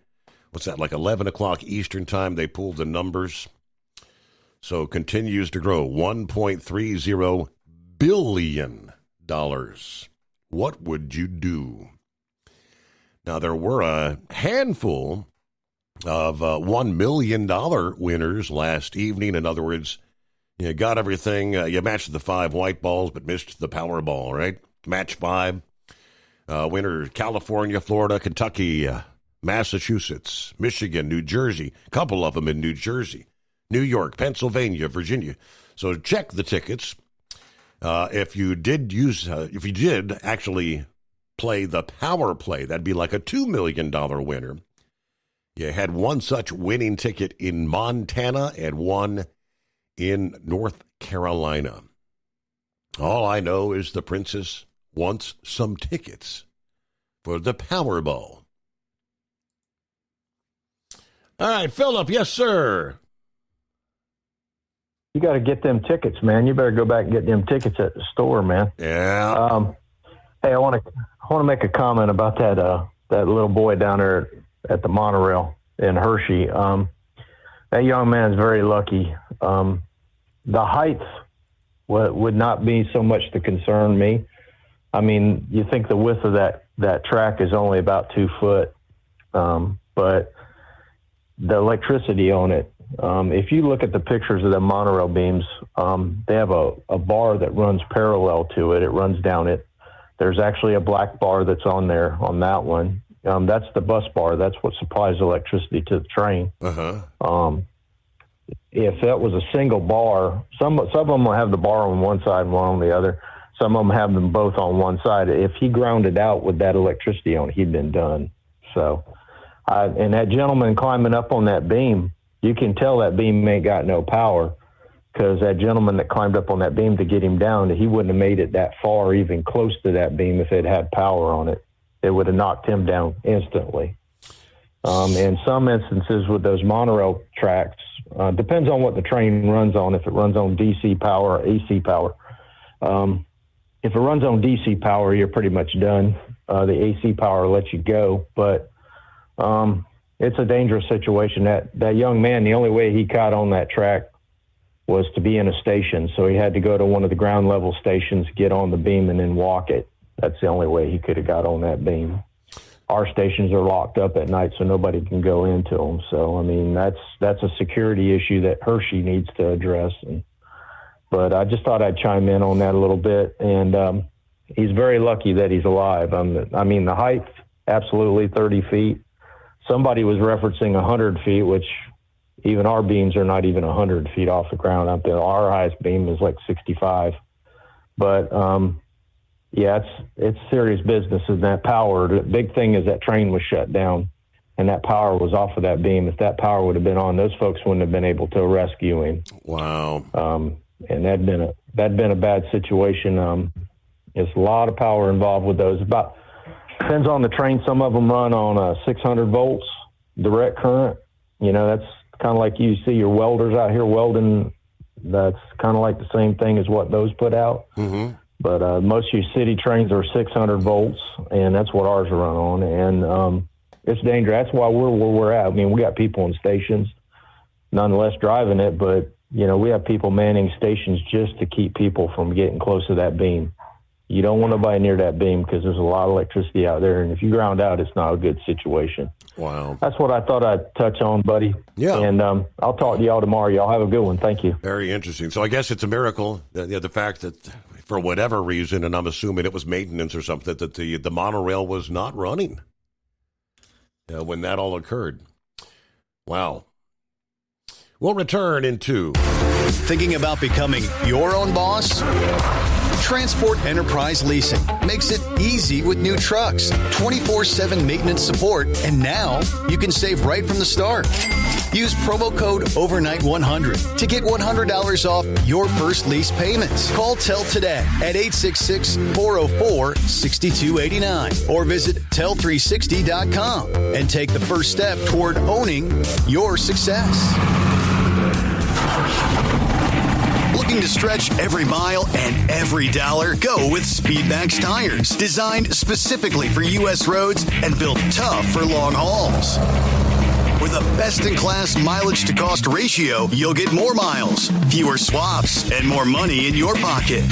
what's that, like 11 o'clock Eastern time, they pulled the numbers. So it continues to grow, $1.30 billion. What would you do? Now, there were a handful of $1 million winners last evening. In other words, you got everything. You matched the 5 white balls, but missed the Powerball, right? Match 5. Winners, California, Florida, Kentucky, Massachusetts, Michigan, New Jersey. A couple of them in New Jersey. New York, Pennsylvania, Virginia. So check the tickets. If you did actually play the power play, that'd be like a $2 million winner. You had one such winning ticket in Montana and one in North Carolina. All I know is the princess wants some tickets for the Powerball. All right, Philip, yes, sir.
You got to get them tickets, man. You better go back and get them tickets at the store, man.
Yeah.
Hey, I want to make a comment about that little boy down there at the monorail in Hershey. That young man is very lucky. The height would not be so much to concern me. I mean, you think the width of that track is only about 2 foot, but the electricity on it. If you look at the pictures of the monorail beams, they have a bar that runs parallel to it. It runs down it. There's actually a black bar that's on there on that one. That's the bus bar. That's what supplies electricity to the train. If that was a single bar, some of them will have the bar on one side and one on the other. Some of them have them both on one side. If he grounded out with that electricity on, he'd been done. So, and that gentleman climbing up on that beam, you can tell that beam ain't got no power, because that gentleman that climbed up on that beam to get him down, he wouldn't have made it that far, even close to that beam, if it had power on it. It would have knocked him down instantly. In some instances with those monorail tracks, depends on what the train runs on, if it runs on DC power or AC power. If it runs on DC power, you're pretty much done. The AC power lets you go, but it's a dangerous situation. That young man, the only way he got on that track was to be in a station. So he had to go to one of the ground level stations, get on the beam, and then walk it. That's the only way he could have got on that beam. Our stations are locked up at night, so nobody can go into them. So, I mean, that's a security issue that Hershey needs to address. But I just thought I'd chime in on that a little bit. And he's very lucky that he's alive. I mean, the height, absolutely 30 feet. Somebody was referencing 100 feet, which even our beams are not even 100 feet off the ground out there. Our highest beam is like 65. But, yeah, it's serious business. And that power, the big thing is that train was shut down and that power was off of that beam. If that power would have been on, those folks wouldn't have been able to rescue him.
Wow.
And that'd been a bad situation. There's a lot of power involved with those. Depends on the train. Some of them run on 600 volts direct current. You know, that's kind of like you see your welders out here welding. That's kind of like the same thing as what those put out. Mm-hmm. But most of your city trains are 600 volts, and that's what ours run on. And it's dangerous. That's why we're where we're at. I mean, we got people in stations, nonetheless, driving it, but we have people manning stations just to keep people from getting close to that beam. You don't want nobody near that beam because there's a lot of electricity out there. And if you ground out, it's not a good situation.
Wow.
That's what I thought I'd touch on, buddy.
Yeah.
And I'll talk to y'all tomorrow. Y'all have a good one. Thank you.
Very interesting. So I guess it's a miracle, the fact that for whatever reason, and I'm assuming it was maintenance or something, that the monorail was not running when that all occurred. Wow. We'll return in 2.
Thinking about becoming your own boss? Transport Enterprise Leasing makes it easy with new trucks, 24/7 maintenance support, and now you can save right from the start. Use promo code OVERNIGHT100 to get $100 off your first lease payments. Call Tel today at 866-404-6289 or visit tel360.com and take the first step toward owning your success. Looking to stretch every mile and every dollar? Go with Speedmax tires, designed specifically for U.S. roads and built tough for long hauls. With a best-in-class mileage-to-cost ratio, you'll get more miles, fewer swaps, and more money in your pocket.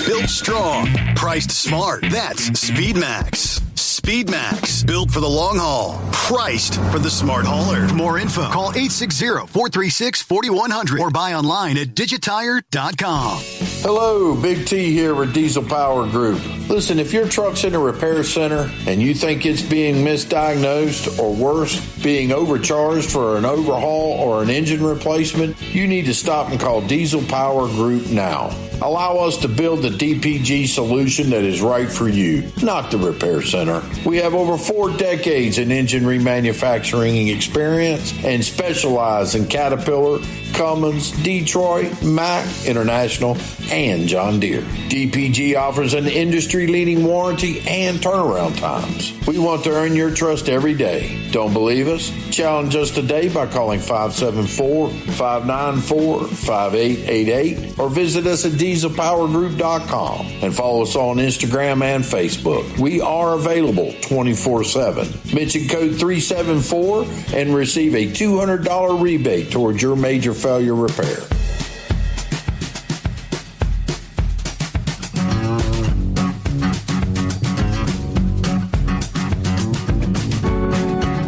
Built strong, priced smart. That's Speedmax. Speedmax, built for the long haul, priced for the smart hauler. For more info, call 860-436-4100 or buy online at digitire.com.
Hello, Big T here with Diesel Power Group. Listen, if your truck's in a repair center and you think it's being misdiagnosed or worse, being overcharged for an overhaul or an engine replacement, you need to stop and call Diesel Power Group now. Allow us to build the DPG solution that is right for you, not the repair center. We have over 4 decades in engine remanufacturing experience and specialize in Caterpillar, Cummins, Detroit, Mack, International, and John Deere. DPG offers an industry-leading warranty and turnaround times. We want to earn your trust every day. Don't believe us? Challenge us today by calling 574-594-5888 or visit us at dieselpowergroup.com and follow us on Instagram and Facebook. We are available 24/7. Mention code 374 and receive a $200 rebate towards your major failure repair.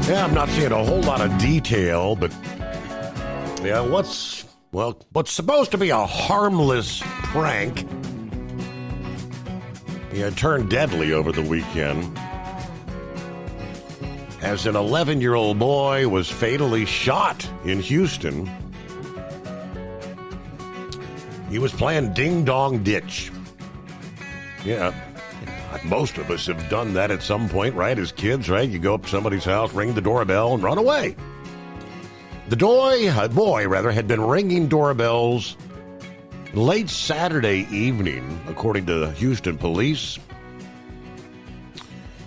Yeah, I'm not seeing a whole lot of detail, but yeah, what's supposed to be a harmless prank turned deadly over the weekend as an 11-year-old boy was fatally shot in Houston. He was playing Ding Dong Ditch. Yeah, most of us have done that at some point, right? As kids, right? You go up to somebody's house, ring the doorbell, and run away. The boy had been ringing doorbells late Saturday evening, according to Houston police.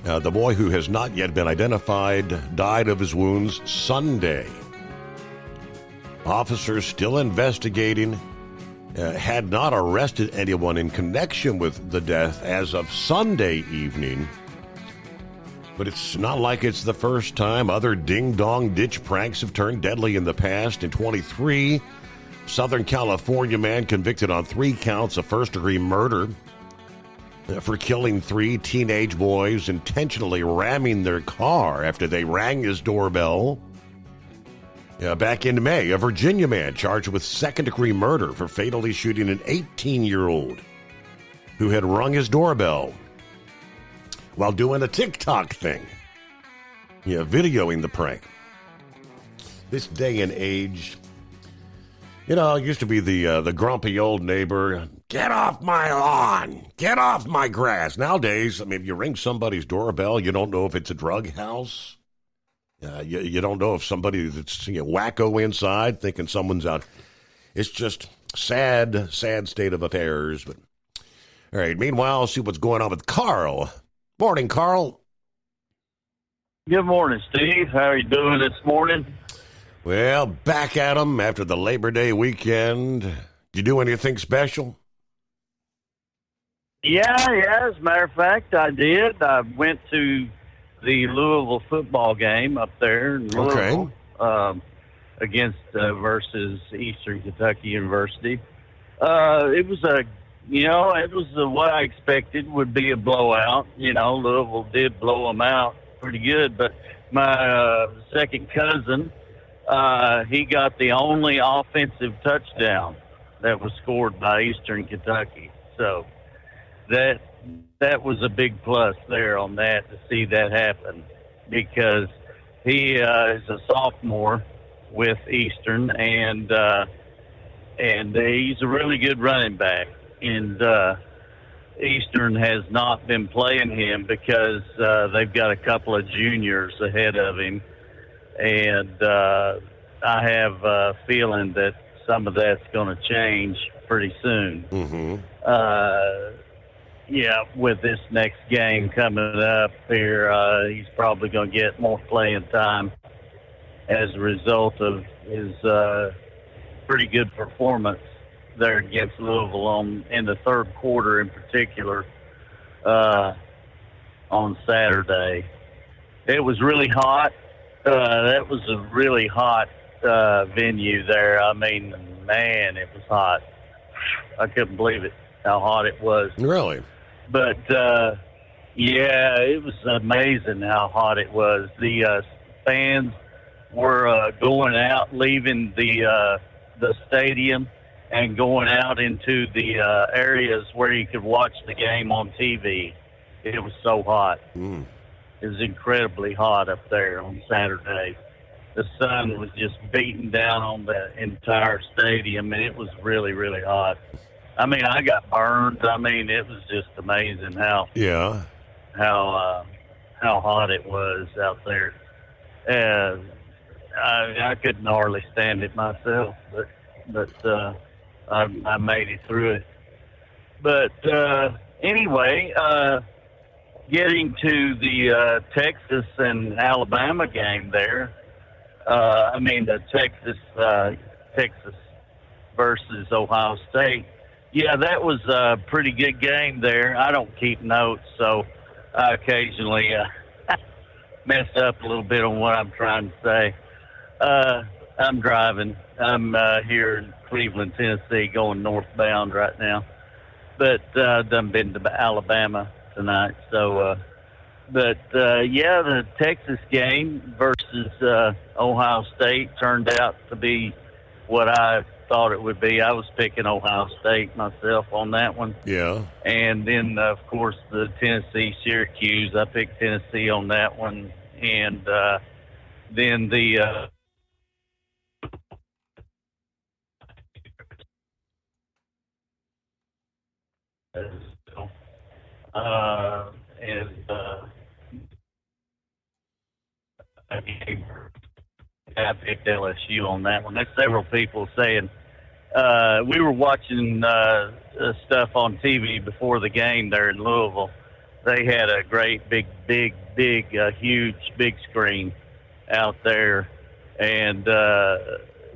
The boy, who has not yet been identified, died of his wounds Sunday. Officers still investigating, had not arrested anyone in connection with the death as of Sunday evening. But it's not like it's the first time. Other ding-dong ditch pranks have turned deadly in the past. In 23, Southern California man convicted on 3 counts of first-degree murder for killing 3 teenage boys, intentionally ramming their car after they rang his doorbell. Back in May, a Virginia man charged with second-degree murder for fatally shooting an 18-year-old who had rung his doorbell while doing a TikTok thing, videoing the prank. This day and age, it used to be the grumpy old neighbor, get off my lawn, get off my grass. Nowadays, if you ring somebody's doorbell, you don't know if it's a drug house. You don't know if somebody that's wacko inside thinking someone's out. It's just sad state of affairs. But all right, meanwhile, see what's going on with Carl. Morning, Carl.
Good morning, Steve. How are you doing this morning?
Well, back at 'em after the Labor Day weekend. Did you do anything special?
Yeah. As a matter of fact, I did. I went to the Louisville football game up there in Louisville.
Okay.
versus Eastern Kentucky University. It was what I expected would be a blowout. Louisville did blow them out pretty good, but my second cousin, he got the only offensive touchdown that was scored by Eastern Kentucky. So that was a big plus there on that, to see that happen, because he is a sophomore with Eastern, and he's a really good running back. And Eastern has not been playing him because they've got a couple of juniors ahead of him. And I have a feeling that some of that's going to change pretty soon.
Mm-hmm.
With this next game coming up here, he's probably going to get more playing time as a result of his pretty good performance there against Louisville in the third quarter in particular on Saturday. It was really hot. That was a really hot venue there. I mean, man, it was hot. I couldn't believe it, how hot it was.
Really?
But, it was amazing how hot it was. The fans were going out, leaving the stadium and going out into the areas where you could watch the game on TV. It was so hot.
Mm.
It was incredibly hot up there on Saturday. The sun was just beating down on the entire stadium, and it was really, really hot. I mean, I got burned. I mean, it was just amazing how hot it was out there. I couldn't hardly stand it myself, but I made it through it. But anyway, getting to the Texas and Alabama game there, the Texas versus Ohio State. Yeah, that was a pretty good game there. I don't keep notes, so I occasionally mess up a little bit on what I'm trying to say. I'm driving. I'm here in Cleveland, Tennessee, going northbound right now. But done been to Alabama tonight. So, the Texas game versus Ohio State turned out to be what I thought it would be. I was picking Ohio State myself on that one.
Yeah.
And then, of course, the Tennessee-Syracuse, I picked Tennessee on that one. And then the I picked LSU on that one. There's several people saying we were watching stuff on TV before the game there in Louisville. They had a great huge big screen out there, and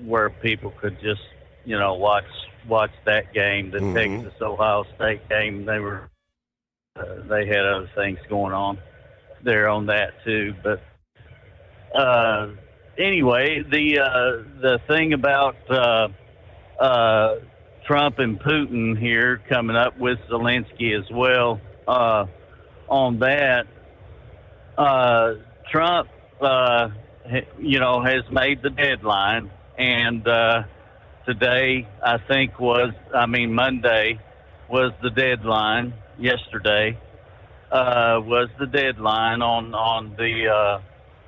where people could just watch that game, the Texas Ohio State game. They had other things going on there on that too, but anyway, the thing about Trump and Putin here coming up with Zelensky as well, on that, Trump has made the deadline, and today Monday was the deadline. Yesterday was the deadline on the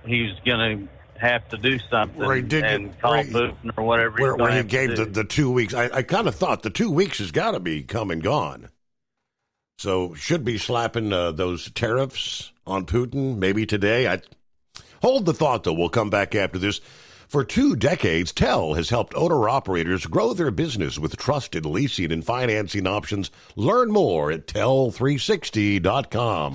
he was going to have to do something and call Putin or whatever.
Where he gave the 2 weeks. I kind of thought the 2 weeks has got to be come and gone. So should be slapping those tariffs on Putin maybe today. Hold the thought, though. We'll come back after this. For 2 decades, TEL has helped owner-operators grow their business with trusted leasing and financing options. Learn more at TEL360.com.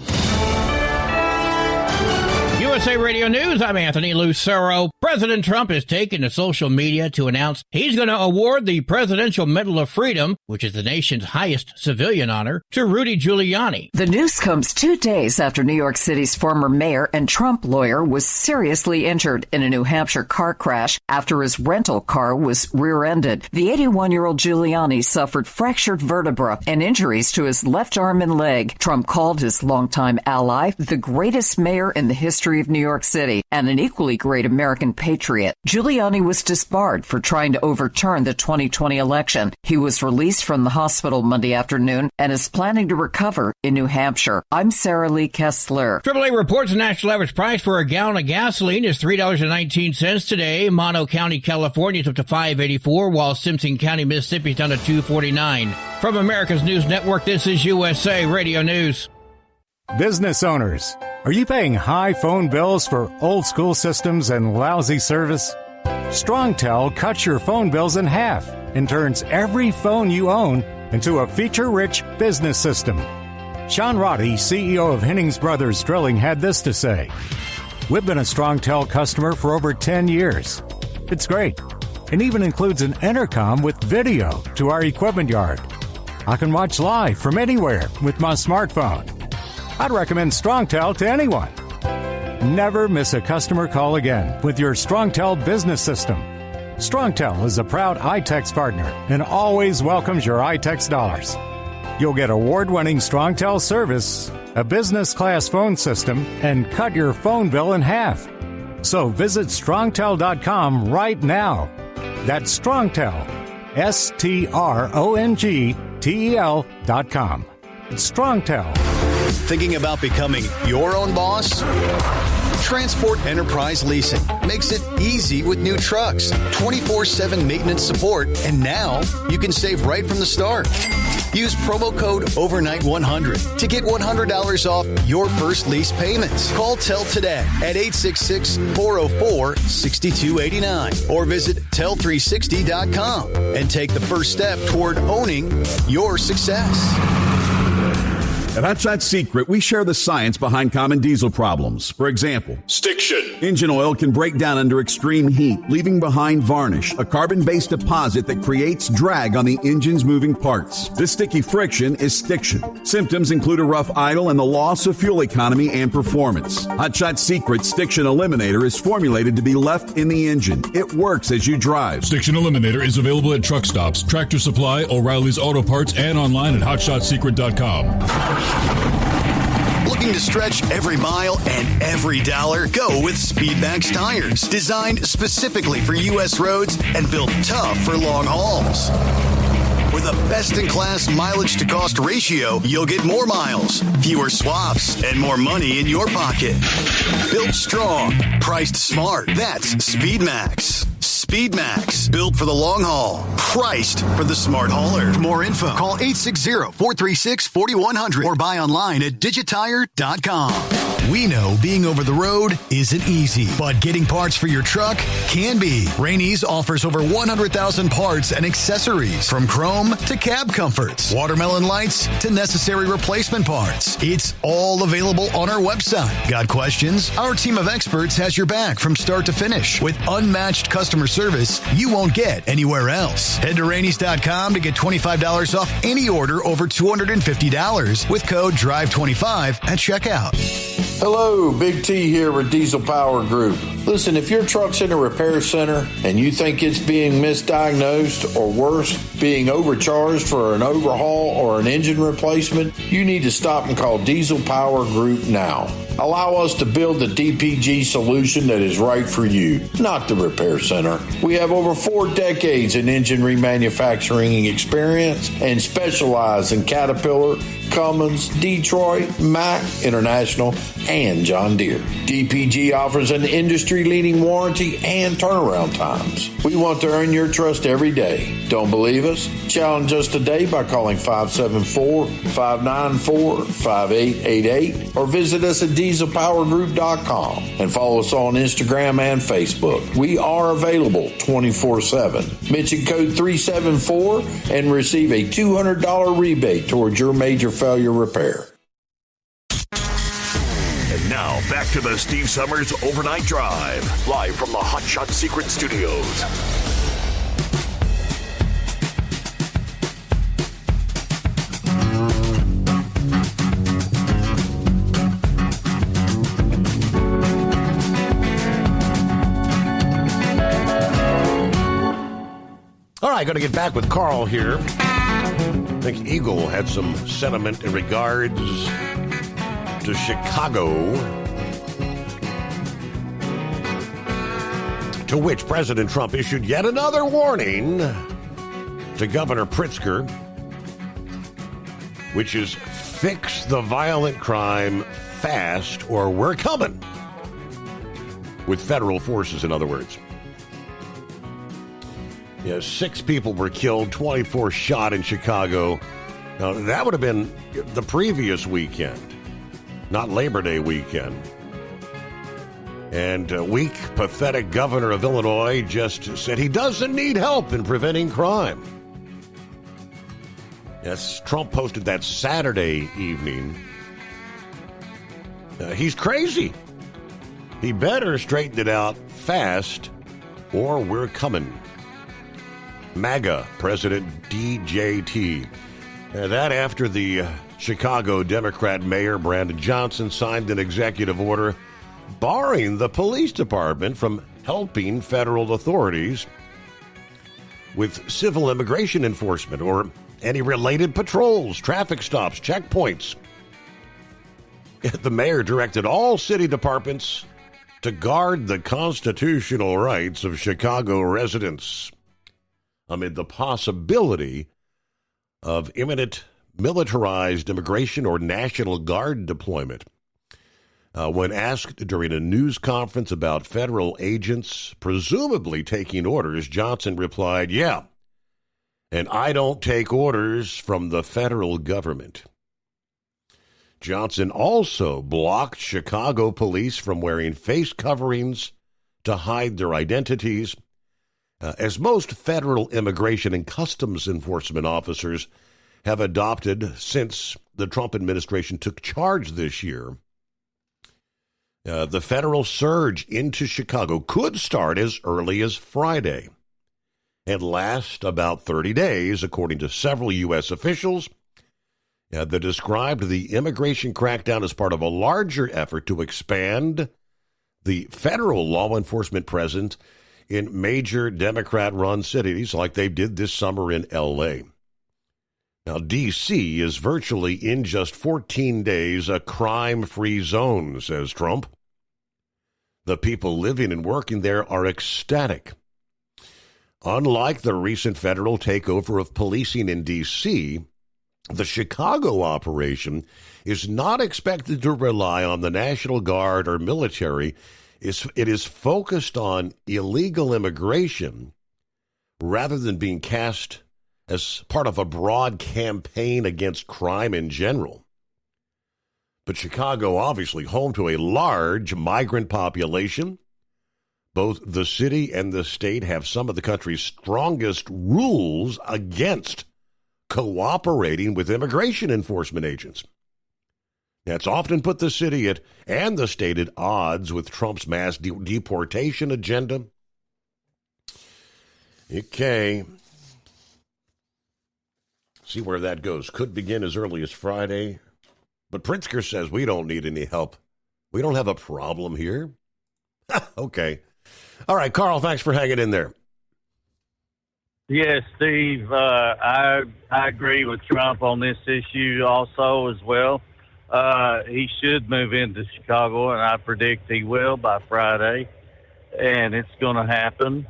You USA Radio News, I'm Anthony Lucero. President Trump has taken to social media to announce he's going to award the Presidential Medal of Freedom, which is the nation's highest civilian honor, to Rudy Giuliani.
The news comes 2 days after New York City's former mayor and Trump lawyer was seriously injured in a New Hampshire car crash after his rental car was rear-ended. The 81-year-old Giuliani suffered fractured vertebra and injuries to his left arm and leg. Trump called his longtime ally the greatest mayor in the history of New York City and an equally great American patriot. Giuliani was disbarred for trying to overturn the 2020 election. He was released from the hospital Monday afternoon and is planning to recover in New Hampshire. I'm Sarah Lee Kessler.
AAA reports the national average price for a gallon of gasoline is $3.19 today. Mono County, California is up to $5.84, while Simpson County, Mississippi is down to $2.49. From America's News Network, this is USA Radio News.
Business owners, are you paying high phone bills for old school systems and lousy service? StrongTel cuts your phone bills in half and turns every phone you own into a feature-rich business system. Sean Roddy, CEO of Hennings Brothers Drilling, had this to say: "We've been a StrongTel customer for over 10 years. It's great, and even includes an intercom with video to our equipment yard. I can watch live from anywhere with my smartphone. I'd recommend StrongTel to anyone. Never miss a customer call again with your StrongTel business system. StrongTel is a proud iTex partner and always welcomes your iTex dollars. You'll get award-winning StrongTel service, a business-class phone system, and cut your phone bill in half. So visit StrongTel.com right now. That's StrongTel, StrongTel.com. It's StrongTel.
Thinking about becoming your own boss? Transport Enterprise Leasing makes it easy with new trucks, 24/7 maintenance support, and now you can save right from the start. Use promo code OVERNIGHT100 to get $100 off your first lease payments. Call TEL today at 866-404-6289 or visit tel360.com and take the first step toward owning your success.
At Hot Shot Secret, we share the science behind common diesel problems. For example, stiction. Engine oil can break down under extreme heat, leaving behind varnish, a carbon-based deposit that creates drag on the engine's moving parts. This sticky friction is stiction. Symptoms include a rough idle and the loss of fuel economy and performance. Hot Shot Secret Stiction Eliminator is formulated to be left in the engine. It works as you drive.
Stiction Eliminator is available at truck stops, Tractor Supply, O'Reilly's Auto Parts, and online at hotshotsecret.com.
Looking to stretch every mile and every dollar? Go with Speedmax tires, designed specifically for U.S. roads and built tough for long hauls. With a best-in-class mileage-to-cost ratio, you'll get more miles, fewer swaps, and more money in your pocket. Built strong, priced smart. That's Speedmax. Speedmax, built for the long haul, priced for the smart hauler. For more info, call 860-436-4100 or buy online at digitire.com. We know being over the road isn't easy, but getting parts for your truck can be. Rainey's offers over 100,000 parts and accessories, from chrome to cab comforts, watermelon lights to necessary replacement parts. It's all available on our website. Got questions? Our team of experts has your back from start to finish with unmatched customer service you won't get anywhere else. Head to Rainey's.com to get $25 off any order over $250 with code DRIVE25 at checkout.
Hello, Big T here with Diesel Power Group. Listen, if your truck's in a repair center and you think it's being misdiagnosed or worse, being overcharged for an overhaul or an engine replacement, you need to stop and call Diesel Power Group now. Allow us to build the DPG solution that is right for you, not the repair center. We have over 4 decades in engine remanufacturing experience and specialize in Caterpillar, Cummins, Detroit, Mack, International, and John Deere. DPG offers an industry-leading warranty and turnaround times. We want to earn your trust every day. Don't believe us? Challenge us today by calling 574-594-5888 or visit us at dieselpowergroup.com and follow us on Instagram and Facebook. We are available 24/7. Mention code 374 and receive a $200 rebate towards your major failure repair.
And now back to the Steve Summers Overnight Drive, live from the Hot Shot Secret Studios.
All right, going to get back with Carl here. I think Eagle had some sentiment in regards to Chicago, to which President Trump issued yet another warning to Governor Pritzker, which is fix the violent crime fast or we're coming. With federal forces, in other words. 6 people were killed, 24 shot in Chicago. Now, that would have been the previous weekend, not Labor Day weekend. And a weak, pathetic governor of Illinois just said he doesn't need help in preventing crime. Yes, Trump posted that Saturday evening. He's crazy. He better straighten it out fast or we're coming. MAGA President DJT. That after the Chicago Democrat Mayor Brandon Johnson signed an executive order barring the police department from helping federal authorities with civil immigration enforcement or any related patrols, traffic stops, checkpoints. The mayor directed all city departments to guard the constitutional rights of Chicago residents amid the possibility of imminent militarized immigration or National Guard deployment. When asked during a news conference about federal agents presumably taking orders, Johnson replied, "Yeah, and I don't take orders from the federal government." Johnson also blocked Chicago police from wearing face coverings to hide their identities, as most federal immigration and customs enforcement officers have adopted since the Trump administration took charge this year. The federal surge into Chicago could start as early as Friday and last about 30 days, according to several U.S. officials. They described the immigration crackdown as part of a larger effort to expand the federal law enforcement presence in major Democrat-run cities like they did this summer in L.A. Now, D.C. is virtually in just 14 days a crime-free zone, says Trump. The people living and working there are ecstatic. Unlike the recent federal takeover of policing in D.C., the Chicago operation is not expected to rely on the National Guard or military. It is focused on illegal immigration rather than being cast as part of a broad campaign against crime in general. But Chicago, obviously home to a large migrant population. Both the city and the state have some of the country's strongest rules against cooperating with immigration enforcement agents. That's often put the city and the state at odds with Trump's mass deportation agenda. Okay. See where that goes. Could begin as early as Friday. But Pritzker says we don't need any help. We don't have a problem here. Okay. All right, Carl, thanks for hanging in there.
Yes, Steve, I agree with Trump on this issue also as well. He should move into Chicago, and I predict he will by Friday, and it's going to happen.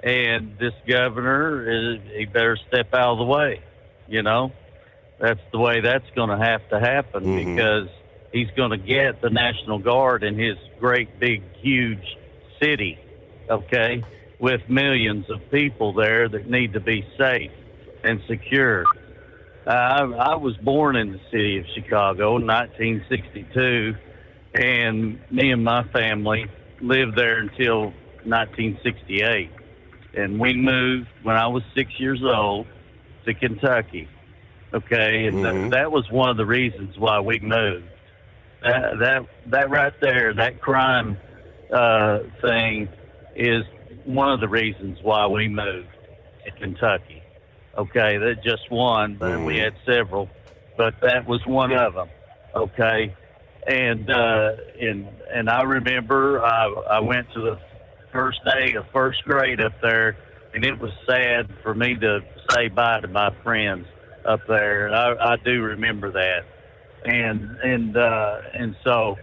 And this governor, he better step out of the way, That's the way that's going to have to happen because he's going to get the National Guard in his great, big, huge city, okay, with millions of people there that need to be safe and secure. I was born in the city of Chicago in 1962, and me and my family lived there until 1968. And we moved when I was 6 years old to Kentucky. Okay, and that was one of the reasons why we moved. That right there, that crime thing is one of the reasons why we moved to Kentucky. Okay, that just one, but we had several, but that was one of them. Okay, and I remember I went to the first day of first grade up there, and it was sad for me to say bye to my friends up there. And I do remember that, and so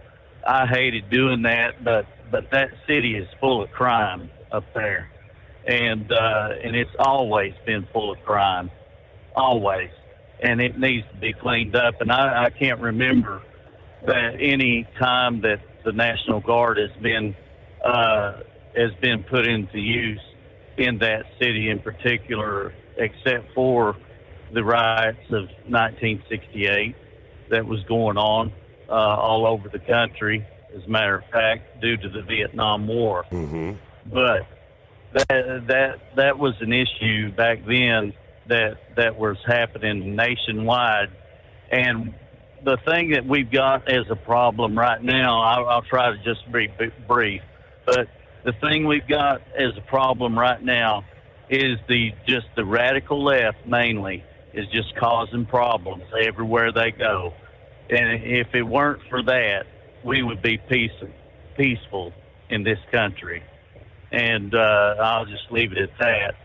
I hated doing that. But that city is full of crime up there, and it's always been full of crime, always, and it needs to be cleaned up. And I can't remember that any time that the National Guard has been put into use in that city in particular, except for the riots of 1968 that was going on all over the country, as a matter of fact, due to the Vietnam War.
Mm-hmm.
But that was an issue back then that was happening nationwide. And the thing that we've got as a problem right now, I'll try to just be brief, but the thing we've got as a problem right now is the radical left mainly is just causing problems everywhere they go. And if it weren't for that, we would be peaceful in this country. And I'll just leave it at that.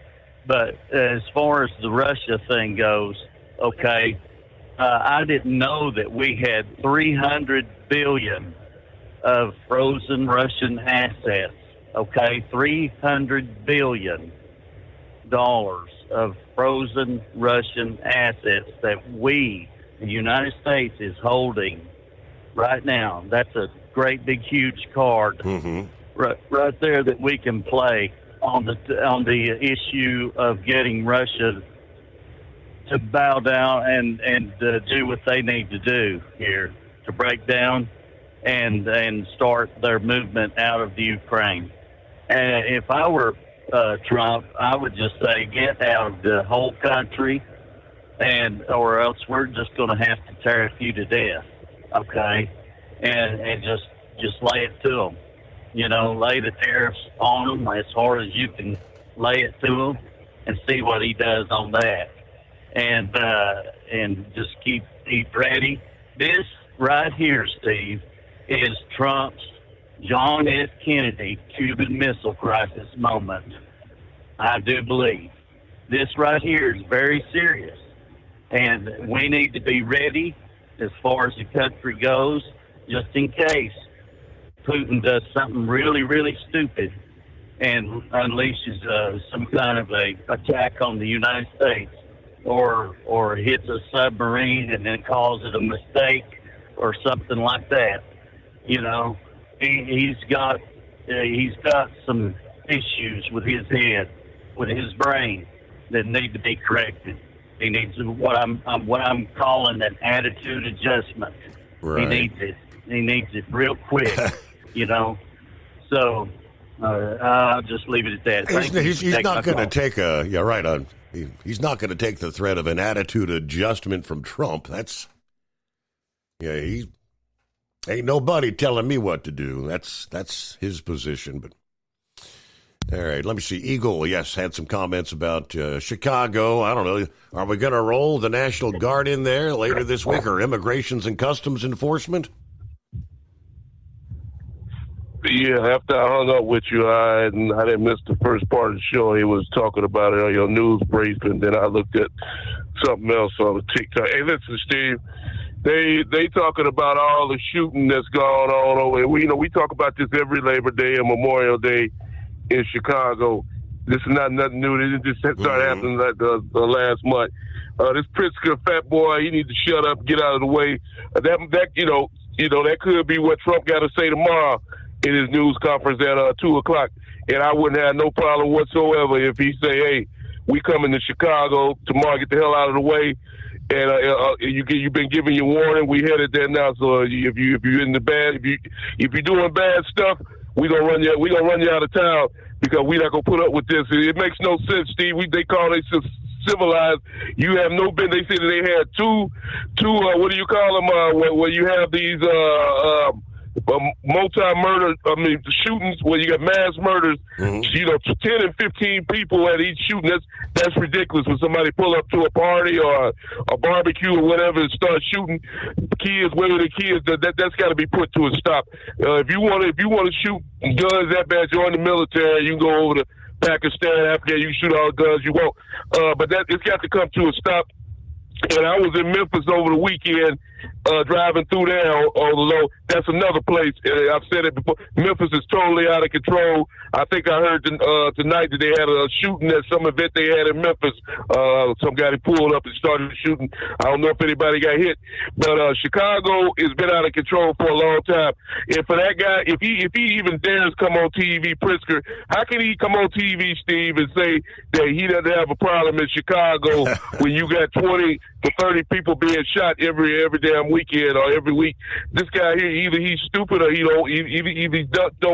But as far as the Russia thing goes, okay, I didn't know that we had $300 billion of frozen Russian assets. Okay, $300 billion of frozen Russian assets that we, the United States, is holding right now. That's a great big huge card right there that we can play on the issue of getting Russia to bow down and do what they need to do here to break down and start their movement out of the Ukraine. And if I were Trump, I would just say get out of the whole country, or else we're just going to have to tear a few to death, okay? And just lay it to them. You know, lay the tariffs on them as hard as you can lay it to them, and see what he does on that. And just keep ready. This right here, Steve, is Trump's John F. Kennedy Cuban Missile Crisis moment. I do believe. This right here is very serious. And we need to be ready as far as the country goes, just in case Putin does something really, really stupid and unleashes some kind of a attack on the United States, or hits a submarine and then calls it a mistake or something like that. You know, he's got some issues with his head, with his brain, that need to be corrected. He needs what I'm calling an attitude adjustment.
Right.
He needs it real quick. You know, so I'll just leave it at that.
He's not going to take he's not going to take the threat of an attitude adjustment from Trump. He ain't nobody telling me what to do. That's his position. But all right, let me see. Eagle, yes, had some comments about Chicago. I don't know. Are we going to roll the National Guard in there later this week, or Immigrations and Customs Enforcement?
Yeah, after I hung up with you, I didn't miss the first part of the show. He was talking about it on your news brief, and then I looked at something else on the TikTok. Hey, listen, Steve, they talking about all the shooting that's going on over here. We talk about this every Labor Day and Memorial Day in Chicago. This is not nothing new. It just started happening like the last month. This Pritzker fat boy, he needs to shut up, get out of the way. That could be what Trump got to say tomorrow in his news conference at 2:00, and I wouldn't have no problem whatsoever if he say, "Hey, we coming to Chicago tomorrow. Get the hell out of the way." And you've been giving your warning. We headed there now. So if you're in the bad, if you're doing bad stuff, we gonna run you out of town, because we not gonna put up with this. It makes no sense, Steve. They call themselves civilized. You have no been. They said that they had two. What do you call them? Where you have these multi-murder, shootings where you got mass murders, 10 and 15 people at each shooting. That's ridiculous. When somebody pull up to a party or a barbecue or whatever and start shooting kids, women and kids, that's got to be put to a stop. If you want to shoot guns that bad, join the military. You can go over to Pakistan, Afghanistan, you can shoot all the guns you want. But it's got to come to a stop. And I was in Memphis over the weekend, driving through there on the low. That's another place. I've said it before. Memphis is totally out of control. I think I heard tonight that they had a shooting at some event they had in Memphis. Some guy pulled up and started shooting. I don't know if anybody got hit, but Chicago has been out of control for a long time. And for that guy, if he even dares come on TV, Pritzker, how can he come on TV, Steve, and say that he doesn't have a problem in Chicago when you got 20 to 30 people being shot every damn weekend or every week? This guy here, either he's stupid or he don't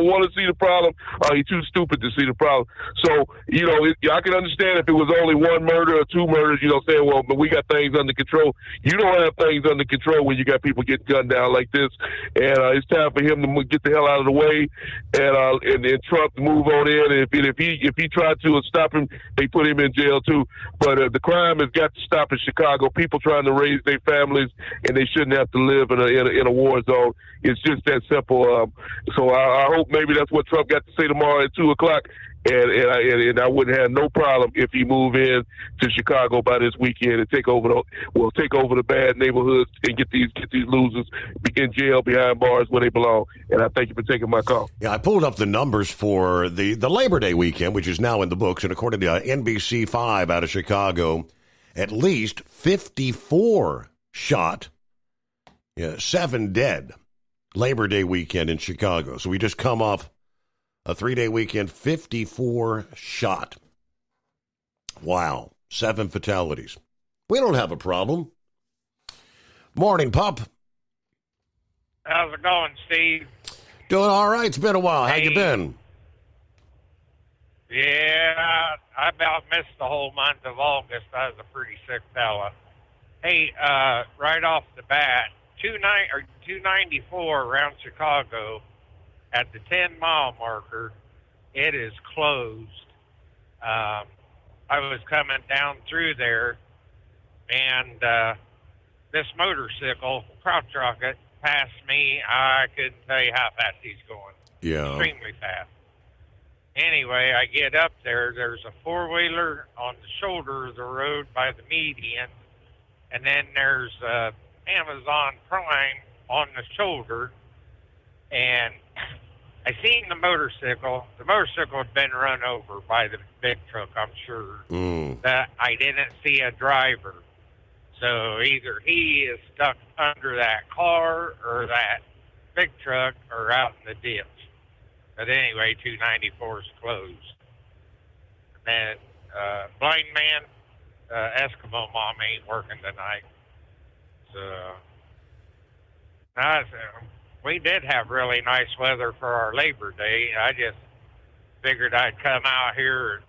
want to see the problem, or he's too stupid to see the problem. So, I can understand if it was only one murder or two murders, saying, well, but we got things under control. You don't have things under control when you got people getting gunned down like this. And it's time for him to get the hell out of the way and Trump to move on in. And if he tried to stop him, they put him in jail too. But the crime has got to stop in Chicago. People trying to raise their families, and they shouldn't have to live in a war zone. It's just that simple. So I hope maybe that's what Trump got to say tomorrow at 2:00. And I wouldn't have no problem if he move in to Chicago by this weekend and take over the bad neighborhoods and get these losers in jail behind bars where they belong. And I thank you for taking my call.
Yeah, I pulled up the numbers for the Labor Day weekend, which is now in the books, and according to NBC5 out of Chicago, at least 54 shot, 7 dead. Labor Day weekend in Chicago. So we just come off a 3-day weekend, 54 shot. Wow. 7 fatalities. We don't have a problem. Morning, pup.
How's it going, Steve?
Doing all right. It's been a while. How you been?
Yeah, I about missed the whole month of August. I was a pretty sick fella. Hey, right off the bat, 294 around Chicago, at the 10-mile marker, it is closed. I was coming down through there, and this motorcycle, crotch rocket, passed me. I couldn't tell you how fast he's going.
Yeah.
Extremely fast. Anyway, I get up there. There's a four-wheeler on the shoulder of the road by the median, and then there's Amazon Prime on the shoulder, and I seen the motorcycle. The motorcycle had been run over by the big truck, I'm sure. That I didn't see a driver. So either he is stuck under that car or that big truck or out in the ditch. But anyway, 294 is closed. And then blind man, Eskimo mom ain't working tonight. So we did have really nice weather for our Labor Day. I just figured I'd come out here and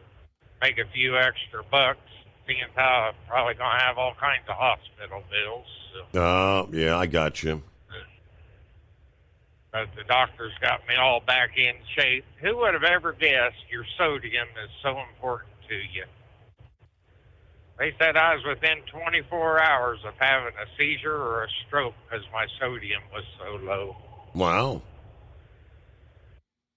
make a few extra bucks, seeing how I'm probably going to have all kinds of hospital bills. So.
Yeah, I got you.
But the doctors got me all back in shape. Who would have ever guessed your sodium is so important to you? They said I was within 24 hours of having a seizure or a stroke because my sodium was so low.
Wow.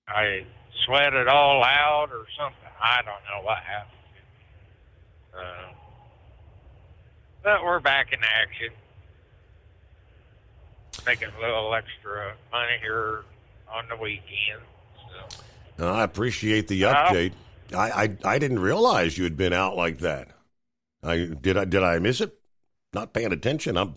I sweat it all out or something. I don't know what happened. But we're back in action. Making a little extra money here on the weekend. So.
I appreciate the update. I didn't realize you had been out like that. Did I miss it? Not paying attention. I'm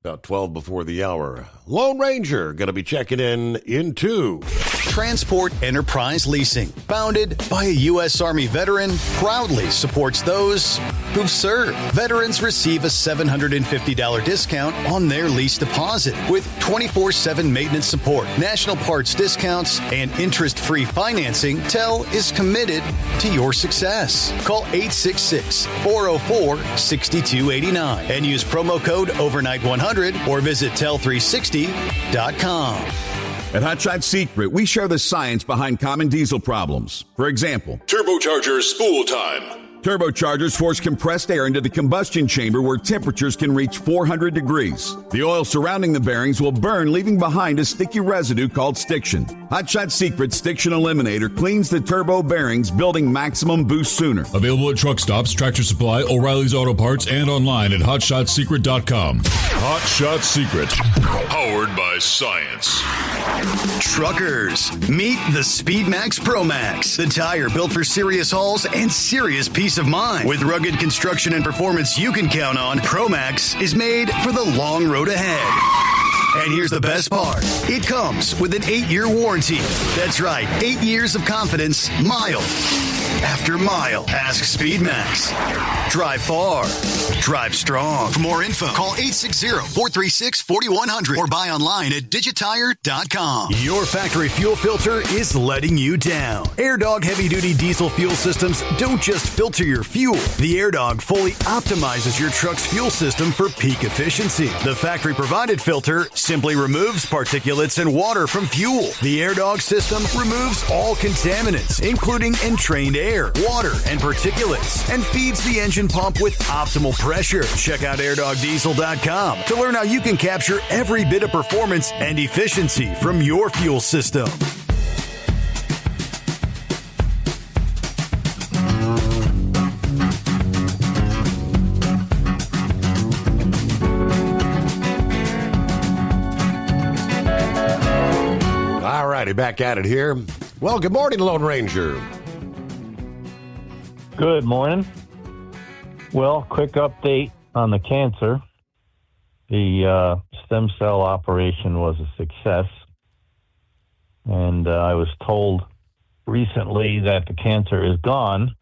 about 12 before the hour. Lone Ranger going to be checking in 2.
Transport Enterprise Leasing, founded by a U.S. Army veteran, proudly supports those who've served. Veterans receive a $750 discount on their lease deposit with 24/7 maintenance support, national parts discounts, and interest-free financing. TEL is committed to your success. Call 866-404-6289 and use promo code OVERNIGHT100 or visit tel360.com.
At Hot Shot Secret, we share the science behind common diesel problems. For example,
Turbochargers spool time.
turbochargers force compressed air into the combustion chamber where temperatures can reach 400 degrees. The oil surrounding the bearings will burn, leaving behind a sticky residue called stiction. Hot Shot Secret Stiction Eliminator cleans the turbo bearings, building maximum boost sooner.
Available at truck stops, Tractor Supply, O'Reilly's Auto Parts, and online at HotShotSecret.com. Hot Shot Secret. Powered by science.
Truckers, meet the SpeedMax Pro Max, the tire built for serious hauls and serious peace of mind. With rugged construction and performance you can count on, Pro Max is made for the long road ahead. And here's the best part. It comes with an 8-year warranty. That's right, 8 years of confidence, mile after mile. Ask SpeedMax. Drive far. Drive strong. For more info, call 860-436-4100 or buy online at digitire.com. Your factory fuel filter is letting you down. AirDog heavy-duty diesel fuel systems don't just filter your fuel. The AirDog fully optimizes your truck's fuel system for peak efficiency. The factory-provided filter simply removes particulates and water from fuel. The AirDog system removes all contaminants, including entrained air, water, and particulates, and feeds the engine pump with optimal pressure. Check out airdogdiesel.com to learn how you can capture every bit of performance and efficiency from your fuel system.
All righty, back at it here. Well, good morning, Lone Ranger.
Good morning. Well, quick update on the cancer. The stem cell operation was a success. And I was told recently that the cancer is gone.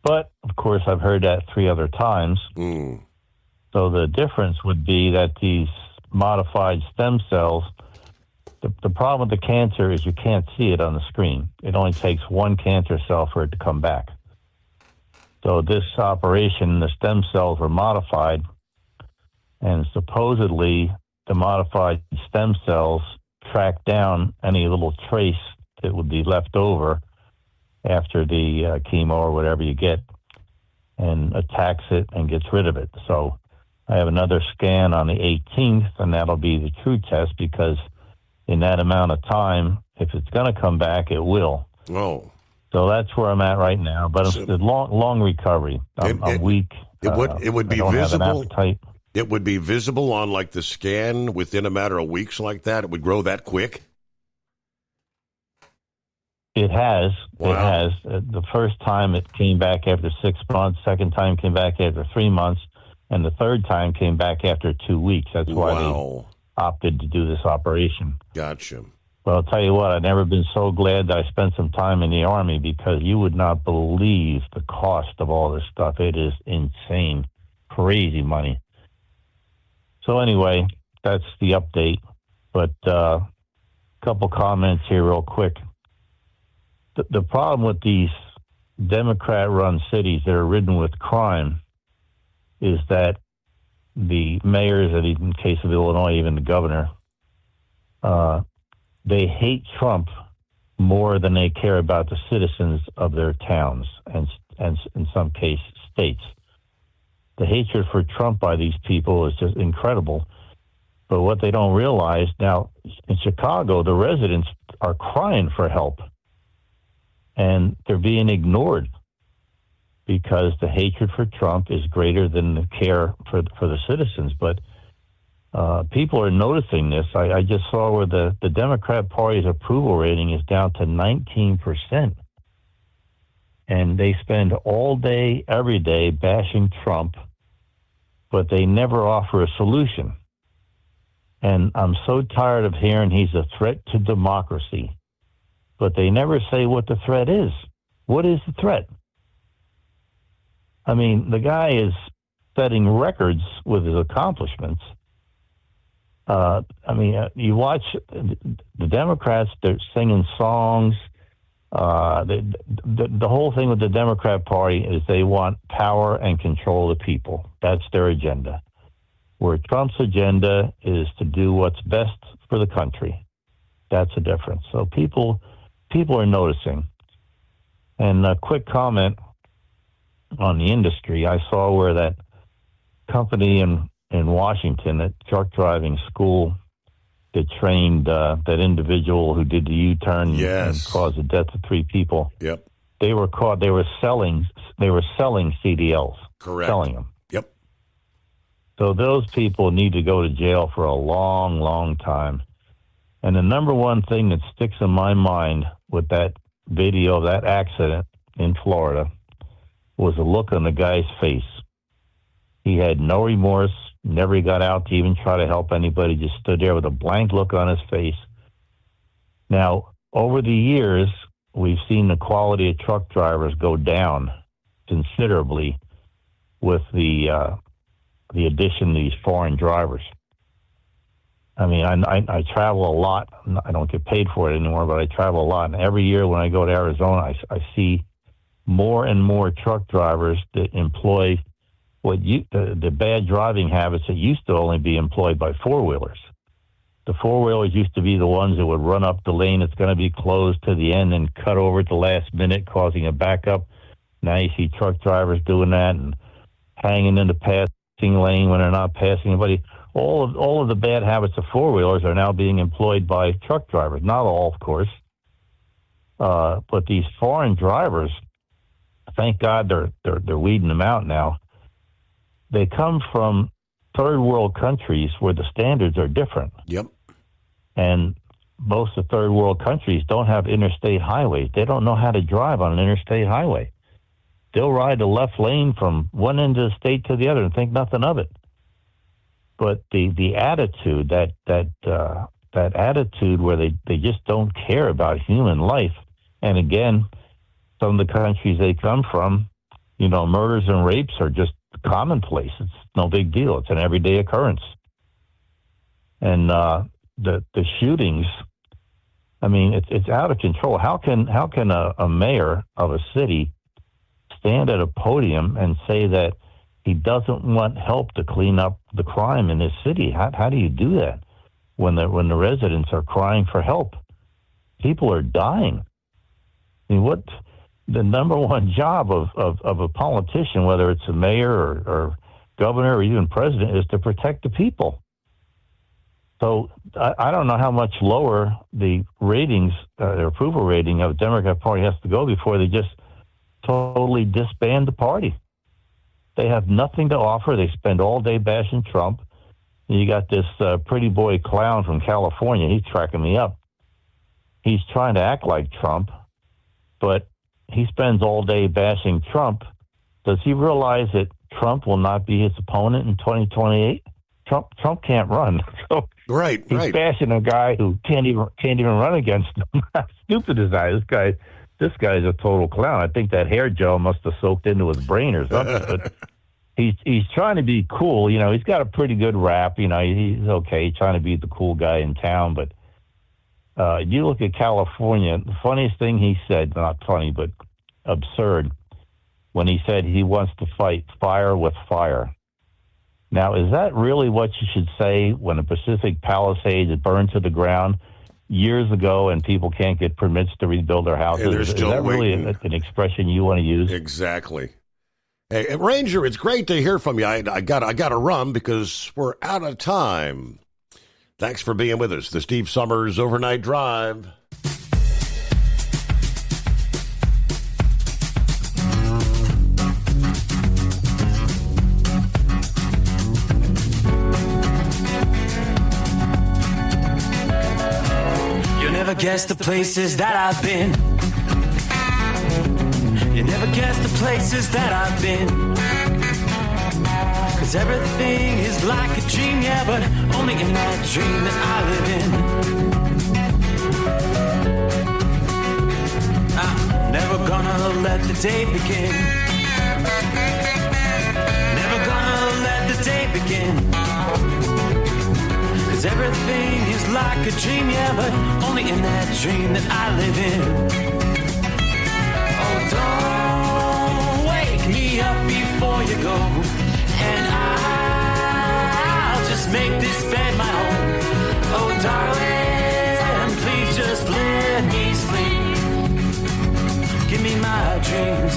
But, of course, I've heard that 3 other times. So the difference would be that these modified stem cells, the problem with the cancer is you can't see it on the screen. It only takes one cancer cell for it to come back. So this operation, the stem cells were modified, and supposedly the modified stem cells track down any little trace that would be left over after the chemo or whatever you get, and attacks it and gets rid of it. So I have another scan on the 18th, and that'll be the true test, because in that amount of time, if it's going to come back, it will.
Oh.
So that's where I'm at right now. But it's a long recovery. I'm weak.
It would be
I don't
visible.
have an appetite.
It would be visible on like the scan within a matter of weeks like that. It would grow that quick.
It has.
Wow.
It has. The first time it came back after 6 months. Second time came back after 3 months. And the third time came back after 2 weeks. That's why they opted to do this operation.
Gotcha.
Well, I'll tell you what, I've never been so glad that I spent some time in the Army, because you would not believe the cost of all this stuff. It is insane. Crazy money. So anyway, that's the update. But a couple comments here real quick. The problem with these Democrat-run cities that are ridden with crime is that the mayors, and in the case of Illinois, even the governor, they hate Trump more than they care about the citizens of their towns and in some case, states. The hatred for Trump by these people is just incredible. But what they don't realize, now, in Chicago, the residents are crying for help. And they're being ignored because the hatred for Trump is greater than the care for the citizens. But people are noticing this. I just saw where the Democrat Party's approval rating is down to 19%. And they spend all day, every day, bashing Trump, but they never offer a solution. And I'm so tired of hearing he's a threat to democracy.
but they never say what the threat is. What is the threat? I mean, the guy is setting records with his accomplishments. You watch the Democrats, they're singing songs. The whole thing with the Democrat Party is they want power and control of the people. That's their agenda. Where Trump's agenda is to do what's best for the country. That's the difference. So people are noticing. And a quick comment on the industry. I saw where that company in Washington, that truck driving school that trained that individual who did the U-turn and caused the death of 3 people.
Yep.
They were caught. They were selling CDLs.
Correct.
Selling them.
Yep.
So those people need to go to jail for a long, long time. And the number one thing that sticks in my mind with that video of that accident in Florida was the look on the guy's face. He had no remorse, never got out to even try to help anybody, just stood there with a blank look on his face. Now, over the years, we've seen the quality of truck drivers go down considerably with the addition of these foreign drivers. I mean, I travel a lot. I don't get paid for it anymore, but I travel a lot. And every year when I go to Arizona, I see more and more truck drivers that employ the bad driving habits that used to only be employed by four-wheelers. The four-wheelers used to be the ones that would run up the lane that's going to be closed to the end and cut over at the last minute, causing a backup. Now you see truck drivers doing that and hanging in the passing lane when they're not passing anybody. All of the bad habits of four-wheelers are now being employed by truck drivers. Not all, of course. But these foreign drivers, thank God they're weeding them out now. They come from third world countries where the standards are different.
Yep. And
most of third world countries don't have interstate highways. They don't know how to drive on an interstate highway. They'll ride the left lane from one end of the state to the other and think nothing of it. But the attitude, that attitude where they just don't care about human life. And again, some of the countries they come from, murders and rapes are just commonplace. It's no big deal. It's an everyday occurrence. And the shootings, I mean, it's out of control. How can a mayor of a city stand at a podium and say that he doesn't want help to clean up the crime in his city? How do you do that when the residents are crying for help? People are dying. I mean, what the number one job of a politician, whether it's a mayor or governor or even president, is to protect the people. So I don't know how much lower the ratings, their approval rating of the Democrat Party has to go before they just totally disband the party. They have nothing to offer. They spend all day bashing Trump. And you got this pretty boy clown from California. He's tracking me up. He's trying to act like Trump, but he spends all day bashing Trump. Does he realize that Trump will not be his opponent in 2028? Trump can't run. So he's bashing a guy who can't even run against him. How stupid is that? This guy's a total clown. I think that hair gel must have soaked into his brain or something. But he's trying to be cool. He's got a pretty good rap. He's okay, trying to be the cool guy in town. But you look at California, the funniest thing he said, not funny, but absurd, when he said he wants to fight fire with fire. Now, is that really what you should say when the Pacific Palisades burned to the ground years ago and people can't get permits to rebuild their houses? Is that really an expression you want to use?
Exactly. Hey, Ranger, it's great to hear from you. I got to run because we're out of time. Thanks for being with us. The Steve Summers Overnight Drive.
Guess the places that I've been. You never guess the places that I've been. 'Cause everything is like a dream, yeah, but only in that dream that I live in. Never gonna let the day begin. Never gonna let the day begin. 'Cause everything is like a dream, yeah, but only in that dream that I live in. Oh, don't wake me up before you go, and I'll just make this bed my home. Oh, darling, please just let me sleep. Give me my dreams.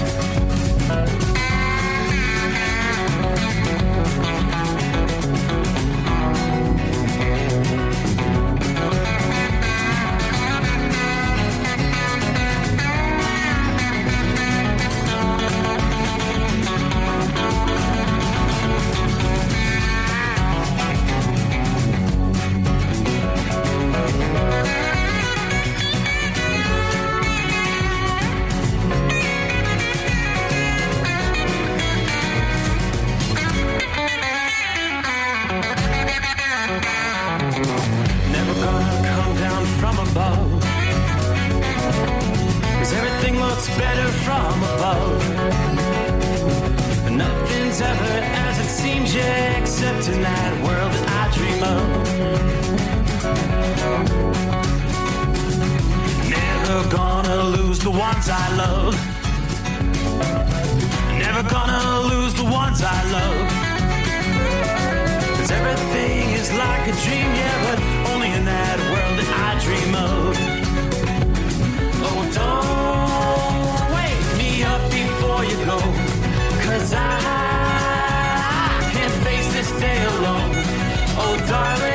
Never gonna come down from above, 'cause everything looks better from above. Nothing's ever as it seems, yeah, except in that world that I dream of. Never gonna lose the ones I love. Never gonna lose the ones I love. 'Cause everything is like a dream, yeah, but only in that world that I dream of. Oh, don't wake me up before you go, 'cause I can't face this day alone. Oh, darling,